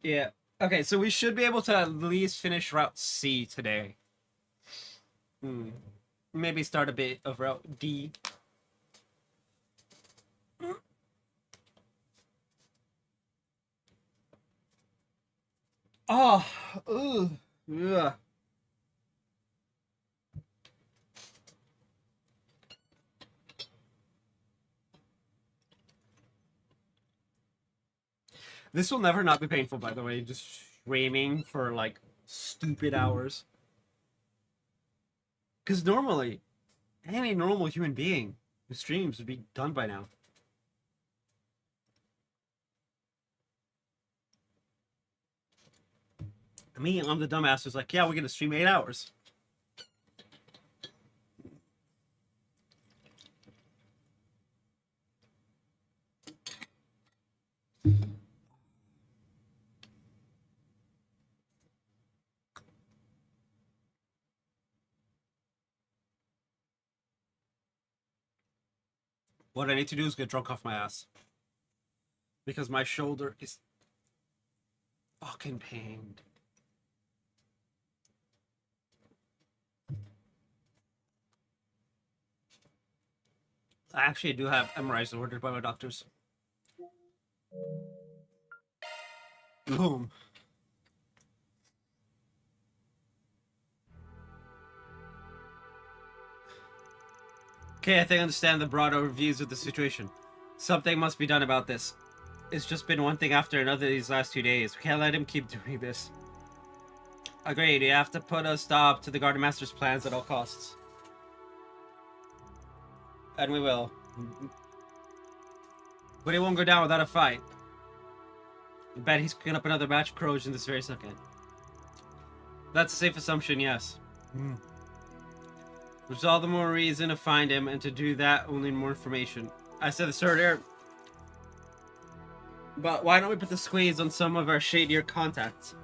Yeah. Okay, so we should be able to at least finish Route C today. Maybe start a bit of Route D. Oh, ugh. Yeah. This will never not be painful, by the way. Just streaming for, like, stupid hours. Because normally, any normal human being who streams would be done by now. Me, I'm the dumbass who's like, yeah, we're gonna stream 8 hours. What I need to do is get drunk off my ass. Because my shoulder is fucking pained. I actually do have MRIs ordered by my doctors. Boom. Okay, I think I understand the broad overviews of the situation. Something must be done about this. It's just been one thing after another these last 2 days. We can't let him keep doing this. Agreed, you have to put a stop to the Garden Master's plans at all costs. And we will. But it won't go down without a fight. I bet he's cooking up another batch of corrosion this very second. That's a safe assumption, yes. There's all the more reason to find him, and to do that, only more information. I said this earlier, but why don't we put the squeeze on some of our shadier contacts?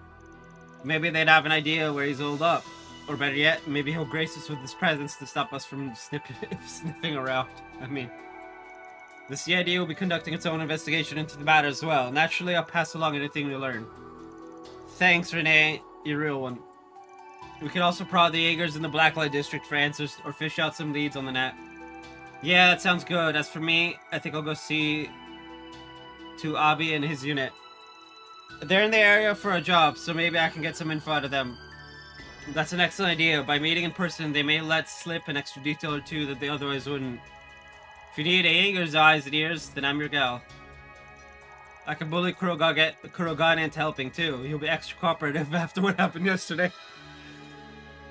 Maybe they'd have an idea where he's holed up. Or better yet, maybe he'll grace us with his presence to stop us from sniffing around. I mean, the CID will be conducting its own investigation into the matter as well. Naturally, I'll pass along anything we learn. Thanks, Renee. You're a real one. We could also prod the Jaegers in the Blacklight District for answers, or fish out some leads on the net. Yeah, that sounds good. As for me, I think I'll go see to Abi and his unit. They're in the area for a job, so maybe I can get some info out of them. That's an excellent idea. By meeting in person, they may let slip an extra detail or two that they otherwise wouldn't. If you need a Jaeger's eyes and ears, then I'm your gal. I can bully Kurogan into helping too. He'll be extra cooperative after what happened yesterday.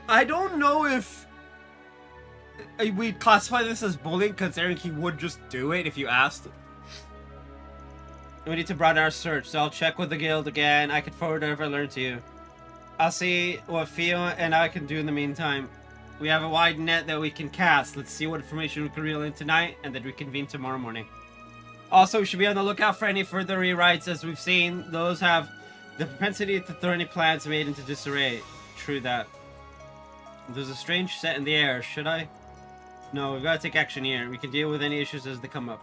I don't know if we'd classify this as bullying, considering he would just do it if you asked. We need to broaden our search, so I'll check with the guild again. I can forward whatever I learned to you. I'll see what Fio and I can do in the meantime. We have a wide net that we can cast. Let's see what information we can reel in tonight, and then reconvene tomorrow morning. Also, we should be on the lookout for any further rewrites. As we've seen, those have the propensity to throw any plans made into disarray. True that. There's a strange set in the air. Should I? No, we've got to take action here. We can deal with any issues as they come up.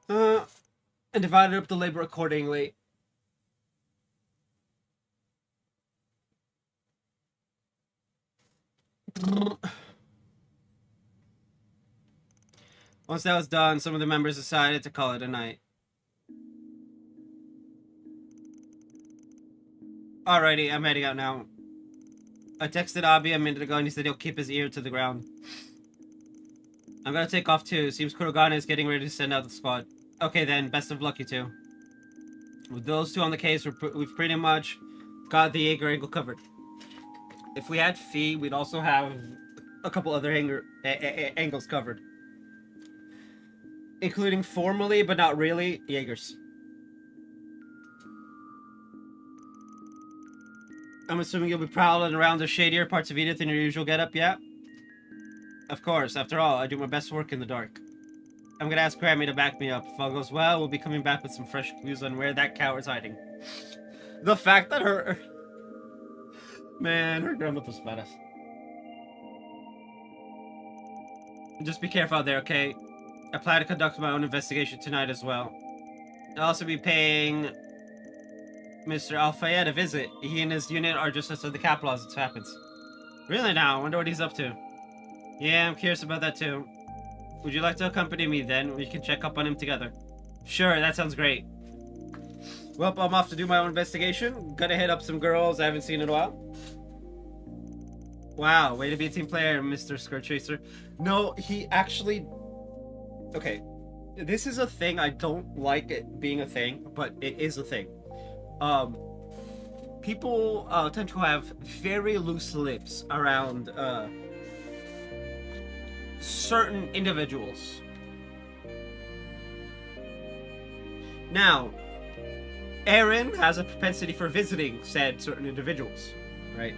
And divided up the labor accordingly. Once that was done, some of the members decided to call it a night. Alrighty, I'm heading out now. I texted Abi a minute ago and he said he'll keep his ear to the ground. I'm gonna take off too. Seems Kurogane is getting ready to send out the squad. Okay then, best of luck you two. With those two on the case, we've pretty much got the Jaeger angle covered. If we had Fee, we'd also have a couple other angles covered. Including formally, but not really, Jaegers. I'm assuming you'll be prowling around the shadier parts of Edith in your usual getup, yeah? Of course, after all, I do my best work in the dark. I'm gonna ask Grammy to back me up. If all goes well, we'll be coming back with some fresh clues on where that coward's hiding. The fact that her... Man, her grandmother's badass. Just be careful out there, okay? I plan to conduct my own investigation tonight as well. I'll also be paying Mr. Al-Fayed a visit. He and his unit are just outside the capital as it happens. Really now? I wonder what he's up to. Yeah, I'm curious about that too. Would you like to accompany me then? We can check up on him together. Sure, that sounds great. Well, I'm off to do my own investigation. Gotta hit up some girls I haven't seen in a while. Wow, way to be a team player, Mr. Skirt Chaser. No, he actually... Okay, this is a thing. I don't like it being a thing, but it is a thing. People tend to have very loose lips around certain individuals. Now, Aaron has a propensity for visiting said certain individuals, right?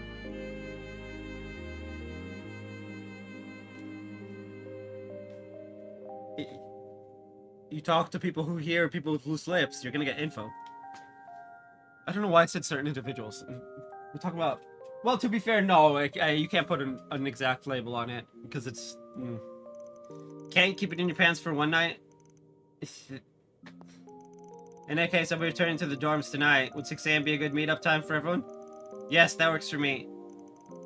You talk to people who hear people with loose lips, you're gonna get info. I don't know why I said certain individuals. We're talking about... Well, to be fair, no. You can't put an exact label on it, because it's Can't keep it in your pants for one night? In that case, I'll be returning to the dorms tonight. Would 6 a.m. be a good meetup time for everyone? Yes, that works for me.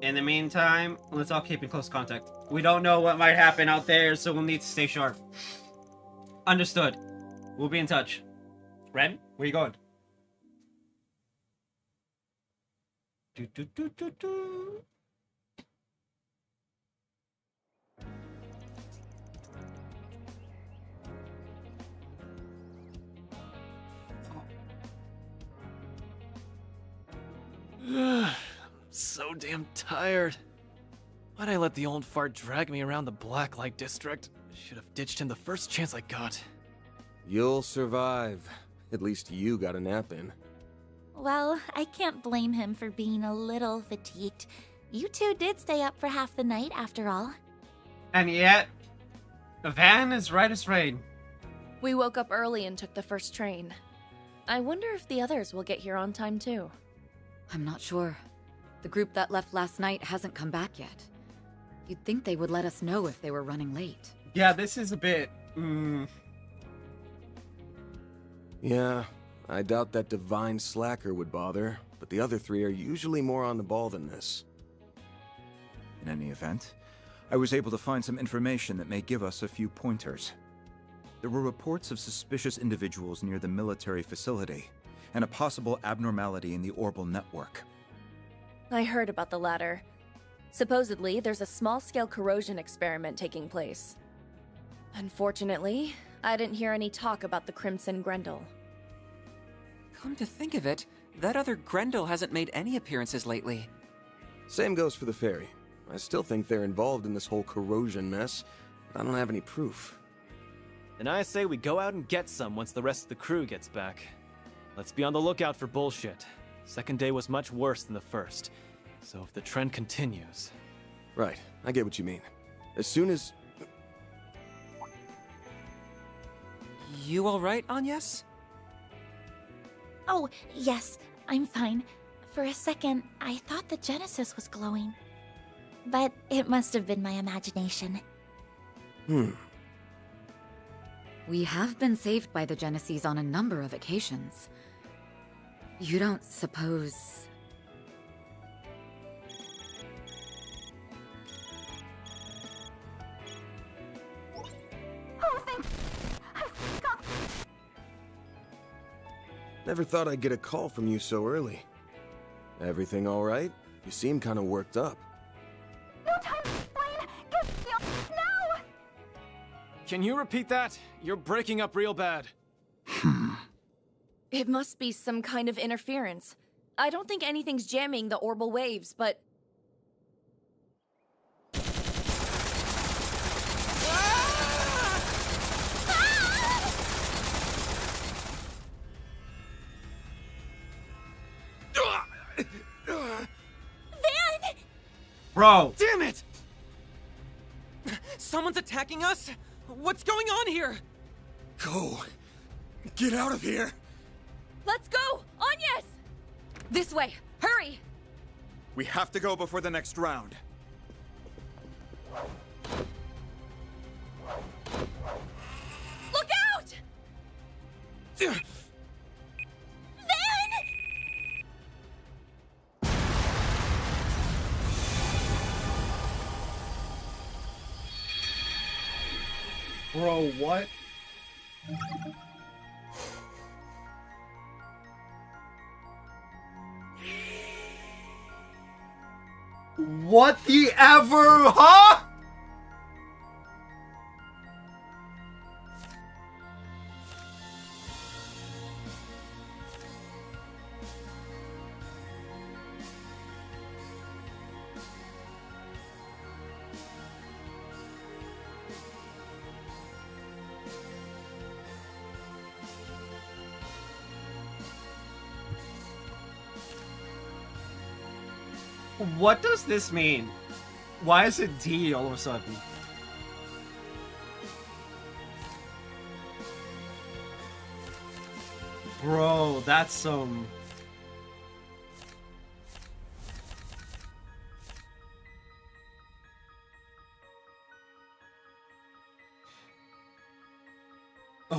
In the meantime, let's all keep in close contact. We don't know what might happen out there, so we'll need to stay sharp. Understood. We'll be in touch. Ren, where you going? So damn tired. Why'd I let the old fart drag me around the Blacklight District? Should have ditched him the first chance I got. You'll survive. At least you got a nap in. Well, I can't blame him for being a little fatigued. You two did stay up for half the night, after all. And yet, Van is right as rain. We woke up early and took the first train. I wonder if the others will get here on time too. I'm not sure. The group that left last night hasn't come back yet. You'd think they would let us know if they were running late. Yeah, this is a bit... Yeah, I doubt that divine slacker would bother, but the other three are usually more on the ball than this. In any event, I was able to find some information that may give us a few pointers. There were reports of suspicious individuals near the military facility, and a possible abnormality in the Orbal network. I heard about the latter. Supposedly, there's a small-scale corrosion experiment taking place. Unfortunately, I didn't hear any talk about the Crimson Grendel. Come to think of it, that other Grendel hasn't made any appearances lately. Same goes for the ferry. I still think they're involved in this whole corrosion mess, but I don't have any proof. Then I say we go out and get some once the rest of the crew gets back. Let's be on the lookout for bullshit. Second day was much worse than the first, so if the trend continues... Right, I get what you mean. As soon as... You alright, Agnes? Oh, yes, I'm fine. For a second, I thought the Genesis was glowing. But it must have been my imagination. We have been saved by the Genesis on a number of occasions. You don't suppose... Never thought I'd get a call from you so early. Everything all right? You seem kind of worked up. No time to explain! Get the office now! Can you repeat that? You're breaking up real bad. It must be some kind of interference. I don't think anything's jamming the Orbal waves, but... Van! Bro! Damn it! Someone's attacking us? What's going on here? Go! Get out of here! Let's go! Agnes! This way! Hurry! We have to go before the next round. Look out! Van! Bro, what? What the ever, huh? What does this mean? Why is it D all of a sudden? Bro, that's some...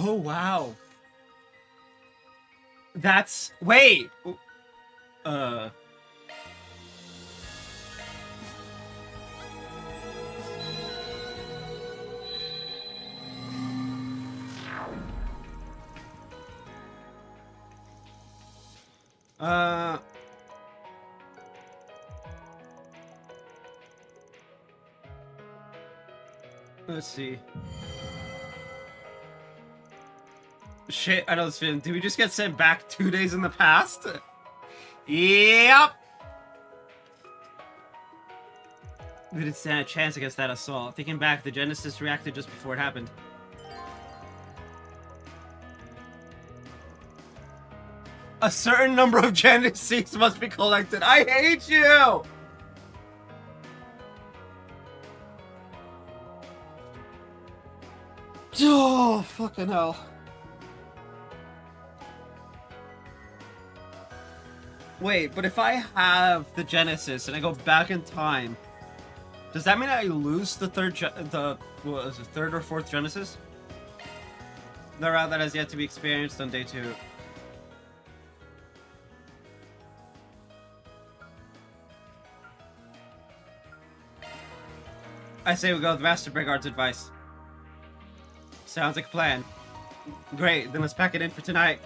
Oh, wow. That's... Wait! Let's see. Shit, I know this feeling. Did we just get sent back 2 days in the past? Yep! We didn't stand a chance against that assault. Thinking back, the Genesis reacted just before it happened. A certain number of Genesis must be collected. I hate you! Oh, fucking hell. Wait, but if I have the Genesis and I go back in time, does that mean I lose the what was it, third or fourth Genesis? The route that has yet to be experienced on day 2. I say we go with Master Brigard's advice. Sounds like a plan. Great, then let's pack it in for tonight.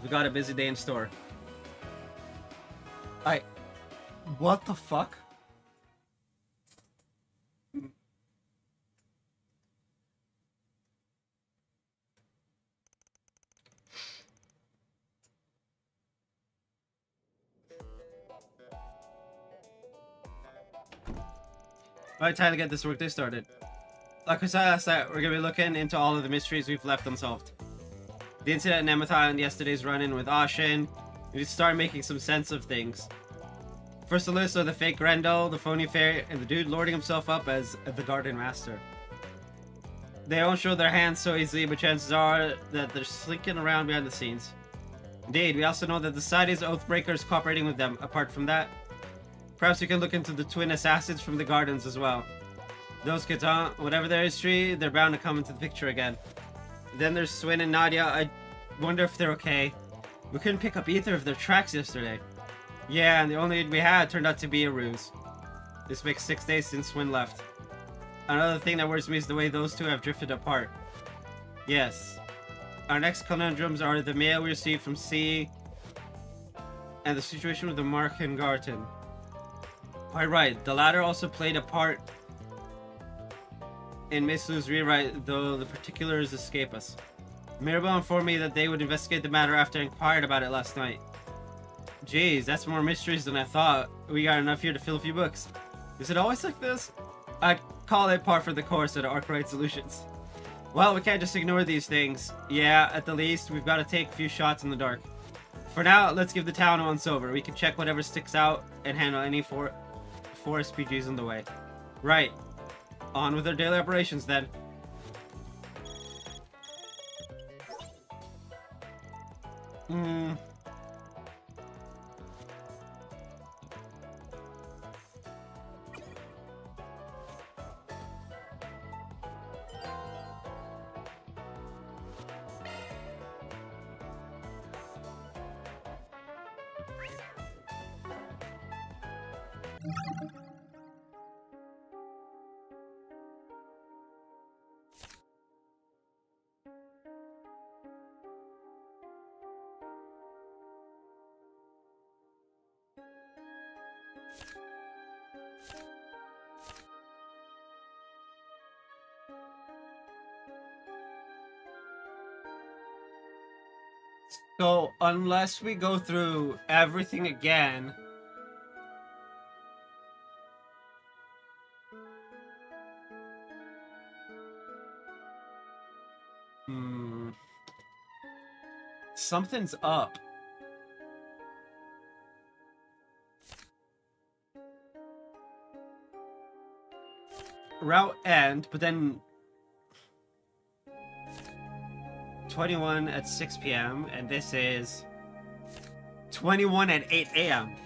We've got a busy day in store. What the fuck? Alright, time to get this workday started. Like I said last night, we're gonna be looking into all of the mysteries we've left unsolved. The incident in Nemathai and yesterday's run-in with Ashen, we need to start making some sense of things. First the list are the fake Grendel, the phony fairy, and the dude lording himself up as the Garden Master. They don't show their hands so easily, but chances are that they're slinking around behind the scenes. Indeed, we also know that the Society's Oathbreaker is cooperating with them. Apart from that, perhaps we can look into the twin assassins from the Gardens as well. Those kids, huh? Whatever their history, they're bound to come into the picture again. Then there's Swin and Nadia. I wonder if they're okay. We couldn't pick up either of their tracks yesterday. Yeah, and the only lead we had turned out to be a ruse. This makes 6 days since Swin left. Another thing that worries me is the way those two have drifted apart. Yes. Our next conundrums are the mail we received from C and the situation with the Mark and Garten. Quite right, the latter also played a part in Miss Lou's rewrite, though the particulars escape us. Mirabelle informed me that they would investigate the matter after I inquired about it last night. Jeez, that's more mysteries than I thought. We got enough here to fill a few books. Is it always like this? I'd call it par for the course at Arkwright Solutions. Well, we can't just ignore these things. Yeah, at the least, we've got to take a few shots in the dark. For now, let's give the town a once over. We can check whatever sticks out and handle any forest PGs on the way. Right. On with our daily operations then. So, unless we go through everything again... Something's up. Route end, but then... 21 at 6 p.m. and this is 21 at 8 a.m.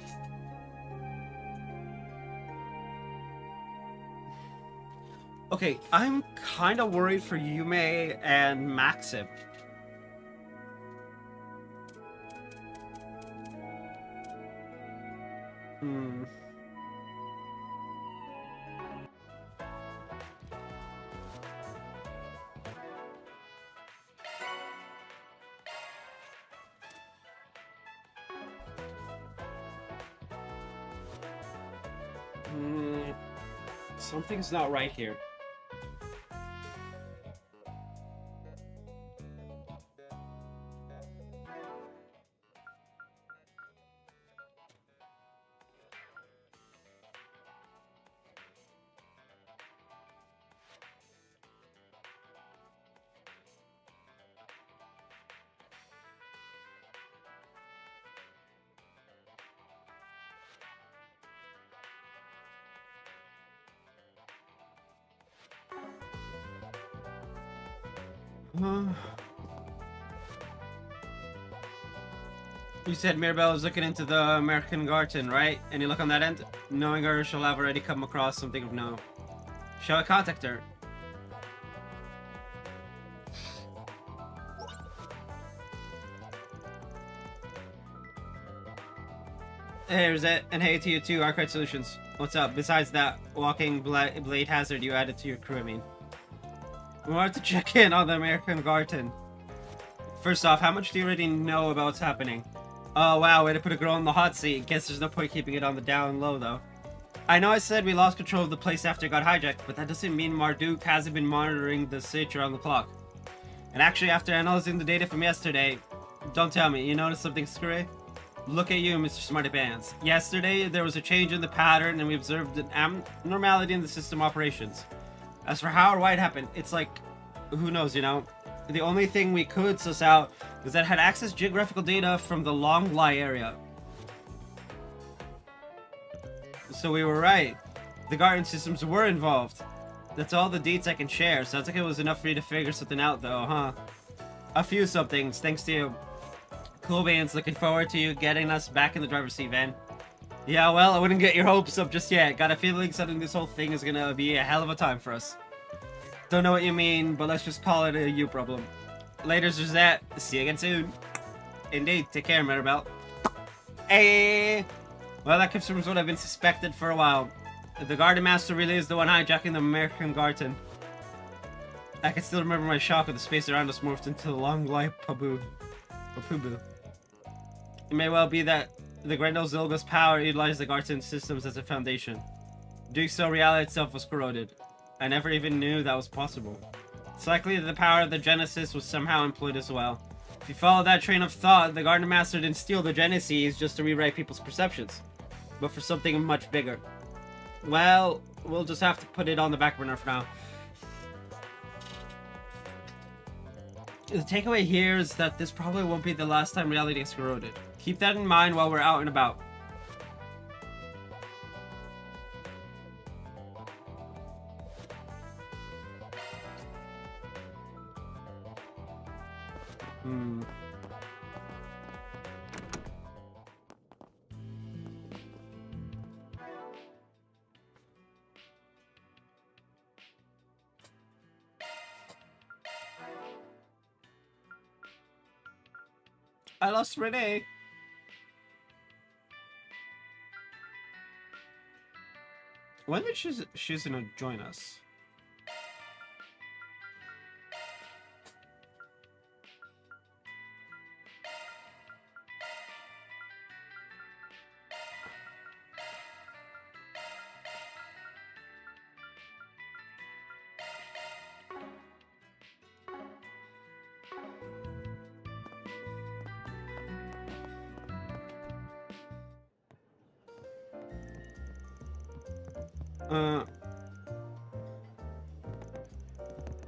Okay, I'm kind of worried for Yume and Maxim. Hmm. Something's not right here. You said Mirabelle is looking into the American Garden, right? Any look on that end? Knowing her, she'll have already come across something of no. Shall I contact her? Here's it, and hey to you too, Arcade Solutions. What's up? Besides that walking blade hazard you added to your crew, I mean. We wanted to check in on the American Garden. First off, how much do you already know about what's happening? Oh wow, way to put a girl in the hot seat. Guess there's no point keeping it on the down low though. I know I said we lost control of the place after it got hijacked, but that doesn't mean Marduk hasn't been monitoring the stage around the clock. And actually, after analyzing the data from yesterday, don't tell me, you noticed something screwy? Look at you, Mr. Smarty Pants. Yesterday, there was a change in the pattern and we observed an abnormality in the system operations. As for how or why it happened, it's like, who knows, you know? The only thing we could suss out is that it had accessed geographical data from the Long Lie area. So we were right. The garden systems were involved. That's all the deets I can share. Sounds like it was enough for you to figure something out though, huh? A few somethings, thanks to you. Cool beans, looking forward to you getting us back in the driver's seat, Van. Yeah, well, I wouldn't get your hopes up just yet. Got a feeling suddenly this whole thing is gonna be a hell of a time for us. Don't know what you mean, but let's just call it a you problem. Later, Suzette. See you again soon. Indeed, take care, Mirabelle. Hey! Well, that confirms what I've been suspected for a while. The Garden Master really is the one hijacking the American Garden. I can still remember my shock when the space around us morphed into the long life Pabu. Or Pubu. It may well be that the Grendel Zilga's power utilized the Garden systems as a foundation. Doing so, reality itself was corroded. I never even knew that was possible. It's likely that the power of the Genesis was somehow employed as well. If you follow that train of thought, the Garden Master didn't steal the Genesis just to rewrite people's perceptions, but for something much bigger. Well, we'll just have to put it on the back burner for now. The takeaway here is that this probably won't be the last time reality gets corroded. Keep that in mind while we're out and about. I lost Renee. When did she's gonna join us?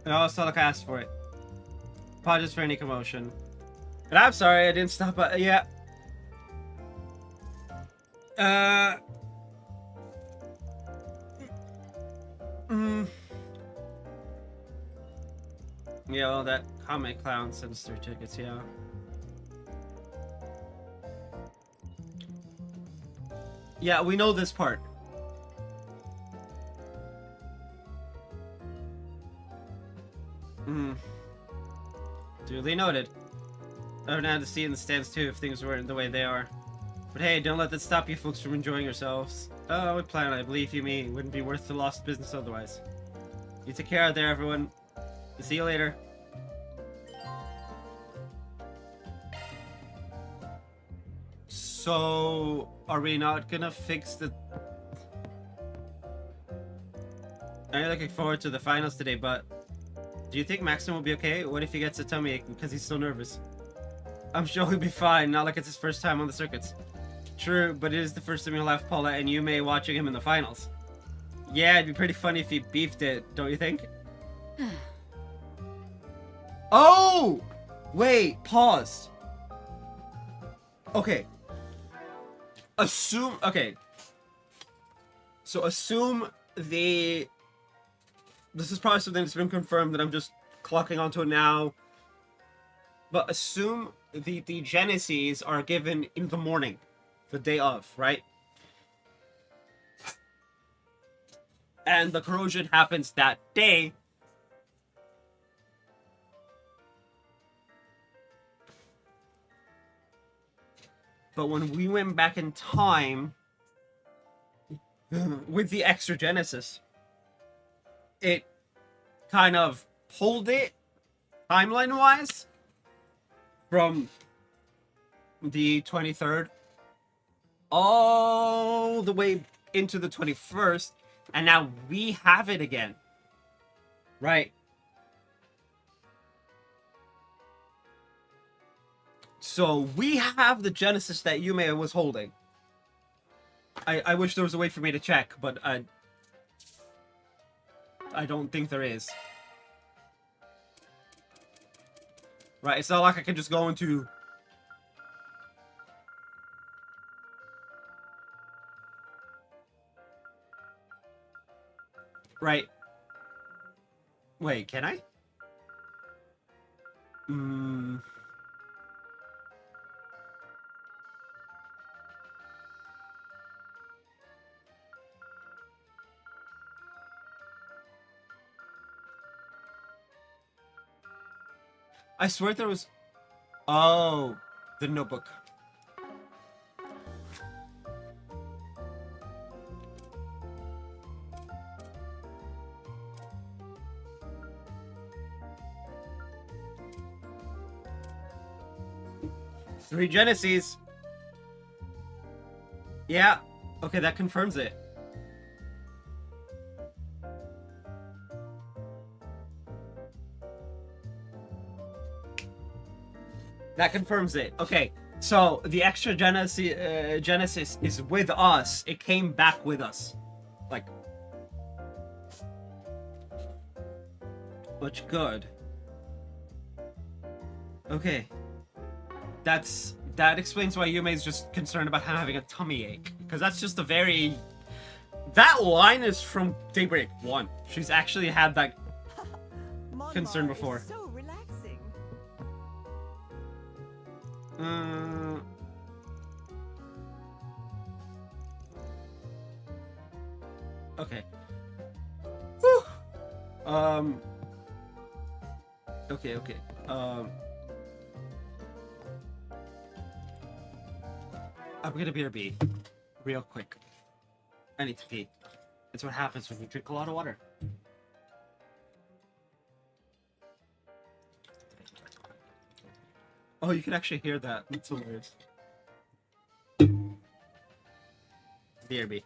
No, it's not like I asked for it. Apologies for any commotion. And I'm sorry I didn't stop by. Yeah. Yeah, well, that comic clown sends 3 tickets, yeah. Yeah, we know this part. Duly noted. I would have to see in the stands too if things weren't the way they are. But hey, don't let that stop you folks from enjoying yourselves. Oh, I would plan on it. Believe you me, it wouldn't be worth the lost business otherwise. You take care out there, everyone. See you later. So, are we not gonna fix the... I'm looking forward to the finals today, but... Do you think Maxim will be okay? What if he gets a tummy ache because he's so nervous? I'm sure he'll be fine, not like it's his first time on the circuits. True, but it is the first time he'll have Paula and Yume watching him in the finals. Yeah, it'd be pretty funny if he beefed it, don't you think? Oh! Wait, pause. Okay. Okay. So assume the... This is probably something that's been confirmed that I'm just clocking onto it now. But assume the Geneses are given in the morning. The day of, right? And the corrosion happens that day. But when we went back in time with the extra Genesis, it kind of pulled it timeline-wise from the 23rd all the way into the 21st, and now we have it again. Right. So we have the Genesis that Yume was holding. I wish there was a way for me to check, but I don't think there is. Right, it's not like I can just go into... Right. Wait, can I? I swear there was... Oh, the notebook. Three Genesis. Yeah. Okay, that confirms it. That confirms it. Okay, so the extra Genesis is with us. It came back with us. Like... Much good. Okay. That explains why Yume's just concerned about him having a tummy ache. Because that's just a very... That line is from Daybreak 1. She's actually had that concern before. So relaxing. Okay. Whew. Okay. I'm gonna BRB. Real quick. I need to pee. It's what happens when you drink a lot of water. Oh, you can actually hear that. That's hilarious. BRB.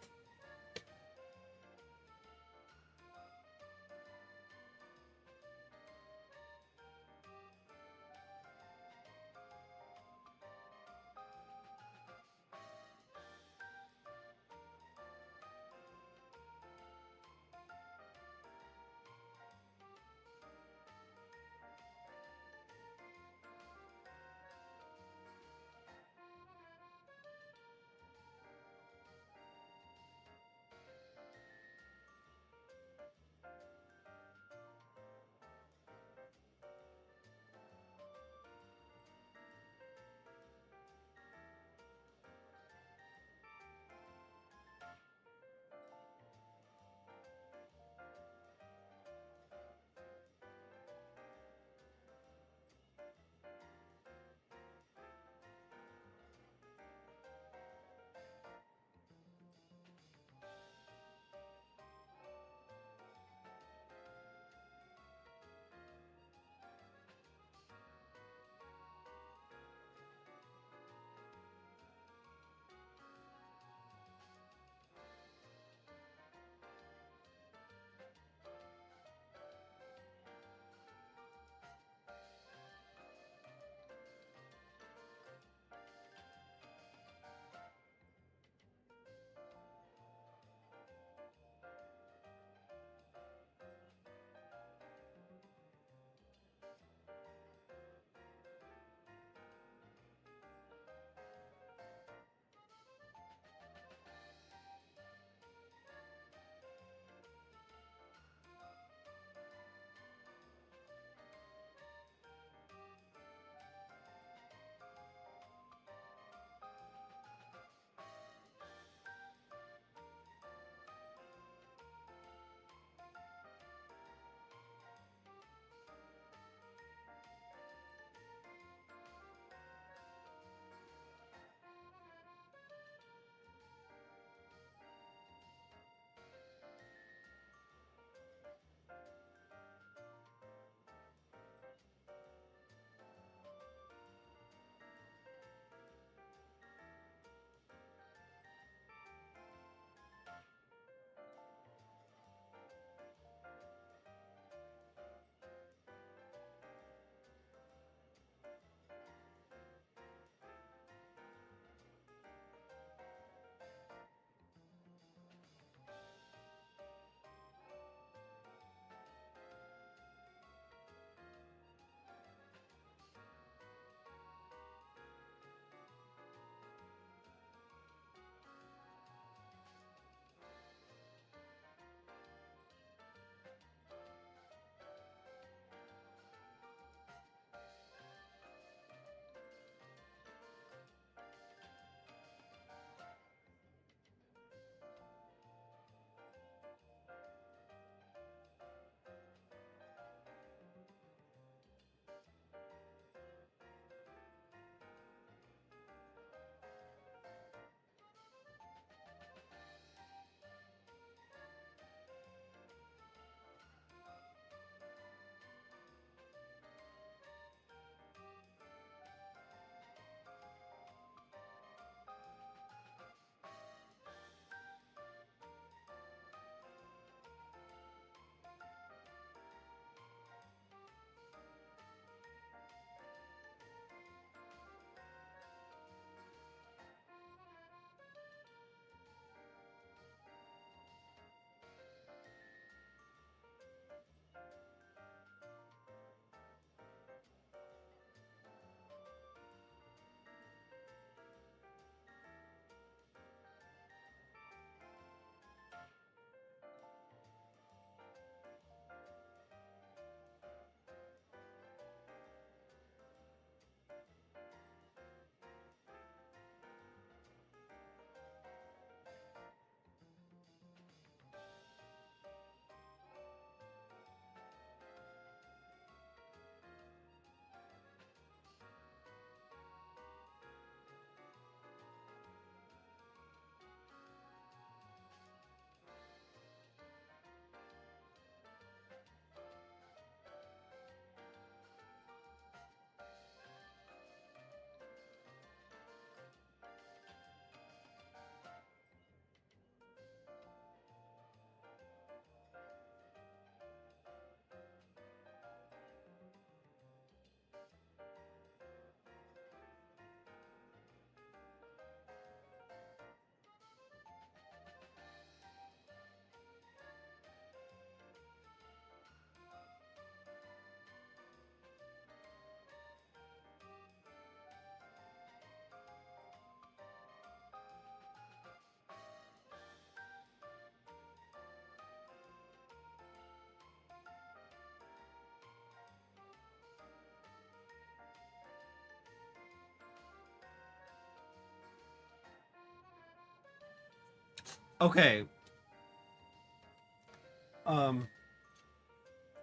Okay.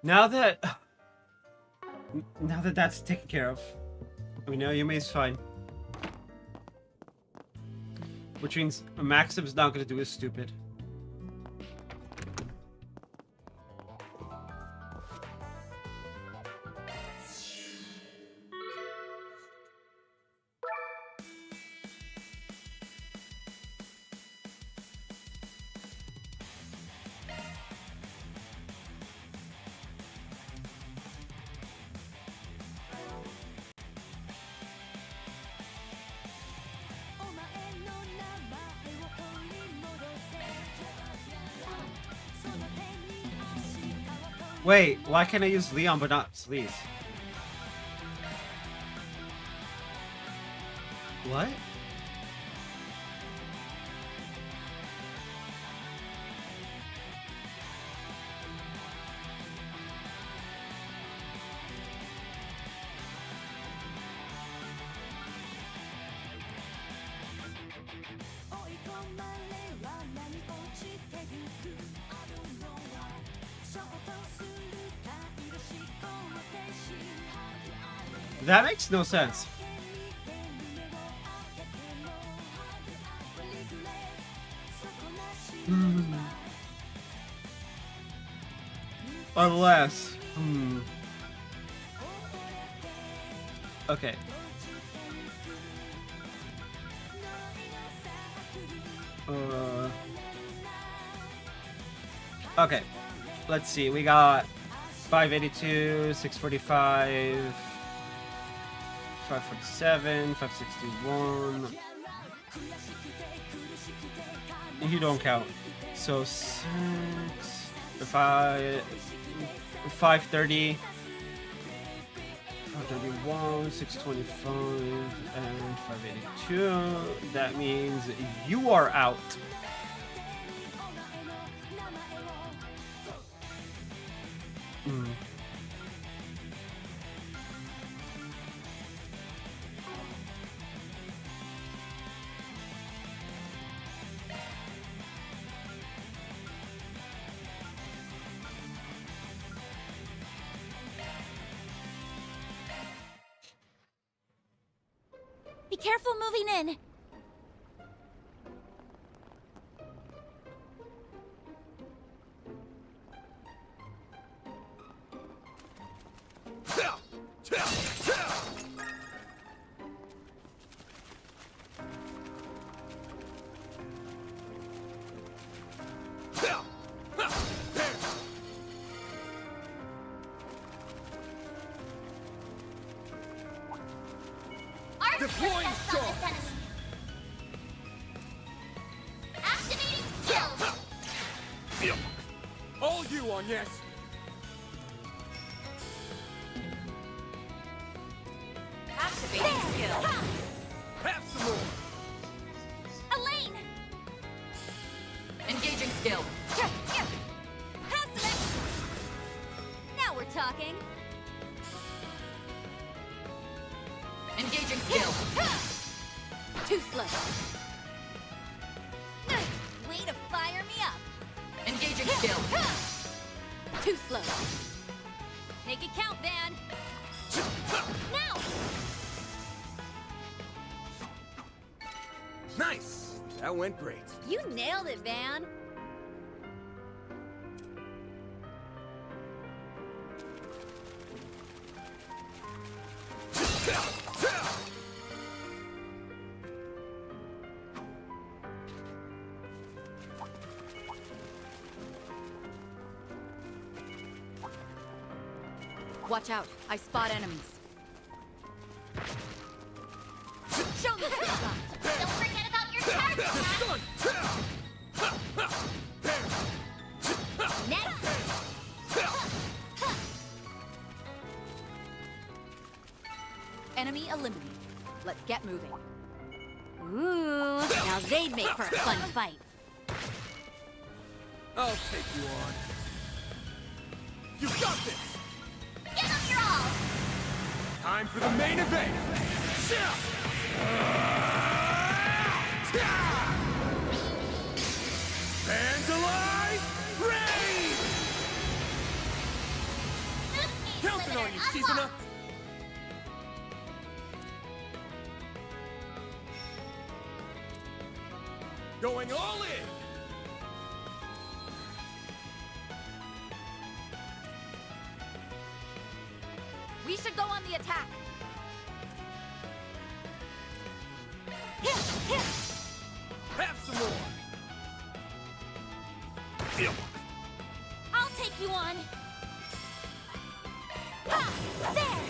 Now that that's taken care of, we know Yumi's fine. Which means Maxim's not gonna do his stupid. Wait, why can't I use Leon but not Sleaze? What? That makes no sense. Unless... Okay. Okay. Let's see. We got 582, 645... 547, 561. You don't count. So 6, 5, 530, 531, 625, and 582. That means you are out. Be careful moving in. Deploying storm. Activating skill. All you on yes. Activating skill. Have some more. Elaine. Engaging skill. Now we're talking. Engaging skill. Too slow. Way to fire me up. Engaging skill. Too slow. Make it count, Van. Now. Nice. That went great. You nailed it, Van. Watch out. I spot enemies. Show me what you got. Don't forget about your target. Next. Enemy eliminated. Let's get moving. Ooh, now they'd make for a fun fight. I'll take you on. You got this! Give them your all! Time for the main event! Nothing on you, Shizuna! Going all in! We should go on the attack! Have some more! I'll take you on! Ha! There!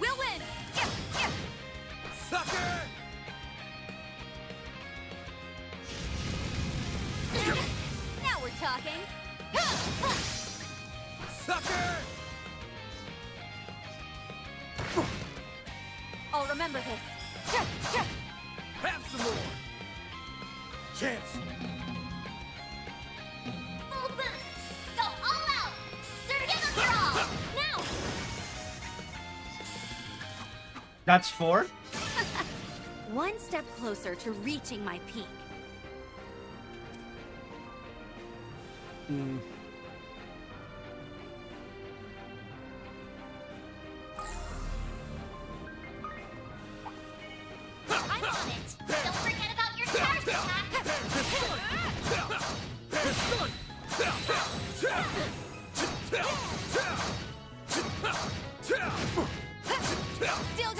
We'll win! Sucker! Now we're talking! Sucker! I'll remember this. Have some more! Chance! Full boost! Go all out! Surgical draw! Now! That's 4? One step closer to reaching my peak. I'm on it! Don't forget about your charge attack! Still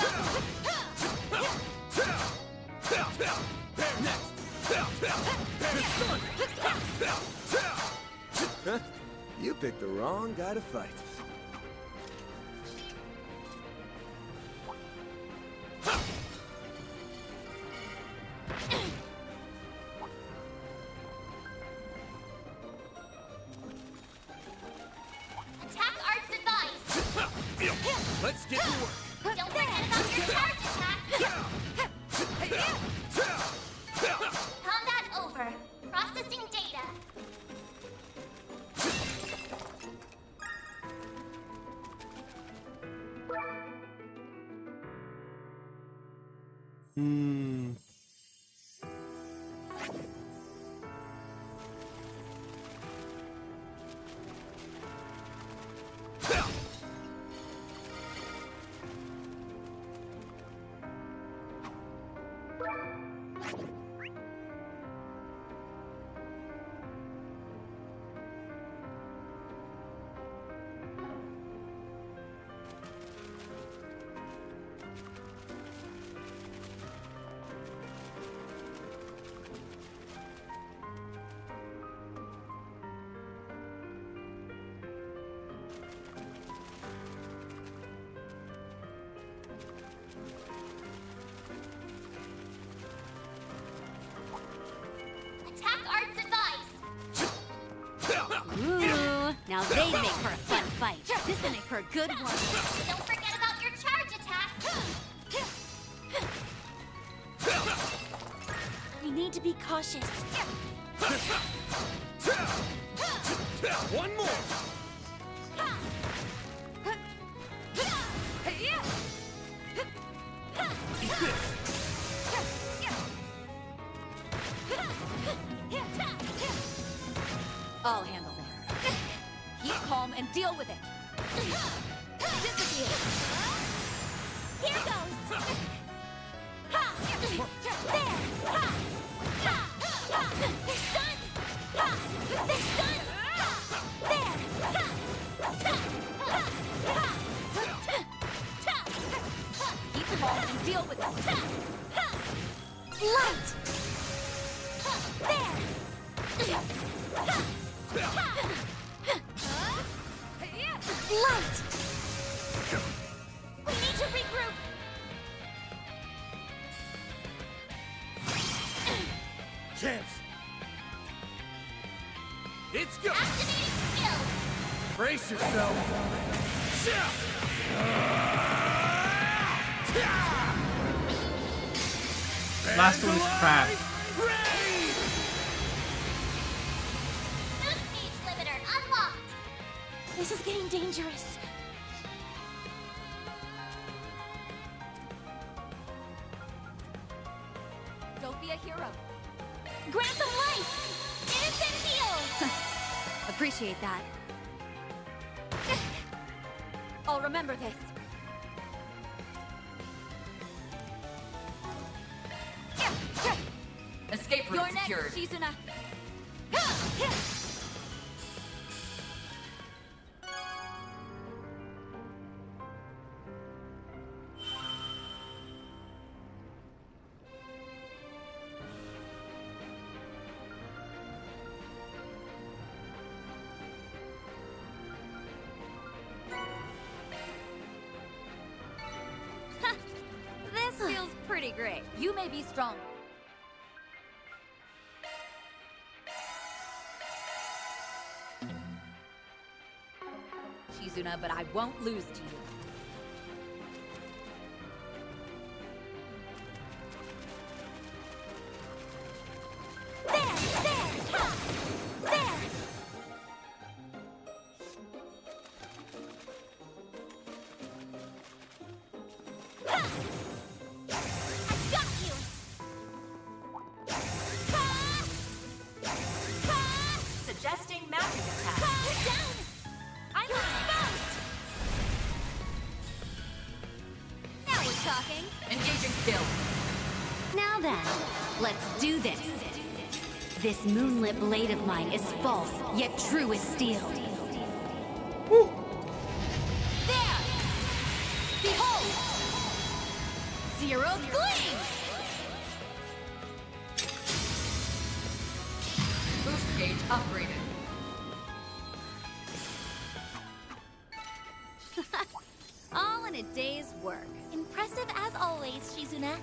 Huh? You picked the wrong guy to fight. Attack arts advised! Let's get to work! Don't forget about your charge attack! Combat over. Processing data. Attack arts advised! Ooh, now they make for a fun fight. This'll make for a good one. Don't forget about your charge attack! We need to be cautious. One more! Eat this! I'll handle this. Keep calm and deal with it. Disappear! Here goes! Ha! There! Ha! Ha! Ha! They're stunned! Ha! They're stunned! Ha! There! Ha! Ta! Ha! Ha! Ta! Ta! Keep calm and deal with it. Ta! Ha! Light! There! Ha! Light! We need to regroup! Chance! It's go! Activating skill! Brace yourself! Last one is crap. Boost speed limiter unlocked! This is getting dangerous. Don't be a hero. Grant them life! Innocent heal! Appreciate that. I'll remember this. Escape route secured. Shizuna. This feels pretty great. You may be strong. Shizuna, but I won't lose to you. Suggesting magic attack. Down! I'm exposed! Now we're talking. Engaging skill. Now then, let's do this. This moonlit blade of mine is false, yet true as steel. There! Behold! Zero gleam! Boost gauge upgraded. All in a day's work. Impressive as always, Shizuna.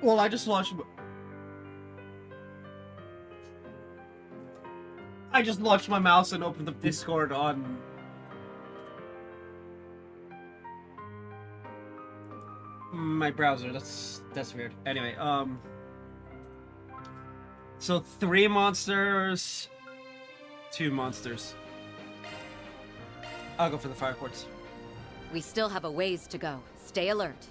Well, I just launched my mouse and opened up Discord on my browser. That's weird. Anyway, so 3 monsters, 2 monsters. I'll go for the fire quartz. We still have a ways to go. Stay alert.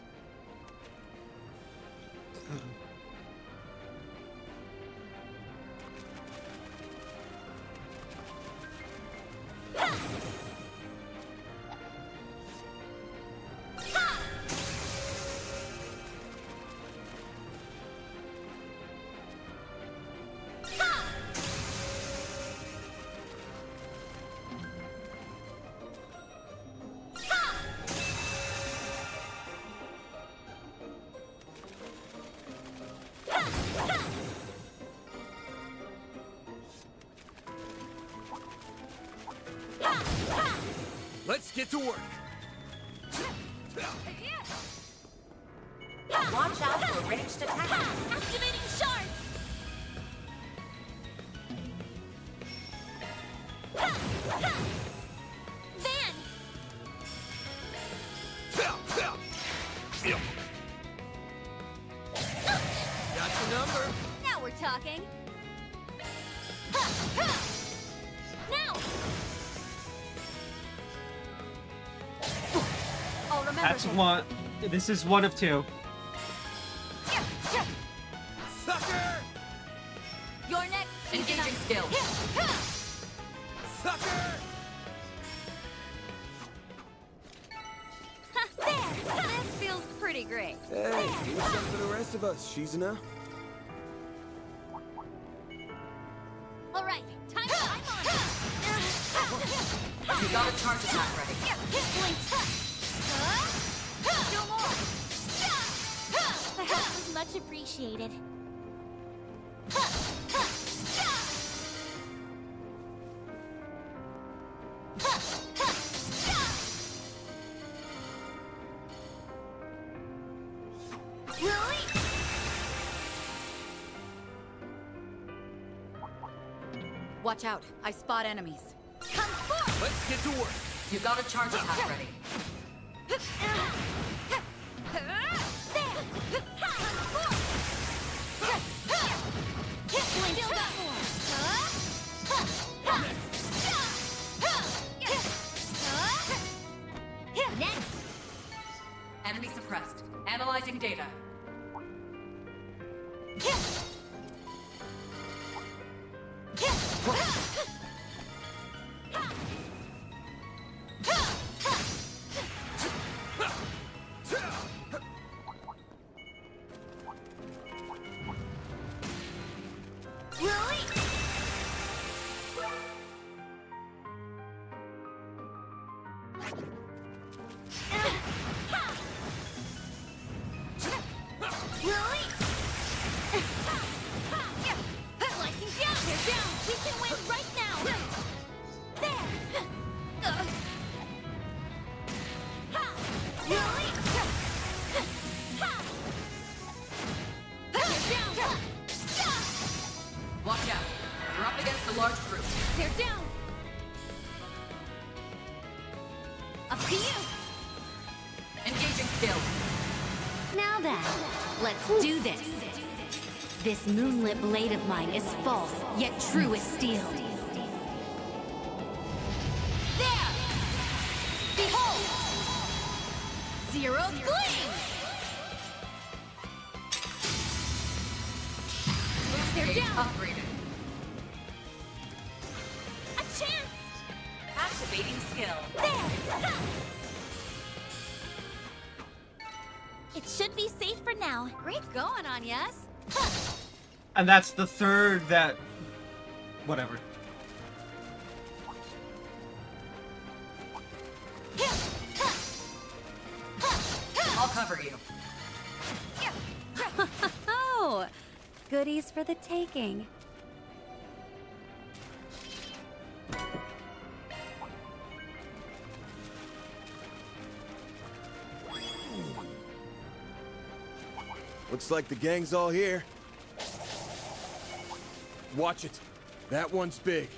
Let's get to work. Watch out for ranged attack. Activating shards! Van! Got your number. Now we're talking. Now! I'll remember That's this. one. This is one of 2. Sucker! You're next. Engaging skill. Sucker! There! This feels pretty great. Hey, do something for the rest of us, Shizuna. All right, time on. You got a charge attack ready. Blink. Do more. The help was much appreciated. Watch out. I spot enemies. Come forth! Let's get to work. You got a charge attack ready. Still got more. Next. Enemy suppressed. Analyzing data. Watch out. You're up against a large group. They're down. Up to you. Engaging skill. Now then, let's do this. This moonlit blade of mine is false, yet true as steel. There! Behold! Zero Gleam! They're down! Upgraded. A chance! Activating skill. There! It should be safe for now. Great going on, yes? And that's the third that... Whatever. I'll cover you. Oh, goodies for the taking. Looks like the gang's all here. Watch it. That one's big.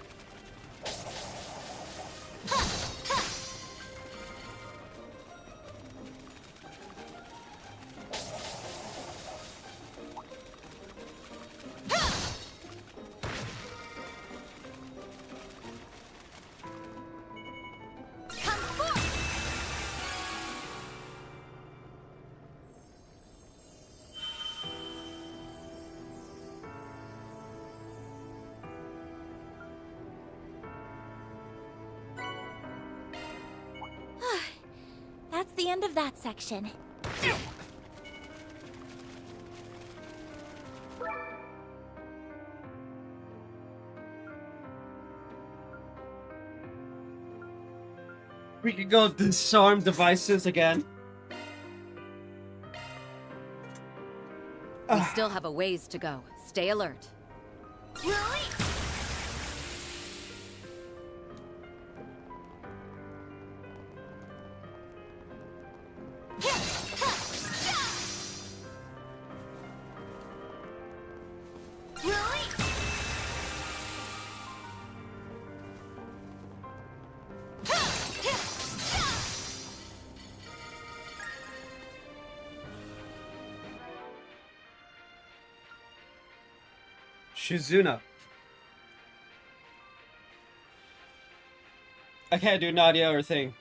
That's the end of that section. We could go disarm devices again. We still have a ways to go. Stay alert. Shizuna. I can't do Nadia or thing.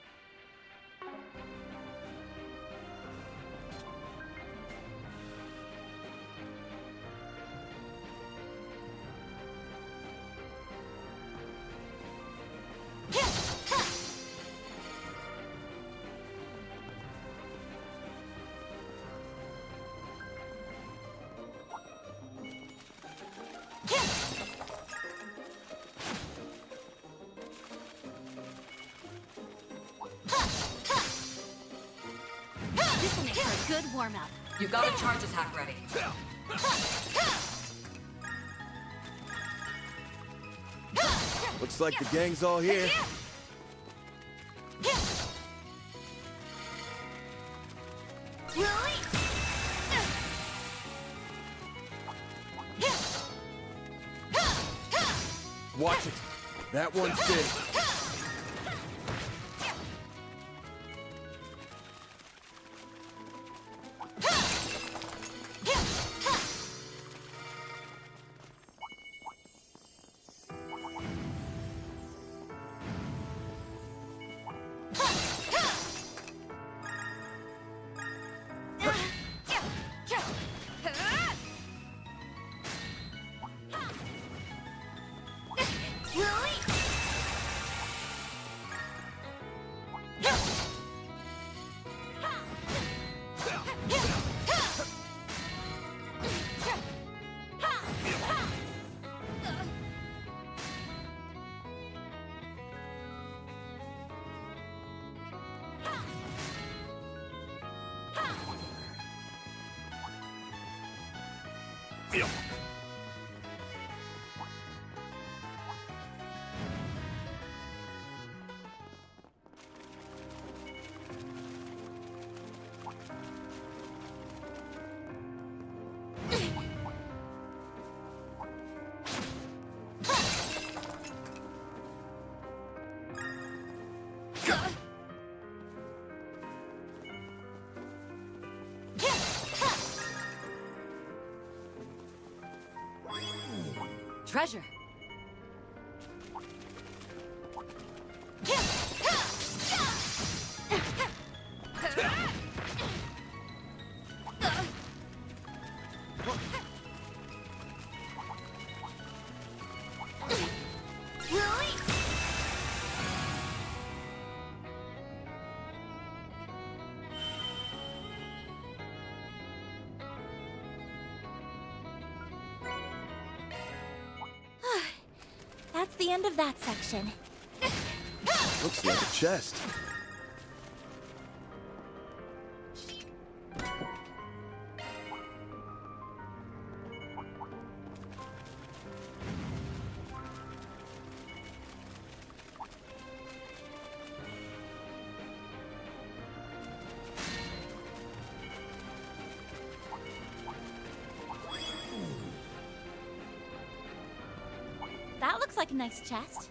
This will make for a good warm-up. You've got a charge attack ready. Looks like the gang's all here. Watch it. That one's big. Treasure. That's the end of that section. Looks like a chest. That looks like a nice chest.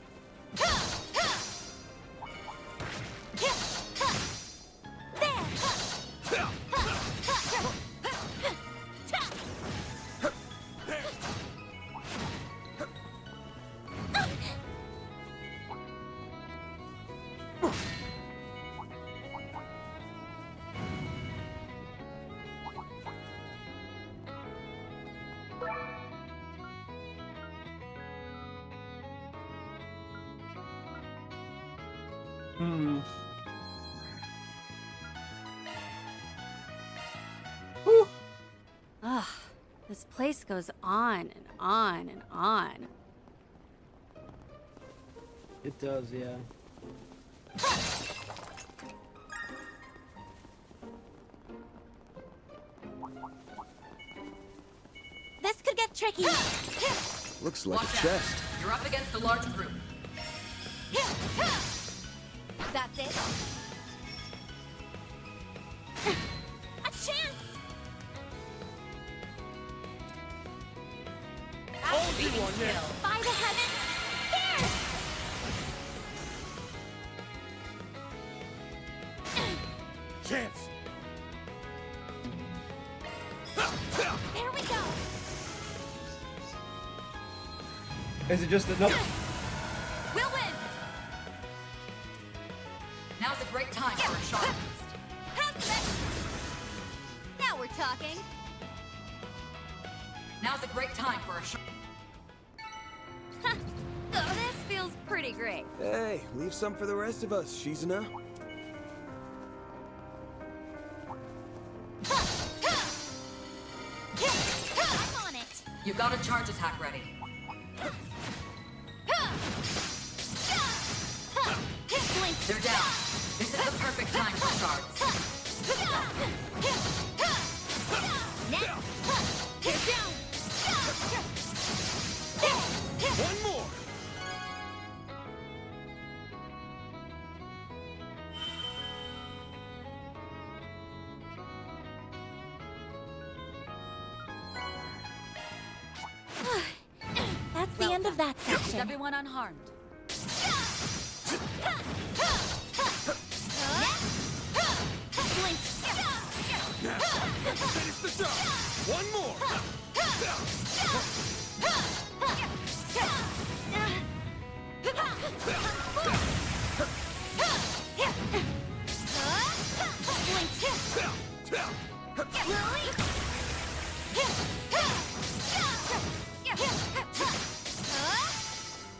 Ugh, this place goes on and on and on. It does, yeah. This could get tricky. Looks like Watch a out. chest. You're up against a large group. That's it. A chance! Hold you on now. By the heavens! Chance. There we go! Is it just that? Nope. We'll win. Now's a great time for a shark. Now we're talking. Now's a great time for a shark. Oh, this feels pretty great. Hey, leave some for the rest of us, Shizuna. I'm on it. You've got a charge attack ready. They're down. This is the perfect time for shards. Now, get down. One more. That's the end of that Is section. everyone unharmed? Now, finish the job. One more.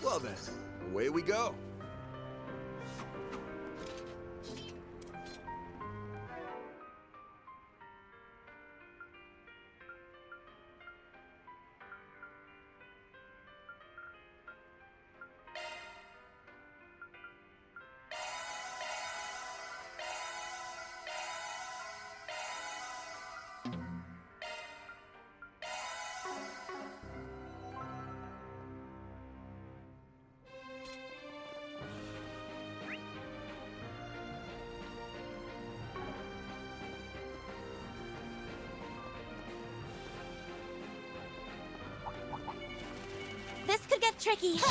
Well then, away we go. tricky. Show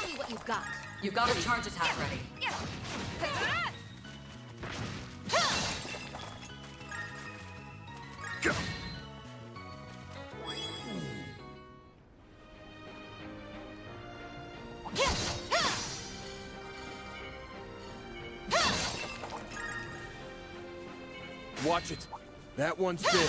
me what you've got. You've got a charge attack ready. Watch it. That one's big.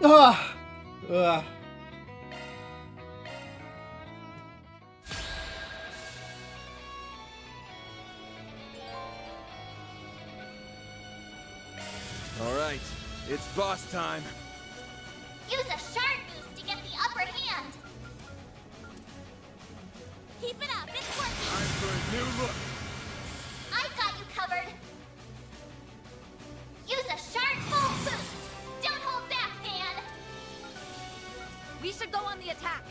Ah! Ugh. All right, it's boss time. Use a shard boost to get the upper hand. Keep it up, it's working. Time for a new look. I've got you covered. Use a shard full boost. Don't hold back, Fan. We should go on the attack.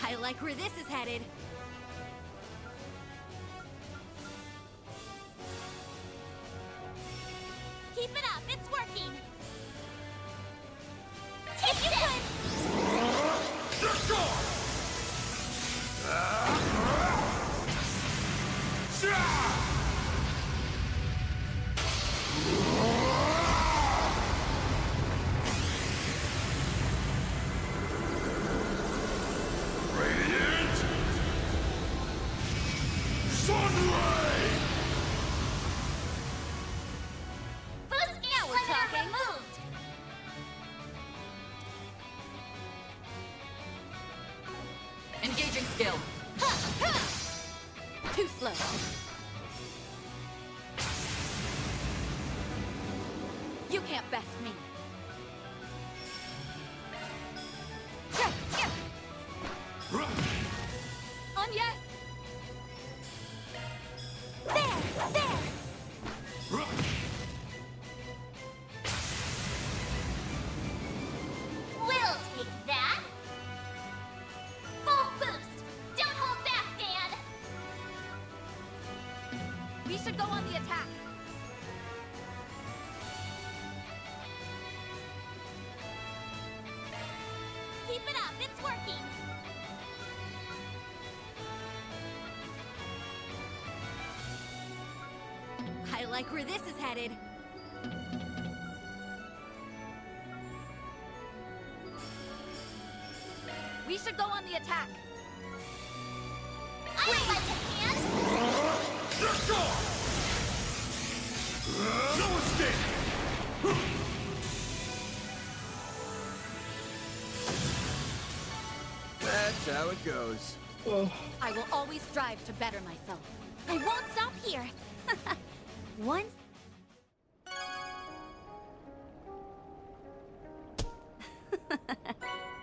I like where this is headed. Keep it up, it's working. Take it in. Radiant Sunray! Boost limiter removed. Engaging skill. Too slow. You can't best me. Yes. There. We'll take that. Full boost. Don't hold back, Fan. We should go on the attack. Keep it up, it's working. I like where this is headed. We should go on the attack. I like a hand. No escape! That's how it goes. I will always strive to better myself. I won't stop here. Once.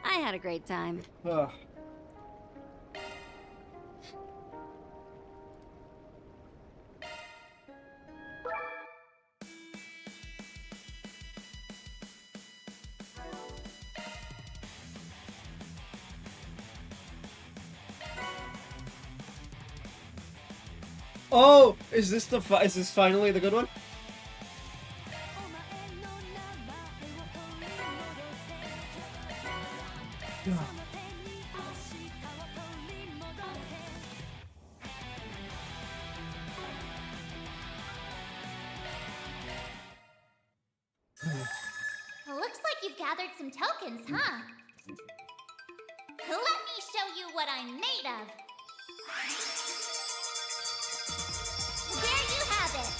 I had a great time. Ugh. Oh, is this finally the good one? Looks like you've gathered some tokens, huh? Let me show you what I'm made of. There you have it.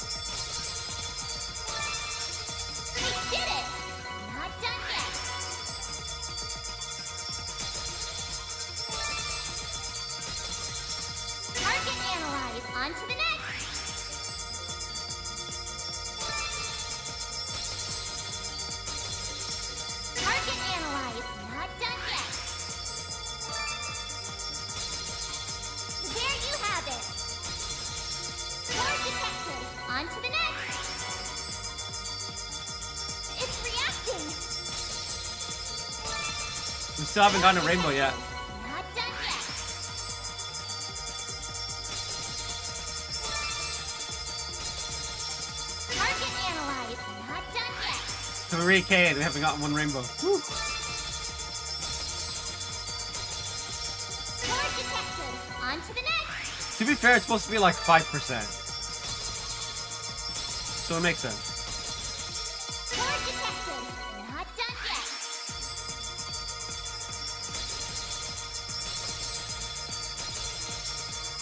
We did it! Not done yet. Target analyze. On to the next. Target analyze. Not We still haven't gotten a rainbow yet. Not done yet. Target analyzed. Not done yet. 3K and we haven't gotten one rainbow. Woo. Core detected. On to the next. To be fair, it's supposed to be like 5%. So it makes sense. Core detected. Not done yet.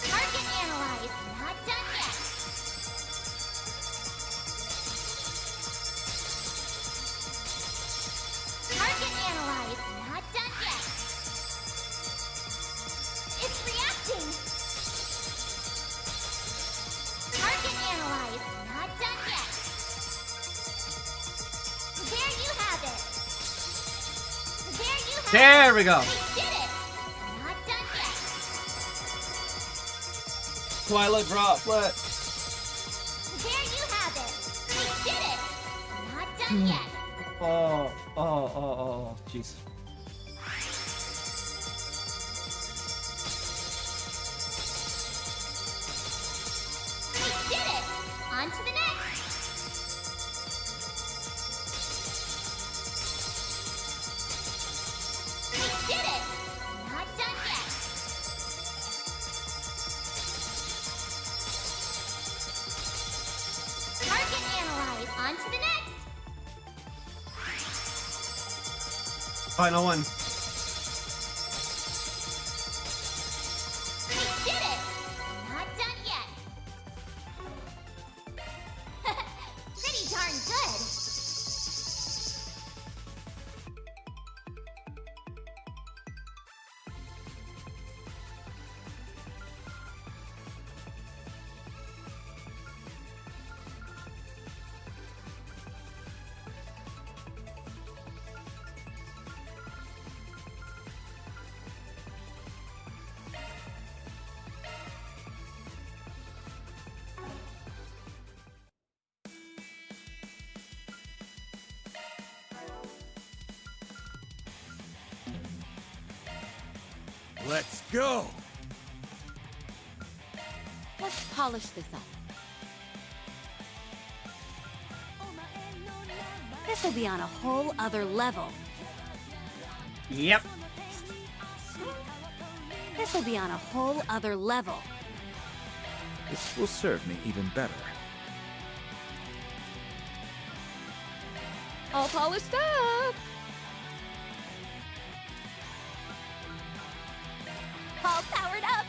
Target analyzed. Not done yet. Target analyzed. Not done yet. It's reacting. Target analyzed. Not done yet. There you have it. There you have There it. we go. We did it. Not done yet. Twilight droplet. There you have it. We did it. Not done yet. Oh, jeez. We did it. On to the next. We did it. Not done yet. Target analyzed. On to the next. Final one. We did it. Not done yet. Pretty darn good. Let's go! Let's polish this up. This'll be on a whole other level. Yep. This'll be on a whole other level. This will serve me even better. All polished up. All powered up.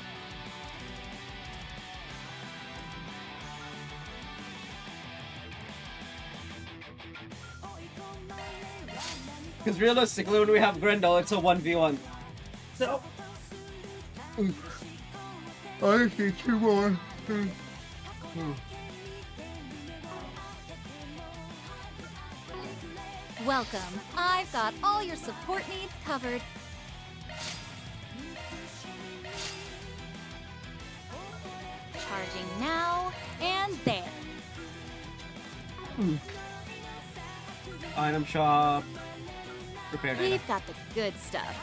Because realistically, when we have Grendel, it's a 1v1. So. I just need 2 more. Welcome. I've got all your support needs covered. Charging now and there. Item shop. Repair data. We've got the good stuff.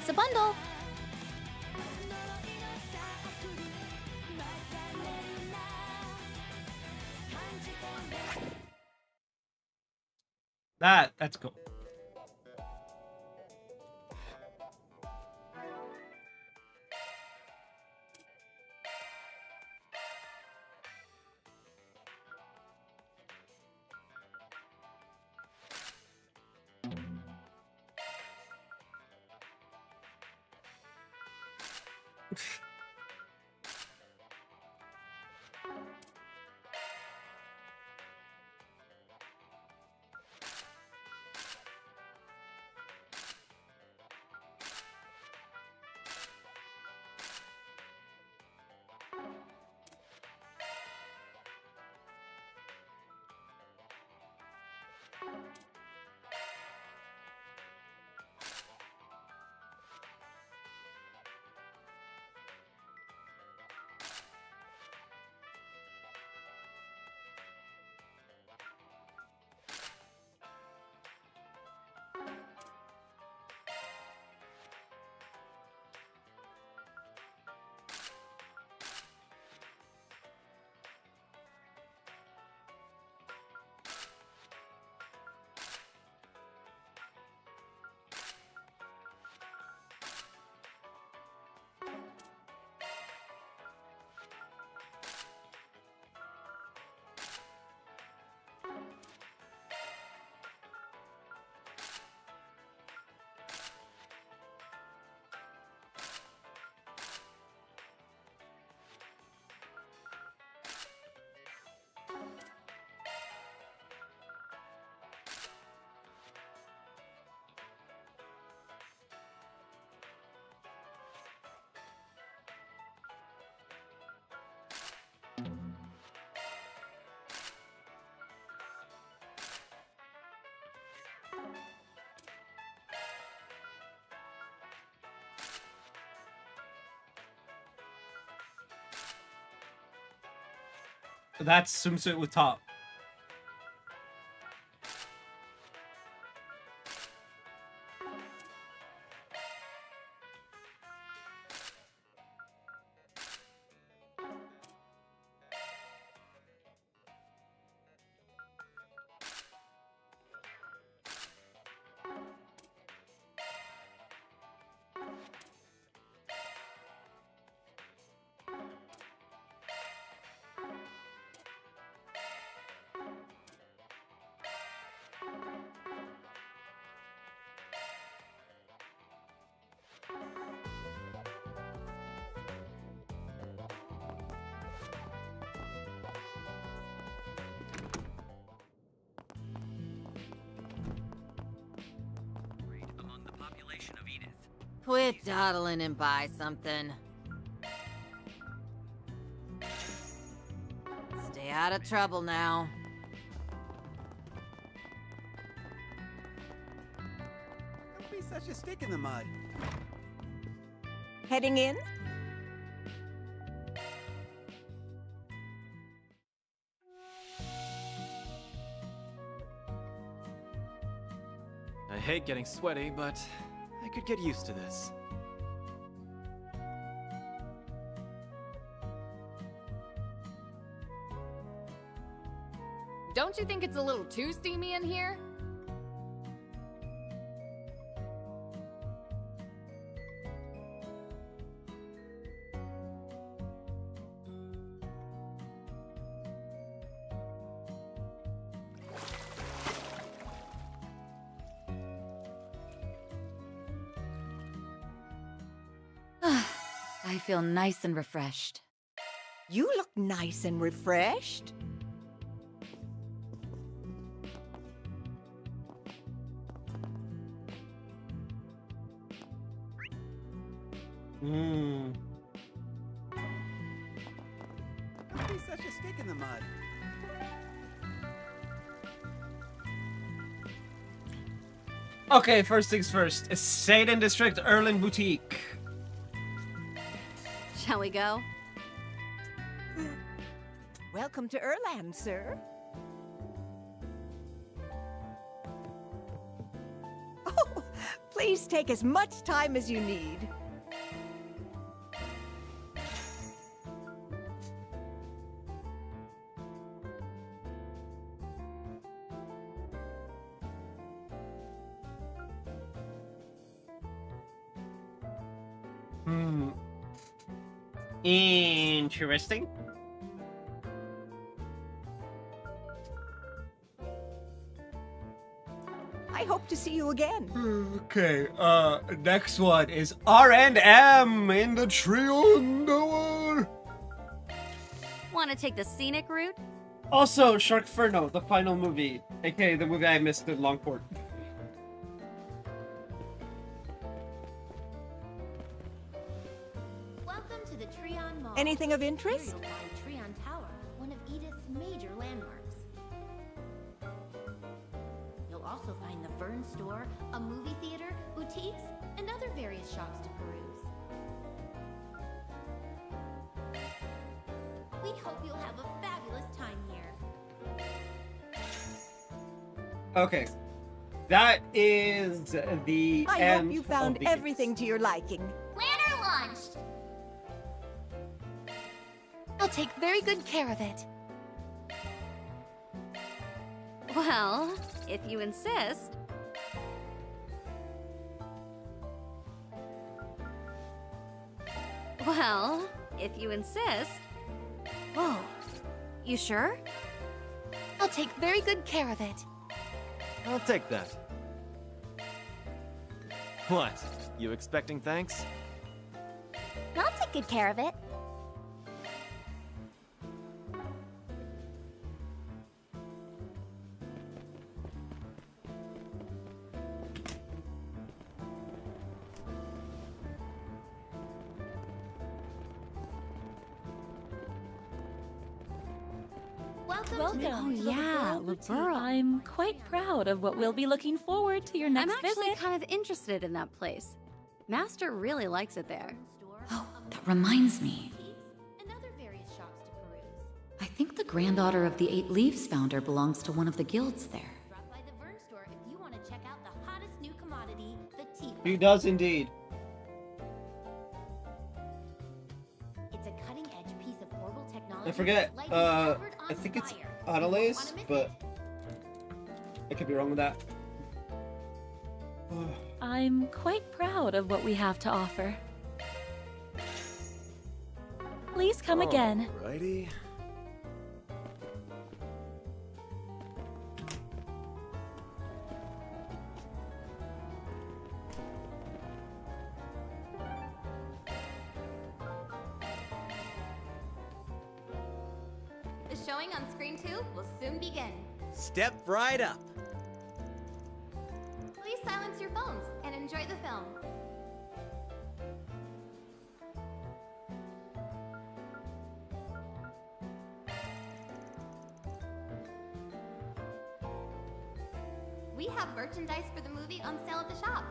It's a bundle. That's cool. That's swimsuit with top. Quit dawdling and buy something. Stay out of trouble now. Don't be such a stick in the mud. Heading in? I hate getting sweaty, but I could get used to this. Don't you think it's a little too steamy in here? I feel nice and refreshed. You look nice and refreshed. Don't be such a stick in the mud. Okay, first things first. Satan District Erlin Boutique. Shall we go? Welcome to Erland, sir. Oh, Please take as much time as you need. Interesting. I hope to see you again. Okay, next one is R&M in the trio Noah. Want to take the scenic route? Also, Sharkferno, the final movie, aka the movie I missed in Longport. Welcome to the Treon Mall. Anything of interest? Here you'll find Treon Tower, one of Edith's major landmarks. You'll also find the Vern Store, a movie theater, boutiques, and other various shops to peruse. We hope you'll have a fabulous time here. Okay, that is the I end hope you found of the everything to your liking. Planner launched! I'll take very good care of it. Well, if you insist. Well, if you insist. Whoa. You sure? I'll take very good care of it. I'll take that. What? You expecting thanks? I'll take good care of it. Welcome. Oh yeah, Laburo. I'm quite proud of what we'll be looking forward to your next I'm actually visit. kind of interested in that place. Master really likes it there. Oh, that reminds me. And other various shops to peruse. I think the granddaughter of the Eight Leaves founder belongs to one of the guilds there. Drop by the Vern Store if you want to check out the hottest new commodity, the tea. He does indeed. It's a cutting-edge piece of orbital technology. I forget, lighting powered I on think it's fire. Adelaise, Wanna miss but I could be wrong with that. I'm quite proud of what we have to offer. Please come again. Alrighty. The showing on screen 2 will soon begin. Step right up. Please silence your phones and enjoy the film. We have merchandise for the movie on sale at the shop.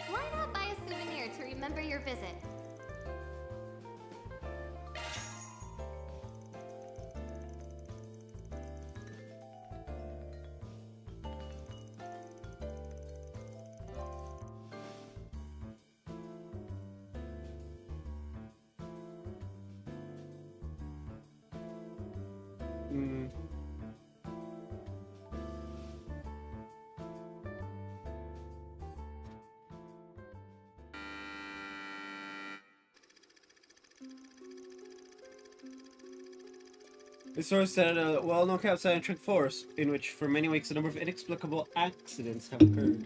Why not buy a souvenir to remember your visit? Hmm. The story is set at a well-known campsite forest, in which for many weeks a number of inexplicable accidents have occurred.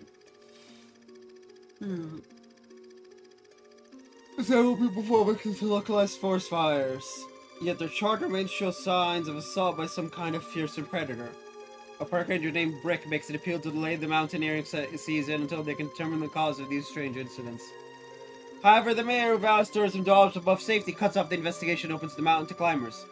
Several people fall victim to localized forest fires, yet their charred remains show signs of assault by some kind of fearsome predator. A park ranger named Brick makes an appeal to delay the mountaineering season until they can determine the cause of these strange incidents. However, the mayor, who vows tourism dollars above safety, cuts off the investigation and opens the mountain to climbers.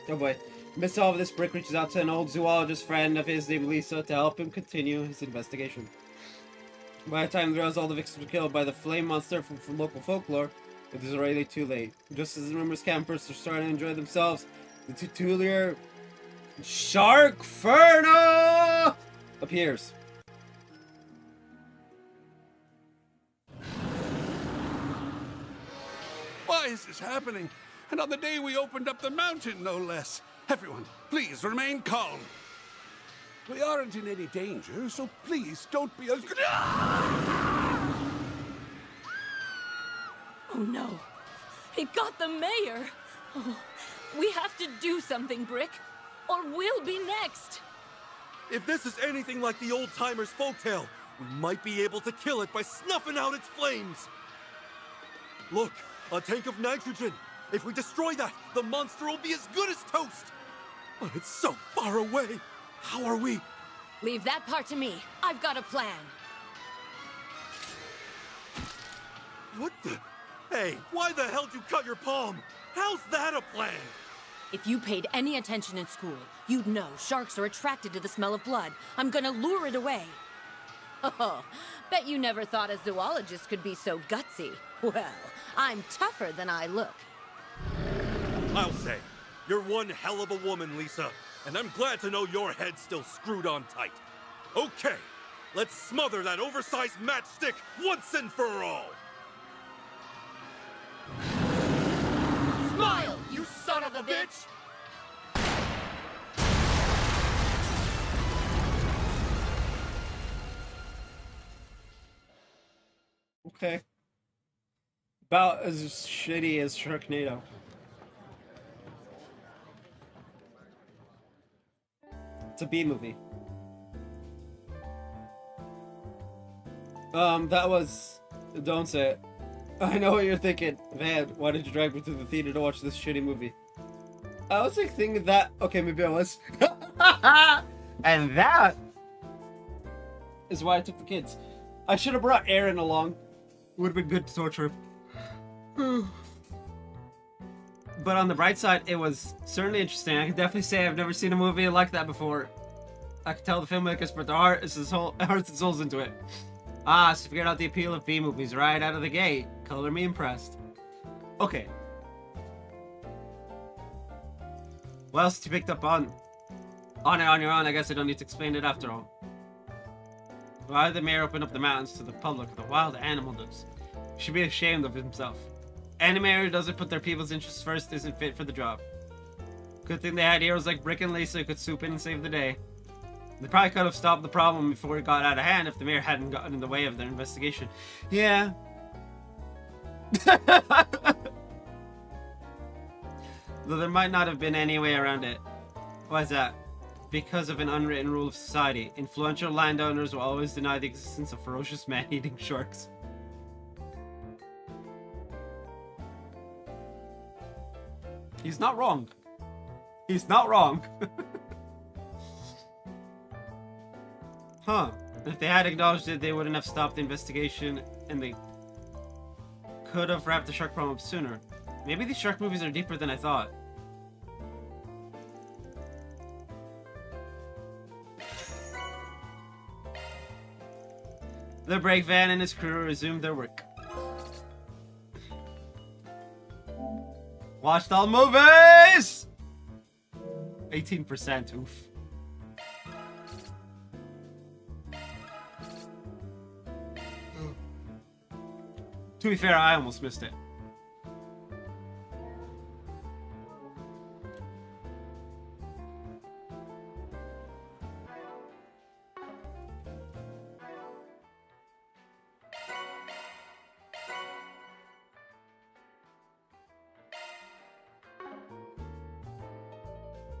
Oh boy. Amidst all of this, Brick reaches out to an old zoologist friend of his named Lisa to help him continue his investigation. By the time all the victims were killed by the flame monster from local folklore, it is already too late. Just as the numerous campers are starting to enjoy themselves, the Sharkferno appears. Why is this happening? And on the day we opened up the mountain, no less. Everyone, please remain calm. We aren't in any danger, so please don't be as... Oh no. It got the mayor. Oh, we have to do something, Brick, or we'll be next. If this is anything like the old-timers' folktale, we might be able to kill it by snuffing out its flames. Look, a tank of nitrogen. If we destroy that, the monster will be as good as toast. But it's so far away. How are we? Leave that part to me. I've got a plan. What the? Hey, why the hell did you cut your palm? How's that a plan? If you paid any attention in school, you'd know sharks are attracted to the smell of blood. I'm gonna lure it away. Oh, bet you never thought a zoologist could be so gutsy. Well, I'm tougher than I look. I'll say, you're one hell of a woman, Lisa. And I'm glad to know your head's still screwed on tight. Okay, let's smother that oversized matchstick once and for all. Smile, you son of a bitch! Okay. About as shitty as Sharknado. It's a B movie. That was... Don't say it. I know what you're thinking. Man, why did you drag me to the theater to watch this shitty movie? I was like thinking that... Okay, maybe I was. And that is why I took the kids. I should have brought Aaron along. Would have been good to torture him. But on the bright side, it was certainly interesting. I can definitely say I've never seen a movie like that before. I can tell the filmmakers put their hearts and souls into it. Ah, so figured out the appeal of B movies right out of the gate. Color me impressed. Okay. What else you picked up on? On it on your own, I guess I don't need to explain it after all. Why did the mayor open up the mountains to the public? The wild animal does. He should be ashamed of himself. Any mayor who doesn't put their people's interests first isn't fit for the job. Good thing they had heroes like Brick and Lisa who could swoop in and save the day. They probably could have stopped the problem before it got out of hand if the mayor hadn't gotten in the way of their investigation. Yeah. Though there might not have been any way around it. Why is that? Because of an unwritten rule of society, influential landowners will always deny the existence of ferocious man-eating sharks. He's not wrong. He's not wrong. Huh. If they had acknowledged it, they wouldn't have stopped the investigation, and they could have wrapped the shark problem up sooner. Maybe these shark movies are deeper than I thought. The brake van and his crew resumed their work. Watched all movies! 18%, oof. To be fair, I almost missed it.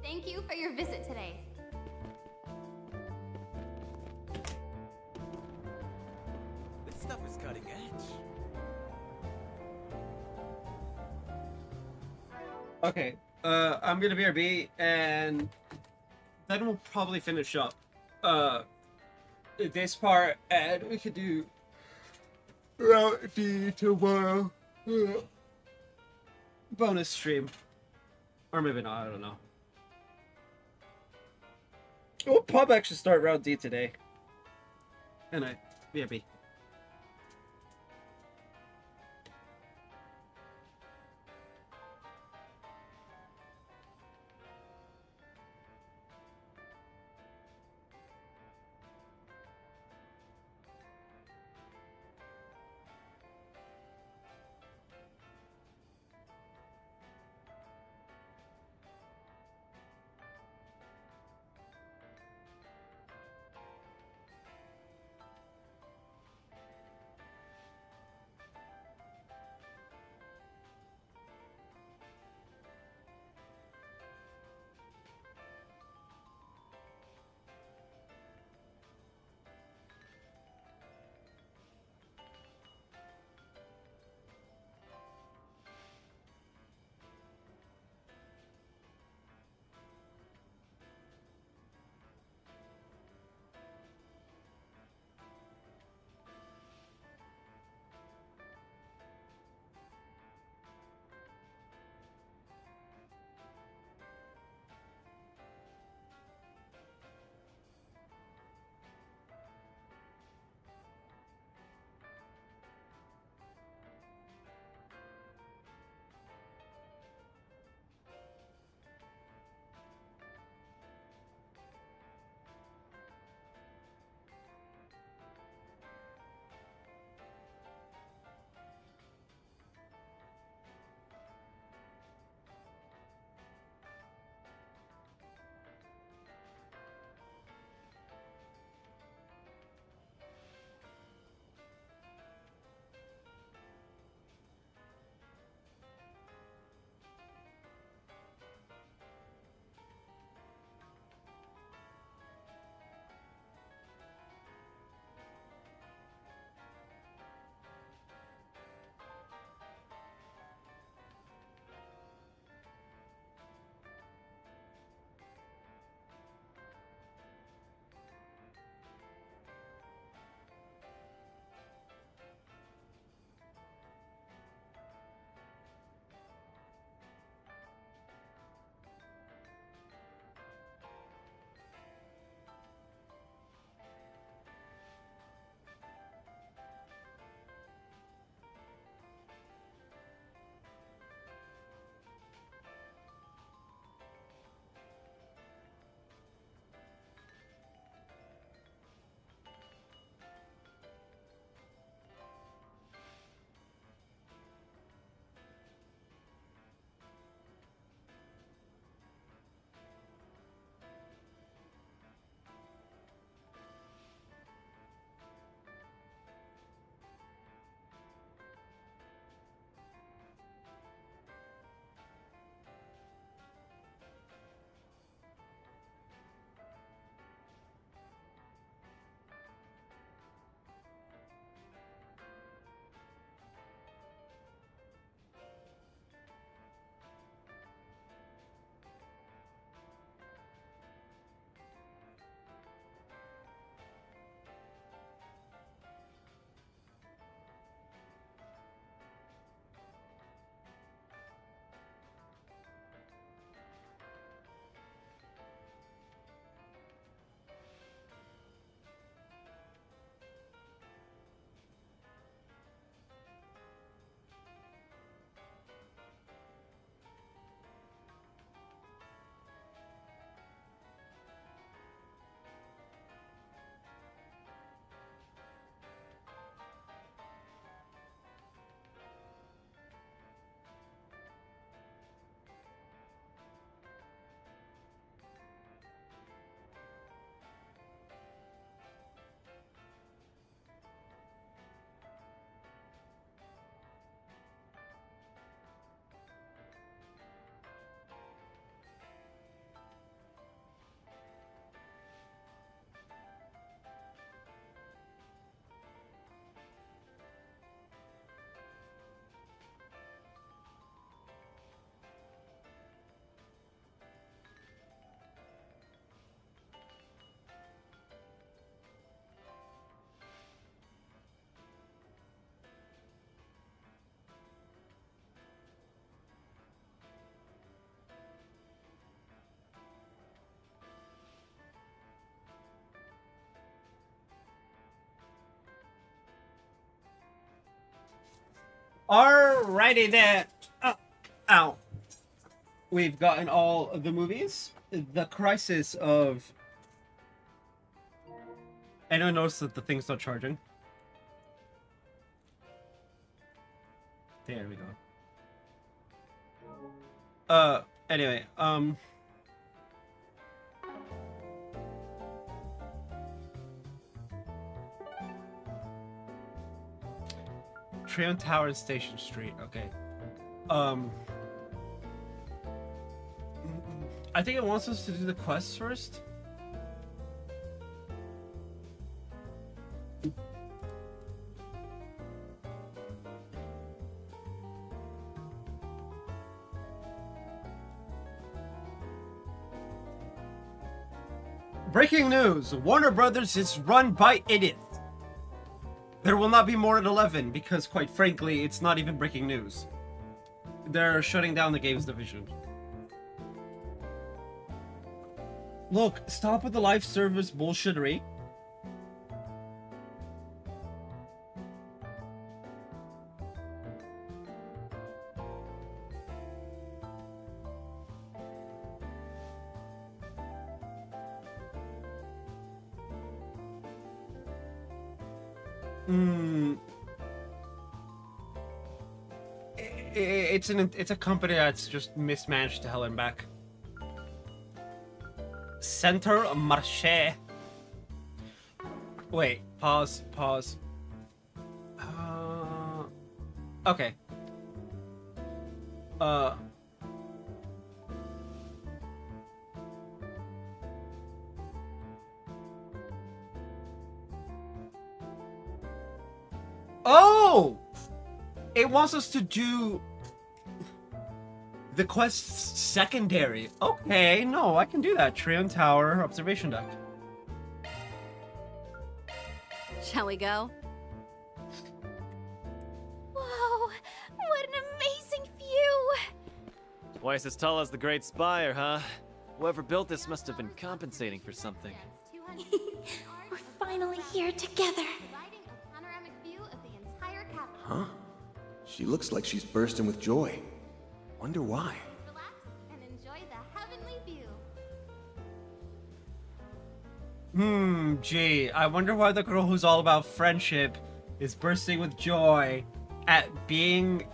Thank you for your visit today. This stuff is cutting edge. Okay, I'm gonna BRB, and then we'll probably finish up this part, and we could do Route D tomorrow. Bonus stream. Or maybe not, I don't know. We'll probably actually start Route D today. And BRB. Alrighty then. Ow. We've gotten all of the movies. The Crisis of... Anyone notice that the thing's not charging? There we go. Anyway, Trion Tower and Station Street, okay. I think it wants us to do the quests first. Breaking news! Warner Brothers is run by idiots. There will not be more at 11 because, quite frankly, it's not even breaking news. They're shutting down the games division. Look, stop with the live service bullshittery. It's a company that's just mismanaged to hell and back. Center Marché. Wait, pause. Okay. Oh! It wants us to do the quest's secondary. Okay, no, I can do that. Trion Tower, observation deck. Shall we go? Whoa, what an amazing view! Twice as tall as the Great Spire, huh? Whoever built this must have been compensating for something. We're finally here together. Huh? She looks like she's bursting with joy. Wonder why. Relax and enjoy the heavenly view. Gee, I wonder why the girl who's all about friendship is bursting with joy at being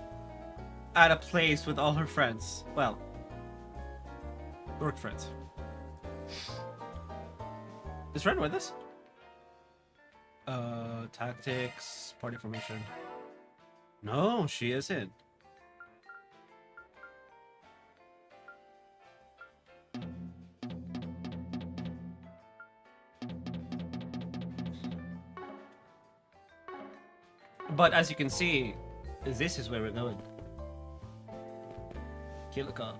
at a place with all her friends. Well, work friends. Is Ren with us? Tactics, party formation. No, she isn't. But as you can see, this is where we're going. Kill a cop.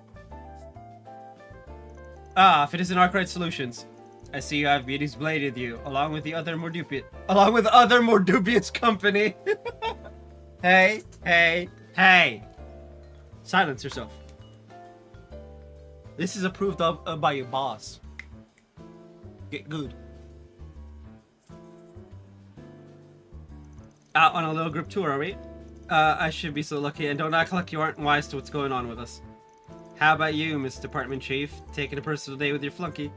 Ah, if it is an Arkwright Solutions. I see you have Beauty's Blade with you, along with other more dubious company. Hey! Silence yourself. This is approved of by your boss. Get good. Out on a little group tour, are we? I should be so lucky, and don't act like you aren't wise to what's going on with us. How about you, Miss Department Chief? Taking a personal day with your flunky?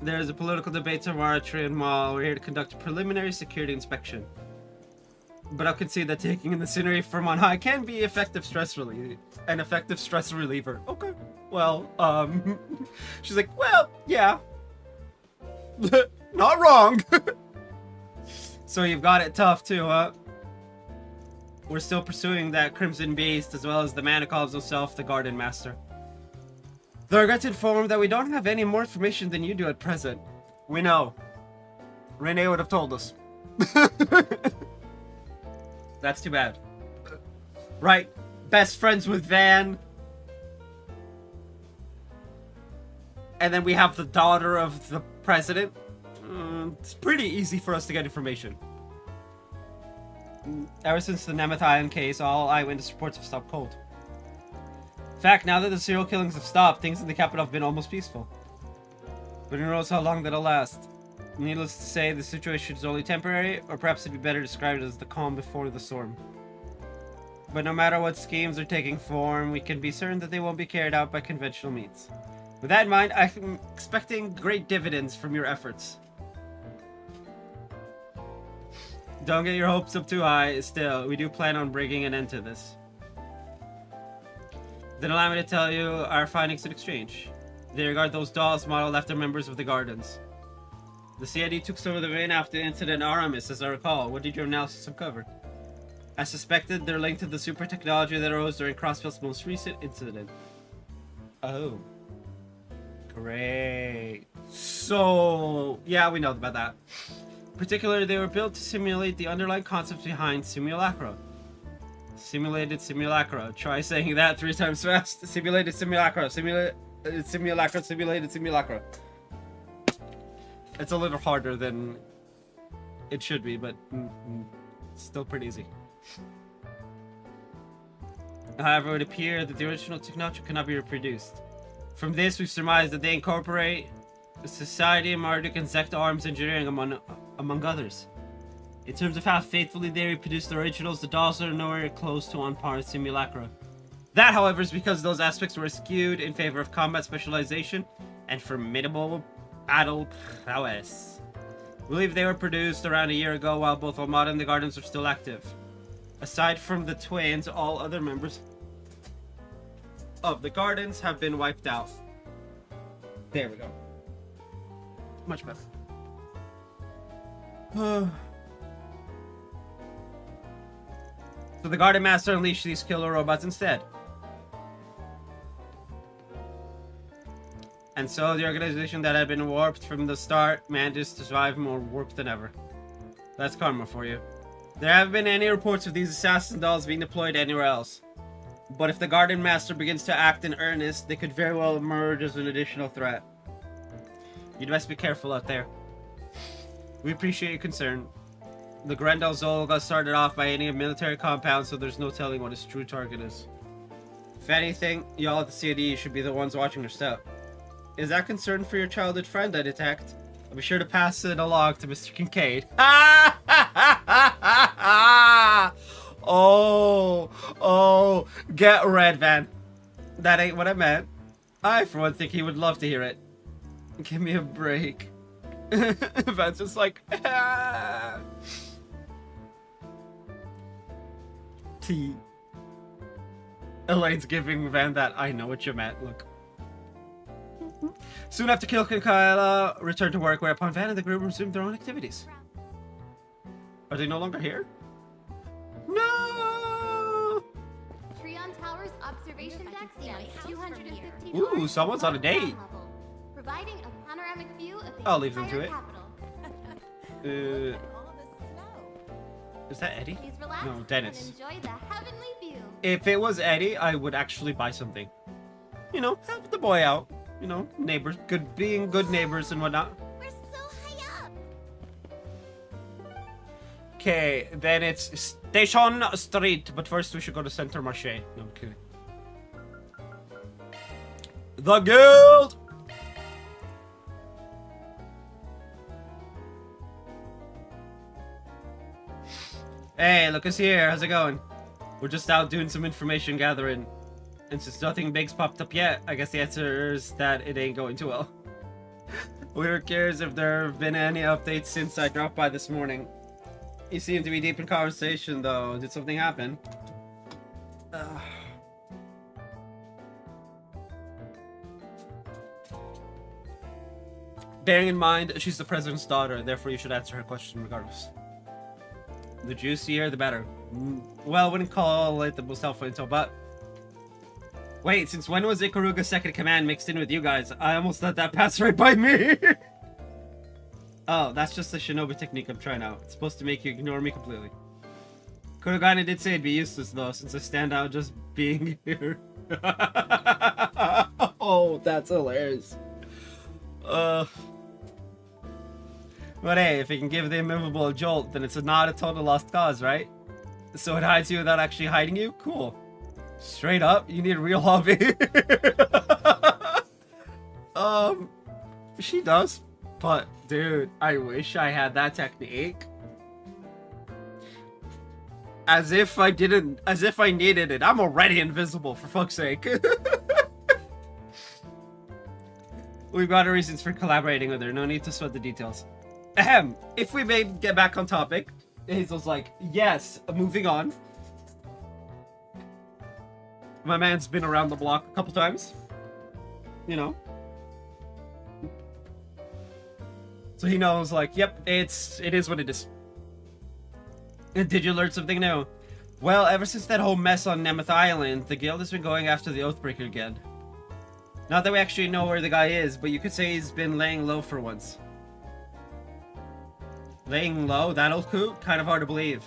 There's a political debate tomorrow at Trion Mall. We're here to conduct a preliminary security inspection. But I'll concede that taking in the scenery from on high can be an effective stress reliever. Okay. Well, she's like, well, yeah. Not wrong. So you've got it tough too, huh? We're still pursuing that Crimson Beast, as well as the man who calls himself the Garden Master. Though I regret to inform that we don't have any more information than you do at present. We know. Renee would have told us. That's too bad. Right? Best friends with Van. And then we have the daughter of the president. It's pretty easy for us to get information. Ever since the Nemeth Island case, all eyewitness reports have stopped cold. In fact, now that the serial killings have stopped, things in the capital have been almost peaceful. But who knows how long that'll last. Needless to say, the situation is only temporary, or perhaps it'd be better described as the calm before the storm. But no matter what schemes are taking form, we can be certain that they won't be carried out by conventional means. With that in mind, I'm expecting great dividends from your efforts. Don't get your hopes up too high. Still, we do plan on bringing an end to this. Then allow me to tell you our findings in exchange. They regard those dolls modeled after members of the Gardens. The CID took some of them in after the incident in Aramis, as I recall. What did your analysis uncover? As suspected, they're linked to the super technology that arose during Crossfield's most recent incident. Oh. Great. So, yeah, we know about that. Particularly, they were built to simulate the underlying concepts behind simulacra. Simulated simulacra. Try saying that 3 times fast. Simulated simulacra. Simulacra. Simulated simulacra. It's a little harder than it should be, but it's still pretty easy. However, it would appear that the original technology cannot be reproduced. From this, we've surmised that they incorporate Society, Marduk, and Zect Arms Engineering among others. In terms of how faithfully they reproduce the originals, the dolls are nowhere close to on par with simulacra. That, however, is because those aspects were skewed in favor of combat specialization and formidable battle prowess. I believe they were produced around a year ago while both Armada and the Gardens are still active. Aside from the twins, all other members of the Gardens have been wiped out. There we go. Much better. So the Garden Master unleashed these killer robots instead. And so the organization that had been warped from the start managed to survive more warped than ever. That's karma for you. There haven't been any reports of these assassin dolls being deployed anywhere else. But if the Garden Master begins to act in earnest, they could very well emerge as an additional threat. You'd best be careful out there. We appreciate your concern. The Grendel Zol got started off by any military compound, so there's no telling what his true target is. If anything, y'all at the CID should be the ones watching their step. Is that concern for your childhood friend, I detect? I'll be sure to pass it along to Mr. Kincaid. Oh, get red, Van. That ain't what I meant. I, for one, think he would love to hear it. Give me a break. Van's just like, T. Elaine's giving Van that I know what you meant look. Soon after Kilk and Kyla returned to work, whereupon Van and the group resumed their own activities. Are they no longer here? No! Trion Tower's observation deck stands 250 Ooh, someone's on a date. providing a panoramic view of the I'll leave them to entire it. capital. Is that Eddie? Please relax No, Dennis. and enjoy the heavenly view. If it was Eddie, I would actually buy something. You know, help the boy out. You know, neighbors, being good neighbors and whatnot. We're so high up. Okay, then it's Station Street, but first we should go to Center Marché. No, I'm kidding. The Guild! Hey, look us here. How's it going? We're just out doing some information gathering. And since nothing big's popped up yet, I guess the answer is that it ain't going too well. We were curious if there have been any updates since I dropped by this morning. You seem to be deep in conversation, though. Did something happen? Bearing in mind, she's the president's daughter, therefore you should answer her question regardless. The juicier, the better. Well, I wouldn't call it the most helpful intel, but... Wait, since when was Ikaruga's second command mixed in with you guys? I almost let that pass right by me! Oh, that's just the shinobi technique I'm trying out. It's supposed to make you ignore me completely. Kurogane did say it'd be useless, though, since I stand out just being here. Oh, that's hilarious. But hey, if it can give the immovable a jolt, then it's not a total lost cause, right? So it hides you without actually hiding you? Cool. Straight up, you need a real hobby. She does. But, dude, I wish I had that technique. As if I didn't, as if I needed it. I'm already invisible, for fuck's sake. We've got our reasons for collaborating with her. No need to sweat the details. Ahem. If we may get back on topic, Hazel's like, yes, moving on. My man's been around the block a couple times. You know. So he knows, like, yep, it is what it is. Did you learn something new? Well, ever since that whole mess on Nemeth Island, the guild has been going after the Oathbreaker again. Not that we actually know where the guy is, but you could say he's been laying low for once. Laying low? That old coot? Kind of hard to believe.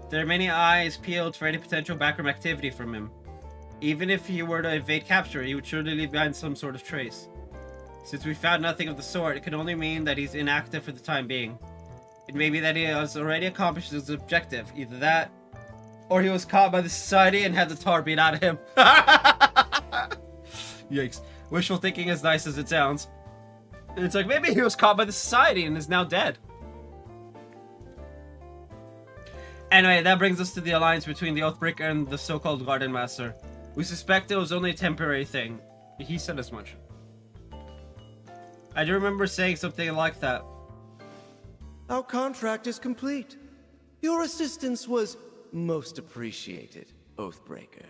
There are many eyes peeled for any potential backroom activity from him. Even if he were to evade capture, he would surely leave behind some sort of trace. Since we found nothing of the sort, it could only mean that he's inactive for the time being. It may be that he has already accomplished his objective. Either that, or he was caught by the society and had the tar beat out of him. Yikes. Wishful thinking, as nice as it sounds. It's like, maybe he was caught by the society and is now dead. Anyway, that brings us to the alliance between the Oathbreaker and the so-called Garden Master. We suspect it was only a temporary thing. He said as much. I do remember saying something like that. Our contract is complete. Your assistance was most appreciated, Oathbreaker.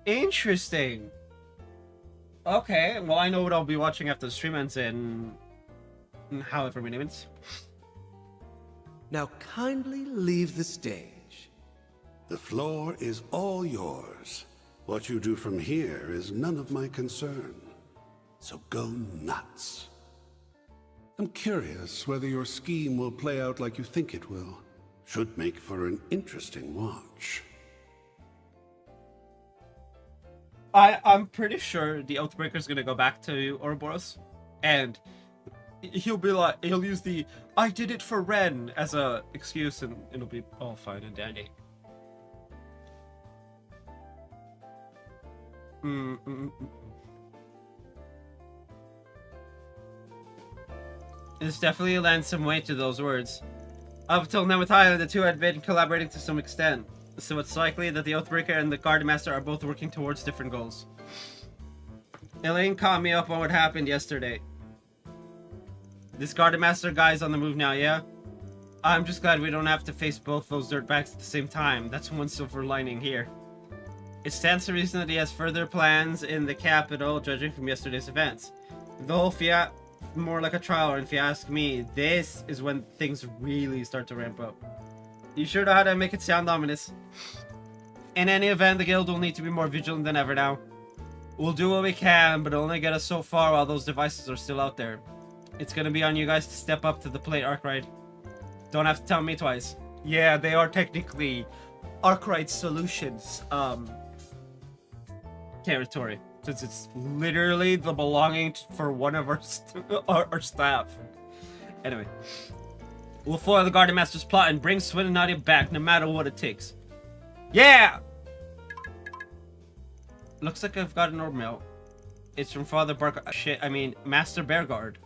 Interesting. Okay, well, I know what I'll be watching after the stream ends in however many minutes. Now kindly leave the stage. The floor is all yours. What you do from here is none of my concern. So go nuts. I'm curious whether your scheme will play out like you think it will. Should make for an interesting watch. I'm pretty sure the Oathbreaker's gonna go back to Ouroboros, and he'll be like, he'll use the "I did it for Ren" as a excuse, and it'll be all fine and dandy. This definitely lends some weight to those words. Up until Nemeth Island, the two had been collaborating to some extent, so it's likely that the Oathbreaker and the Garden Master are both working towards different goals. Elaine caught me up on what happened yesterday. This Garden Master guy's on the move now, yeah? I'm just glad we don't have to face both those dirtbags at the same time. That's one silver lining here. It stands to reason that he has further plans in the capital, judging from yesterday's events. The whole fiat, more like a trial, and if you ask me, this is when things really start to ramp up. You sure know how to make it sound ominous. In any event, the guild will need to be more vigilant than ever now. We'll do what we can, but it'll only get us so far while those devices are still out there. It's gonna be on you guys to step up to the plate, Arkwright. Don't have to tell me twice. Yeah, they are technically Arkwright Solutions, territory. Since it's literally the belonging for one of our staff. Anyway. We'll foil the Garden Master's plot and bring Swin and Nadia back, no matter what it takes. Yeah! Looks like I've got an orb mail. It's from Father Master Bearguard.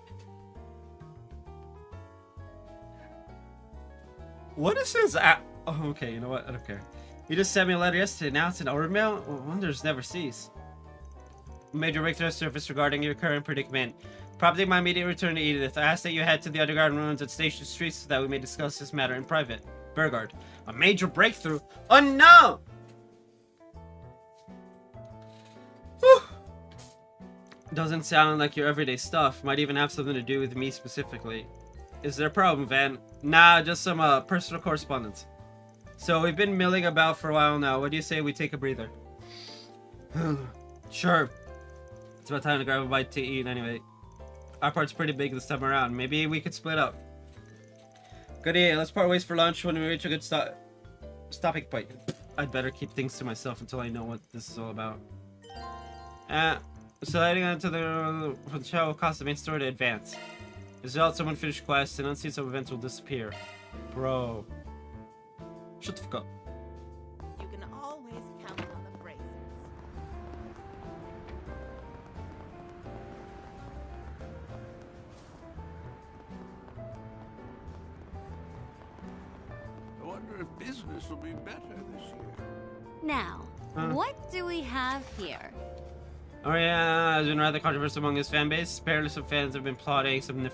What is his oh, okay, you know what? I don't care. He just sent me a letter yesterday. Now it's an orb mail? Wonders never cease. Major breakthrough surface regarding your current predicament. Prompting my immediate return to Edith, I ask that you head to the underground ruins at Station Street so that we may discuss this matter in private. Bearguard. A major breakthrough? Oh no! Whew. Doesn't sound like your everyday stuff. Might even have something to do with me specifically. Is there a problem, Van? Nah, just some personal correspondence. So we've been milling about for a while now. What do you say we take a breather? Sure. It's about time to grab a bite to eat anyway. Our part's pretty big this time around. Maybe we could split up. Good idea. Let's part ways for lunch when we reach a good stopping point. I'd better keep things to myself until I know what this is all about. So heading on to the show will cost the main story to advance. As well, someone finish quests and unseen some events will disappear. Bro. Shut the fuck up. You can always count on the bracers. I wonder if business will be better this year. Now, what do we have here? Oh yeah, has been rather controversial among his fan base. Apparently some fans have been plotting some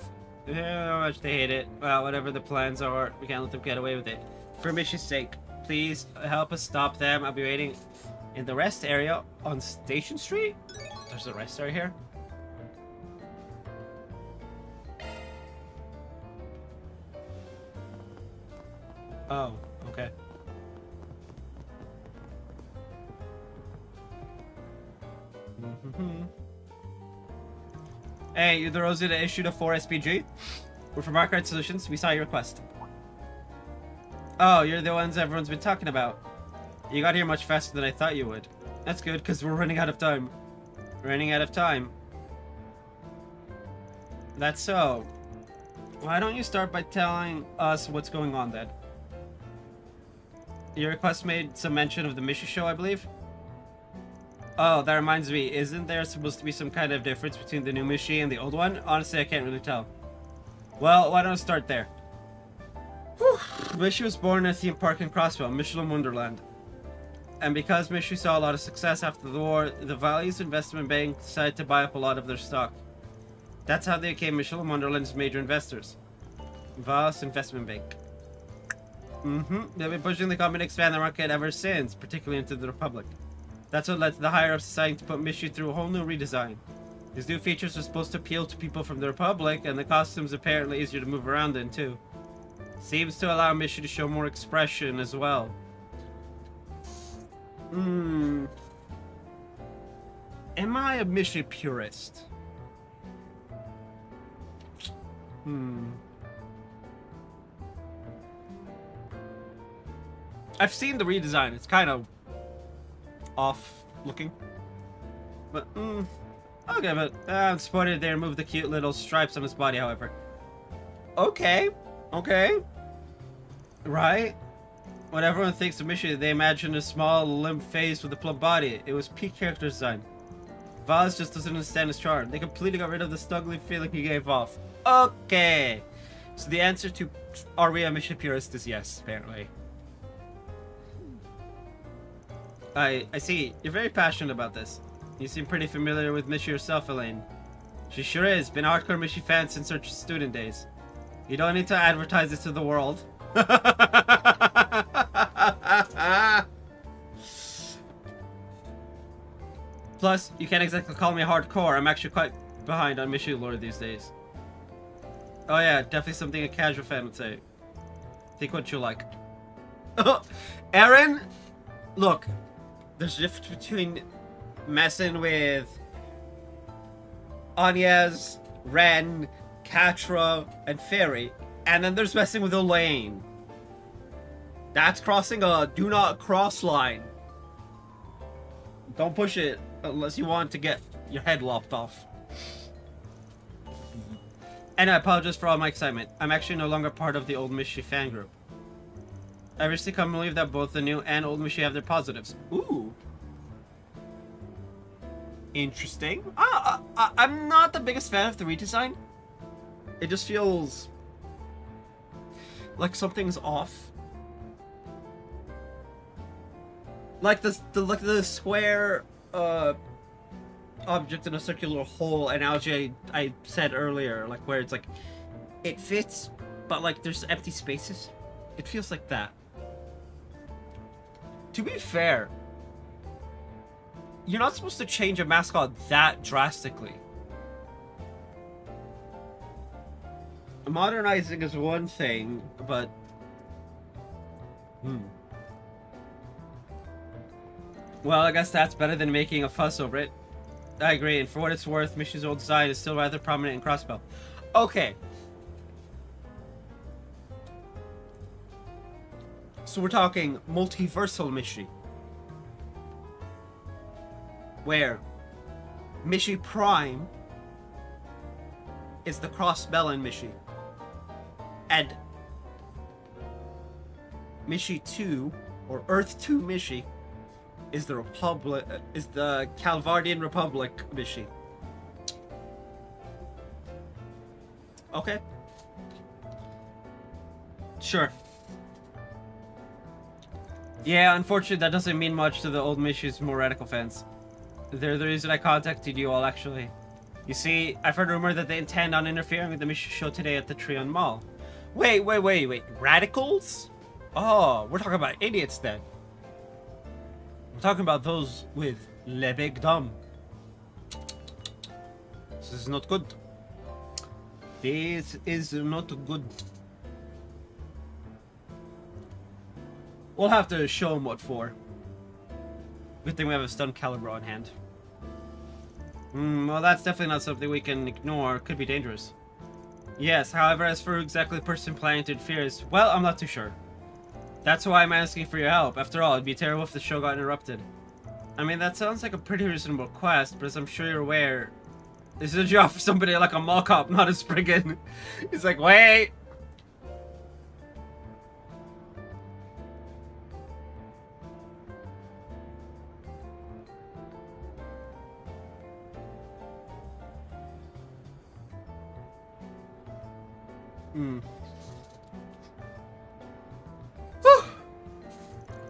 how much they hate it. Well, whatever the plans are, we can't let them get away with it. For Mishy's sake, please help us stop them. I'll be waiting in the rest area on Station Street. There's a rest area here. Oh, okay. Hey, you're the Rosie that issued a 4 SPG? We're from Arcade Solutions. We saw your request. Oh, you're the ones everyone's been talking about. You got here much faster than I thought you would. That's good, because we're running out of time. Running out of time. That's so. Why don't you start by telling us what's going on then? Your request made some mention of the Mishy show, I believe? Oh, that reminds me, isn't there supposed to be some kind of difference between the new Mishy and the old one? Honestly, I can't really tell. Well, why don't I start there? Mishy was born in a theme park in Crossville, Michelin Wonderland. And because Mishy saw a lot of success after the war, the Valley's investment bank decided to buy up a lot of their stock. That's how they became Michelin Wonderland's major investors. Valley's Investment Bank. They've been pushing the company to expand the market ever since, particularly into the Republic. That's what led to the higher-ups deciding to put Mishy through a whole new redesign. These new features are supposed to appeal to people from the Republic, and the costume's apparently easier to move around in, too. Seems to allow Mishy to show more expression as well. Am I a Mishy purist? I've seen the redesign. It's kind of off looking, but okay. But I'm spotted there. Remove the cute little stripes on his body, however. Okay, right. When everyone thinks of Mishy, they imagine a small, limp face with a plump body. It was peak character design. Vaz just doesn't understand his charm. They completely got rid of the snuggly feeling he gave off. Okay, so the answer to are we a Mishy purist is yes, apparently. I see. You're very passionate about this. You seem pretty familiar with Mishy yourself, Elaine. She sure is. Been a hardcore Mishy fan since her student days. You don't need to advertise this to the world. Plus, you can't exactly call me hardcore. I'm actually quite behind on Mishy lore these days. Oh yeah, definitely something a casual fan would say. Think what you like. Aaron, look. There's a difference between messing with Anyaz, Ren, Catra, and Fairy, and then there's messing with Elaine. That's crossing a do not cross line. Don't push it unless you want to get your head lopped off. And I apologize for all my excitement. I'm actually no longer part of the old Mishy fan group. I recently come to believe that both the new and old Mishy have their positives. Ooh. Interesting. I'm not the biggest fan of the redesign. It just feels like something's off. Like the square object in a circular hole analogy I said earlier, like where it's like it fits, but like there's empty spaces. It feels like that. To be fair, you're not supposed to change a mascot that drastically. modernizing is one thing, but... Well, I guess that's better than making a fuss over it. I agree, and for what it's worth, Mishy's old design is still rather prominent in Crossbell. Okay. So we're talking multiversal Mishy. Where Mishy Prime is the Crossbell Mishy. And Mishy 2, or Earth 2 Mishy, is the Calvardian Republic Mishy. Okay. Sure. Yeah, unfortunately that doesn't mean much to the old Mishy's more radical fans. They're the reason I contacted you all, actually. You see, I've heard rumor that they intend on interfering with the Mishy show today at the Trion Mall. Wait. Radicals? Oh, we're talking about idiots then. We're talking about those with le big dumb. This is not good. This is not good. We'll have to show them what for. Good thing we have a stun caliber on hand. Well, that's definitely not something we can ignore. Could be dangerous. Yes, however, as for exactly the person planning to interfere is, well, I'm not too sure. That's why I'm asking for your help. After all, it'd be terrible if the show got interrupted. I mean, that sounds like a pretty reasonable request, but as I'm sure you're aware, this is a job for somebody like a mall cop, not a Spriggan. He's like, wait!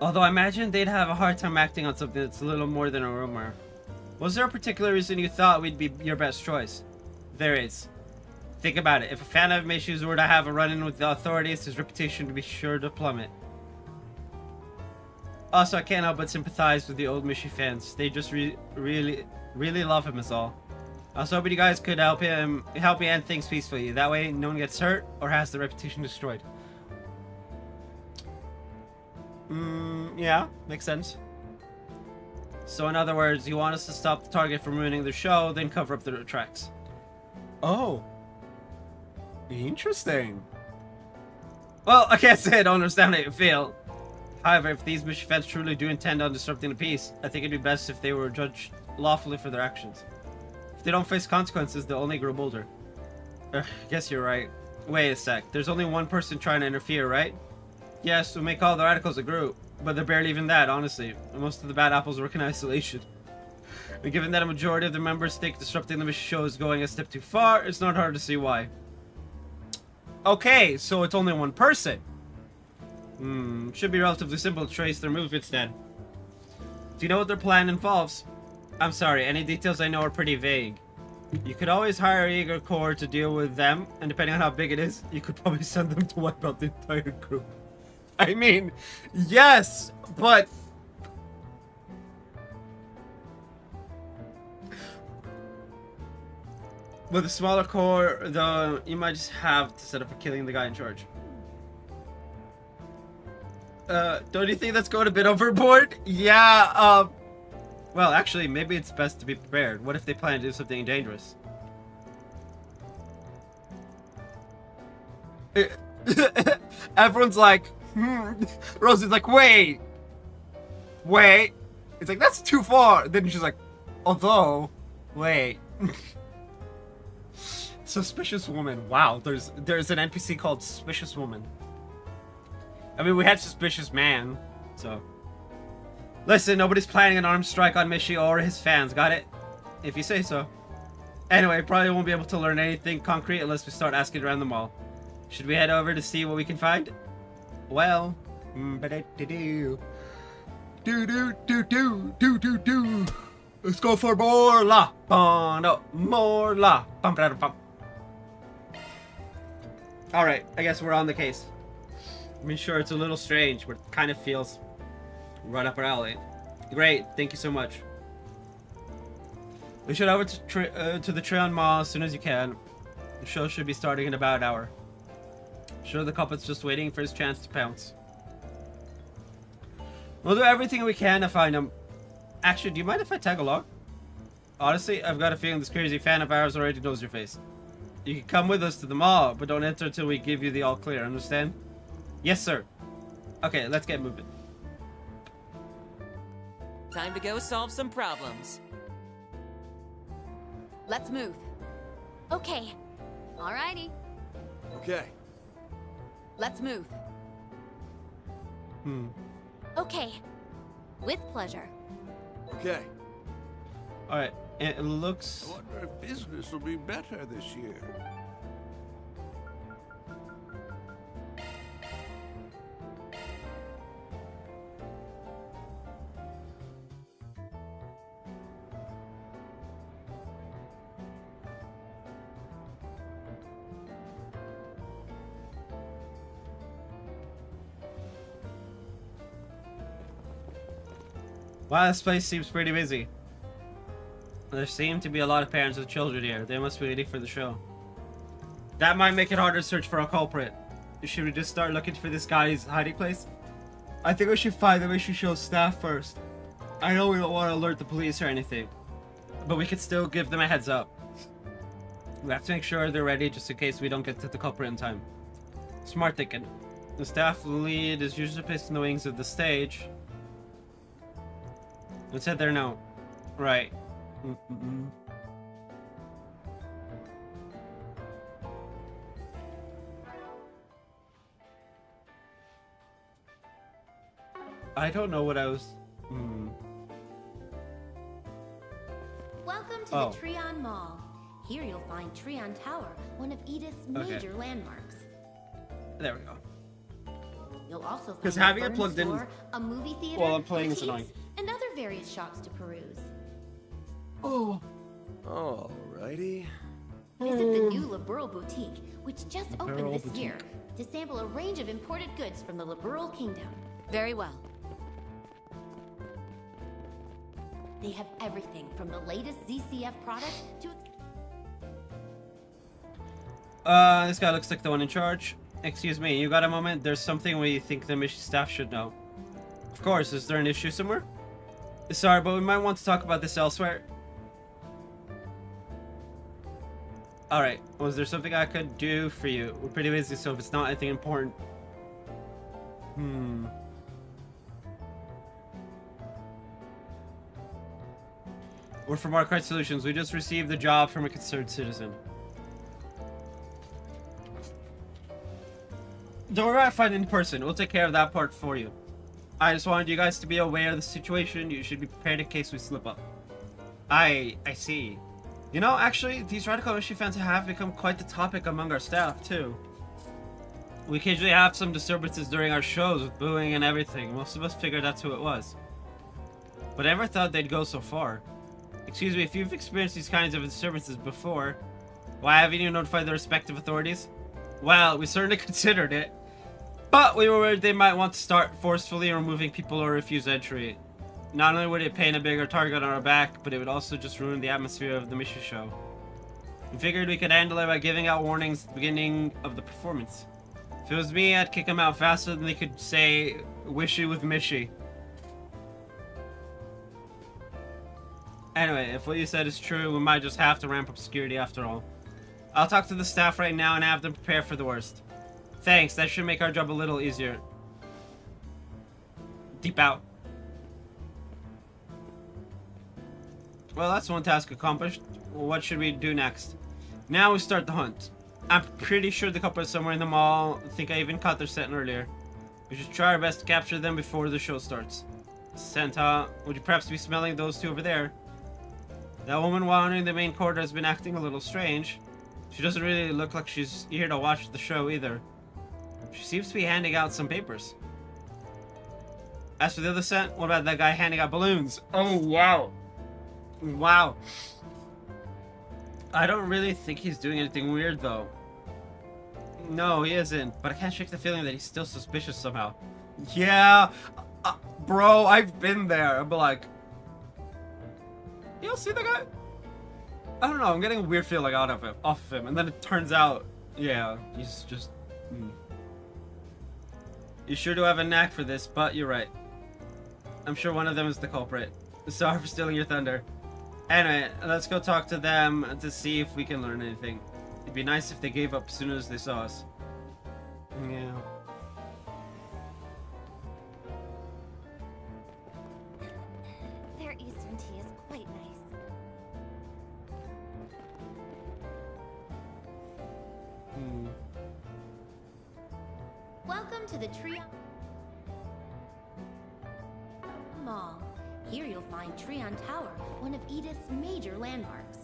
Although I imagine they'd have a hard time acting on something that's a little more than a rumor. Was there a particular reason you thought we'd be your best choice? There is. Think about it. If a fan of Mishy's were to have a run-in with the authorities, his reputation would be sure to plummet. Also, I can't help but sympathize with the old Mishy fans. They just really love him is all. I was hoping you guys could help me end things peacefully. That way, no one gets hurt or has their reputation destroyed. Yeah, makes sense. So in other words, you want us to stop the target from ruining the show, then cover up the tracks. Oh. Interesting. Well, I can't say I don't understand how you feel. However, if these Mishy fans truly do intend on disrupting the peace, I think it'd be best if they were judged lawfully for their actions. If they don't face consequences, they'll only grow bolder. I guess you're right. Wait a sec, there's only one person trying to interfere, right? Yes, we may call the radicals a group, but they're barely even that, honestly. Most of the bad apples work in isolation. And given that a majority of the members think disrupting the Mishy show is going a step too far, it's not hard to see why. Okay, so it's only one person. Should be relatively simple to trace their movements then. Do you know what their plan involves? I'm sorry, any details I know are pretty vague. You could always hire Eager Corps to deal with them, and depending on how big it is, you could probably send them to wipe out the entire group. I mean, yes, but... With a smaller core, though, you might just have to set up for killing the guy in charge. Don't you think that's going a bit overboard? Yeah, well, actually, maybe it's best to be prepared. What if they plan to do something dangerous? Everyone's like, Rosie's like, wait. It's like, that's too far. Then she's like, although, wait. Suspicious woman. Wow, there's an NPC called Suspicious Woman. I mean, we had Suspicious Man, so. Listen, nobody's planning an armed strike on Mishy or his fans, got it? If you say so. Anyway, probably won't be able to learn anything concrete unless we start asking around the mall. Should we head over to see what we can find? Well, let's go for more la. No, more la. Alright, I guess we're on the case. I mean, sure, it's a little strange, but it kind of feels right up our alley. Great, thank you so much. We should head over to the Trion Mall as soon as you can. The show should be starting in about an hour. Sure, the culprit's just waiting for his chance to pounce. We'll do everything we can to find him. Actually, do you mind if I tag along? Honestly, I've got a feeling this crazy fan of ours already knows your face. You can come with us to the mall, but don't enter until we give you the all clear, understand? Yes, sir. Okay, let's get moving. Time to go solve some problems. Let's move. Okay. Alrighty. Okay. Let's move. Okay. With pleasure. Okay. Alright, it looks... I wonder if business will be better this year. Wow, this place seems pretty busy. There seem to be a lot of parents with children here. They must be waiting for the show. That might make it harder to search for a culprit. Should we just start looking for this guy's hiding place? I think we should find the mission show staff first. I know we don't want to alert the police or anything, but we could still give them a heads up. We have to make sure they're ready just in case we don't get to the culprit in time. Smart thinking. The staff lead is usually placed in the wings of the stage. Let's head there now. Right. I don't know what I was... Welcome to the Treon Mall. Here you'll find Treon Tower, one of Edith's major landmarks. There we go. You'll also find Because having a it Burns plugged in store, a movie theater, while I'm playing is boutiques, annoying. and other various shops to peruse. Oh. Alrighty. Visit the new Liberal Boutique, which just opened Liberal this year, to sample a range of imported goods from the Liberal Kingdom. Very well. They have everything from the latest ZCF product to... This guy looks like the one in charge. Excuse me, you got a moment? There's something we think the mission staff should know. Of course, is there an issue somewhere? Sorry, but we might want to talk about this elsewhere. Alright, was there something I could do for you? We're pretty busy, so if it's not anything important... We're from Arcade Solutions. We just received the job from a concerned citizen. Don't worry about finding the person. We'll take care of that part for you. I just wanted you guys to be aware of the situation. You should be prepared in case we slip up. I see. You know, actually, these radical mission fans have become quite the topic among our staff, too. We occasionally have some disturbances during our shows with booing and everything. Most of us figured that's who it was. But I never thought they'd go so far. Excuse me, if you've experienced these kinds of disturbances before, why haven't you notified the respective authorities? Well, we certainly considered it. But we were worried they might want to start forcefully removing people who refuse entry. Not only would it paint a bigger target on our back, but it would also just ruin the atmosphere of the mission show. We figured we could handle it by giving out warnings at the beginning of the performance. If it was me, I'd kick them out faster than they could say, wishy with Mishy. Anyway, if what you said is true, we might just have to ramp up security after all. I'll talk to the staff right now and have them prepare for the worst. Thanks, that should make our job a little easier. Deep out. Well, that's one task accomplished. What should we do next? Now we start the hunt. I'm pretty sure the couple is somewhere in the mall. I think I even caught their scent earlier. We should try our best to capture them before the show starts. Santa, would you perhaps be smelling those two over there? That woman wandering the main corridor has been acting a little strange. She doesn't really look like she's here to watch the show either. She seems to be handing out some papers. As for the other scent, what about that guy handing out balloons? Oh, wow. Wow. I don't really think he's doing anything weird, though. No, he isn't. But I can't shake the feeling that he's still suspicious somehow. Yeah. Bro, I've been there. I'm like... You see the guy? I don't know. I'm getting a weird feeling off of him. And then it turns out... Yeah, he's just... You sure do have a knack for this, but you're right. I'm sure one of them is the culprit. Sorry for stealing your thunder. Anyway, let's go talk to them to see if we can learn anything. It'd be nice if they gave up as soon as they saw us. Yeah. Their Eastern tea is quite nice. Welcome to the Trion Mall. Here you'll find Trion Tower, one of Edith's major landmarks.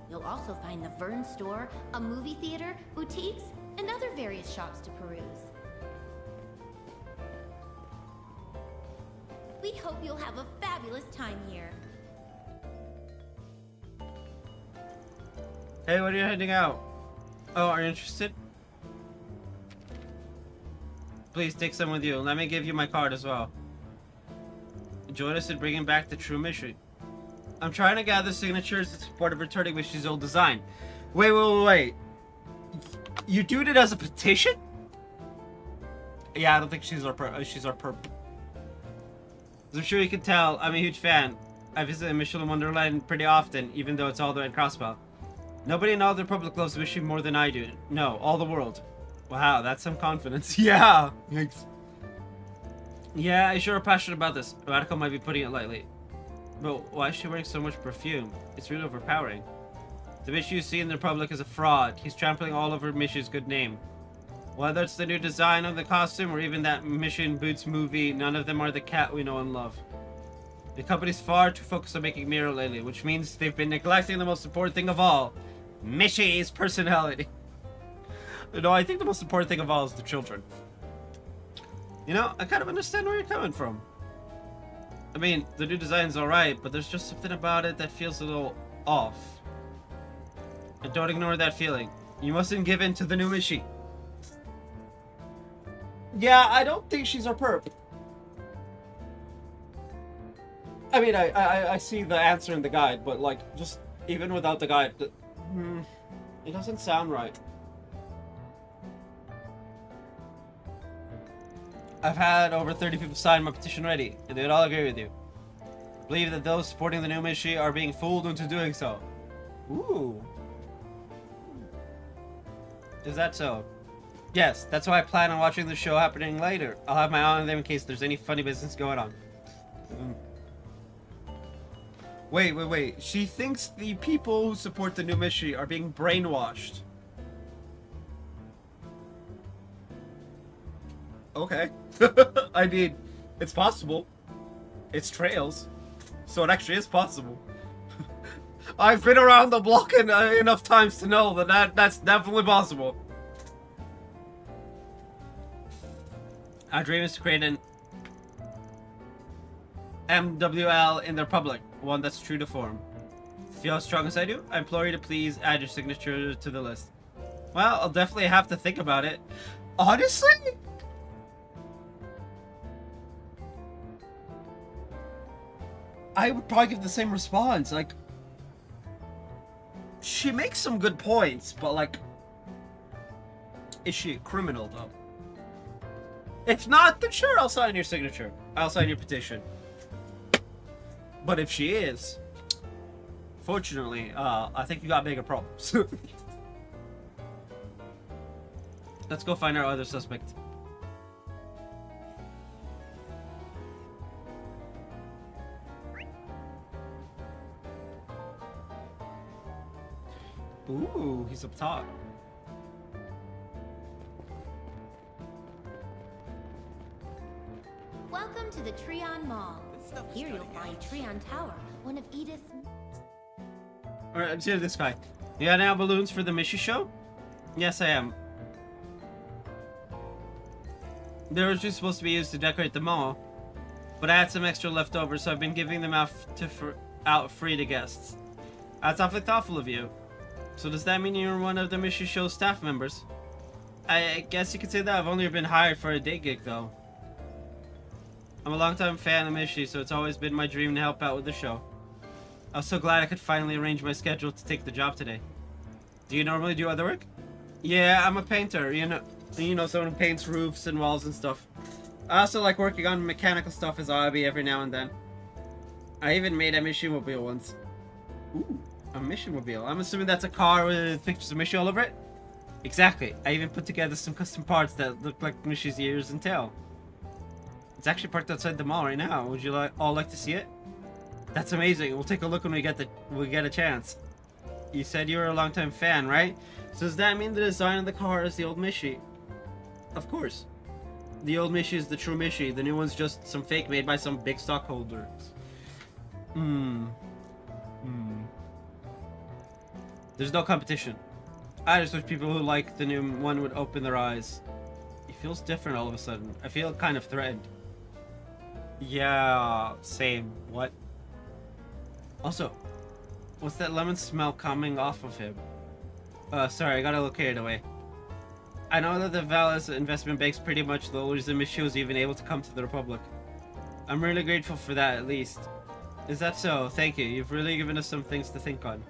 You'll also find the Vern store, a movie theater, boutiques, and other various shops to peruse. We hope you'll have a fabulous time here. Hey, when are you heading out? Oh, are you interested? Please take some with you. Let me give you my card as well. Join us in bringing back the true Mishi. I'm trying to gather signatures in support of returning Mishi's old design. Wait. You doing it as a petition? Yeah, I don't think she's our perp. As I'm sure you can tell, I'm a huge fan. I visit Michelin Wonderland pretty often, even though it's all the way in Crossbell. Nobody in all the Republic loves Mishi more than I do. No, all the world. Wow, that's some confidence. Yeah! Thanks. Yeah, I sure are passionate about this. Radical might be putting it lightly. But why is she wearing so much perfume? It's really overpowering. The Mishi you see in the Republic is a fraud. He's trampling all over Mishi's good name. Whether it's the new design of the costume or even that Mission Boots movie, none of them are the cat we know and love. The company's far too focused on making Miro lately, which means they've been neglecting the most important thing of all, Mishi's personality. No, I think the most important thing of all is the children. You know, I kind of understand where you're coming from. I mean, the new design's alright, but there's just something about it that feels a little off. And don't ignore that feeling. You mustn't give in to the new Mishi. Yeah, I don't think she's our perp. I mean, I see the answer in the guide, but like, just even without the guide, it doesn't sound right. I've had over 30 people sign my petition already, and they'd all agree with you. I believe that those supporting the new Mishi are being fooled into doing so. Ooh. Is that so? Yes, that's why I plan on watching the show happening later. I'll have my eye on them in case there's any funny business going on. Wait. She thinks the people who support the new Mishi are being brainwashed. Okay. I mean, it's possible. It's Trails. So it actually is possible. I've been around the block enough times to know that's definitely possible. Our dream is to create an MWL in the Republic, one that's true to form. If you feel as strong as I do, I implore you to please add your signature to the list. Well, I'll definitely have to think about it. Honestly? I would probably give the same response. Like, she makes some good points, but like, is she a criminal though? If not, then sure, I'll sign your signature. I'll sign your petition. But if she is, fortunately, I think you got bigger problems. Let's go find our other suspect. Ooh, he's up top. Welcome to the Trion Mall. Here you'll find Trion Tower, one of Edith's... Alright, let's hear this guy. You got any balloons for the Mishi show? Yes, I am. They were just supposed to be used to decorate the mall, but I had some extra left over, so I've been giving them out free to guests. That's awfully thoughtful of you. So does that mean you're one of the Mishi Show staff members? I guess you could say that. I've only been hired for a day gig, though. I'm a longtime fan of Mishi, so it's always been my dream to help out with the show. I was so glad I could finally arrange my schedule to take the job today. Do you normally do other work? Yeah, I'm a painter, you know. You know, someone who paints roofs and walls and stuff. I also like working on mechanical stuff as a hobby every now and then. I even made a mission mobile once. Ooh, a mission mobile. I'm assuming that's a car with pictures of Mishi all over it? Exactly. I even put together some custom parts that look like Mishi's ears and tail. It's actually parked outside the mall right now. Would you all like to see it? That's amazing. We'll take a look when we get a chance. You said you were a longtime fan, right? So does that mean the design of the car is the old Mishi? Of course. The old Mishi is the true Mishi. The new one's just some fake made by some big stockholders. There's no competition. I just wish people who like the new one would open their eyes. It feels different all of a sudden. I feel kind of threatened. Yeah, same. What? Also, what's that lemon smell coming off of him? Sorry, I got a little carried away. I know that the Vallis investment bank's pretty much the only reason Mishi was even able to come to the Republic. I'm really grateful for that, at least. Is that so? Thank you. You've really given us some things to think on.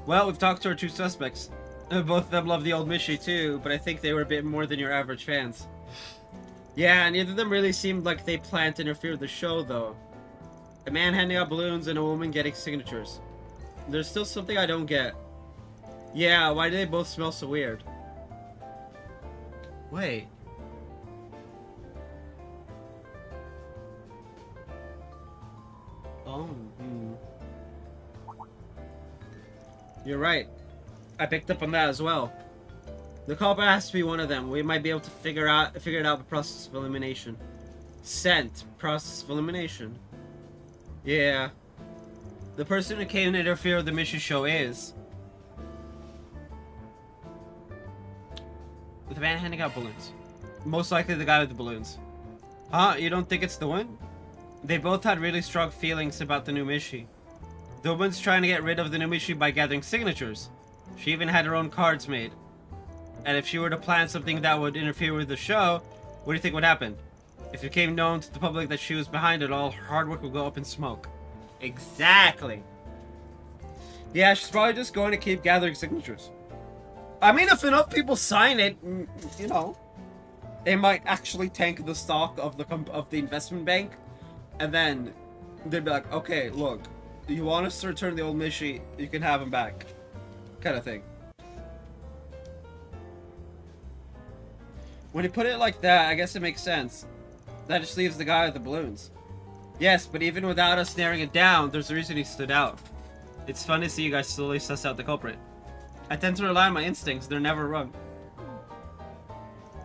Well, we've talked to our two suspects. Both of them love the old Mishi too, but I think they were a bit more than your average fans. Yeah, neither of them really seemed like they planned to interfere with the show, though. A man handing out balloons and a woman getting signatures. There's still something I don't get. Yeah, why do they both smell so weird? Wait. Oh, You're right. I picked up on that as well. The culprit has to be one of them. We might be able to figure it out the process of elimination. Scent. Process of elimination. Yeah. The person who came to interfere with the Mishi show is... the man handing out balloons. Most likely the guy with the balloons. Huh? You don't think it's the one? They both had really strong feelings about the new Mishi. The woman's trying to get rid of the new Mishi by gathering signatures. She even had her own cards made. And if she were to plan something that would interfere with the show, what do you think would happen? If it became known to the public that she was behind it all, her hard work would go up in smoke. Exactly. Yeah, she's probably just going to keep gathering signatures. I mean, if enough people sign it, you know, it might actually tank the stock of the investment bank, and then they'd be like, okay, look, you want us to return the old Mishi, you can have him back, kind of thing. When you put it like that, I guess it makes sense. That just leaves the guy with the balloons. Yes, but even without us narrowing it down, there's a reason he stood out. It's fun to see you guys slowly suss out the culprit. I tend to rely on my instincts, they're never wrong.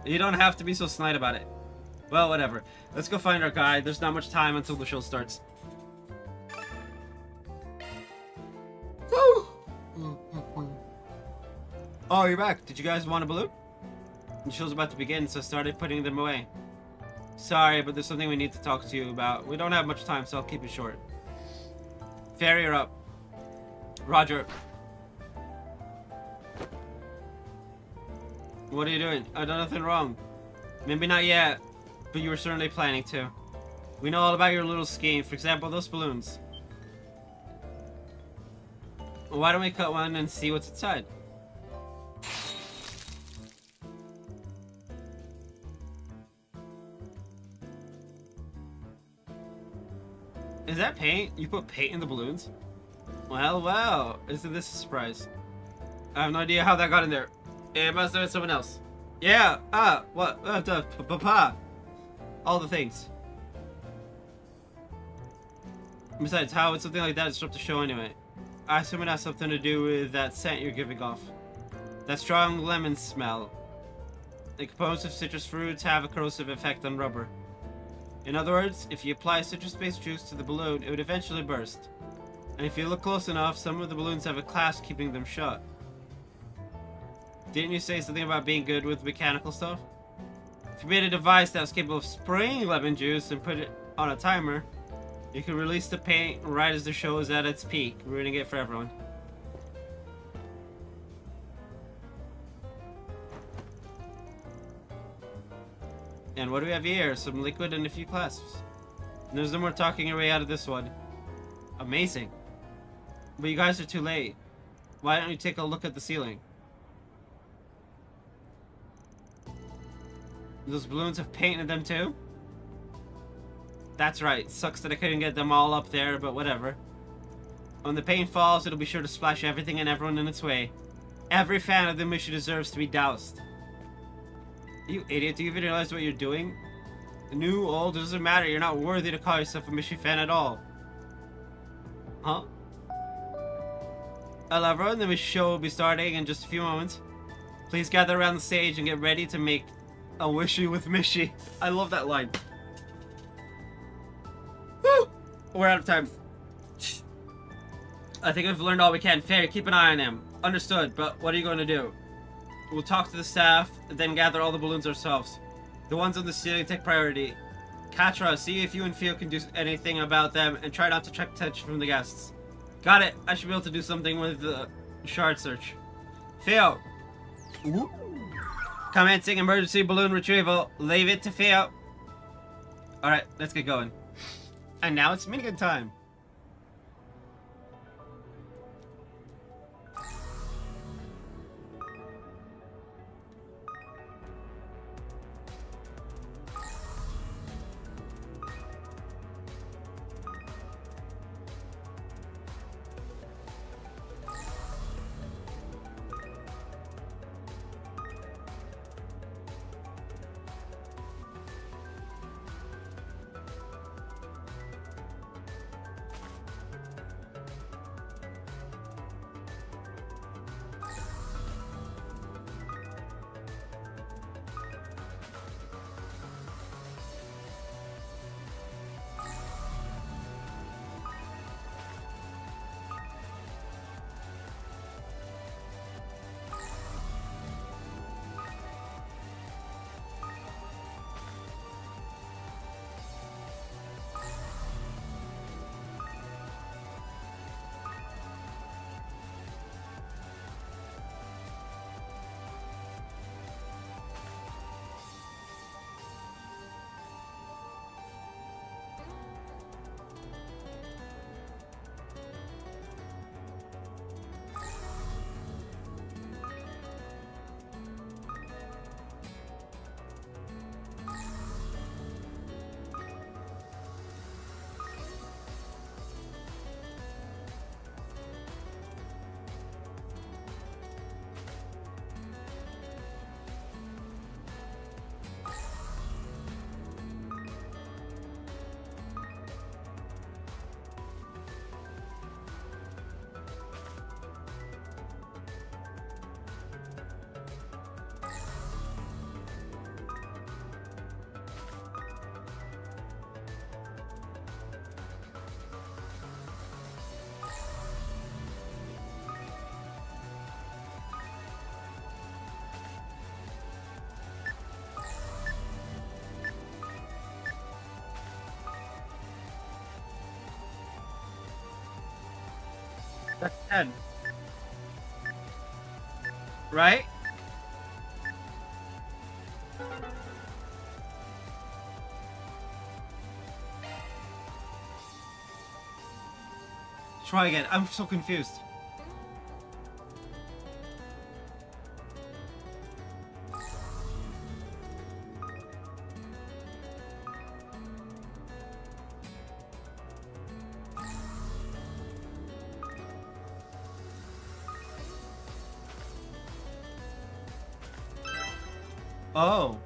You don't have to be so snide about it. Well, whatever. Let's go find our guy. There's not much time until the show starts. Woo! Oh, you're back. Did you guys want a balloon? The show's about to begin, so I started putting them away. Sorry, but there's something we need to talk to you about. We don't have much time, so I'll keep it short. Ferry, you're up. Roger. What are you doing? I've done nothing wrong. Maybe not yet, but you were certainly planning to. We know all about your little scheme. For example, those balloons. Why don't we cut one and see what's inside? Is that paint? You put paint in the balloons? Well, well, isn't this a surprise? I have no idea how that got in there. It must have been someone else. Yeah, what? Papa. All the things. Besides, how would something like that disrupt the show anyway? I assume it has something to do with that scent you're giving off. That strong lemon smell. The components of citrus fruits have a corrosive effect on rubber. In other words, if you apply citrus-based juice to the balloon, it would eventually burst. And if you look close enough, some of the balloons have a clasp keeping them shut. Didn't you say something about being good with mechanical stuff? If you made a device that was capable of spraying lemon juice and put it on a timer, you could release the paint right as the show is at its peak, ruining it for everyone. And what do we have here? Some liquid and a few clasps. And there's no more talking your way out of this one. Amazing. But you guys are too late. Why don't you take a look at the ceiling? Those balloons have paint in them too? That's right. Sucks that I couldn't get them all up there, but whatever. When the paint falls, it'll be sure to splash everything and everyone in its way. Every fan of the mission deserves to be doused. You idiot, do you even realize what you're doing? New, old, it doesn't matter. You're not worthy to call yourself a Mishi fan at all. Huh? Hello everyone, the Mishi show will be starting in just a few moments. Please gather around the stage and get ready to make a wishy with Mishi. I love that line. Woo! We're out of time. I think we've learned all we can. Fair, keep an eye on him. Understood, but what are you going to do? We'll talk to the staff, then gather all the balloons ourselves. The ones on the ceiling take priority. Katra, see if you and Theo can do anything about them, and try not to attract attention from the guests. Got it. I should be able to do something with the shard search. Theo! Commencing emergency balloon retrieval. Leave it to Theo. Alright, let's get going. And now it's minigun time. That's 10. Right? Try again. I'm so confused. Oh.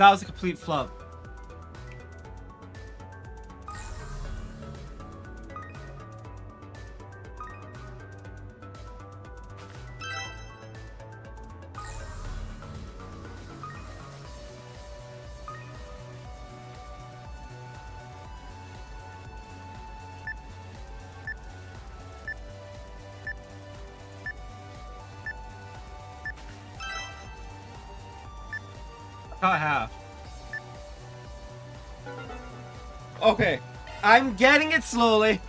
That was a complete flub. Cut half. Okay, I'm getting it slowly.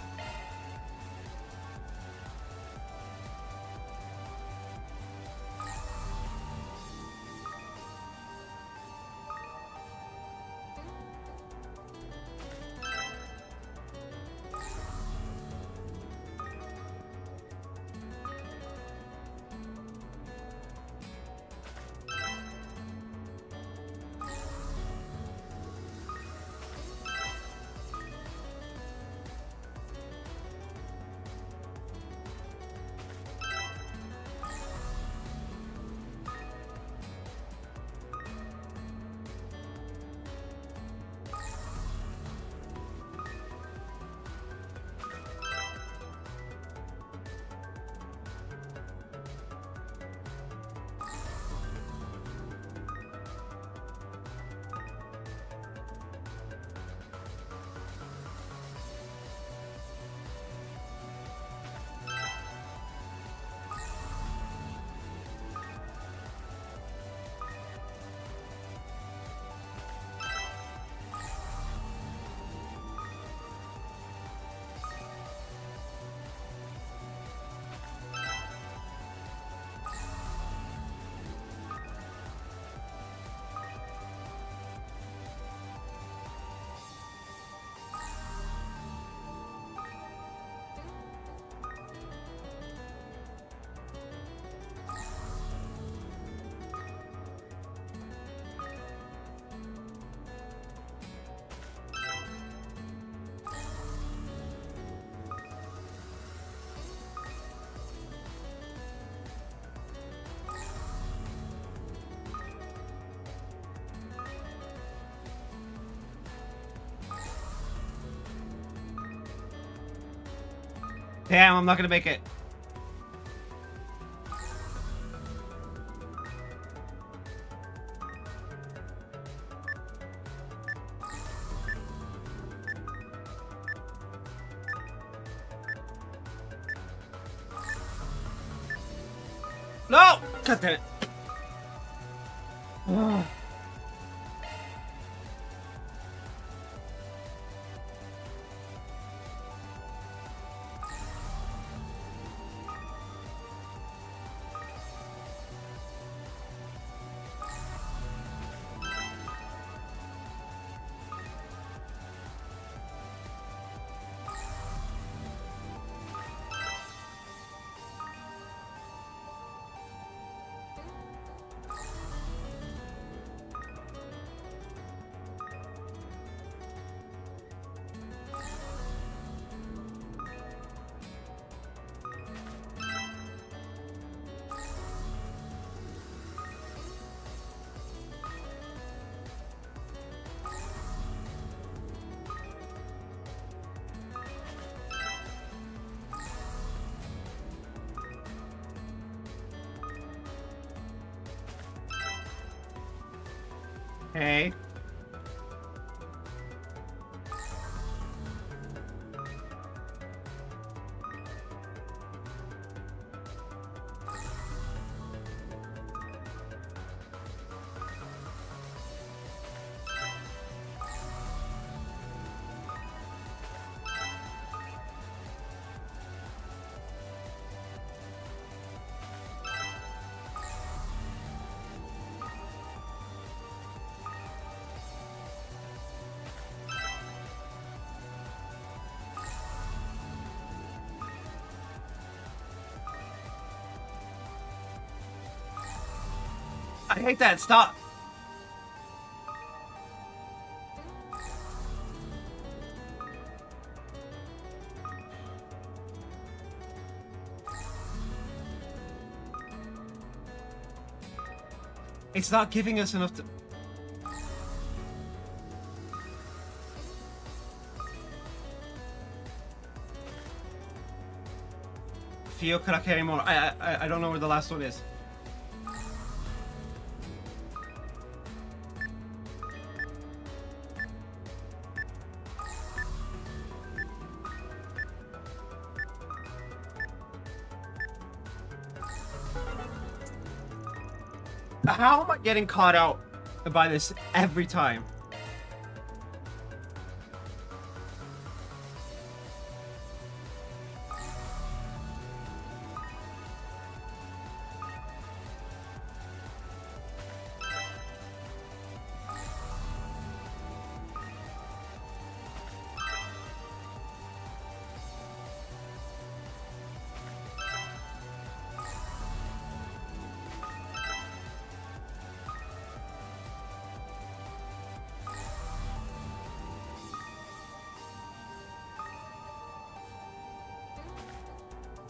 Damn, I'm not gonna make it. No! God damn it. Ugh. Hey. I hate that. Stop. It's not giving us enough to... Fio Karakeri I don't know where the last one is. How am I getting caught out by this every time?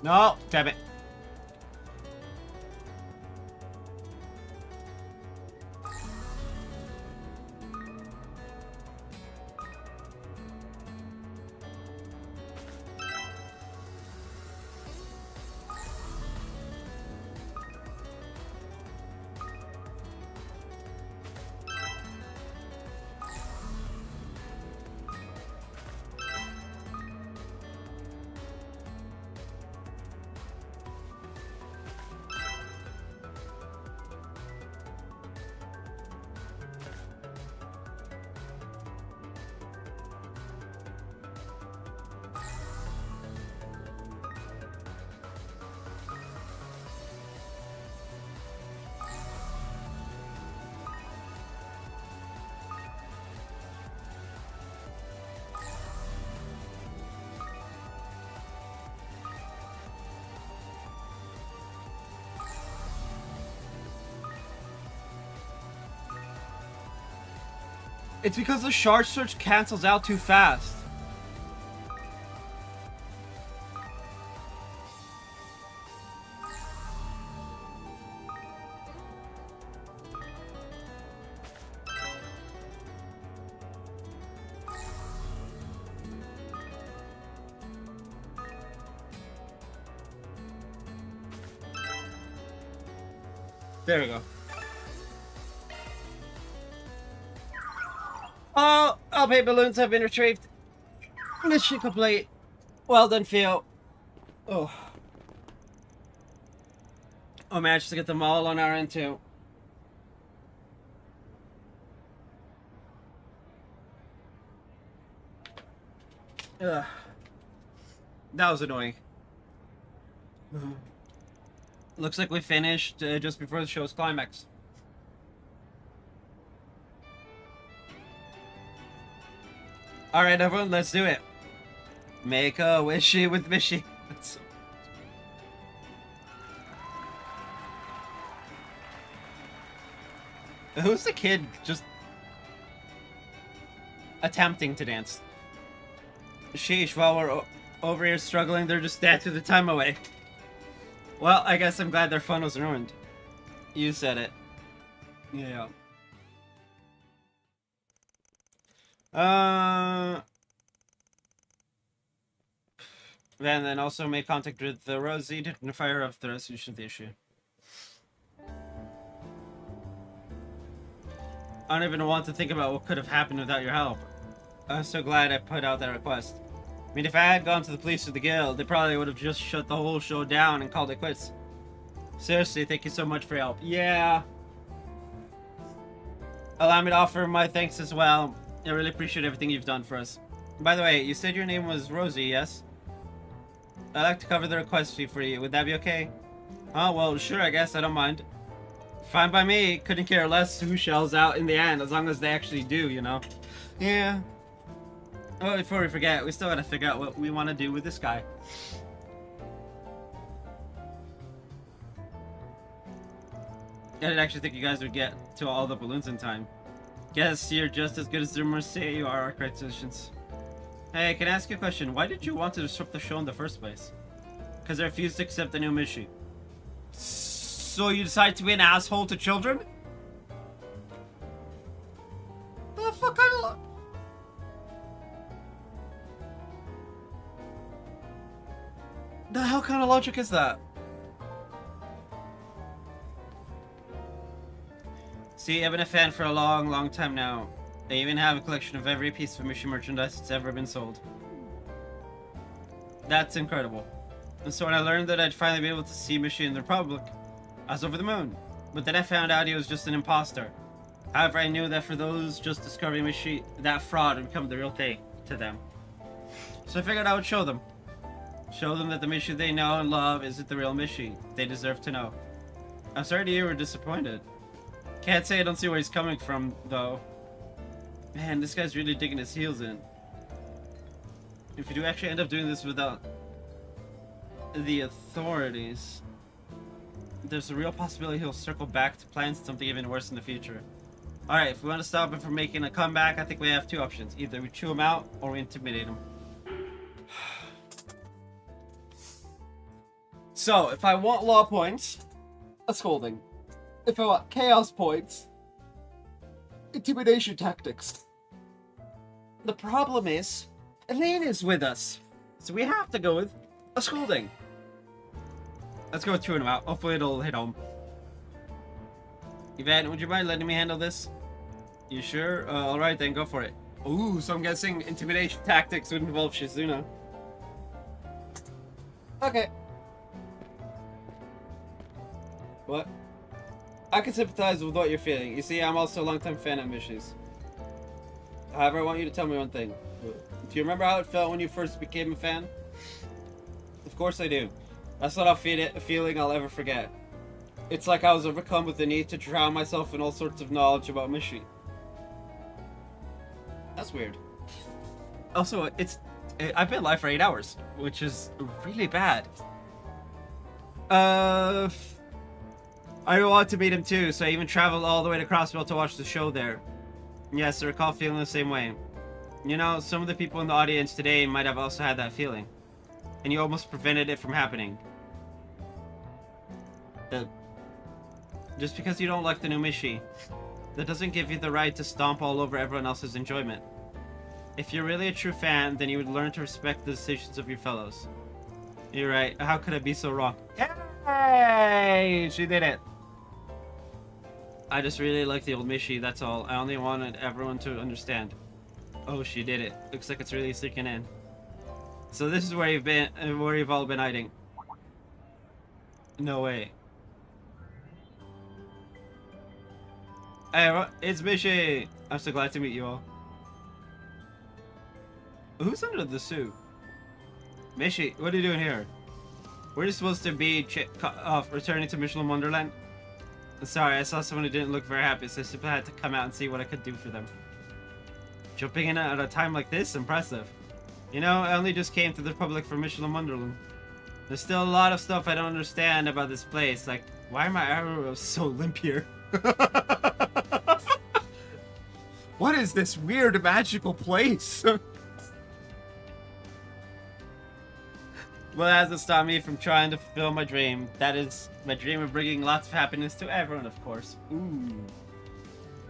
No, damn it. It's because the shard search cancels out too fast. There we go. All paper balloons have been retrieved. Mission complete. Well done, Theo. Oh. I managed to get them all on our end too. Ugh. That was annoying. Looks like we finished just before the show's climax. Alright, everyone, let's do it. Make a wishy with Mishy. That's so... Who's the kid just attempting to dance? Sheesh, while we're over here struggling, they're just dancing the time away. Well, I guess I'm glad their fun was ruined. You said it. Yeah. And then also make contact with the Rosie to notify her of the resolution of the issue. I don't even want to think about what could have happened without your help. I'm so glad I put out that request. I mean, if I had gone to the police or the guild, they probably would have just shut the whole show down and called it quits. Seriously, thank you so much for your help. Yeah. Allow me to offer my thanks as well. I really appreciate everything you've done for us. By the way, you said your name was Rosie, yes? I'd like to cover the request fee for you. Would that be okay? Oh, well, sure, I guess. I don't mind. Fine by me. Couldn't care less who shells out in the end, as long as they actually do, you know? Yeah. Oh, before we forget, we still gotta figure out what we want to do with this guy. I didn't actually think you guys would get to all the balloons in time. Guess you're just as good as the rumors say you are, our criticians. Hey, can I ask you a question? Why did you want to disrupt the show in the first place? Because I refused to accept the new mission. So you decided to be an asshole to children? The fuck I... The hell kind of logic is that? See, I've been a fan for a long, long time now. I even have a collection of every piece of Mishi merchandise that's ever been sold. That's incredible. And so when I learned that I'd finally be able to see Mishi in the Republic, I was over the moon. But then I found out he was just an imposter. However, I knew that for those just discovering Mishi, that fraud would become the real thing to them. So I figured I would show them. Show them that the Mishi they know and love isn't the real Mishi. They deserve to know. I'm sorry to hear we're disappointed. Can't say I don't see where he's coming from, though. Man, this guy's really digging his heels in. If you do actually end up doing this without the authorities, there's a real possibility he'll circle back to plan something even worse in the future. Alright, if we want to stop him from making a comeback, I think we have two options. Either we chew him out, or we intimidate him. So, if I want law points, a scolding. If I want chaos points, intimidation tactics. The problem is, Elaine is with us, so we have to go with a scolding. Let's go with chewing him out. Hopefully it'll hit home. Yvette, would you mind letting me handle this? You sure? Alright then, go for it. Ooh, so I'm guessing intimidation tactics would involve Shizuna. Okay. What? I can sympathize with what you're feeling. You see, I'm also a longtime fan of Mishi's. However, I want you to tell me one thing. Do you remember how it felt when you first became a fan? Of course I do. That's not a feeling I'll ever forget. It's like I was overcome with the need to drown myself in all sorts of knowledge about Mishi. That's weird. Also, I've been live for 8 hours, which is really bad. I want to meet him too, so I even traveled all the way to Crossville to watch the show there. Yes, I recall feeling the same way. You know, some of the people in the audience today might have also had that feeling. And you almost prevented it from happening. Just because you don't like the new Mishi, that doesn't give you the right to stomp all over everyone else's enjoyment. If you're really a true fan, then you would learn to respect the decisions of your fellows. You're right. How could I be so wrong? Hey! She did it! I just really like the old Mishi, that's all. I only wanted everyone to understand. Oh, she did it. Looks like it's really sinking in. So this is where you've all been hiding. No way. Hey, it's Mishi! I'm so glad to meet you all. Who's under the suit? Mishi, what are you doing here? We're just supposed to be returning to Michelin Wonderland. Sorry, I saw someone who didn't look very happy, so I simply had to come out and see what I could do for them. Jumping in at a time like this? Impressive. You know, I only just came to the Republic from Michelin Wonderland. There's still a lot of stuff I don't understand about this place, like, why are my arrows so limp here? What is this weird magical place? Well, that hasn't stopped me from trying to fulfill my dream. That is my dream of bringing lots of happiness to everyone, of course. Ooh.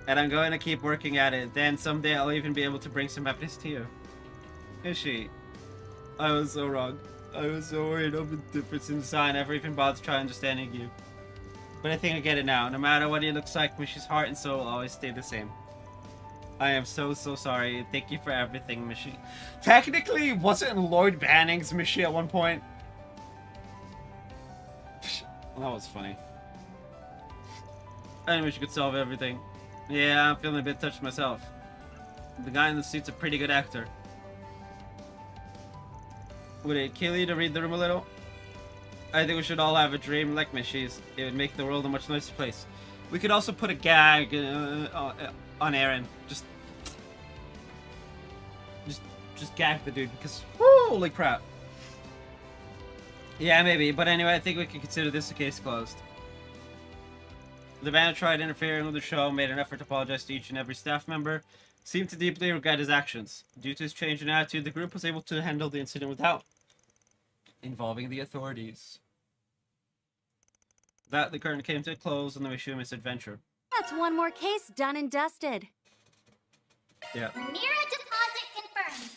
And I'm going to keep working at it. Then someday I'll even be able to bring some happiness to you. Is she? I was so wrong. I was so worried over the difference in design. I never even bothered to try understanding you. But I think I get it now. No matter what he looks like, Mishi's heart and soul will always stay the same. I am so sorry. Thank you for everything, Mishi. Technically, wasn't Lloyd Banning's Mishi at one point? That was funny. I wish you could solve everything. Yeah, I'm feeling a bit touched myself. The guy in the suit's a pretty good actor. Would it kill you to read the room a little? I think we should all have a dream like Mishi's. It would make the world a much nicer place. We could also put a gag on Aaron. Just gag the dude because holy crap. Yeah, maybe. But anyway, I think we can consider this a case closed. The band tried interfering with the show, made an effort to apologize to each and every staff member, seemed to deeply regret his actions. Due to his change in attitude, the group was able to handle the incident without involving the authorities. That the curtain came to a close on the Mishi misadventure. That's one more case done and dusted. Mira Yeah. deposit confirmed.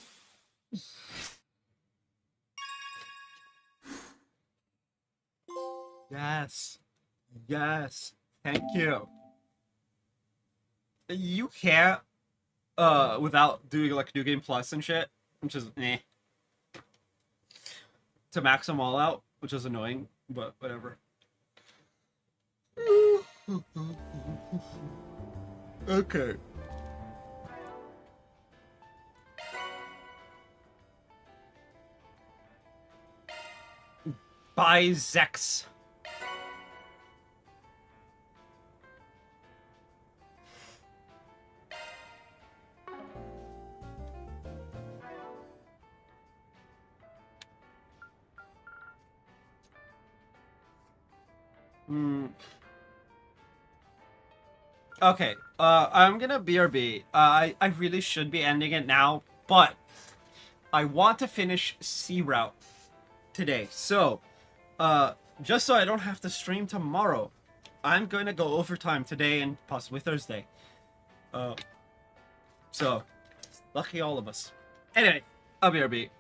Yes. Yes. Thank you. You can't, without doing like New Game Plus and shit, which is eh. To max them all out, which is annoying, but whatever. Okay. By Zex. Okay, I'm gonna BRB. I really should be ending it now, but I want to finish Sea Route today. So, just so I don't have to stream tomorrow, I'm going to go overtime today and possibly Thursday. So, lucky all of us. Anyway, I'll BRB.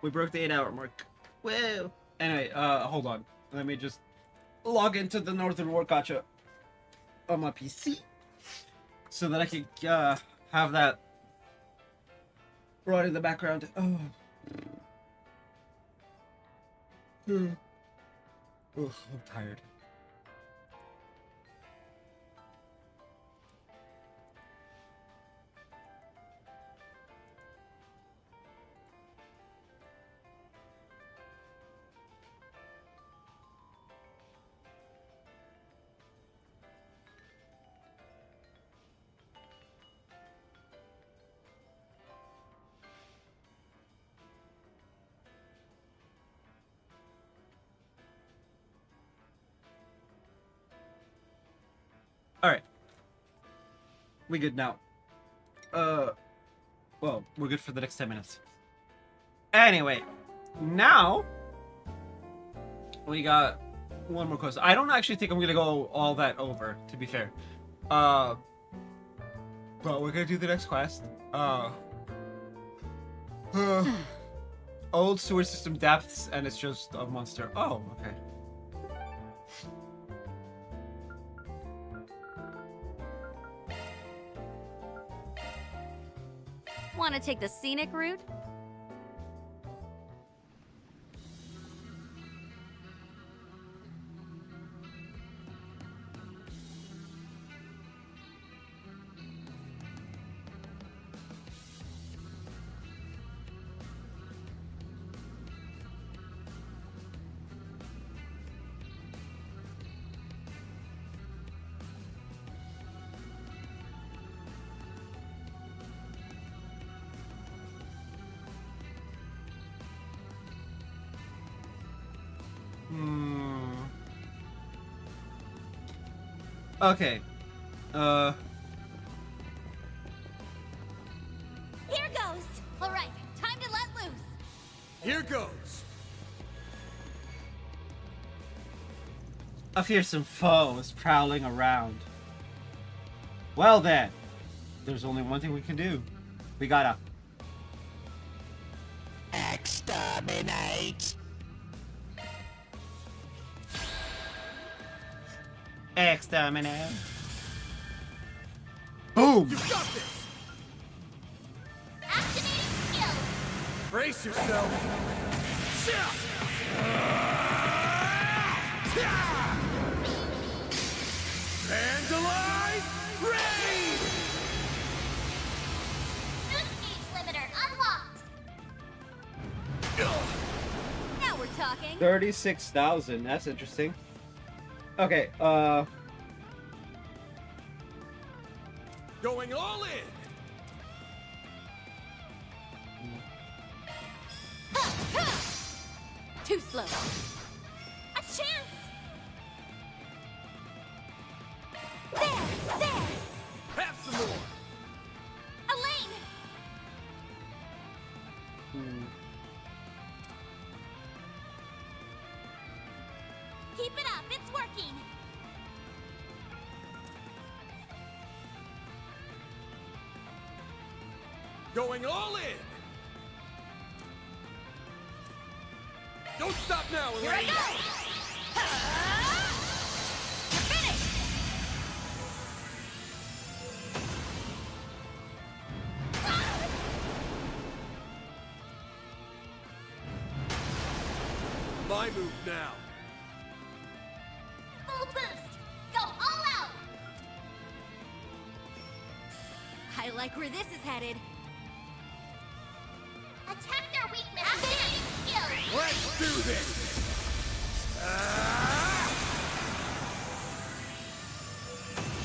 We broke the 8-hour mark. Whoa. Anyway, hold on. Let me just log into the Northern War Gacha on my PC so that I can have that right in the background. Oh. Ugh, I'm tired. Alright. We good now. Well, we're good for the next 10 minutes. Anyway, now we got one more quest. I don't actually think I'm gonna go all that over, to be fair. But we're gonna do the next quest. Old sewer system depths, and it's just a monster. Oh, okay. Want to take the scenic route? Okay. Here goes! Alright, time to let loose! Here goes! A fearsome foe is prowling around. Well then, there's only one thing we can do. We gotta exterminate. Exterminate. Boom! You got this! Activating skill! Brace yourself! Vandalize! Raid! Boost gauge limiter unlocked! Now we're talking! 36,000. That's interesting. Okay, Going all in! Too slow. A chance! There! Have some more! Elaine! Keep it up, it's working! Going all in! Don't stop now, Elaine! Here I go! You're finished! My move now. Full boost! Go all out! I like where this is headed. Attack their weakness! Activating skill! Let's do this!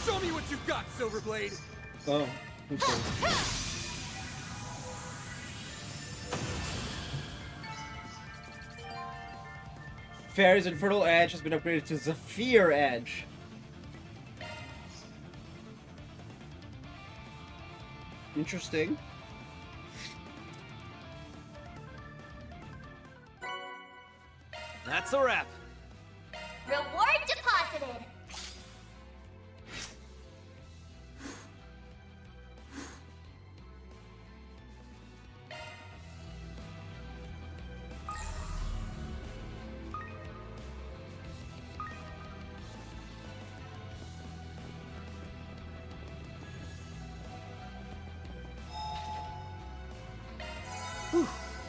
Show me what you've got, Silverblade! oh, okay. Fairy's Infernal Edge has been upgraded to Zephyr Edge. Interesting. That's a wrap. Reward deposited!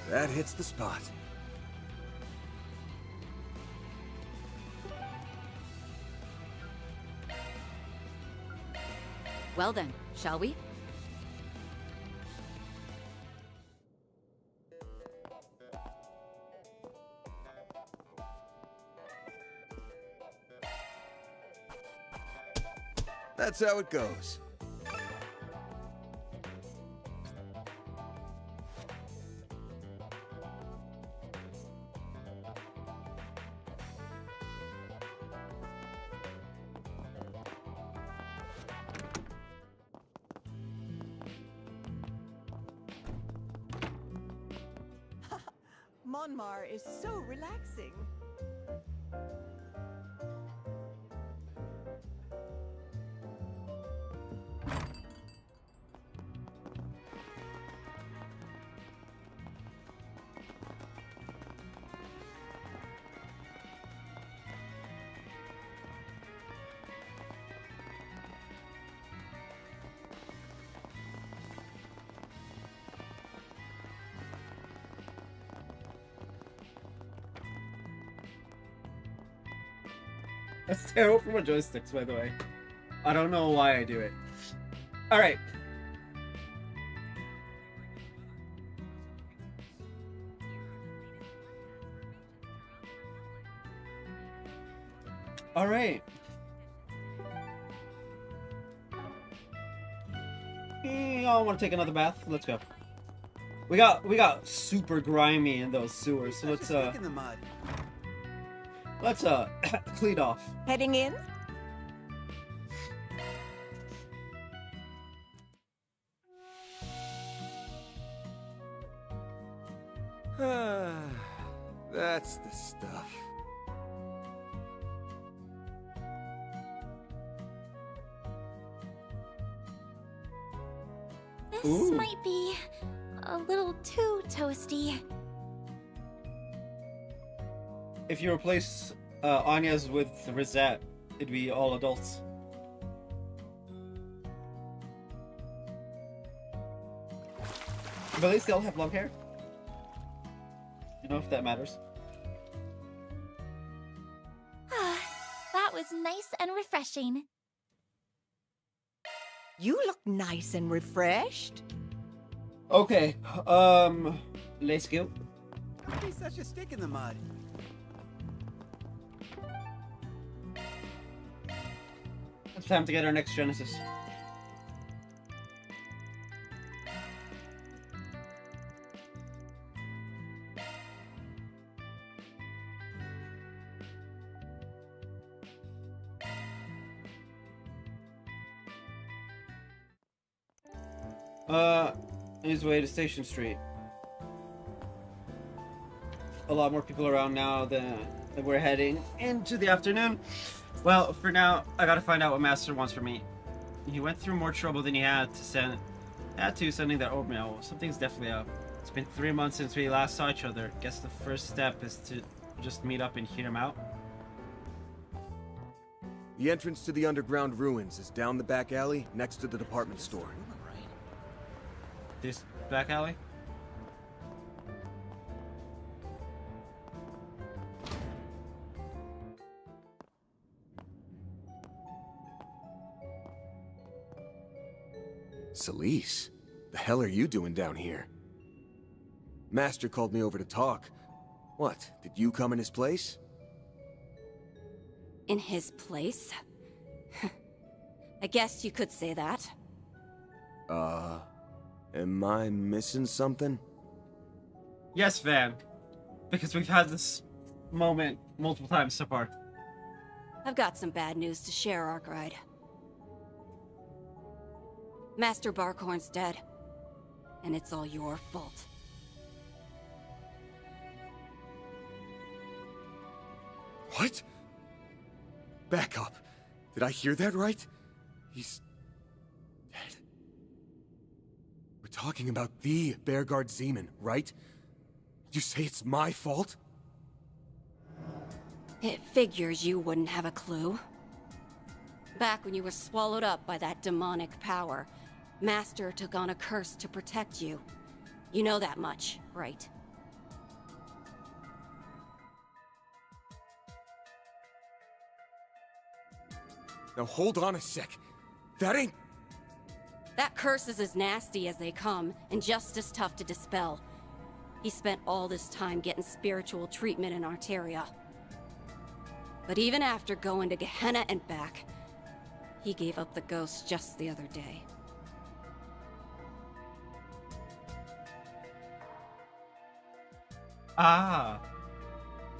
That hits the spot. Well then, shall we? That's how it goes. Monmar is so relaxing. That's terrible for my joysticks, by the way. I don't know why I do it. Alright. Alright. I want to take another bath. Let's go. We got super grimy in those sewers, so let's Stick in the mud. let's clean off. Heading in? That's the stuff. This Ooh. might be a little too toasty. If you replace Anya's with Rosette, it'd be all adults. But they still have long hair. You know if that matters. That was nice and refreshing. You look nice and refreshed. Okay, let's go. Don't be such a stick in the mud. It's time to get our next Genesis. His way to Station Street. A lot more people around now than we're heading into the afternoon. Well, for now, I gotta find out what Master wants from me. He went through more trouble than he had to sending that orb mail. Something's definitely up. It's been 3 months since we last saw each other. Guess the first step is to just meet up and hear him out. The entrance to the underground ruins is down the back alley next to the department store. This back alley? Celise, the hell are you doing down here? Master called me over to talk. What, did you come in his place? In his place? I guess you could say that. Am I missing something? Yes, Van. Because we've had this moment multiple times so far. I've got some bad news to share, Arkwright. Master Barkhorn's dead. And it's all your fault. What? Back up. Did I hear that right? He's dead. We're talking about the Bearguard Zeman, right? You say it's my fault? It figures you wouldn't have a clue. Back when you were swallowed up by that demonic power, Master took on a curse to protect you. You know that much, right? Now hold on a sec. That ain't... That curse is as nasty as they come, and just as tough to dispel. He spent all this time getting spiritual treatment in Arteria. But even after going to Gehenna and back, he gave up the ghost just the other day. Ah.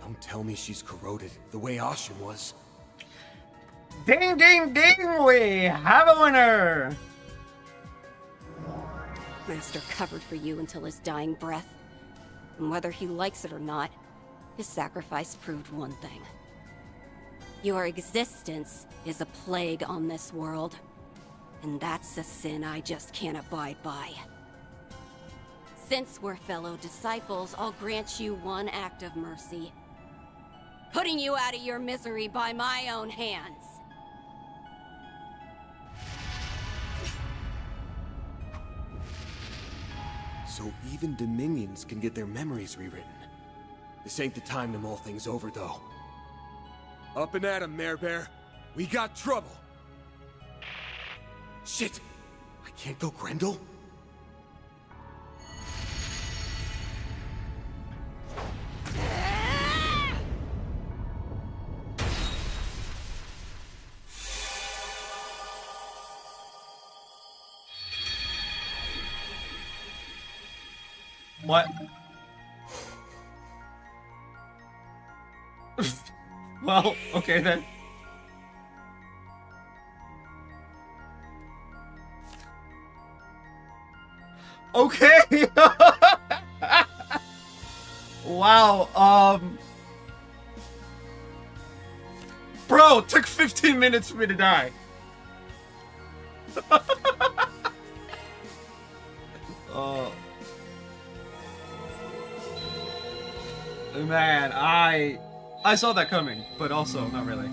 Don't tell me she's corroded the way Ashen was. Ding, ding, ding! We have a winner! Master covered for you until his dying breath. And whether he likes it or not, his sacrifice proved one thing. Your existence is a plague on this world. And that's a sin I just can't abide by. Since we're fellow disciples, I'll grant you one act of mercy. Putting you out of your misery by my own hands. So even Dominions can get their memories rewritten. This ain't the time to mull things over, though. Up and at 'em, Mare Bear. We got trouble. Shit! I can't go Grendel? What? Well, okay then. Okay! Wow, Bro, it took 15 minutes for me to die. Oh. Man, I saw that coming, but also not really.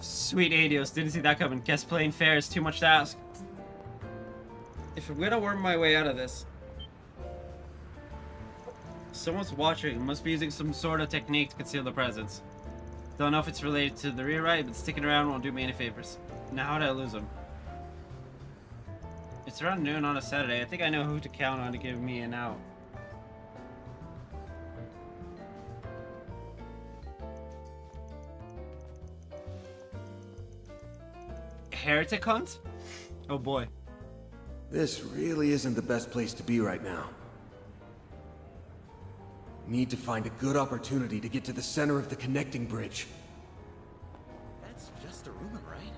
Sweet Adios, didn't see that coming. Guess playing fair is too much to ask. If I'm gonna worm my way out of this, someone's watching. Must be using some sort of technique to conceal the presence. Don't know if it's related to the rewrite, but sticking around won't do me any favors. Now how did I lose him? It's around noon on a Saturday. I think I know who to count on to give me an out. Heretic hunt? Oh boy. This really isn't the best place to be right now. Need to find a good opportunity to get to the center of the connecting bridge. That's just a rumor, right?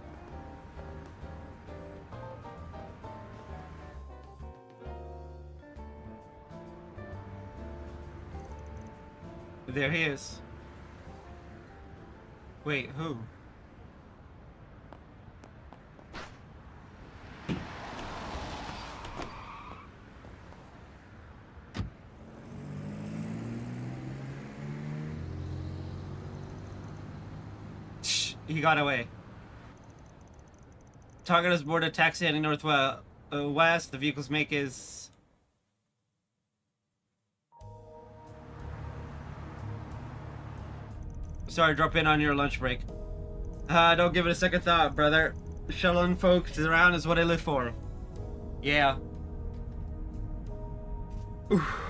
There he is. Wait, who? He got away. Target is boarded taxi heading northwest. West. The vehicle's make is... Sorry, drop in on your lunch break. Don't give it a second thought, brother. Shuttling folks around is what I live for. Yeah. Oof.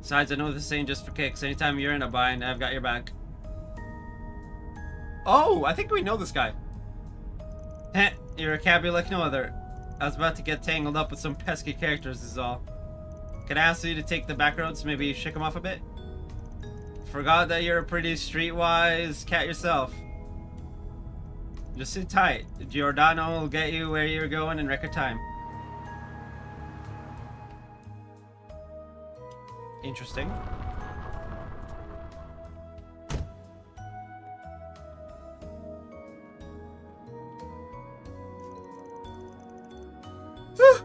Besides, I know this ain't just for kicks. Anytime you're in a bind, I've got your back. Oh, I think we know this guy. Heh, you're a cabbie like no other. I was about to get tangled up with some pesky characters is all. Could I ask you to take the back roads, maybe shake them off a bit? Forgot that you're a pretty streetwise cat yourself. Just sit tight. Giordano will get you where you're going in record time. Interesting.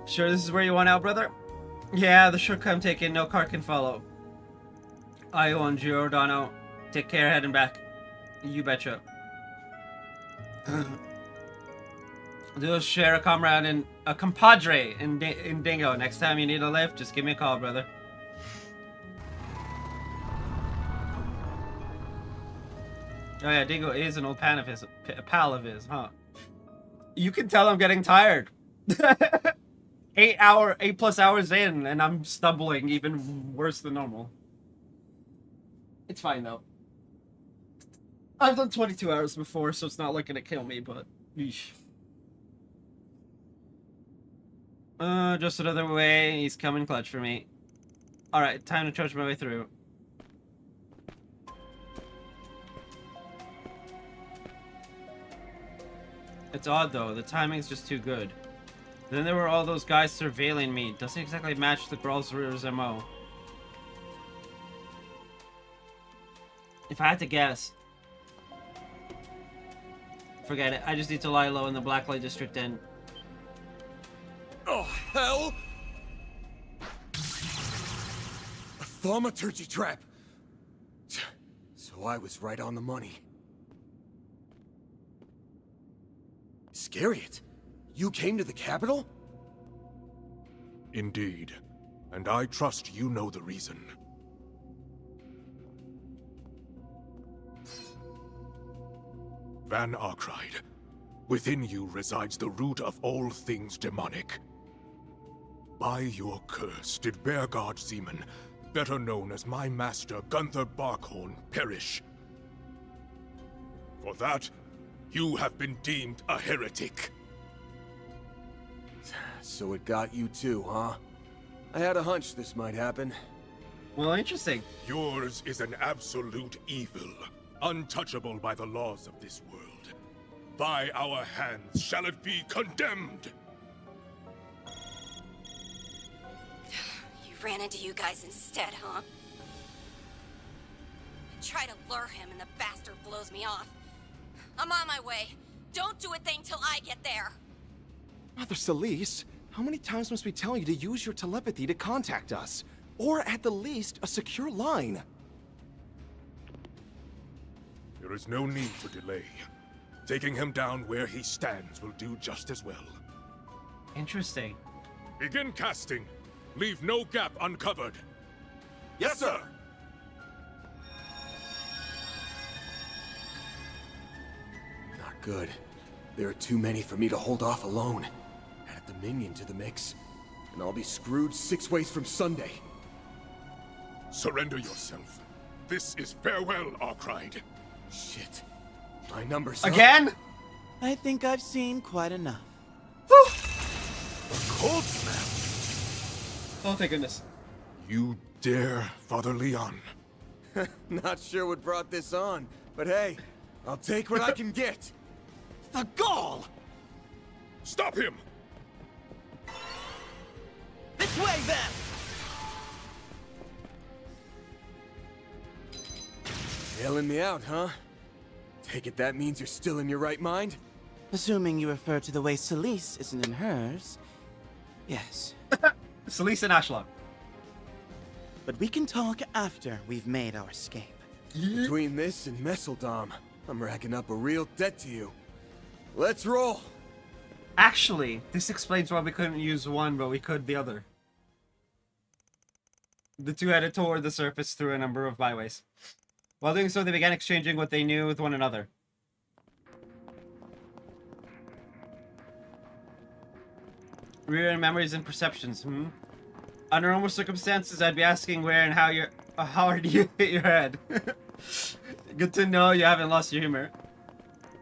Sure this is where you want out, brother? Yeah, the shortcut I'm taking, no car can follow. Io and Giordano. Take care, heading back. You betcha. Do share a comrade and a compadre in Dingo. Next time you need a lift, just give me a call, brother. Oh yeah, Dingo is an old pal of his, huh? You can tell I'm getting tired. 8+ hours in, and I'm stumbling even worse than normal. It's fine though. I've done 22 hours before, so it's not like gonna kill me, but yeesh. Just another way. He's coming clutch for me. Alright, time to charge my way through. It's odd though, the timing's just too good. Then there were all those guys surveilling me. Doesn't exactly match the girl's MO. If I had to guess. Forget it, I just need to lie low in the Blacklight District and... Oh, hell! A thaumaturgy trap! So I was right on the money. Scariot, you came to the capital? Indeed. And I trust you know the reason. Van Arkride, within you resides the root of all things demonic. By your curse did Bearguard Zeman, better known as my master Gunther Barkhorn, perish. For that, you have been deemed a heretic. So it got you too, huh? I had a hunch this might happen. Well, interesting. Yours is an absolute evil, untouchable by the laws of this world. By our hands shall it be condemned! You ran into you guys instead, huh? I try to lure him and the bastard blows me off. I'm on my way. Don't do a thing till I get there. Mother Celise, how many times must we tell you to use your telepathy to contact us? Or at the least, a secure line. There is no need to delay. Taking him down where he stands will do just as well. Interesting. Begin casting. Leave no gap uncovered. Yes, sir! Not good. There are too many for me to hold off alone. Add the minion to the mix, and I'll be screwed 6 ways from Sunday. Surrender yourself. This is farewell, Arkride. Shit. My number's again? Up. I think I've seen quite enough. Cold snap. Oh, thank goodness. You dare, Father Leon? Not sure what brought this on, but hey, I'll take what I can get. The gall! Stop him! This way, then! Bailing me out, huh? Take it that means you're still in your right mind? Assuming you refer to the way Celise isn't in hers. Yes. Celise and Ashla. But we can talk after we've made our escape. Between this and Messeldom, I'm racking up a real debt to you. Let's roll! Actually, this explains why we couldn't use one, but we could the other. The two headed toward the surface through a number of byways. While doing so, they began exchanging what they knew with one another. Rereading memories and perceptions, Under normal circumstances, I'd be asking where and how hard you hit your head. Good to know you haven't lost your humor.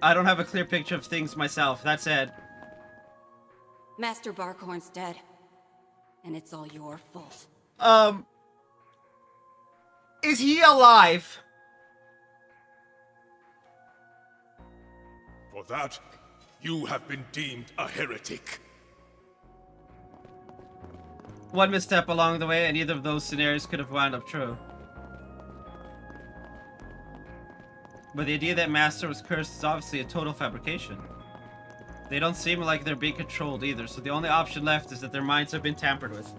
I don't have a clear picture of things myself. That said... Master Barkhorn's dead. And it's all your fault. Is he alive? For that, you have been deemed a heretic. One misstep along the way, and either of those scenarios could have wound up true. But the idea that Master was cursed is obviously a total fabrication. They don't seem like they're being controlled either, so the only option left is that their minds have been tampered with.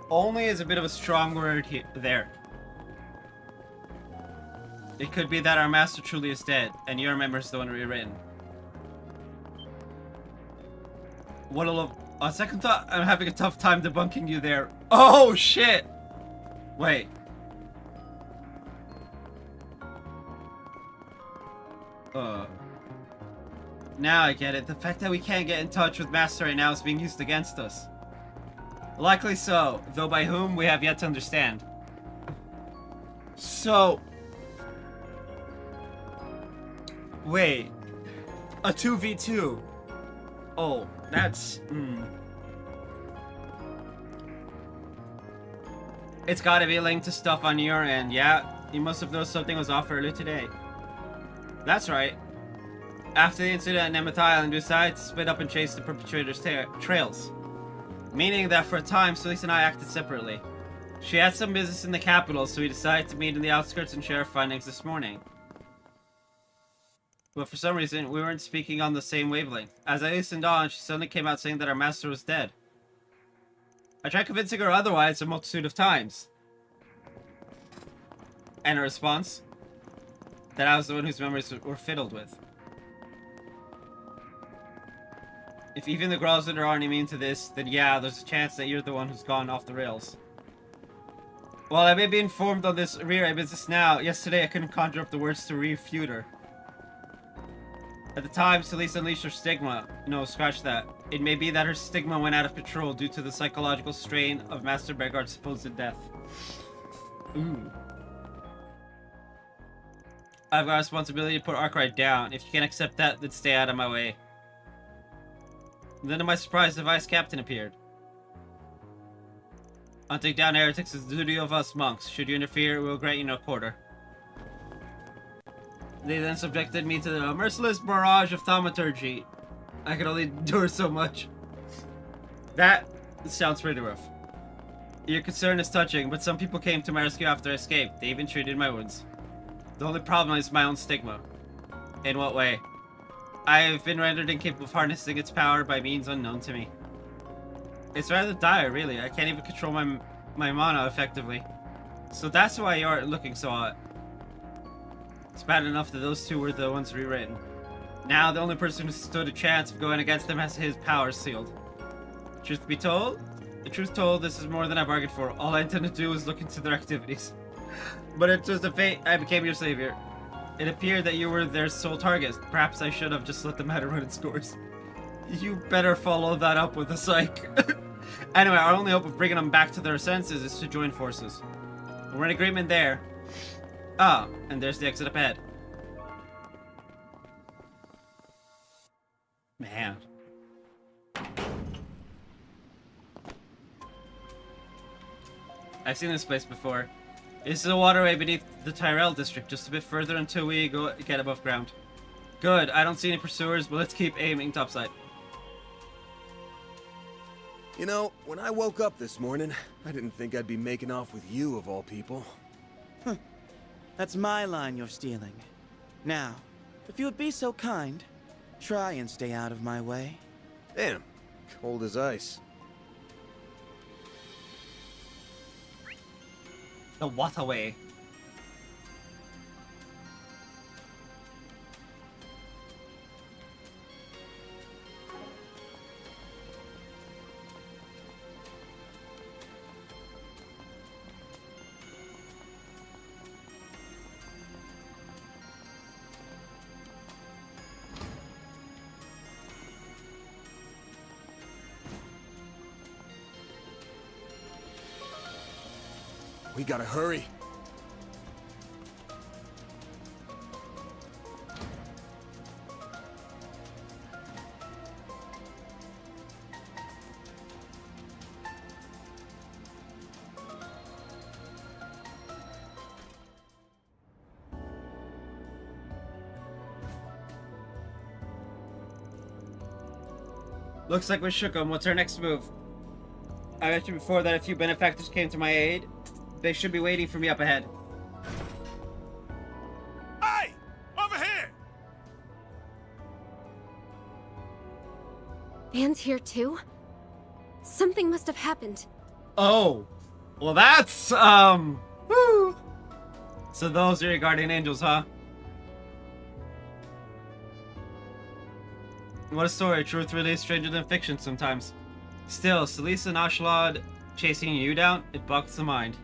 Only is a bit of a strong word there. It could be that our master truly is dead, and your memory is the one rewritten. On second thought, I'm having a tough time debunking you there. Oh, shit! Wait. Now I get it. The fact that we can't get in touch with Master right now is being used against us. Likely so, though by whom we have yet to understand. So... Wait. A 2v2. Oh, that's... It's gotta be linked to stuff on your end, yeah? You must have noticed something was off earlier today. That's right. After the incident at Nemeth Island, we decided to split up and chase the perpetrators' trails. Meaning that for a time, Celeste and I acted separately. She had some business in the capital, so we decided to meet in the outskirts and share our findings this morning. But for some reason, we weren't speaking on the same wavelength. As I listened on, she suddenly came out saying that our master was dead. I tried convincing her otherwise a multitude of times. And her response? That I was the one whose memories were fiddled with. If even the girls that aren't immune to this, then yeah, there's a chance that you're the one who's gone off the rails. While I may be informed on this rear business now, yesterday I couldn't conjure up the words to refute her. At the time, Celeste unleashed her stigma. No, scratch that. It may be that her stigma went out of control due to the psychological strain of Master Begard's supposed death. Ooh. I've got a responsibility to put Arkwright down. If you can't accept that, then stay out of my way. And then to my surprise, the vice captain appeared. Hunting down heretics is the duty of us monks. Should you interfere, we will grant you no quarter. They then subjected me to the merciless barrage of thaumaturgy. I could only endure so much. That sounds pretty rough. Your concern is touching, but some people came to my rescue after I escaped. They even treated my wounds. The only problem is my own stigma. In what way? I have been rendered incapable of harnessing its power by means unknown to me. It's rather dire, really. I can't even control my mana effectively. So that's why you're looking so hot. It's bad enough that those two were the ones rewritten. Now the only person who stood a chance of going against them has his powers sealed. Truth be told? The truth told, this is more than I bargained for. All I intend to do is look into their activities. But it was the fate I became your savior. It appeared that you were their sole target. Perhaps I should have just let the matter run its course. You better follow that up with a psych. Anyway, our only hope of bringing them back to their senses is to join forces. We're in agreement there. Ah, and there's the exit up ahead. Man. I've seen this place before. This is a waterway beneath the Tyrell district, just a bit further until we get above ground. Good, I don't see any pursuers, but let's keep aiming topside. You know, when I woke up this morning, I didn't think I'd be making off with you of all people. Huh. That's my line you're stealing. Now, if you would be so kind, try and stay out of my way. Damn, cold as ice. The waterway. We gotta hurry. Looks like we shook them. What's our next move? I mentioned before that a few benefactors came to my aid. They should be waiting for me up ahead. Hey! Over here! Van's here too? Something must have happened. Oh. Well, that's, woo. So those are your guardian angels, huh? What a story. Truth really is stranger than fiction sometimes. Still, Celise and Ashlod chasing you down, it bucks the mind.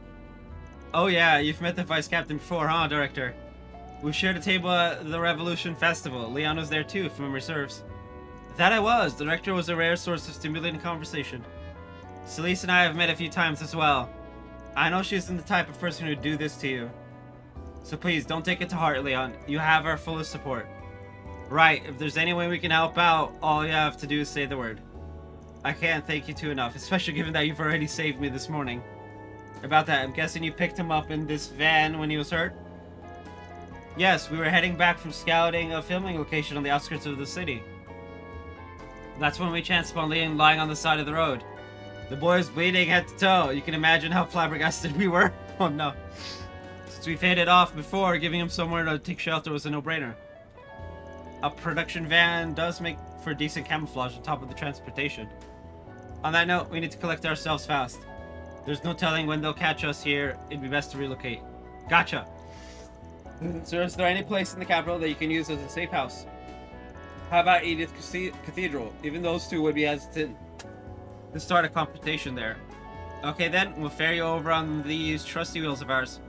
Oh yeah, you've met the Vice Captain before, huh, Director? We shared a table at the Revolution Festival. Leon was there too, if memory serves. That I was. The Director was a rare source of stimulating conversation. Celise and I have met a few times as well. I know she isn't the type of person who'd do this to you. So please, don't take it to heart, Leon. You have our fullest support. Right, if there's any way we can help out, all you have to do is say the word. I can't thank you too enough, especially given that you've already saved me this morning. About that, I'm guessing you picked him up in this van when he was hurt? Yes, we were heading back from scouting a filming location on the outskirts of the city. That's when we chanced upon Leon lying on the side of the road. The boy was bleeding head to toe. You can imagine how flabbergasted we were. Oh no. Since we faded off before, giving him somewhere to take shelter was a no-brainer. A production van does make for decent camouflage on top of the transportation. On that note, we need to collect ourselves fast. There's no telling when they'll catch us here. It'd be best to relocate. Gotcha. So is there any place in the capital that you can use as a safe house? How about Edith Cathedral? Even those two would be hesitant to start a confrontation there. Okay then, we'll ferry you over on these trusty wheels of ours.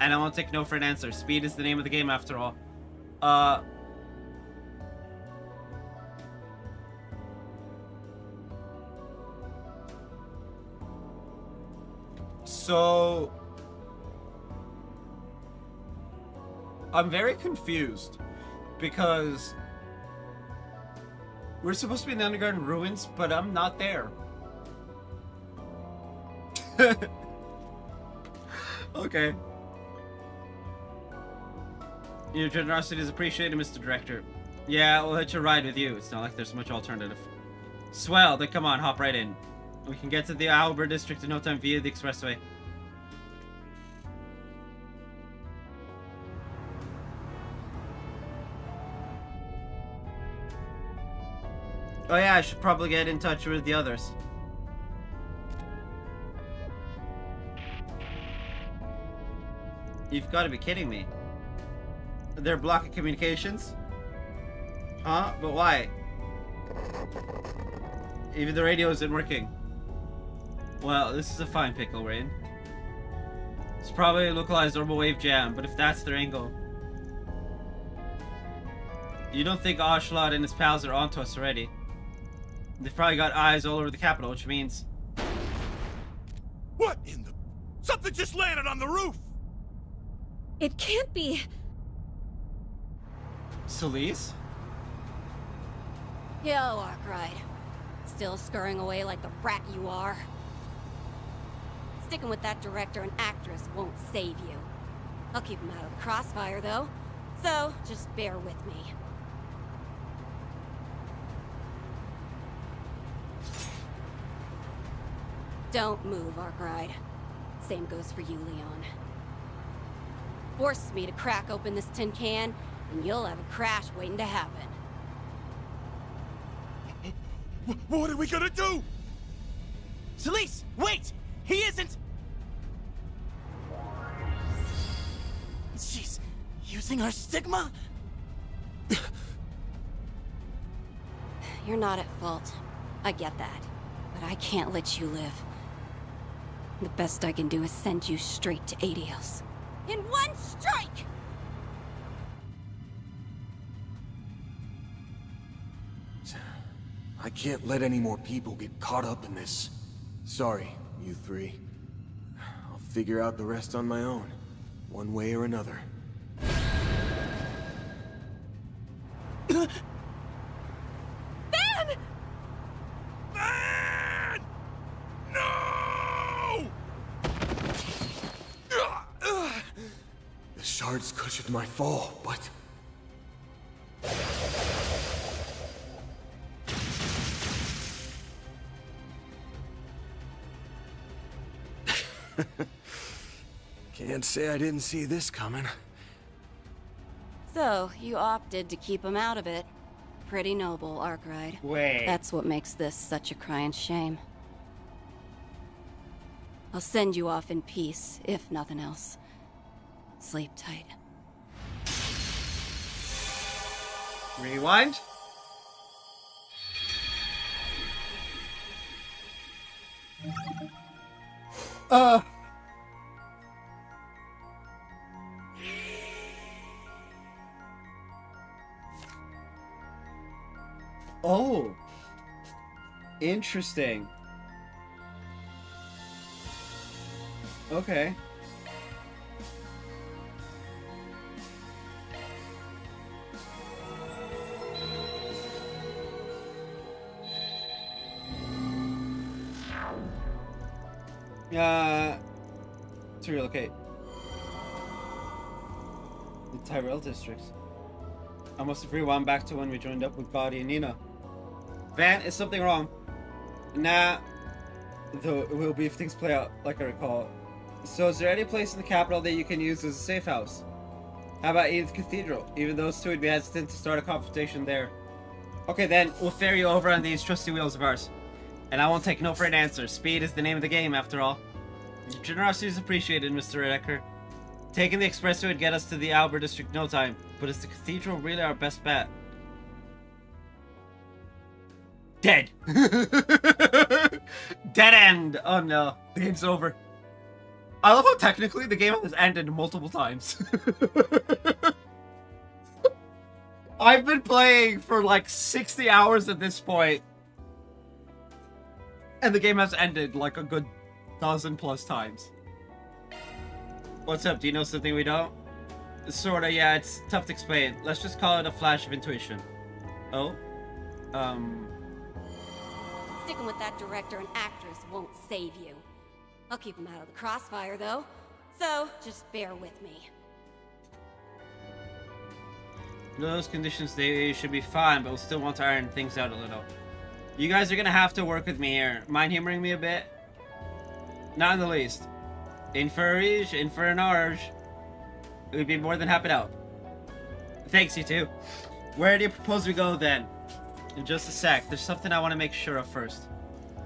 And I won't take no for an answer. Speed is the name of the game after all. So I'm very confused because we're supposed to be in the underground ruins, but I'm not there. Okay. Your generosity is appreciated, Mr. Director. Yeah, we'll hitch a ride with you. It's not like there's much alternative. Swell, then come on, hop right in. We can get to the Albert District in no time via the expressway. Oh yeah, I should probably get in touch with the others. You've got to be kidding me. They're blocking communications? Huh? But why? Even the radio isn't working. Well, this is a fine pickle we're in. It's probably a localized orbital wave jam, but if that's their angle... You don't think Ashlod and his pals are onto us already? They've probably got eyes all over the capital, which means... What in the... Something just landed on the roof! It can't be. Celise? Yo, Arkwright. Still scurrying away like the rat you are. Sticking with that director and actress won't save you. I'll keep them out of the crossfire, though. So, just bear with me. Don't move, Arkwright. Same goes for you, Leon. Force me to crack open this tin can, and you'll have a crash waiting to happen. What are we gonna do? Celise, wait! He isn't... She's using our stigma? You're not at fault. I get that. But I can't let you live. The best I can do is send you straight to Adios. In one strike! I can't let any more people get caught up in this. Sorry, you three. I'll figure out the rest on my own, one way or another. Ben! No! The shards cushioned my fall, but... Can't say I didn't see this coming. So, you opted to keep him out of it. Pretty noble, Arkwright. Wait. That's what makes this such a crying shame. I'll send you off in peace, if nothing else. Sleep tight. Rewind. Oh. Interesting. Okay. To relocate. The Tyrell district. I must have rewound back to when we joined up with Gaudi and Nina. Van, is something wrong? Nah. Though it will be if things play out like I recall. So is there any place in the capital that you can use as a safe house? How about Edith Cathedral? Even those two would be hesitant to start a confrontation there. Okay then, we'll ferry you over on these trusty wheels of ours. And I won't take no for an answer. Speed is the name of the game, after all. Your generosity is appreciated, Mr. Redeker. Taking the expressway would get us to the Albert district in no time, but is the cathedral really our best bet? Dead! Dead end! Oh no, the game's over. I love how technically the game has ended multiple times. I've been playing for like 60 hours at this point, and the game has ended like a good dozen plus times. What's up? Do you know something we don't? Sorta, yeah, it's tough to explain. Let's just call it a flash of intuition. Oh? Sticking with that director and actress won't save you. I'll keep them out of the crossfire, though. So, just bear with me. In those conditions, they should be fine, but we'll still want to iron things out a little. You guys are gonna have to work with me here. Mind humoring me a bit? Not in the least. In for a reach, in for an arge. We'd be more than happy to help. Thanks, you two. Where do you propose we go, then? In just a sec. There's something I want to make sure of first.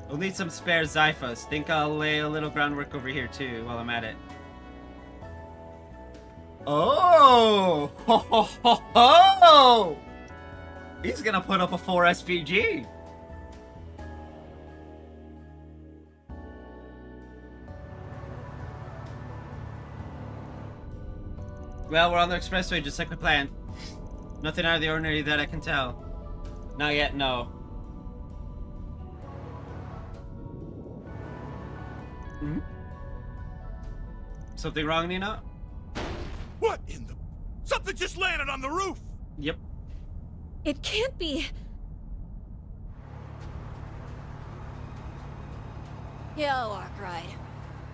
We'll need some spare Zyphas. Think I'll lay a little groundwork over here, too, while I'm at it. Oh! Ho, ho, ho, ho! He's gonna put up a 4 SPG. Well, we're on the expressway just like we planned. Nothing out of the ordinary that I can tell. Not yet, no. Hmm? Something wrong, Nina? What in the... Something just landed on the roof! Yep. It can't be. Yo, Arkwright.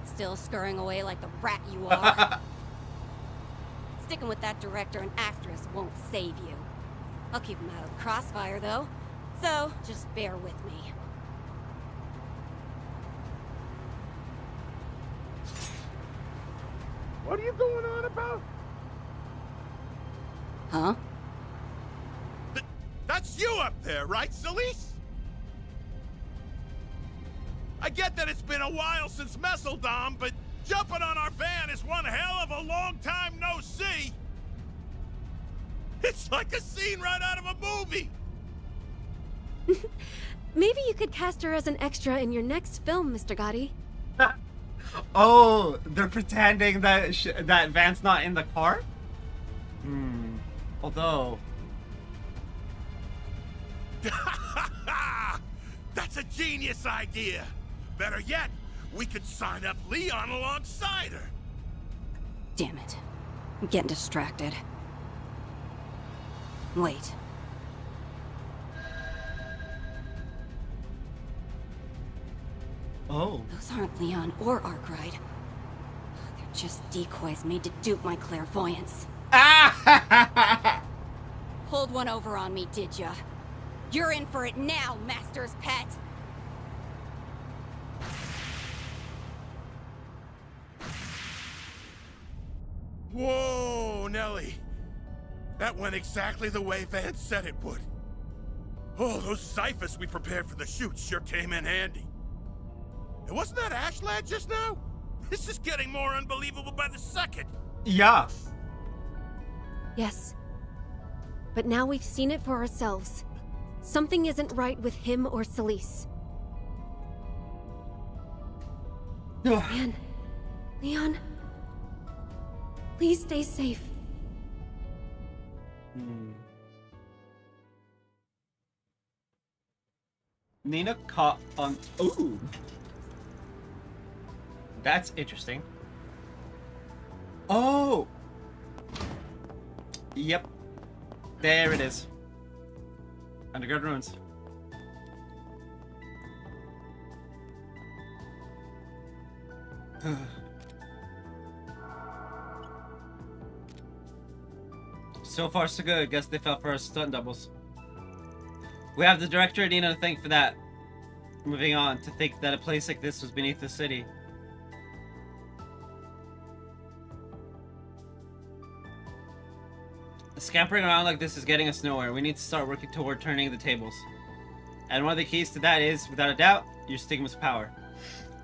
Still scurrying away like the rat you are. Sticking with that director and actress won't save you. I'll keep them out of the crossfire, though. So, just bear with me. What are you going on about? Huh? That's you up there, right, Celise? I get that it's been a while since Messeldom, but jumping on our van is one hell of a long time no see. It's like a scene right out of a movie. Maybe you could cast her as an extra in your next film, Mr. Gotti. Oh, they're pretending that that Van's not in the car? Hmm. Although... That's a genius idea. Better yet, we could sign up Leon alongside her. Damn it. I'm getting distracted. Wait. Oh. Those aren't Leon or Arkwright. They're just decoys made to dupe my clairvoyance. Pulled one over on me, did ya? You're in for it now, Master's pet! Whoa, Nelly. That went exactly the way Van said it would. Oh, those ciphers we prepared for the shoot sure came in handy. And wasn't that Ash lad just now? This is getting more unbelievable by the second. Yeah. Yes. But now we've seen it for ourselves. Something isn't right with him or Celise. Man, Leon, please stay safe. Nina caught on. Ooh. That's interesting. Oh! Yep. There it is. Underground ruins. So far, so good. Guess they fell for our stunt doubles. We have the director and Nina to thank for that. Moving on, to think that a place like this was beneath the city. Scampering around like this is getting us nowhere. We need to start working toward turning the tables. And one of the keys to that is, without a doubt, your stigma's power.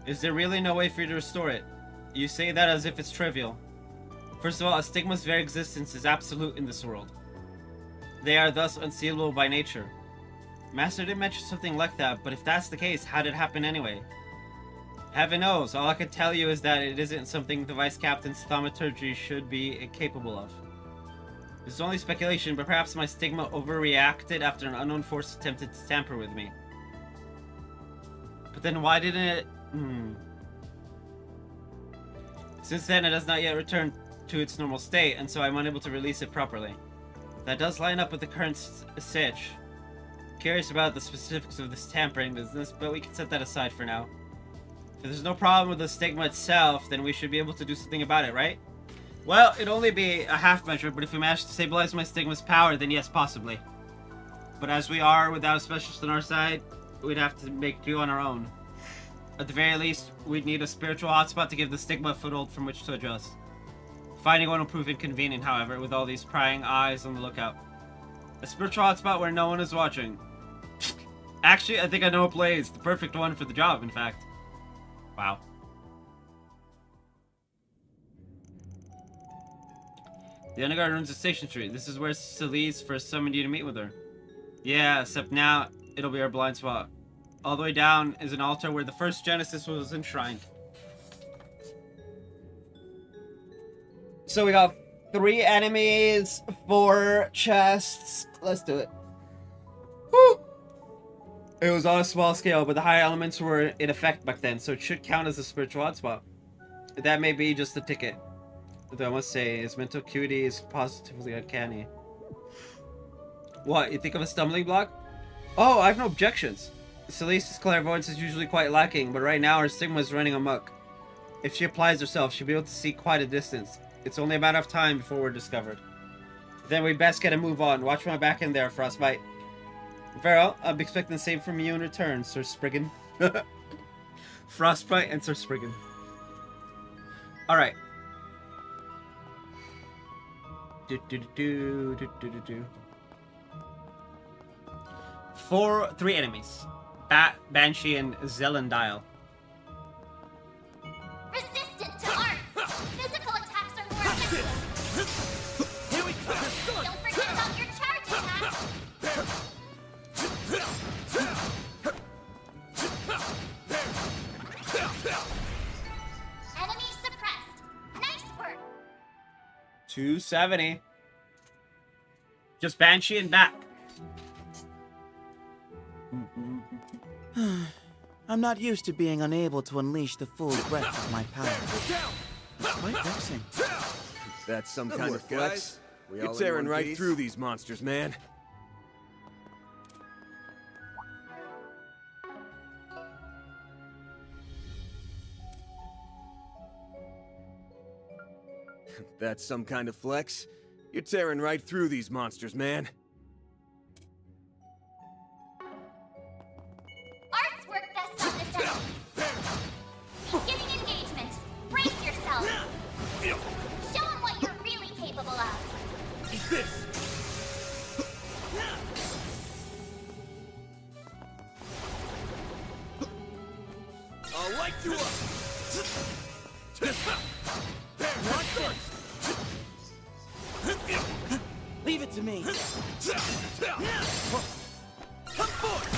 Is there really no way for you to restore it? You say that as if it's trivial. First of all, a stigma's very existence is absolute in this world. They are thus unsealable by nature. Master did mention something like that, but if that's the case, how did it happen anyway? Heaven knows. All I can tell you is that it isn't something the Vice Captain's thaumaturgy should be capable of. This is only speculation, but perhaps my stigma overreacted after an unknown force attempted to tamper with me. But then why didn't it... Since then, it has not yet returned to its normal state, and so I'm unable to release it properly. That does line up with the current sitch. Curious about the specifics of this tampering business, but we can set that aside for now. If there's no problem with the stigma itself, then we should be able to do something about it, right? Well, it'd only be a half measure, but if we manage to stabilize my stigma's power, then yes, possibly. But as we are without a specialist on our side, we'd have to make do on our own. At the very least, we'd need a spiritual hotspot to give the stigma a foothold from which to adjust. Finding one will prove inconvenient, however, with all these prying eyes on the lookout. A spiritual hotspot where no one is watching. Actually, I think I know a place. The perfect one for the job, in fact. Wow. The underground ruins of Station Street. This is where Celise first summoned you to meet with her. Yeah, except now it'll be our blind spot. All the way down is an altar where the first Genesis was enshrined. So we got 3 enemies, 4 chests. Let's do it. Woo! It was on a small scale, but the higher elements were in effect back then, so it should count as a spiritual hotspot. That may be just a ticket. Though I must say, his mental acuity is positively uncanny. What, you think of a stumbling block? Oh, I have no objections. Celise's clairvoyance is usually quite lacking, but right now her stigma is running amok. If she applies herself, she'll be able to see quite a distance. It's only a matter of time before we're discovered. Then we best get a move on. Watch my back in there, Frostbite. Very well, I'll be expecting the same from you in return, Sir Spriggan. Frostbite and Sir Spriggan. Alright. 3 enemies. Bat, Banshee, and Zelendile. Resistant to art. Physical attacks are more effective. Here we go. Don't forget about your charge attacks. Enemy suppressed. Nice work. 270. Just Banshee and Bat. I'm not used to being unable to unleash the full breadth of my power. Quite vexing. That's some Good kind work, of flex. guys. You're tearing right through these monsters, man. That's some kind of flex. You're tearing right through these monsters, man. Arts work best on this enemy. Beginning engagement. Brace yourself. Show them what you're really capable of. Eat this. light you up! Not finished. Leave it to me. Come forth!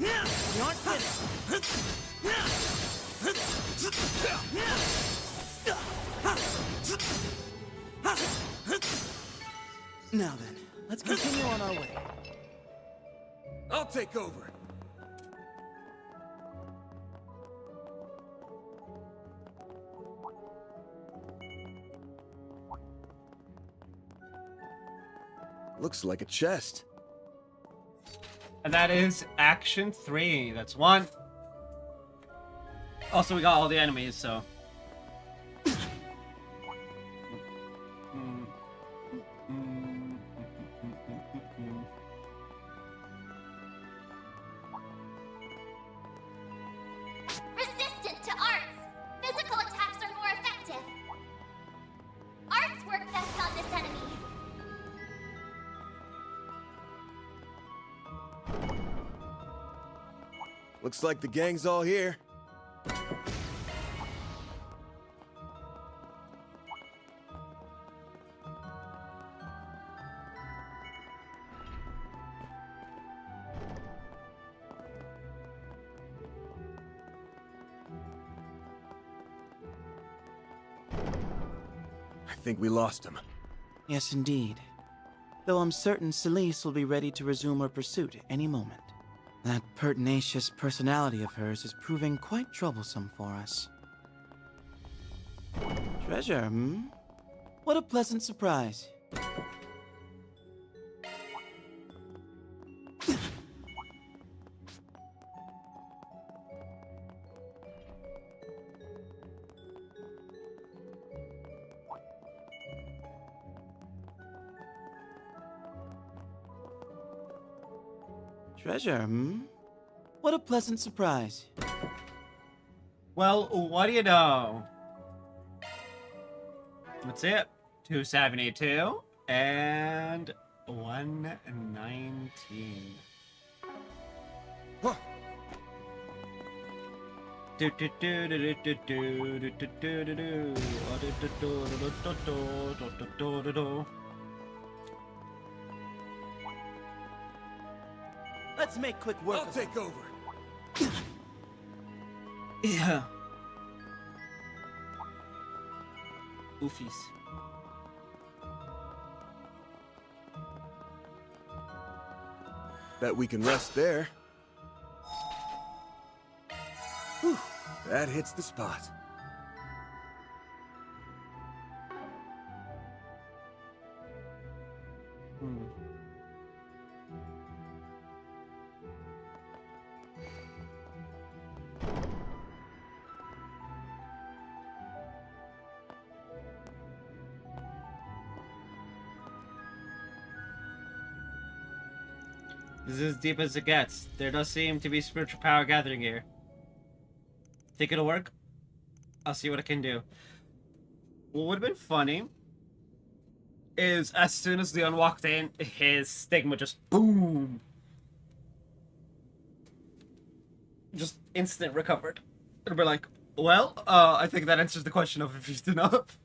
You aren't finished. Now then, let's continue on our way. I'll take over. Looks like a chest. And that is action 3. That's 1. Also, we got all the enemies, so. Resistant to arts. Physical attacks are more effective. Arts work best on this enemy. Looks like the gang's all here. I think we lost him. Yes, indeed. Though I'm certain Celeste will be ready to resume her pursuit any moment. That pertinacious personality of hers is proving quite troublesome for us. Treasure, hmm? What a pleasant surprise. Treasure, hmm? What a pleasant surprise. Well, what do you know? That's it. 272 and 119. Do do do do do do do do do do do do do. Let's make quick work. I'll take over. Yeah. Oofies. Bet we can rest there. Whew, that hits the spot. This is as deep as it gets. There does seem to be spiritual power gathering here. Think it'll work? I'll see what I can do. What would have been funny is as soon as Leon walked in, his stigma just boom. Just instant recovered. It'll be like, well, I think that answers the question of if he's enough.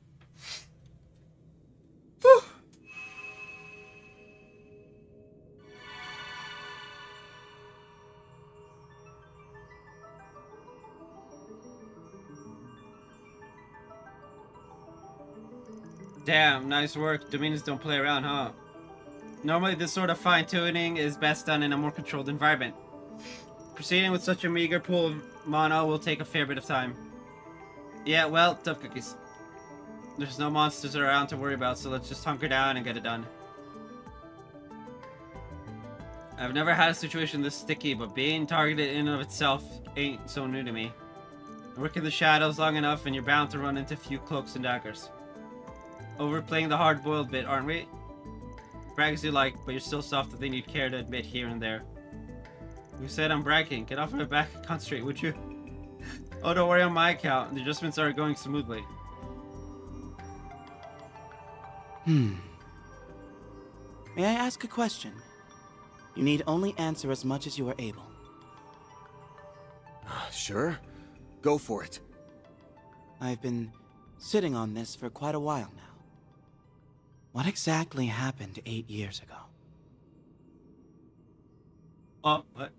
Damn, nice work. Dominions don't play around, huh? Normally this sort of fine-tuning is best done in a more controlled environment. Proceeding with such a meager pool of mana will take a fair bit of time. Yeah, well, tough cookies. There's no monsters around to worry about, so let's just hunker down and get it done. I've never had a situation this sticky, but being targeted in and of itself ain't so new to me. I work in the shadows long enough and you're bound to run into a few cloaks and daggers. Overplaying the hard-boiled bit, aren't we? Brag as you like, but you're still softer than you'd care to admit here and there. You said I'm bragging. Get off my back and concentrate, would you? Oh, don't worry on my account. The adjustments are going smoothly. May I ask a question? You need only answer as much as you are able. Sure. Go for it. I've been sitting on this for quite a while now. What exactly happened 8 years ago? What?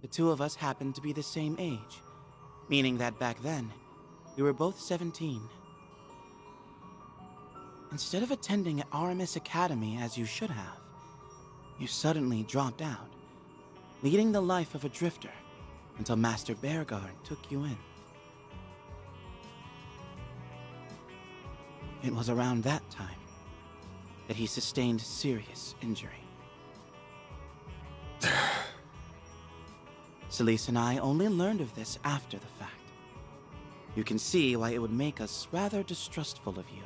The two of us happened to be the same age, meaning that back then, we were both 17. Instead of attending Aramis Academy as you should have, you suddenly dropped out, leading the life of a drifter until Master Bearguard took you in. It was around that time that he sustained serious injury. Celise and I only learned of this after the fact. You can see why it would make us rather distrustful of you.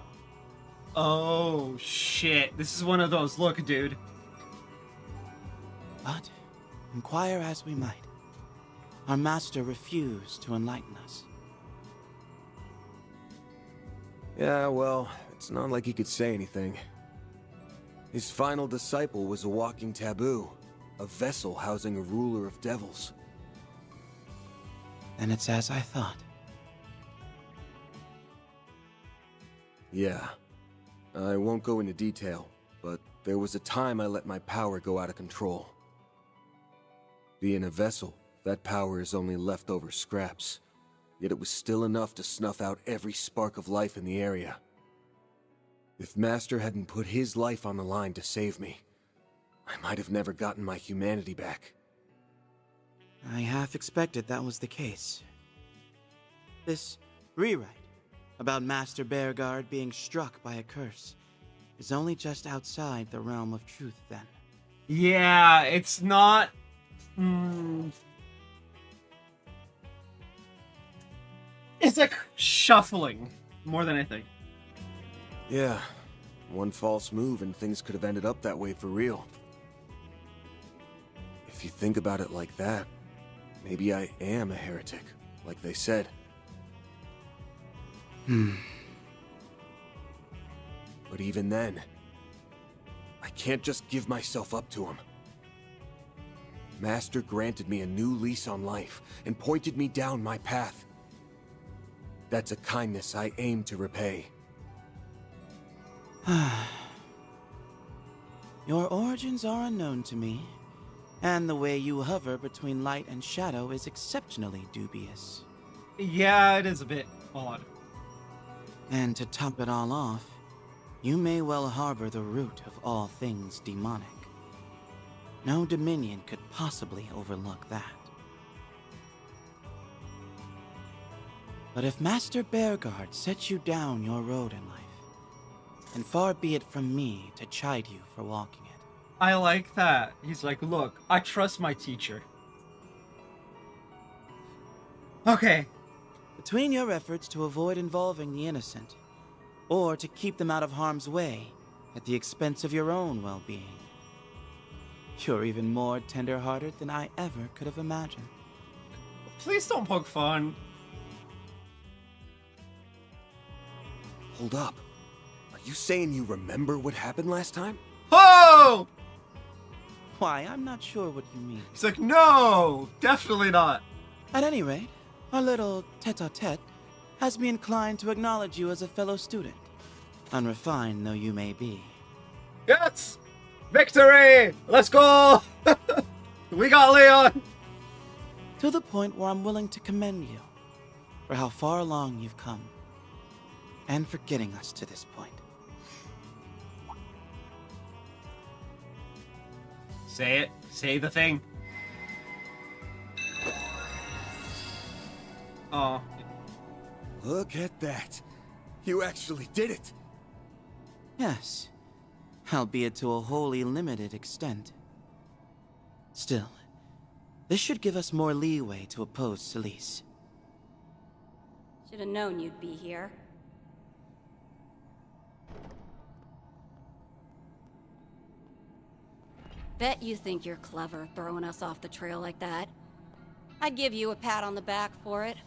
Oh, shit. This is one of those, look, dude. But, inquire as we might, our master refused to enlighten us. Yeah, well, it's not like he could say anything. His final disciple was a walking taboo, a vessel housing a ruler of devils. Then it's as I thought. Yeah. I won't go into detail, but there was a time I let my power go out of control. Being a vessel, that power is only leftover scraps. Yet it was still enough to snuff out every spark of life in the area. If Master hadn't put his life on the line to save me, I might have never gotten my humanity back. I half expected that was the case. This rewrite about Master Bearguard being struck by a curse is only just outside the realm of truth, then. Yeah, it's not... It's like shuffling, more than anything. Yeah, one false move and things could have ended up that way for real. If you think about it like that, maybe I am a heretic, like they said. But even then, I can't just give myself up to him. Master granted me a new lease on life and pointed me down my path. That's a kindness I aim to repay. Your origins are unknown to me, and the way you hover between light and shadow is exceptionally dubious. Yeah, it is a bit odd. And to top it all off, you may well harbor the root of all things demonic. No Dominion could possibly overlook that. But if Master Bearguard sets you down your road in life, and far be it from me to chide you for walking it. I like that. He's like, look, I trust my teacher. Okay. Between your efforts to avoid involving the innocent, or to keep them out of harm's way at the expense of your own well-being, you're even more tender-hearted than I ever could have imagined. Please don't poke fun. Hold up. Are you saying you remember what happened last time? Oh! Why, I'm not sure what you mean. He's like, no, definitely not. At any rate, our little tete-a-tete has me inclined to acknowledge you as a fellow student, unrefined though you may be. Yes! Victory! Let's go! We got Leon! To the point where I'm willing to commend you for how far along you've come, and for getting us to this point. Say it. Say the thing. Oh. Look at that. You actually did it. Yes, albeit to a wholly limited extent. Still, this should give us more leeway to oppose Celise. Should have known you'd be here. Bet you think you're clever, throwing us off the trail like that. I'd give you a pat on the back for it.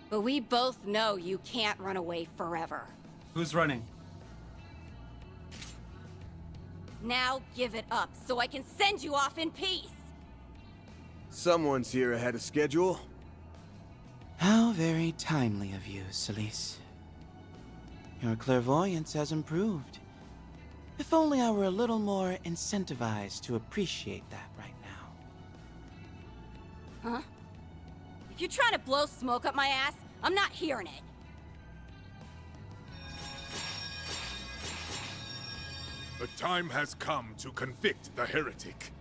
But we both know you can't run away forever. Who's running? Now give it up, so I can send you off in peace! Someone's here ahead of schedule. How very timely of you, Celise. Your clairvoyance has improved. If only I were a little more incentivized to appreciate that right now. Huh? If you're trying to blow smoke up my ass, I'm not hearing it. The time has come to convict the heretic.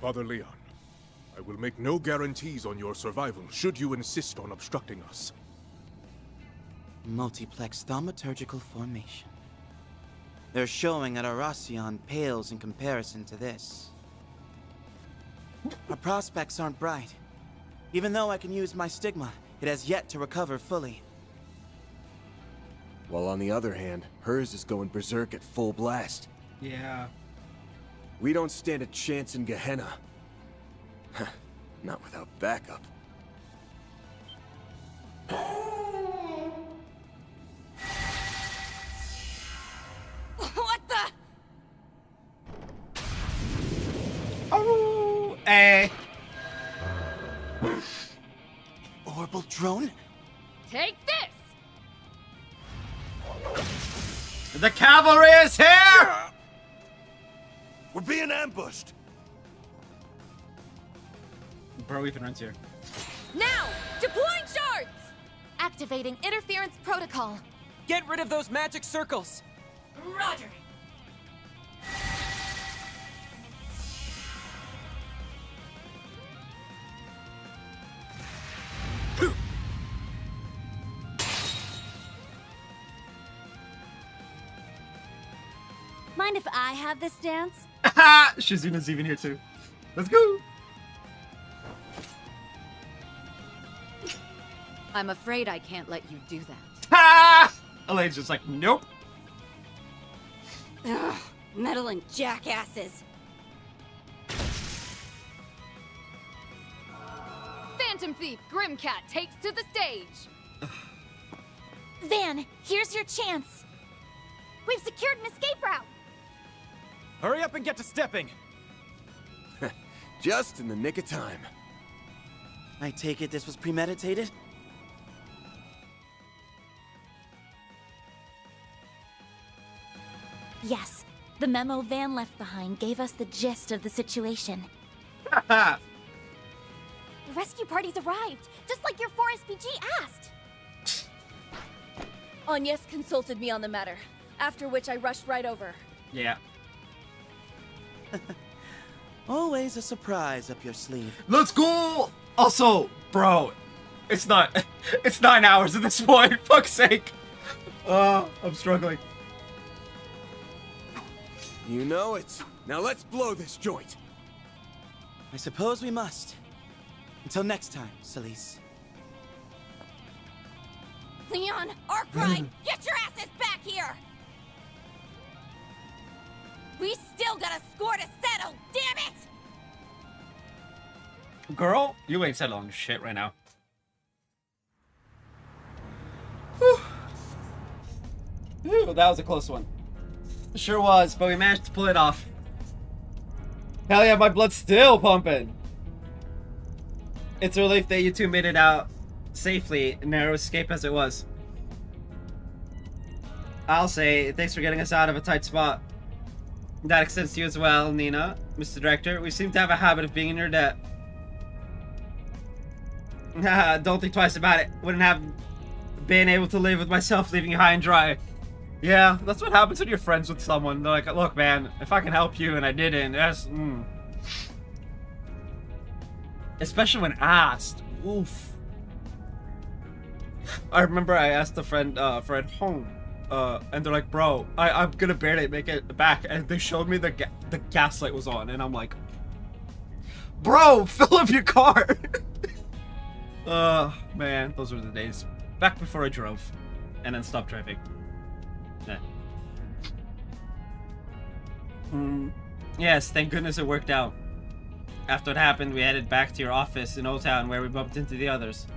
Father Leon, I will make no guarantees on your survival should you insist on obstructing us. Multiplex thaumaturgical formation. Their showing at Arasion pales in comparison to this. Our prospects aren't bright. Even though I can use my stigma, it has yet to recover fully. While on the other hand, hers is going berserk at full blast. Yeah. We don't stand a chance in Gehenna. Not without backup. What the? Oh, eh. Orbital drone? Take this! The cavalry is here! We're being ambushed! Bro even runs here. Now! Deploying shards! Activating interference protocol. Get rid of those magic circles! Roger! Mind if I have this dance? Shizuna's even here too. Let's go! I'm afraid I can't let you do that. Ha! Elaine's just like, nope. Ugh, meddling jackasses. Phantom Thief Grimcat takes to the stage! Van, here's your chance. We've secured an escape route. Hurry up and get to stepping! Just in the nick of time. I take it this was premeditated? Yes, the memo Van left behind gave us the gist of the situation. The rescue party's arrived, just like your 4SPG asked. Agnes consulted me on the matter, after which I rushed right over. Yeah. Always a surprise up your sleeve. Let's go! Also, bro, it's 9 hours at this point, fuck's sake. I'm struggling. You know it. Now let's blow this joint. I suppose we must. Until next time, Celise. Leon, Arkwright, get your asses back here! We still got a score to settle, damn it! Girl, you ain't settling shit right now. Whew. Whew, that was a close one. It sure was, but we managed to pull it off. Hell yeah, my blood's still pumping. It's a relief that you two made it out safely, narrow escape as it was. I'll say, thanks for getting us out of a tight spot. That extends to you as well, Nina. Mr. Director, we seem to have a habit of being in your debt. Don't think twice about it. Wouldn't have been able to live with myself leaving you high and dry. Yeah, that's what happens when you're friends with someone. They're like, look, man, if I can help you and I didn't, that's... Especially when asked. Oof. I remember I asked a friend at home, and they're like, bro, I'm gonna barely make it back, and they showed me the gas light was on, and I'm like, bro, fill up your car. Man, those were the days. Back before I drove, and then stopped driving. Yes, thank goodness it worked out. After it happened, we headed back to your office in Old Town where we bumped into the others.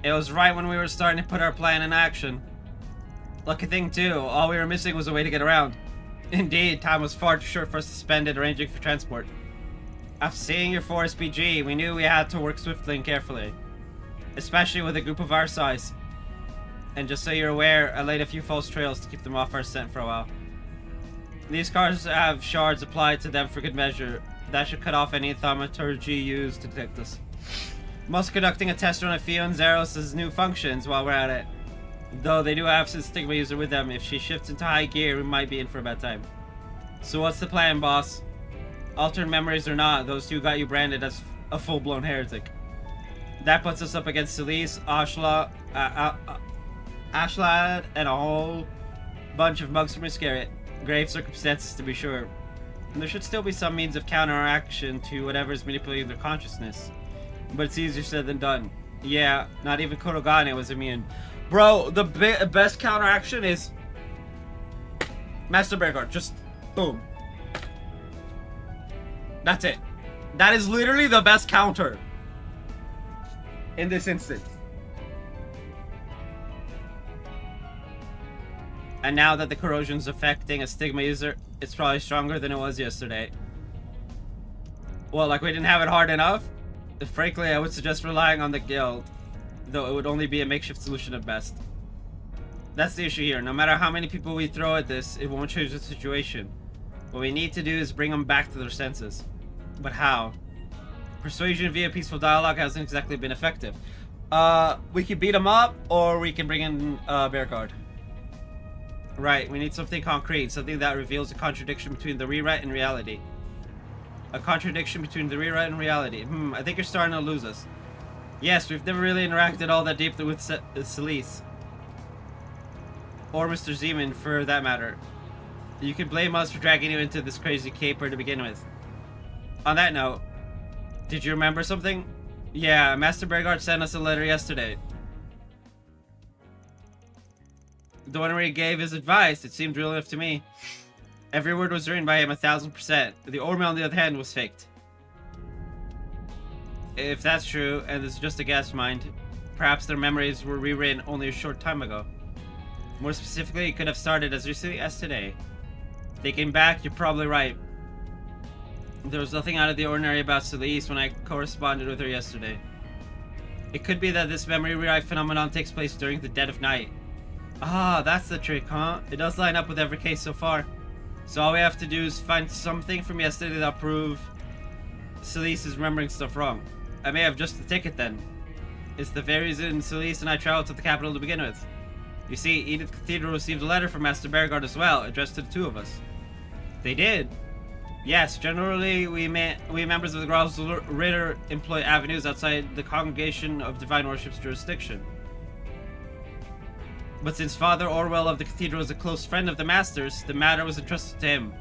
It was right when we were starting to put our plan in action. Lucky thing too, all we were missing was a way to get around. Indeed, time was far too short for us to spend it arranging for transport. After seeing your forest BG, we knew we had to work swiftly and carefully. Especially with a group of our size. And just so you're aware, I laid a few false trails to keep them off our scent for a while. These cars have shards applied to them for good measure. That should cut off any thaumaturgy used to detect us. I'm also conducting a test run of Fio and Zeros' new functions while we're at it. Though they do have some Stigma user with them, if she shifts into high gear, we might be in for a bad time. So what's the plan, boss? Altered memories or not, those two got you branded as a full-blown heretic. That puts us up against Celise, Ashlad, and a whole bunch of mugs from Iscariot. Grave circumstances, to be sure. And there should still be some means of counteraction to whatever's manipulating their consciousness. But it's easier said than done. Yeah, not even Kurogane was immune. Bro, the best counteraction is Master Bearguard. Just boom. That's it. That is literally the best counter in this instance. And now that the corrosion's affecting a Stigma user, it's probably stronger than it was yesterday. Well, like we didn't have it hard enough? Frankly, I would suggest relying on the guild, though it would only be a makeshift solution at best. That's the issue here. No matter how many people we throw at this, it won't change the situation. What we need to do is bring them back to their senses. But how? Persuasion via peaceful dialogue hasn't exactly been effective. We can beat them up, or we can bring in Bearguard. Right, we need something concrete, something that reveals a contradiction between the rewrite and reality. A contradiction between the rewrite and reality. I think you're starting to lose us. Yes, we've never really interacted all that deeply with Celise. Or Mr. Zeman, for that matter. You can blame us for dragging you into this crazy caper to begin with. On that note, did you remember something? Yeah, Master Bearguard sent us a letter yesterday. The one where he gave his advice, it seemed real enough to me. Every word was written by him 1000%. The Ormail, on the other hand, was faked. If that's true, and this is just a guess, mind, perhaps their memories were rewritten only a short time ago. More specifically, it could have started as recently as today. Thinking back, you're probably right. There was nothing out of the ordinary about Celise when I corresponded with her yesterday. It could be that this memory rewrite phenomenon takes place during the dead of night. Ah, that's the trick, huh? It does line up with every case so far. So all we have to do is find something from yesterday that'll prove Celise is remembering stuff wrong. I may have just the ticket then. It's the very reason Celise and I traveled to the capital to begin with. You see, Edith Cathedral received a letter from Master Bearguard as well, addressed to the two of us. They did? Yes, generally we members of the Growls Ritter employ avenues outside the Congregation of Divine Worship's jurisdiction. But since Father Orwell of the Cathedral is a close friend of the Master's, the matter was entrusted to him.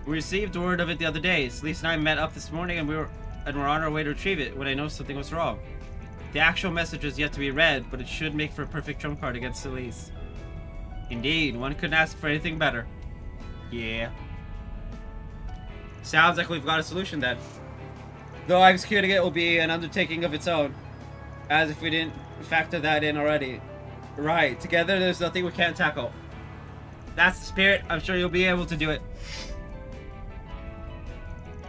We received word of it the other day. Celise and I met up this morning and we're on our way to retrieve it when I noticed something was wrong. The actual message is yet to be read, but it should make for a perfect trump card against Celise. Indeed, one couldn't ask for anything better. Yeah. Sounds like we've got a solution then. Though executing it will be an undertaking of its own. As if we didn't factor that in already. Right, together there's nothing we can't tackle. That's the spirit. I'm sure you'll be able to do it.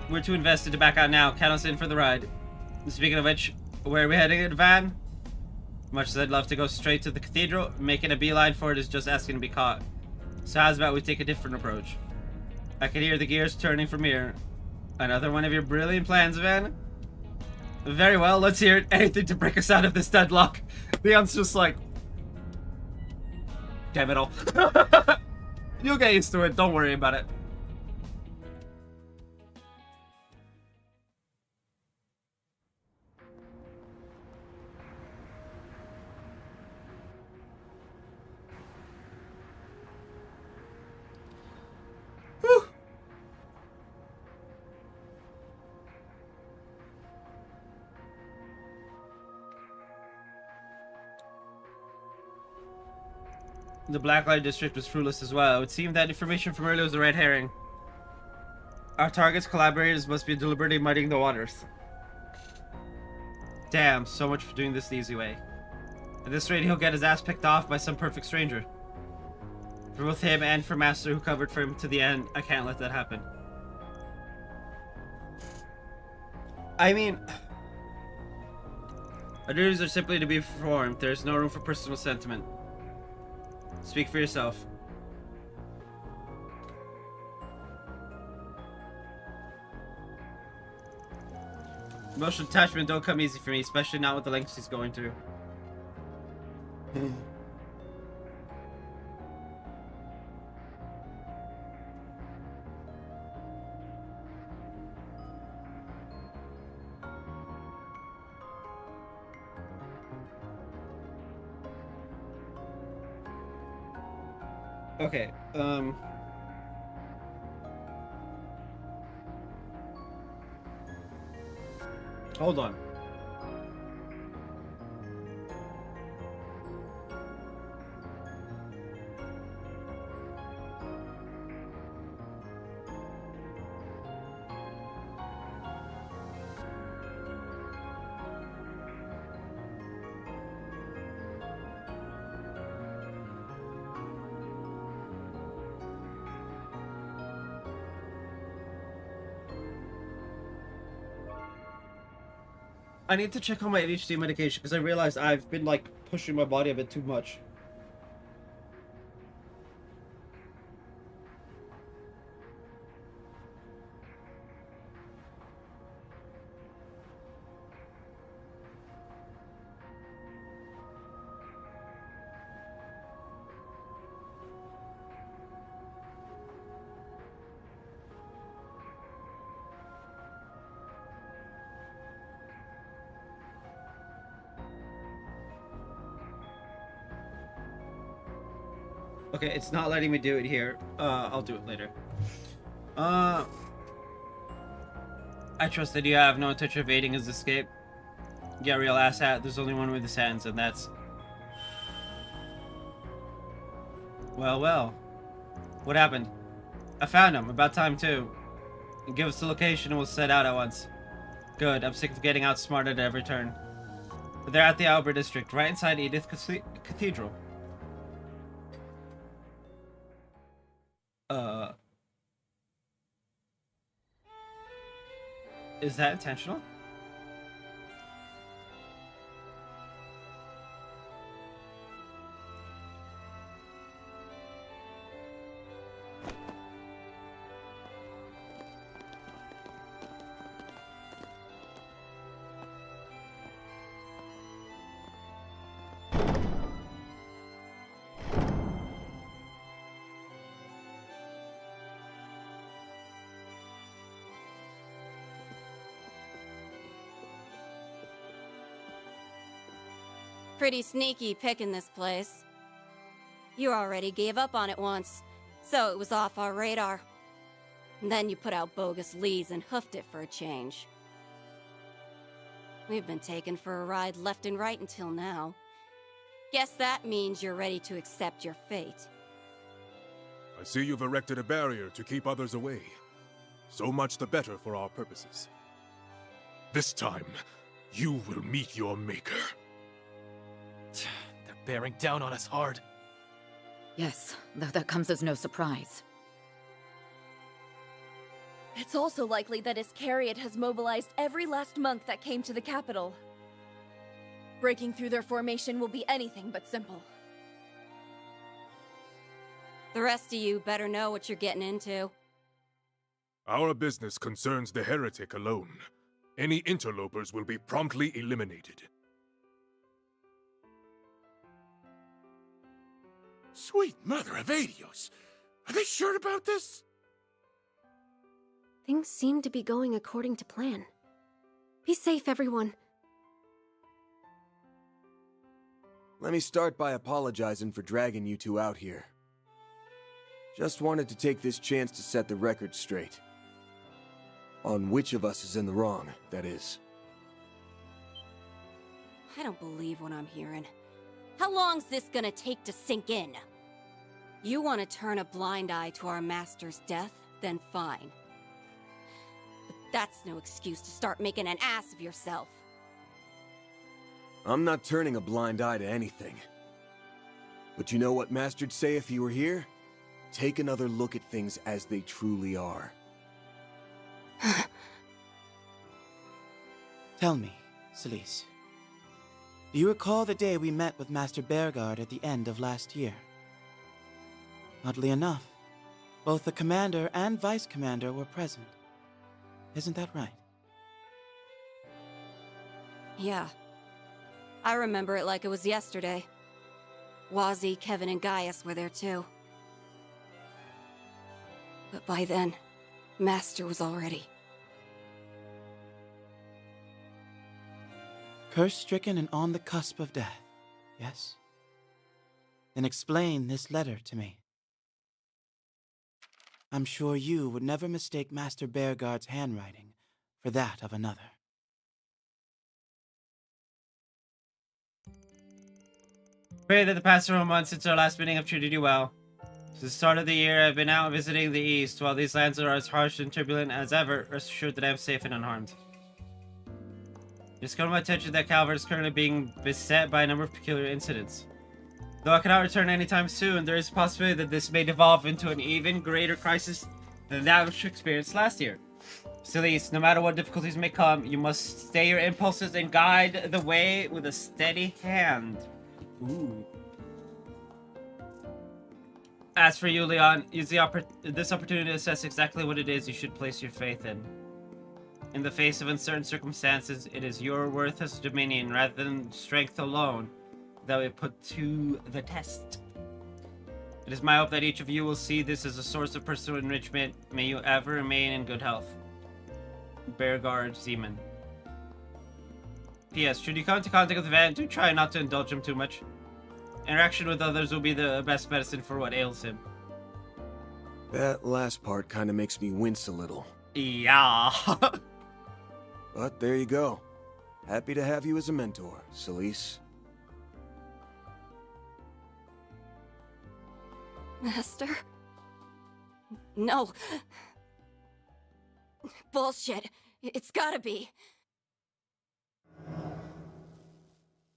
We're too invested to back out now. Count us in for the ride. Speaking of which, where are we heading in the van? Much as I'd love to go straight to the cathedral, making a beeline for it is just asking to be caught. So how's about we take a different approach? I can hear the gears turning from here. Another one of your brilliant plans, Van? Very well, let's hear it. Anything to break us out of this deadlock. Leon's just like... Damn it all. You'll get used to it, don't worry about it. The Blacklight District was fruitless as well. It would seem that information from earlier was a red herring. Our target's collaborators must be deliberately muddying the waters. Damn, so much for doing this the easy way. At this rate, he'll get his ass picked off by some perfect stranger. For both him and for Master, who covered for him to the end, I can't let that happen. I mean, our duties are simply to be performed. There is no room for personal sentiment. Speak for yourself. Emotional attachment don't come easy for me, especially not with the lengths he's going through. Okay, hold on. I need to check on my ADHD medication because I realized I've been like pushing my body a bit too much. Okay, it's not letting me do it here. I'll do it later. I trust that you have no intention of aiding his escape. Yeah, real asshat. There's only one with his hands, and that's... Well, well. What happened? I found him. About time, too. Give us the location and we'll set out at once. Good. I'm sick of getting outsmarted at every turn. They're at the Albert District, right inside Edith Cathedral. Is that intentional? Pretty sneaky picking this place. You already gave up on it once, so it was off our radar. And then you put out bogus leads and hoofed it for a change. We've been taken for a ride left and right until now. Guess that means you're ready to accept your fate. I see you've erected a barrier to keep others away. So much the better for our purposes. This time, you will meet your maker. They're bearing down on us hard. Yes, though that comes as no surprise. It's also likely that Iscariot has mobilized every last monk that came to the capital. Breaking through their formation will be anything but simple. The rest of you better know what you're getting into. Our business concerns the heretic alone. Any interlopers will be promptly eliminated. Sweet mother of Adios! Are they sure about this? Things seem to be going according to plan. Be safe, everyone. Let me start by apologizing for dragging you two out here. Just wanted to take this chance to set the record straight. On which of us is in the wrong, that is. I don't believe what I'm hearing. How long's this gonna take to sink in? You want to turn a blind eye to our master's death? Then fine. But that's no excuse to start making an ass of yourself. I'm not turning a blind eye to anything. But you know what Master'd say if he were here? Take another look at things as they truly are. Tell me, Celise. Do you recall the day we met with Master Bearguard at the end of last year? Oddly enough, both the Commander and Vice Commander were present. Isn't that right? Yeah. I remember it like it was yesterday. Wazzy, Kevin, and Gaius were there too. But by then, Master was already... Curse-stricken and on the cusp of death, yes? Then explain this letter to me. I'm sure you would never mistake Master Bearguard's handwriting for that of another. Pray that the past several months since our last meeting have treated you well. Since the start of the year, I've been out visiting the East. While these lands are as harsh and turbulent as ever, rest assured that I am safe and unharmed. It's come to my attention that Calvert is currently being beset by a number of peculiar incidents. Though I cannot return anytime soon, there is a possibility that this may devolve into an even greater crisis than that which we experienced last year. Celise, no matter what difficulties may come, you must stay your impulses and guide the way with a steady hand. Ooh. As for you, Leon, use this opportunity to assess exactly what it is you should place your faith in. In the face of uncertain circumstances, it is your worth as dominion, rather than strength alone, that we put to the test. It is my hope that each of you will see this as a source of personal enrichment. May you ever remain in good health. Bearguard Zeman. P.S. Should you come into contact with Van, do try not to indulge him too much. Interaction with others will be the best medicine for what ails him. That last part kind of makes me wince a little. Yeah. But there you go. Happy to have you as a mentor, Celise. Master? No. Bullshit. It's gotta be.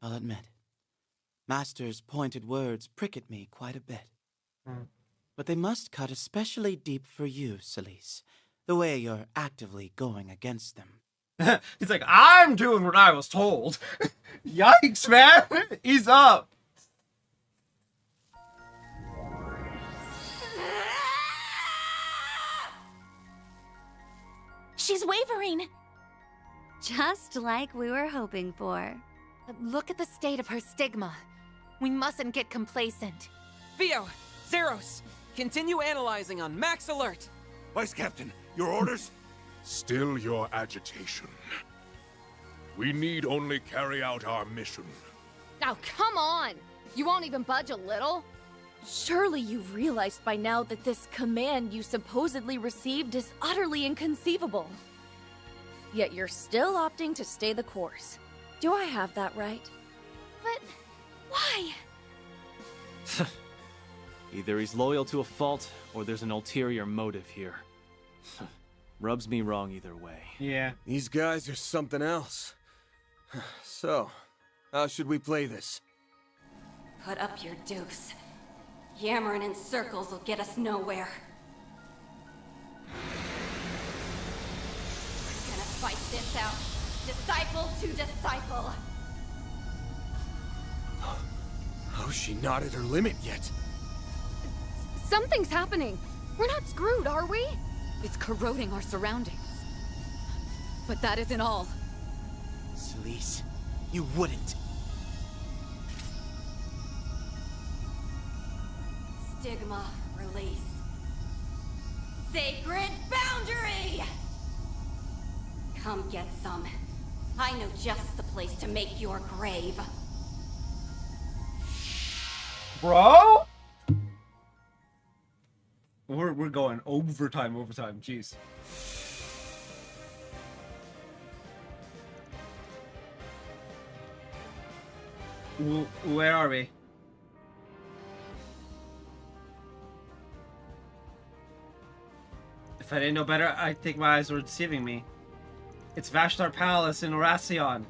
I'll admit, Master's pointed words prick at me quite a bit. But they must cut especially deep for you, Celise, the way you're actively going against them. He's like, I'm doing what I was told. Yikes, man. Ease up. She's wavering. Just like we were hoping for. But look at the state of her stigma. We mustn't get complacent. Theo, Zeros, continue analyzing on max alert. Vice Captain, your orders? Still your agitation. We need only carry out our mission. Now, come on! You won't even budge a little? Surely you've realized by now that this command you supposedly received is utterly inconceivable. Yet you're still opting to stay the course. Do I have that right? But why? Either he's loyal to a fault, or there's an ulterior motive here. Rubs me wrong either way. Yeah. These guys are something else. So, how should we play this? Put up your deuce. Yammering in circles will get us nowhere. We're gonna fight this out. Disciple to disciple. How's she not at her limit yet? Something's happening. We're not screwed, are we? It's corroding our surroundings. But that isn't all. Celise, you wouldn't. Stigma release. Sacred boundary! Come get some. I know just the place to make your grave. Bro? We're going overtime, jeez. Where are we? If I didn't know better, I'd think my eyes were deceiving me. It's Vashtar Palace in Oracion.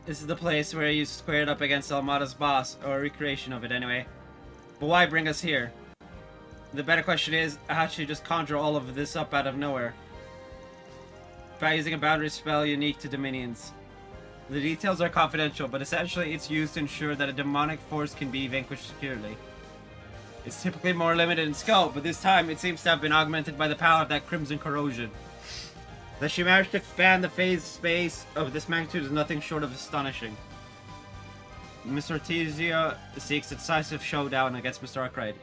This is the place where you squared up against Almada's boss, or a recreation of it anyway. But why bring us here? The better question is, how should you just conjure all of this up out of nowhere? by using a boundary spell unique to Dominions. The details are confidential, but essentially it's used to ensure that a demonic force can be vanquished securely. It's typically more limited in scope, but this time it seems to have been augmented by the power of that Crimson Corrosion. That she managed to expand the phase space of this magnitude is nothing short of astonishing. Mr. Artesia seeks a decisive showdown against Mr. Arkwright.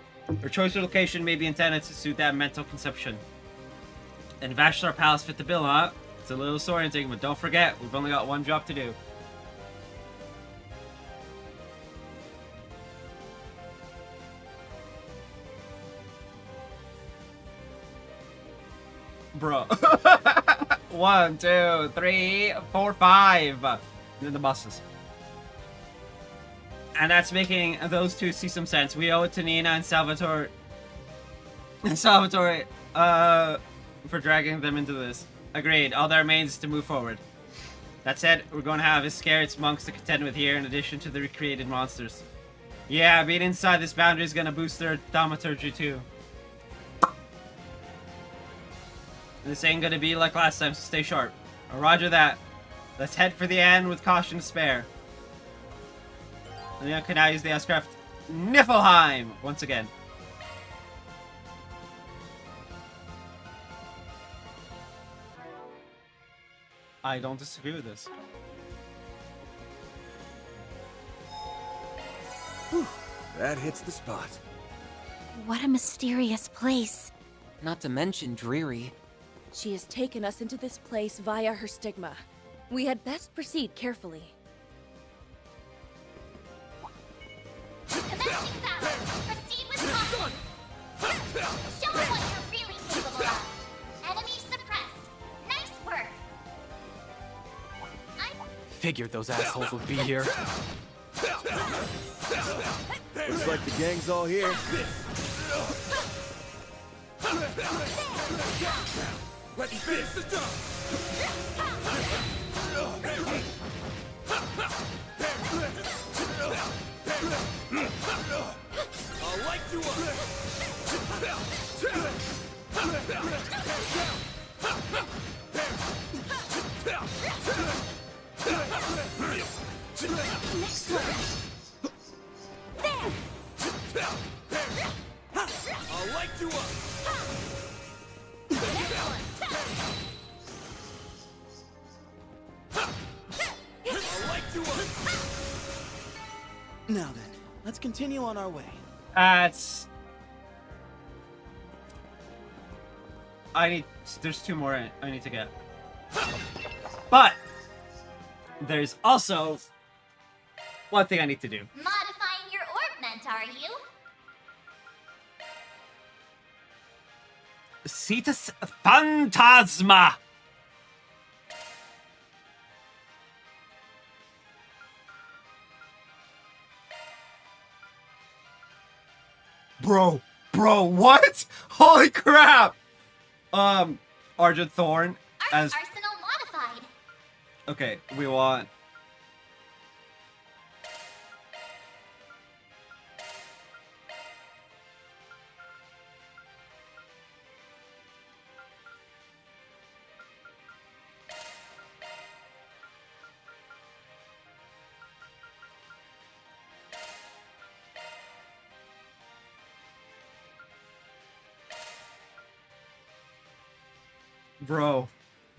Her choice of location may be intended to suit that mental conception. And Vashtar Palace fit the bill, huh? It's a little disorienting, but don't forget, we've only got one job to do. Bro. 1, 2, 3, 4, 5. And then the buses. And that's making those two see some sense. We owe it to Nina and Salvatore. For dragging them into this. Agreed. All that remains is to move forward. That said, we're going to have Iscariot's monks to contend with here in addition to the recreated monsters. Yeah, being inside this boundary is going to boost their thaumaturgy too. This ain't going to be like last time, so stay sharp. Roger that. Let's head for the end with caution to spare. Leon can now use the S-craft Niflheim once again. I don't disagree with this. Whew, that hits the spot. What a mysterious place. Not to mention dreary. She has taken us into this place via her stigma. We had best proceed carefully. Commencing battle. Proceed with caution. Show them what you're really capable of. Enemy suppressed. Nice work. Figured those assholes would be here. Looks like the gang's all here. Let's finish the job! I'll light you up! Next one. There. I'll light you up! Now then, let's continue on our way. There's two more I need to get. But there's also one thing I need to do. Modifying your orbment, are you? Cetus Phantasma! Bro, what? Holy crap! Argent Thorn as... Arsenal modified. Okay, we want...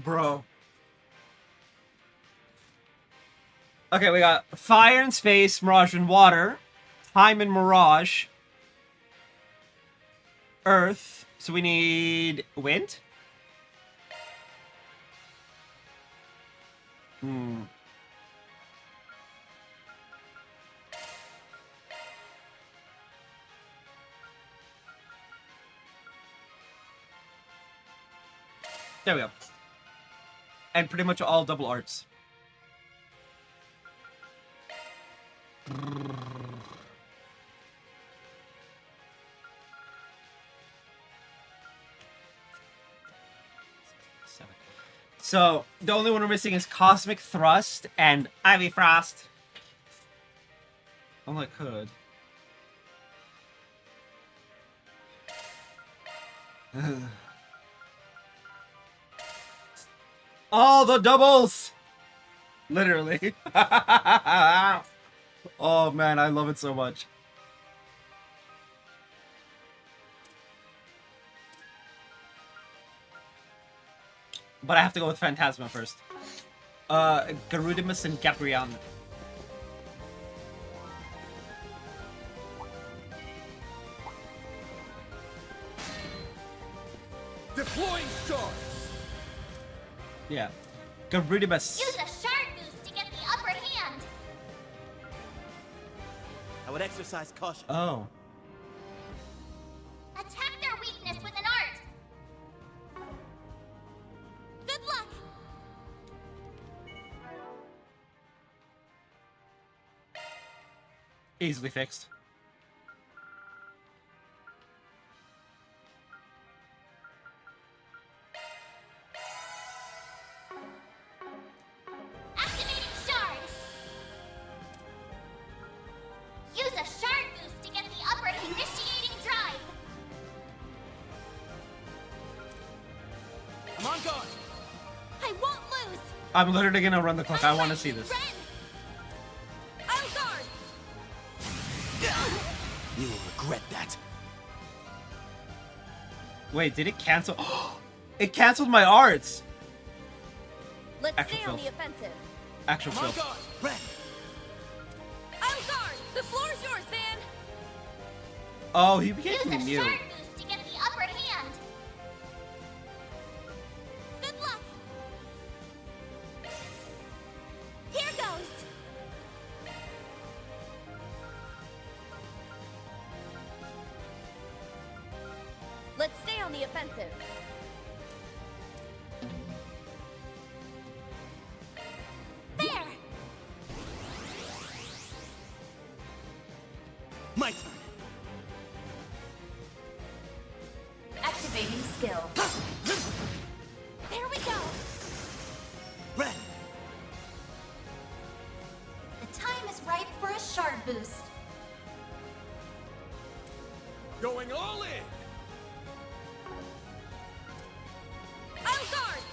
Bro. Okay, we got Fire and Space, Mirage and Water, Time and Mirage, Earth, so we need Wind? There we go. And pretty much all double arts. So, the only one we're missing is Cosmic Thrust and Ivy Frost. Oh, I could. All the doubles! Literally. Oh man, I love it so much. But I have to go with Phantasma first. Garudimus and Gabrion. Deploying stars. Yeah. Garudimus. Use a shard boost to get the upper hand. I would exercise caution. Oh. Attack their weakness with an art. Good luck. Easily fixed. Activating shard. Use a shard boost to get the upper initiating drive. I'm on guard. I won't lose. I'm literally gonna run the clock. I want to see this. I'll guard. You will regret that. Wait, did it cancel? It canceled my arts. Let's Actual stay on filth. the offensive. Actual I'm on filth. guard. I'll guard. The floor's yours, Van. Oh, he became Use a mute. shard boost to get the upper hand. Good luck. Here goes. Let's stay on the offensive. There. My turn. Activating skill. There we go. Red. The time is right for a shard boost. Going all in. I'll guard.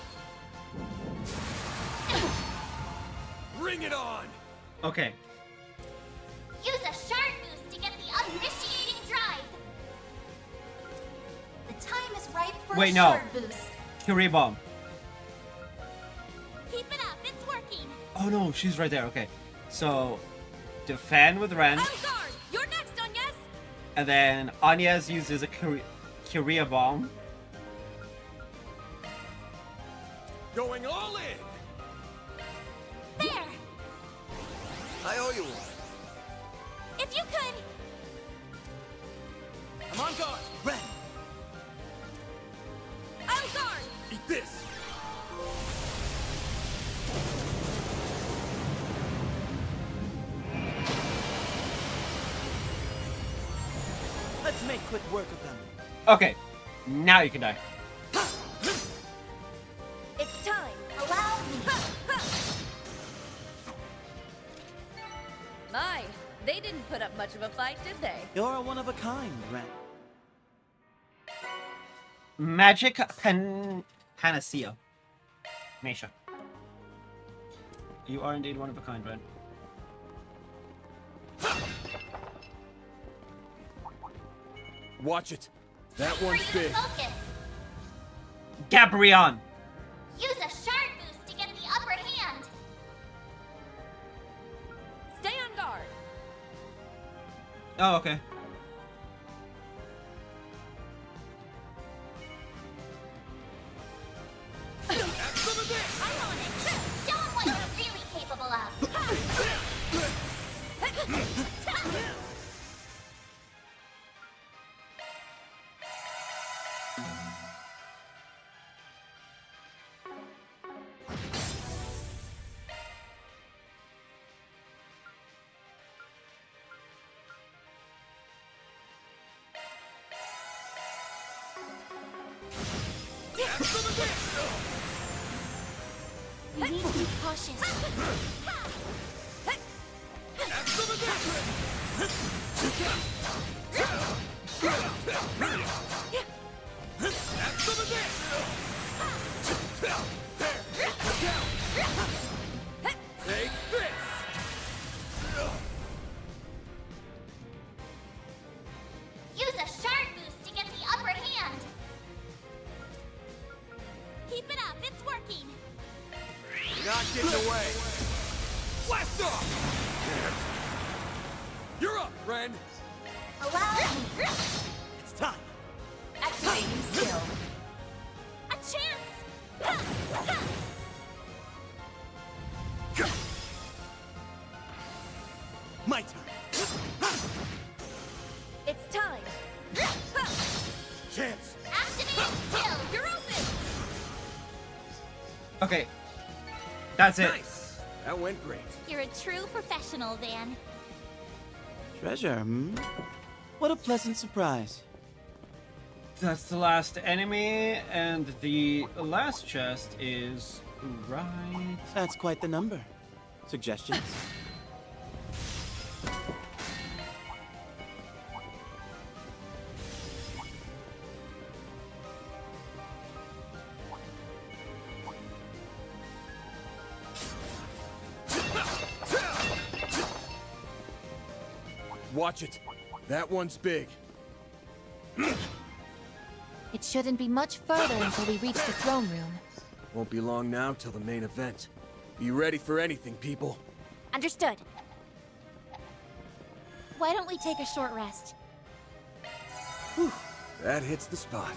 Bring it on. Okay. Use a shard boost to get the initiating drive. The time is right for Wait, a no. shard boost. Curie Bomb. Keep it up, it's working. Oh no, she's right there. Okay. So, defend with Ren. I'll guard. You're next, Onyes. And then Anya's uses a Curie Bomb. Going all in. There. I owe you one. If you could. I'm on guard. Red. I'll guard. Eat this. Let's make quick work of them. Okay. Now you can die. It's time. Allow me. My, they didn't put up much of a fight, did they? You're a one-of-a-kind, Ren. Magic Panacea. Mesha. You are indeed one of a kind, Ren. Watch it. That one's big. Focus. Gabrion. Use a shard boost to get the upper hand. Stay on guard. Oh, okay. I'm on it. Show 'em what you're really capable of. We need to be cautious. not getting away. Blast off! You're up, Ren. Allow It's time. activating skill. A chance! My turn. It's time! Chance. Activating skill. You're open. Okay. That's it. Nice. That went great. You're a true professional, Van. Treasure, hmm? What a pleasant surprise. That's the last enemy, and the last chest is right. That's quite the number. Suggestions? Watch it. That one's big. It shouldn't be much further until we reach the throne room. Won't be long now till the main event. Be ready for anything, people. Understood. Why don't we take a short rest? That hits the spot.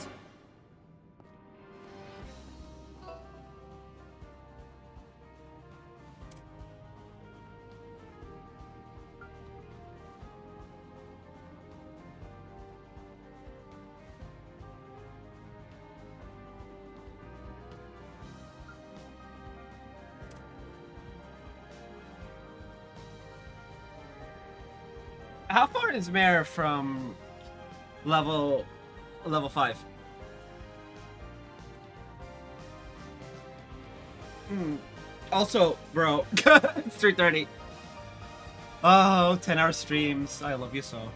How far is Mare from level 5? Also, bro, it's 3:30. Oh, 10-hour streams. I love you so.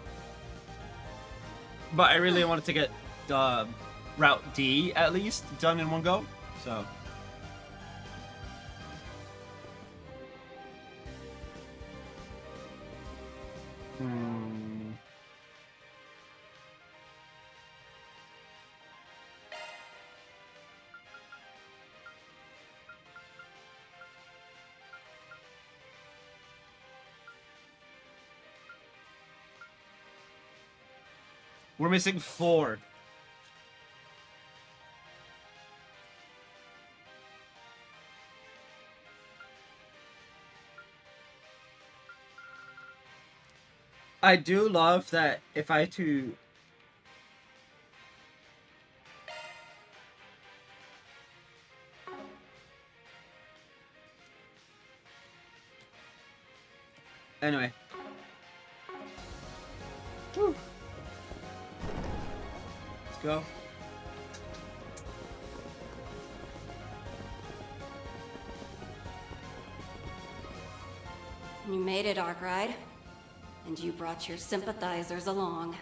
But I really wanted to get Route D at least done in one go. So. We're missing 4. I do love that if I had to... Anyway. Whew. Let's go. You made it, Arkwright. And you brought your sympathizers along.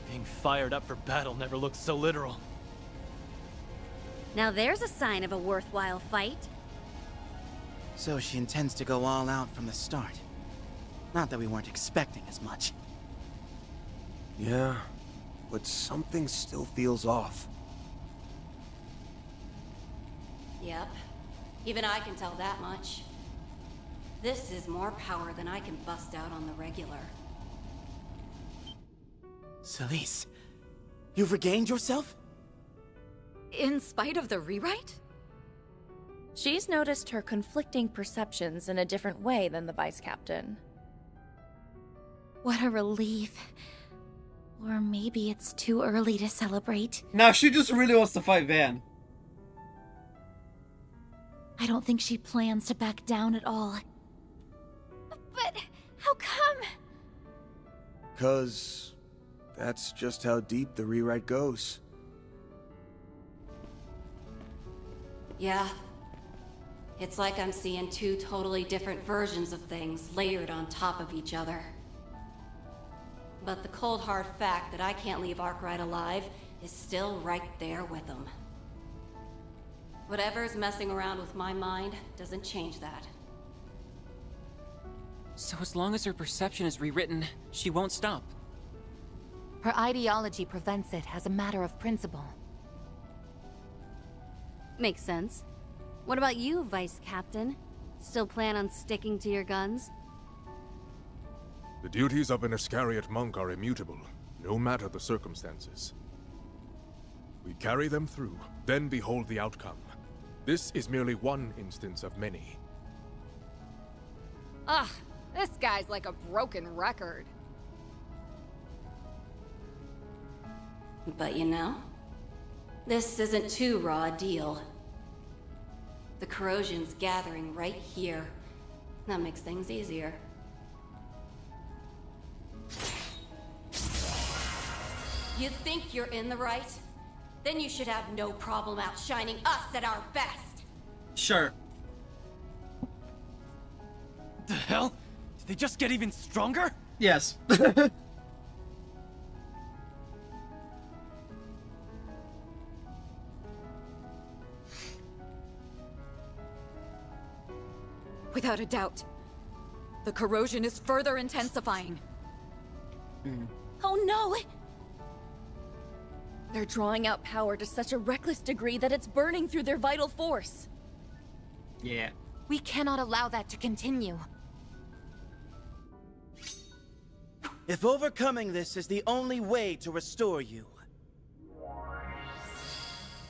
Being fired up for battle never looked so literal. Now there's a sign of a worthwhile fight. So she intends to go all out from the start. Not that we weren't expecting as much. Yeah, but something still feels off. Yep. Even I can tell that much. This is more power than I can bust out on the regular. Celise, you've regained yourself? In spite of the rewrite? She's noticed her conflicting perceptions in a different way than the Vice Captain. What a relief. Or maybe it's too early to celebrate. Now she just really wants to fight Van. I don't think she plans to back down at all. But how come? 'Cause that's just how deep the rewrite goes. Yeah. It's like I'm seeing two totally different versions of things layered on top of each other. But the cold hard fact that I can't leave Arkwright alive is still right there with him. Whatever's messing around with my mind doesn't change that. So as long as her perception is rewritten, she won't stop. Her ideology prevents it as a matter of principle. Makes sense. What about you, Vice Captain? Still plan on sticking to your guns? The duties of an Iscariot monk are immutable, no matter the circumstances. We carry them through, then behold the outcome. This is merely one instance of many. Ugh, this guy's like a broken record. But you know, this isn't too raw a deal. The corrosion's gathering right here. That makes things easier. You think you're in the right? Then you should have no problem outshining us at our best. Sure. The hell? Did they just get even stronger? Yes. Without a doubt, the corrosion is further intensifying. Oh no! They're drawing out power to such a reckless degree that it's burning through their vital force. Yeah. We cannot allow that to continue. If overcoming this is the only way to restore you,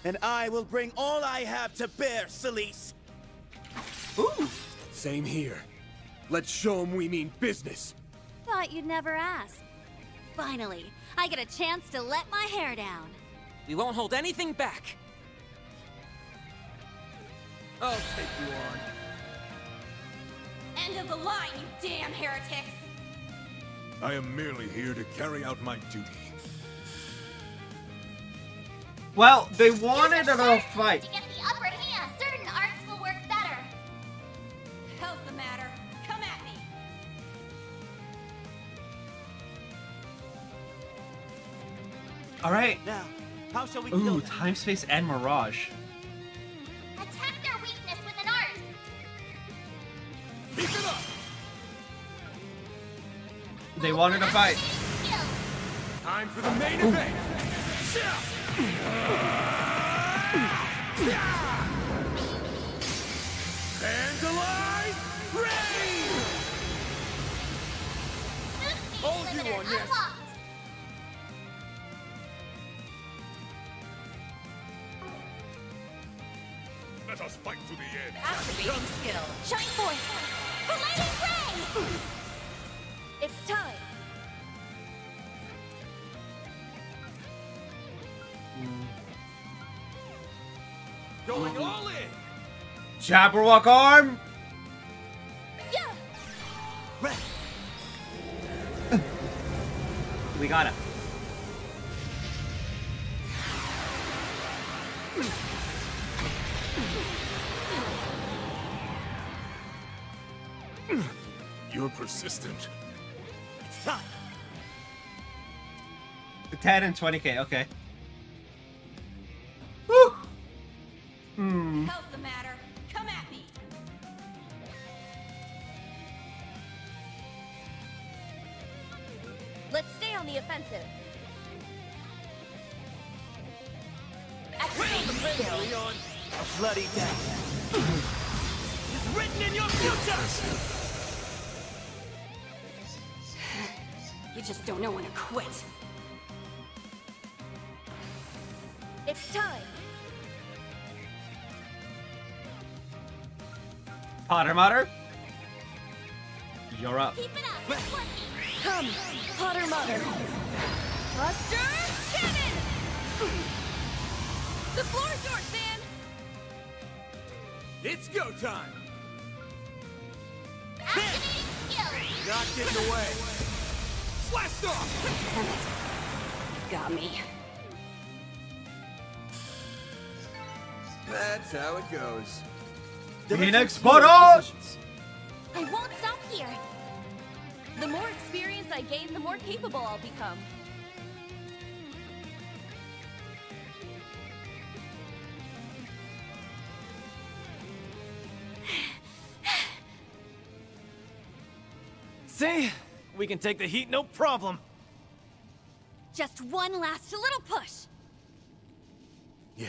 and I will bring all I have to bear, Celise. Ooh. Same here. Let's show them we mean business. Thought you'd never ask. Finally, I get a chance to let my hair down. We won't hold anything back. I'll take you on. End of the line, you damn heretics! I am merely here to carry out my duty. Well, they wanted a fight. To get the upper hand, certain arts will work better. Hell's the matter? Come at me! All right. Now, how shall we Ooh, kill them? time, space, and mirage. Attack their weakness with an art. Keep it up! They wanted a fight. Time for the main event! Vandalize! Ready! All you on, yes! Let us fight to the end. Activating skill. Shine forth. Blazing ray! It's time. Going all in! Jabberwock arm. We got it. You're persistent. It's time. 10 and 20k. Okay. Woo. Hell's the matter? Come at me! Let's stay on the offensive. Leon, a bloody death. It's written in your future! You just don't know when to quit. It's time. Potter Mutter. You're up. Keep it up. It's working. Come, Potter Mother. Buster Cannon! The floor's yours, Sam! It's go time! Activating skill. Not getting away! Blast off! Got me. That's how it goes. Phoenix Butter! I won't stop here. The more experience I gain, the more capable I'll become. See? We can take the heat, no problem. Just one last little push. Yeah,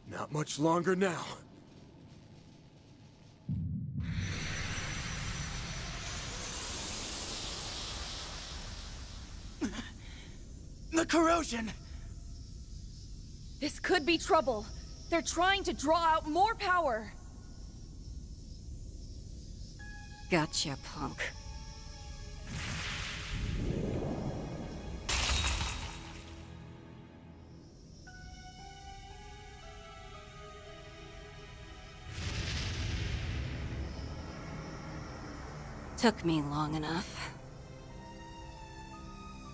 not much longer now. corrosion! This could be trouble. They're trying to draw out more power. Gotcha, punk. Took me long enough.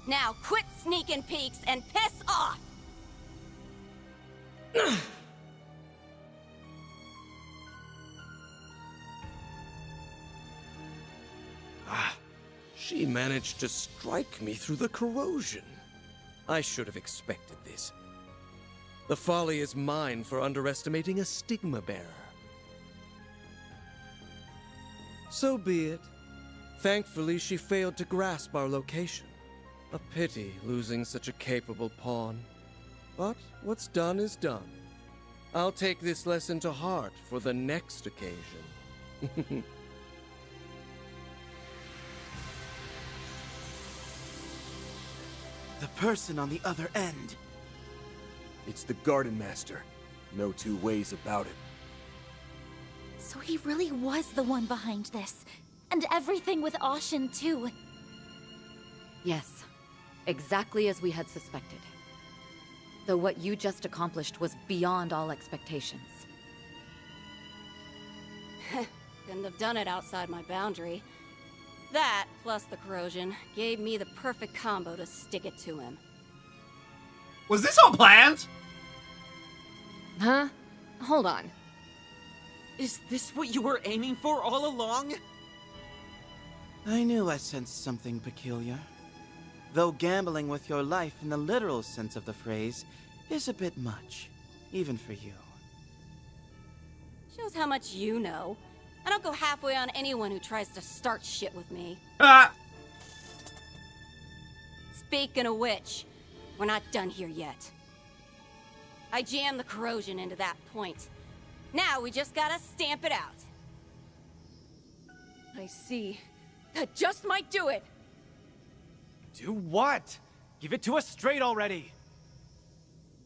Now quit sneaking peeks and piss off! She managed to strike me through the corrosion. I should have expected this. The folly is mine for underestimating a stigma bearer. So be it. Thankfully, she failed to grasp our location. A pity losing such a capable pawn. But what's done is done. I'll take this lesson to heart for the next occasion. The person on the other end. It's the Garden Master. No two ways about it. So he really was the one behind this. And everything with Ashen, too. Yes, exactly as we had suspected. Though what you just accomplished was beyond all expectations. Couldn't have done it outside my boundary. That, plus the corrosion, gave me the perfect combo to stick it to him. Was this all planned? Huh? Hold on. Is this what you were aiming for all along? I knew I sensed something peculiar. Though gambling with your life in the literal sense of the phrase is a bit much, even for you. Shows how much you know. I don't go halfway on anyone who tries to start shit with me. Speaking of which, we're not done here yet. I jammed the corrosion into that point. Now we just gotta stamp it out. I see. That just might do it. Do what? Give it to us straight already.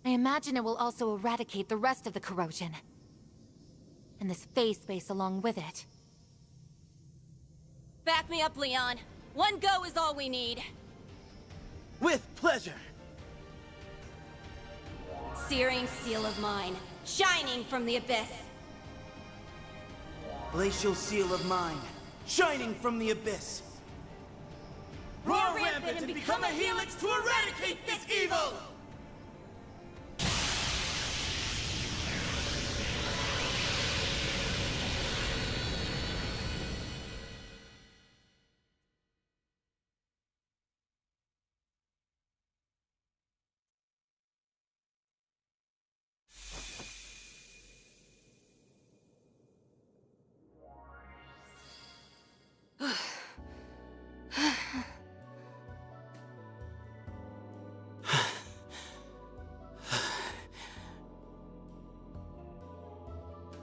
I imagine it will also eradicate the rest of the corrosion. And this phase space along with it. Back me up, Leon. One go is all we need. With pleasure. Searing seal of mine, shining from the abyss. Glacial seal of mine, shining from the abyss. Roar rampant and become a helix to eradicate this evil!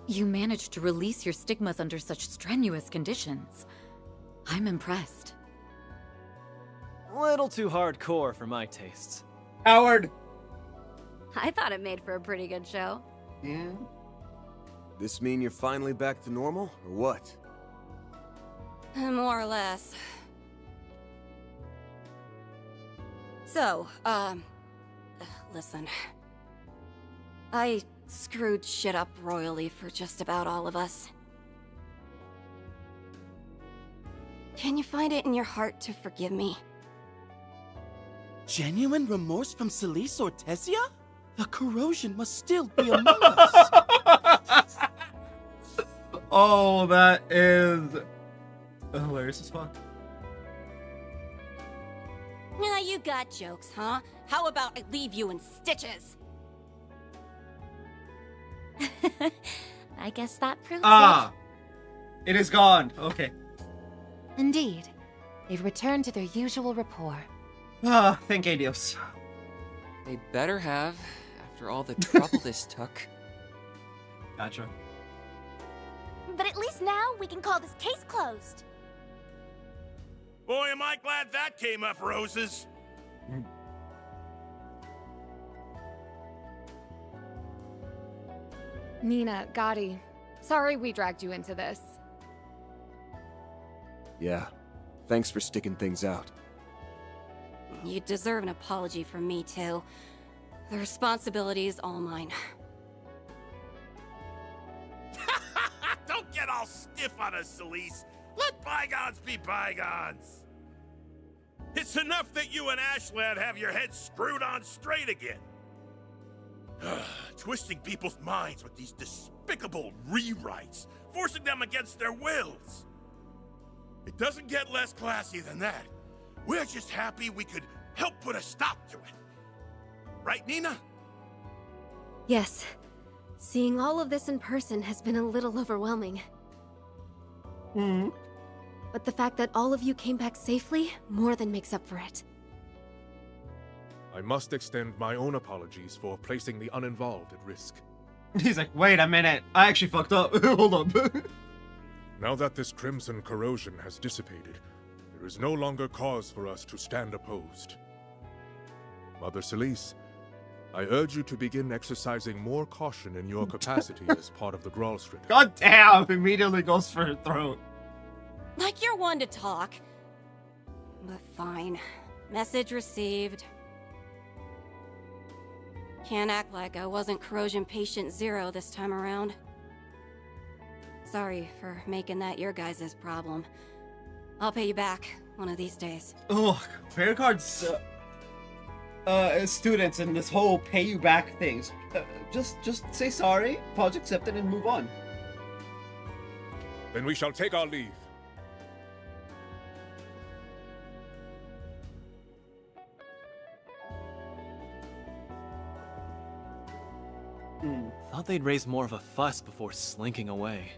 You managed to release your stigmas under such strenuous conditions. I'm impressed. Little too hardcore for my tastes. Howard! I thought it made for a pretty good show. Yeah? This mean you're finally back to normal, or what? More or less. So, listen. I screwed shit up royally for just about all of us. Can you find it in your heart to forgive me? Genuine remorse from Celise or Tessia? The corrosion must still be among us. Oh, that is hilarious as fuck. Now you got jokes, huh? How about I leave you in stitches? I guess that proves It is gone. Okay. it. Indeed. They've returned to their usual rapport. Thank Dios. They better have, after all the trouble this took. Gotcha. But at least now we can call this case closed. Boy, am I glad that came up, Roses. Nina, Gotti, sorry we dragged you into this. Yeah. Thanks for sticking things out. You deserve an apology from me, too. The responsibility is all mine. Don't get all stiff on us, Celise. Let bygones be bygones. It's enough that you and Ashland have your heads screwed on straight again. Twisting people's minds with these despicable rewrites, forcing them against their wills. It doesn't get less classy than that. We're just happy we could help put a stop to it. Right, Nina? Yes. Seeing all of this in person has been a little overwhelming. But the fact that all of you came back safely more than makes up for it. I must extend my own apologies for placing the uninvolved at risk. He's like, wait a minute, I actually fucked up. Hold up. Now that this crimson corrosion has dissipated, there is no longer cause for us to stand opposed. Mother Celise, I urge you to begin exercising more caution in your capacity as part of the Gralstritter. God damn! Immediately goes for her throat. Like you're one to talk. But fine. Message received. Can't act like I wasn't corrosion patient 0 this time around. Sorry for making that your guys' problem. I'll pay you back one of these days. Ugh, credit cards, students and this whole pay you back things. Just say sorry, apology accepted, and move on. Then we shall take our leave. Thought they'd raise more of a fuss before slinking away.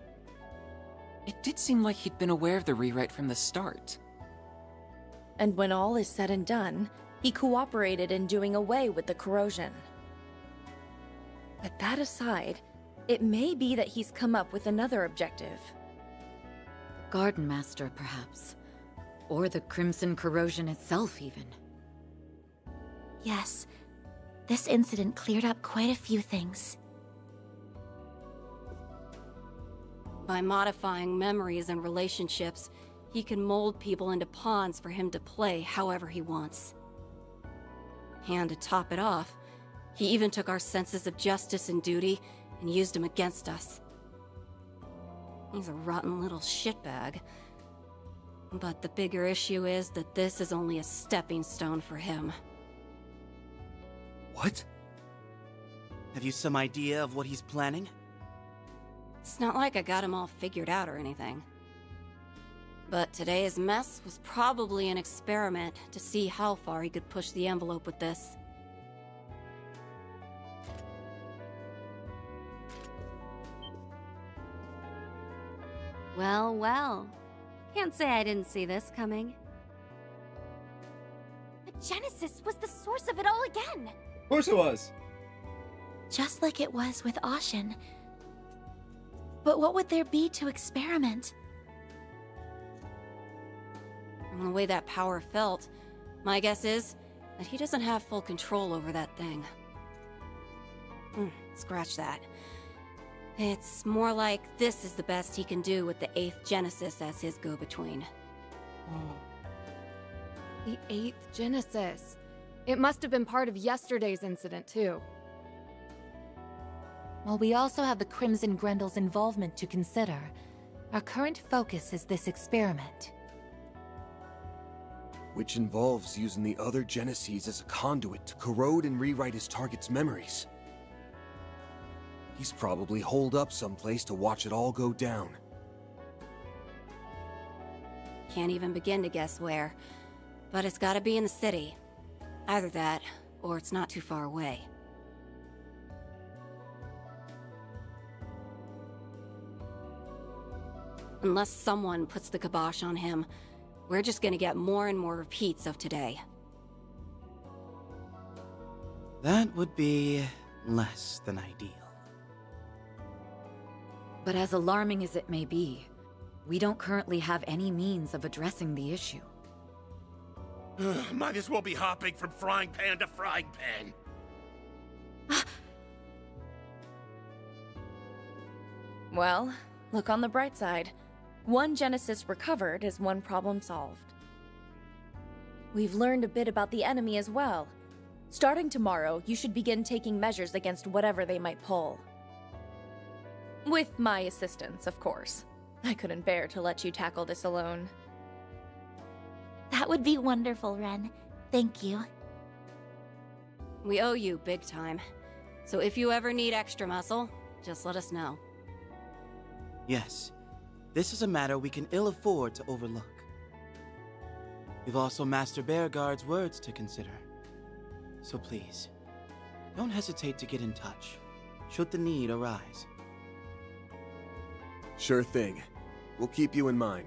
It did seem like he'd been aware of the rewrite from the start. And when all is said and done, he cooperated in doing away with the corrosion. But that aside, it may be that he's come up with another objective. Garden Master, perhaps. Or the Crimson Corrosion itself, even. Yes, this incident cleared up quite a few things. By modifying memories and relationships, he can mold people into pawns for him to play however he wants. And to top it off, he even took our senses of justice and duty and used them against us. He's a rotten little shitbag. But the bigger issue is that this is only a stepping stone for him. What? Have you some idea of what he's planning? It's not like I got him all figured out or anything. But today's mess was probably an experiment to see how far he could push the envelope with this. Well, well. Can't say I didn't see this coming. But Genesis was the source of it all again. Of course it was. Just like it was with Ashen. But what would there be to experiment? From the way that power felt, my guess is that he doesn't have full control over that thing. Scratch that. It's more like this is the best he can do with the 8th Genesis as his go-between. The 8th Genesis. It must have been part of yesterday's incident, too. While we also have the Crimson Grendel's involvement to consider, our current focus is this experiment. Which involves using the other Genesees as a conduit to corrode and rewrite his target's memories. He's probably holed up someplace to watch it all go down. Can't even begin to guess where. But it's gotta be in the city. Either that, or it's not too far away. Unless someone puts the kibosh on him, we're just gonna get more and more repeats of today. That would be less than ideal. But as alarming as it may be, we don't currently have any means of addressing the issue. Might as well be hopping from frying pan to frying pan. Well, look on the bright side. One Genesis recovered is one problem solved. We've learned a bit about the enemy as well. Starting tomorrow, you should begin taking measures against whatever they might pull. With my assistance, of course. I couldn't bear to let you tackle this alone. That would be wonderful, Ren. Thank you. We owe you big time. So if you ever need extra muscle, just let us know. Yes, this is a matter we can ill afford to overlook. We've also Master Beauregard's words to consider. So please, don't hesitate to get in touch, should the need arise. Sure thing. We'll keep you in mind.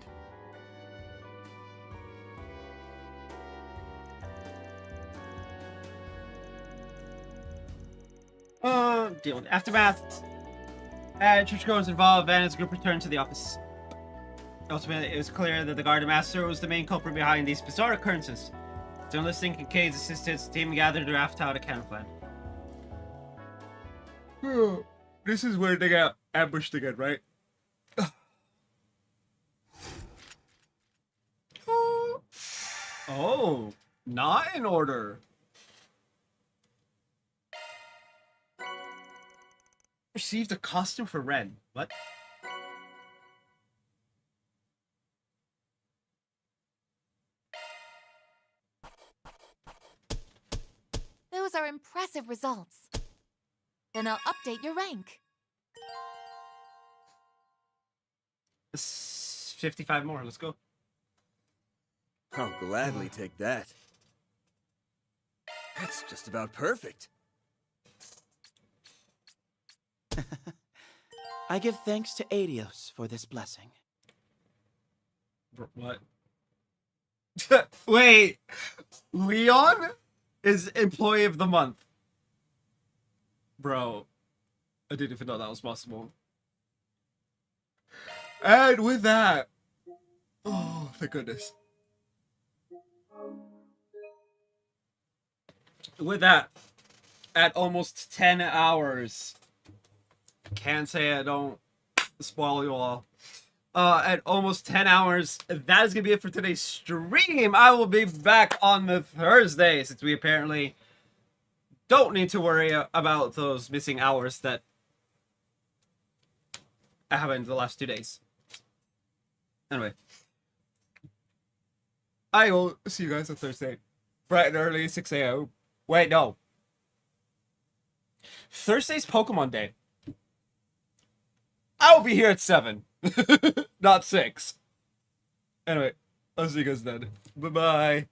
Dealing with aftermath. Churchgoers involved, Van and his group returned to the office. Ultimately, it was clear that the Garden Master was the main culprit behind these bizarre occurrences. After enlisting Kincaid's assistance, the team gathered to draft out a counterplan. This is where they got ambushed again, right? Oh, not in order. Received a costume for Ren. What? Those are impressive results. Then I'll update your rank. 55 more, let's go. I'll gladly take that. That's just about perfect. I give thanks to Adios for this blessing. What? Wait, Leon is Employee of the Month. Bro, I didn't even know that was possible. And with that, oh, thank goodness. With that, at almost 10 hours, can't say I don't spoil you all. At almost 10 hours, that is going to be it for today's stream. I will be back on the Thursday, since we apparently don't need to worry about those missing hours that happened the last 2 days. Anyway, I will see you guys on Thursday, bright and early, 6 a.m. Wait, no. Thursday's Pokemon Day. I will be here at 7, not 6. Anyway, I'll see you guys then. Bye-bye.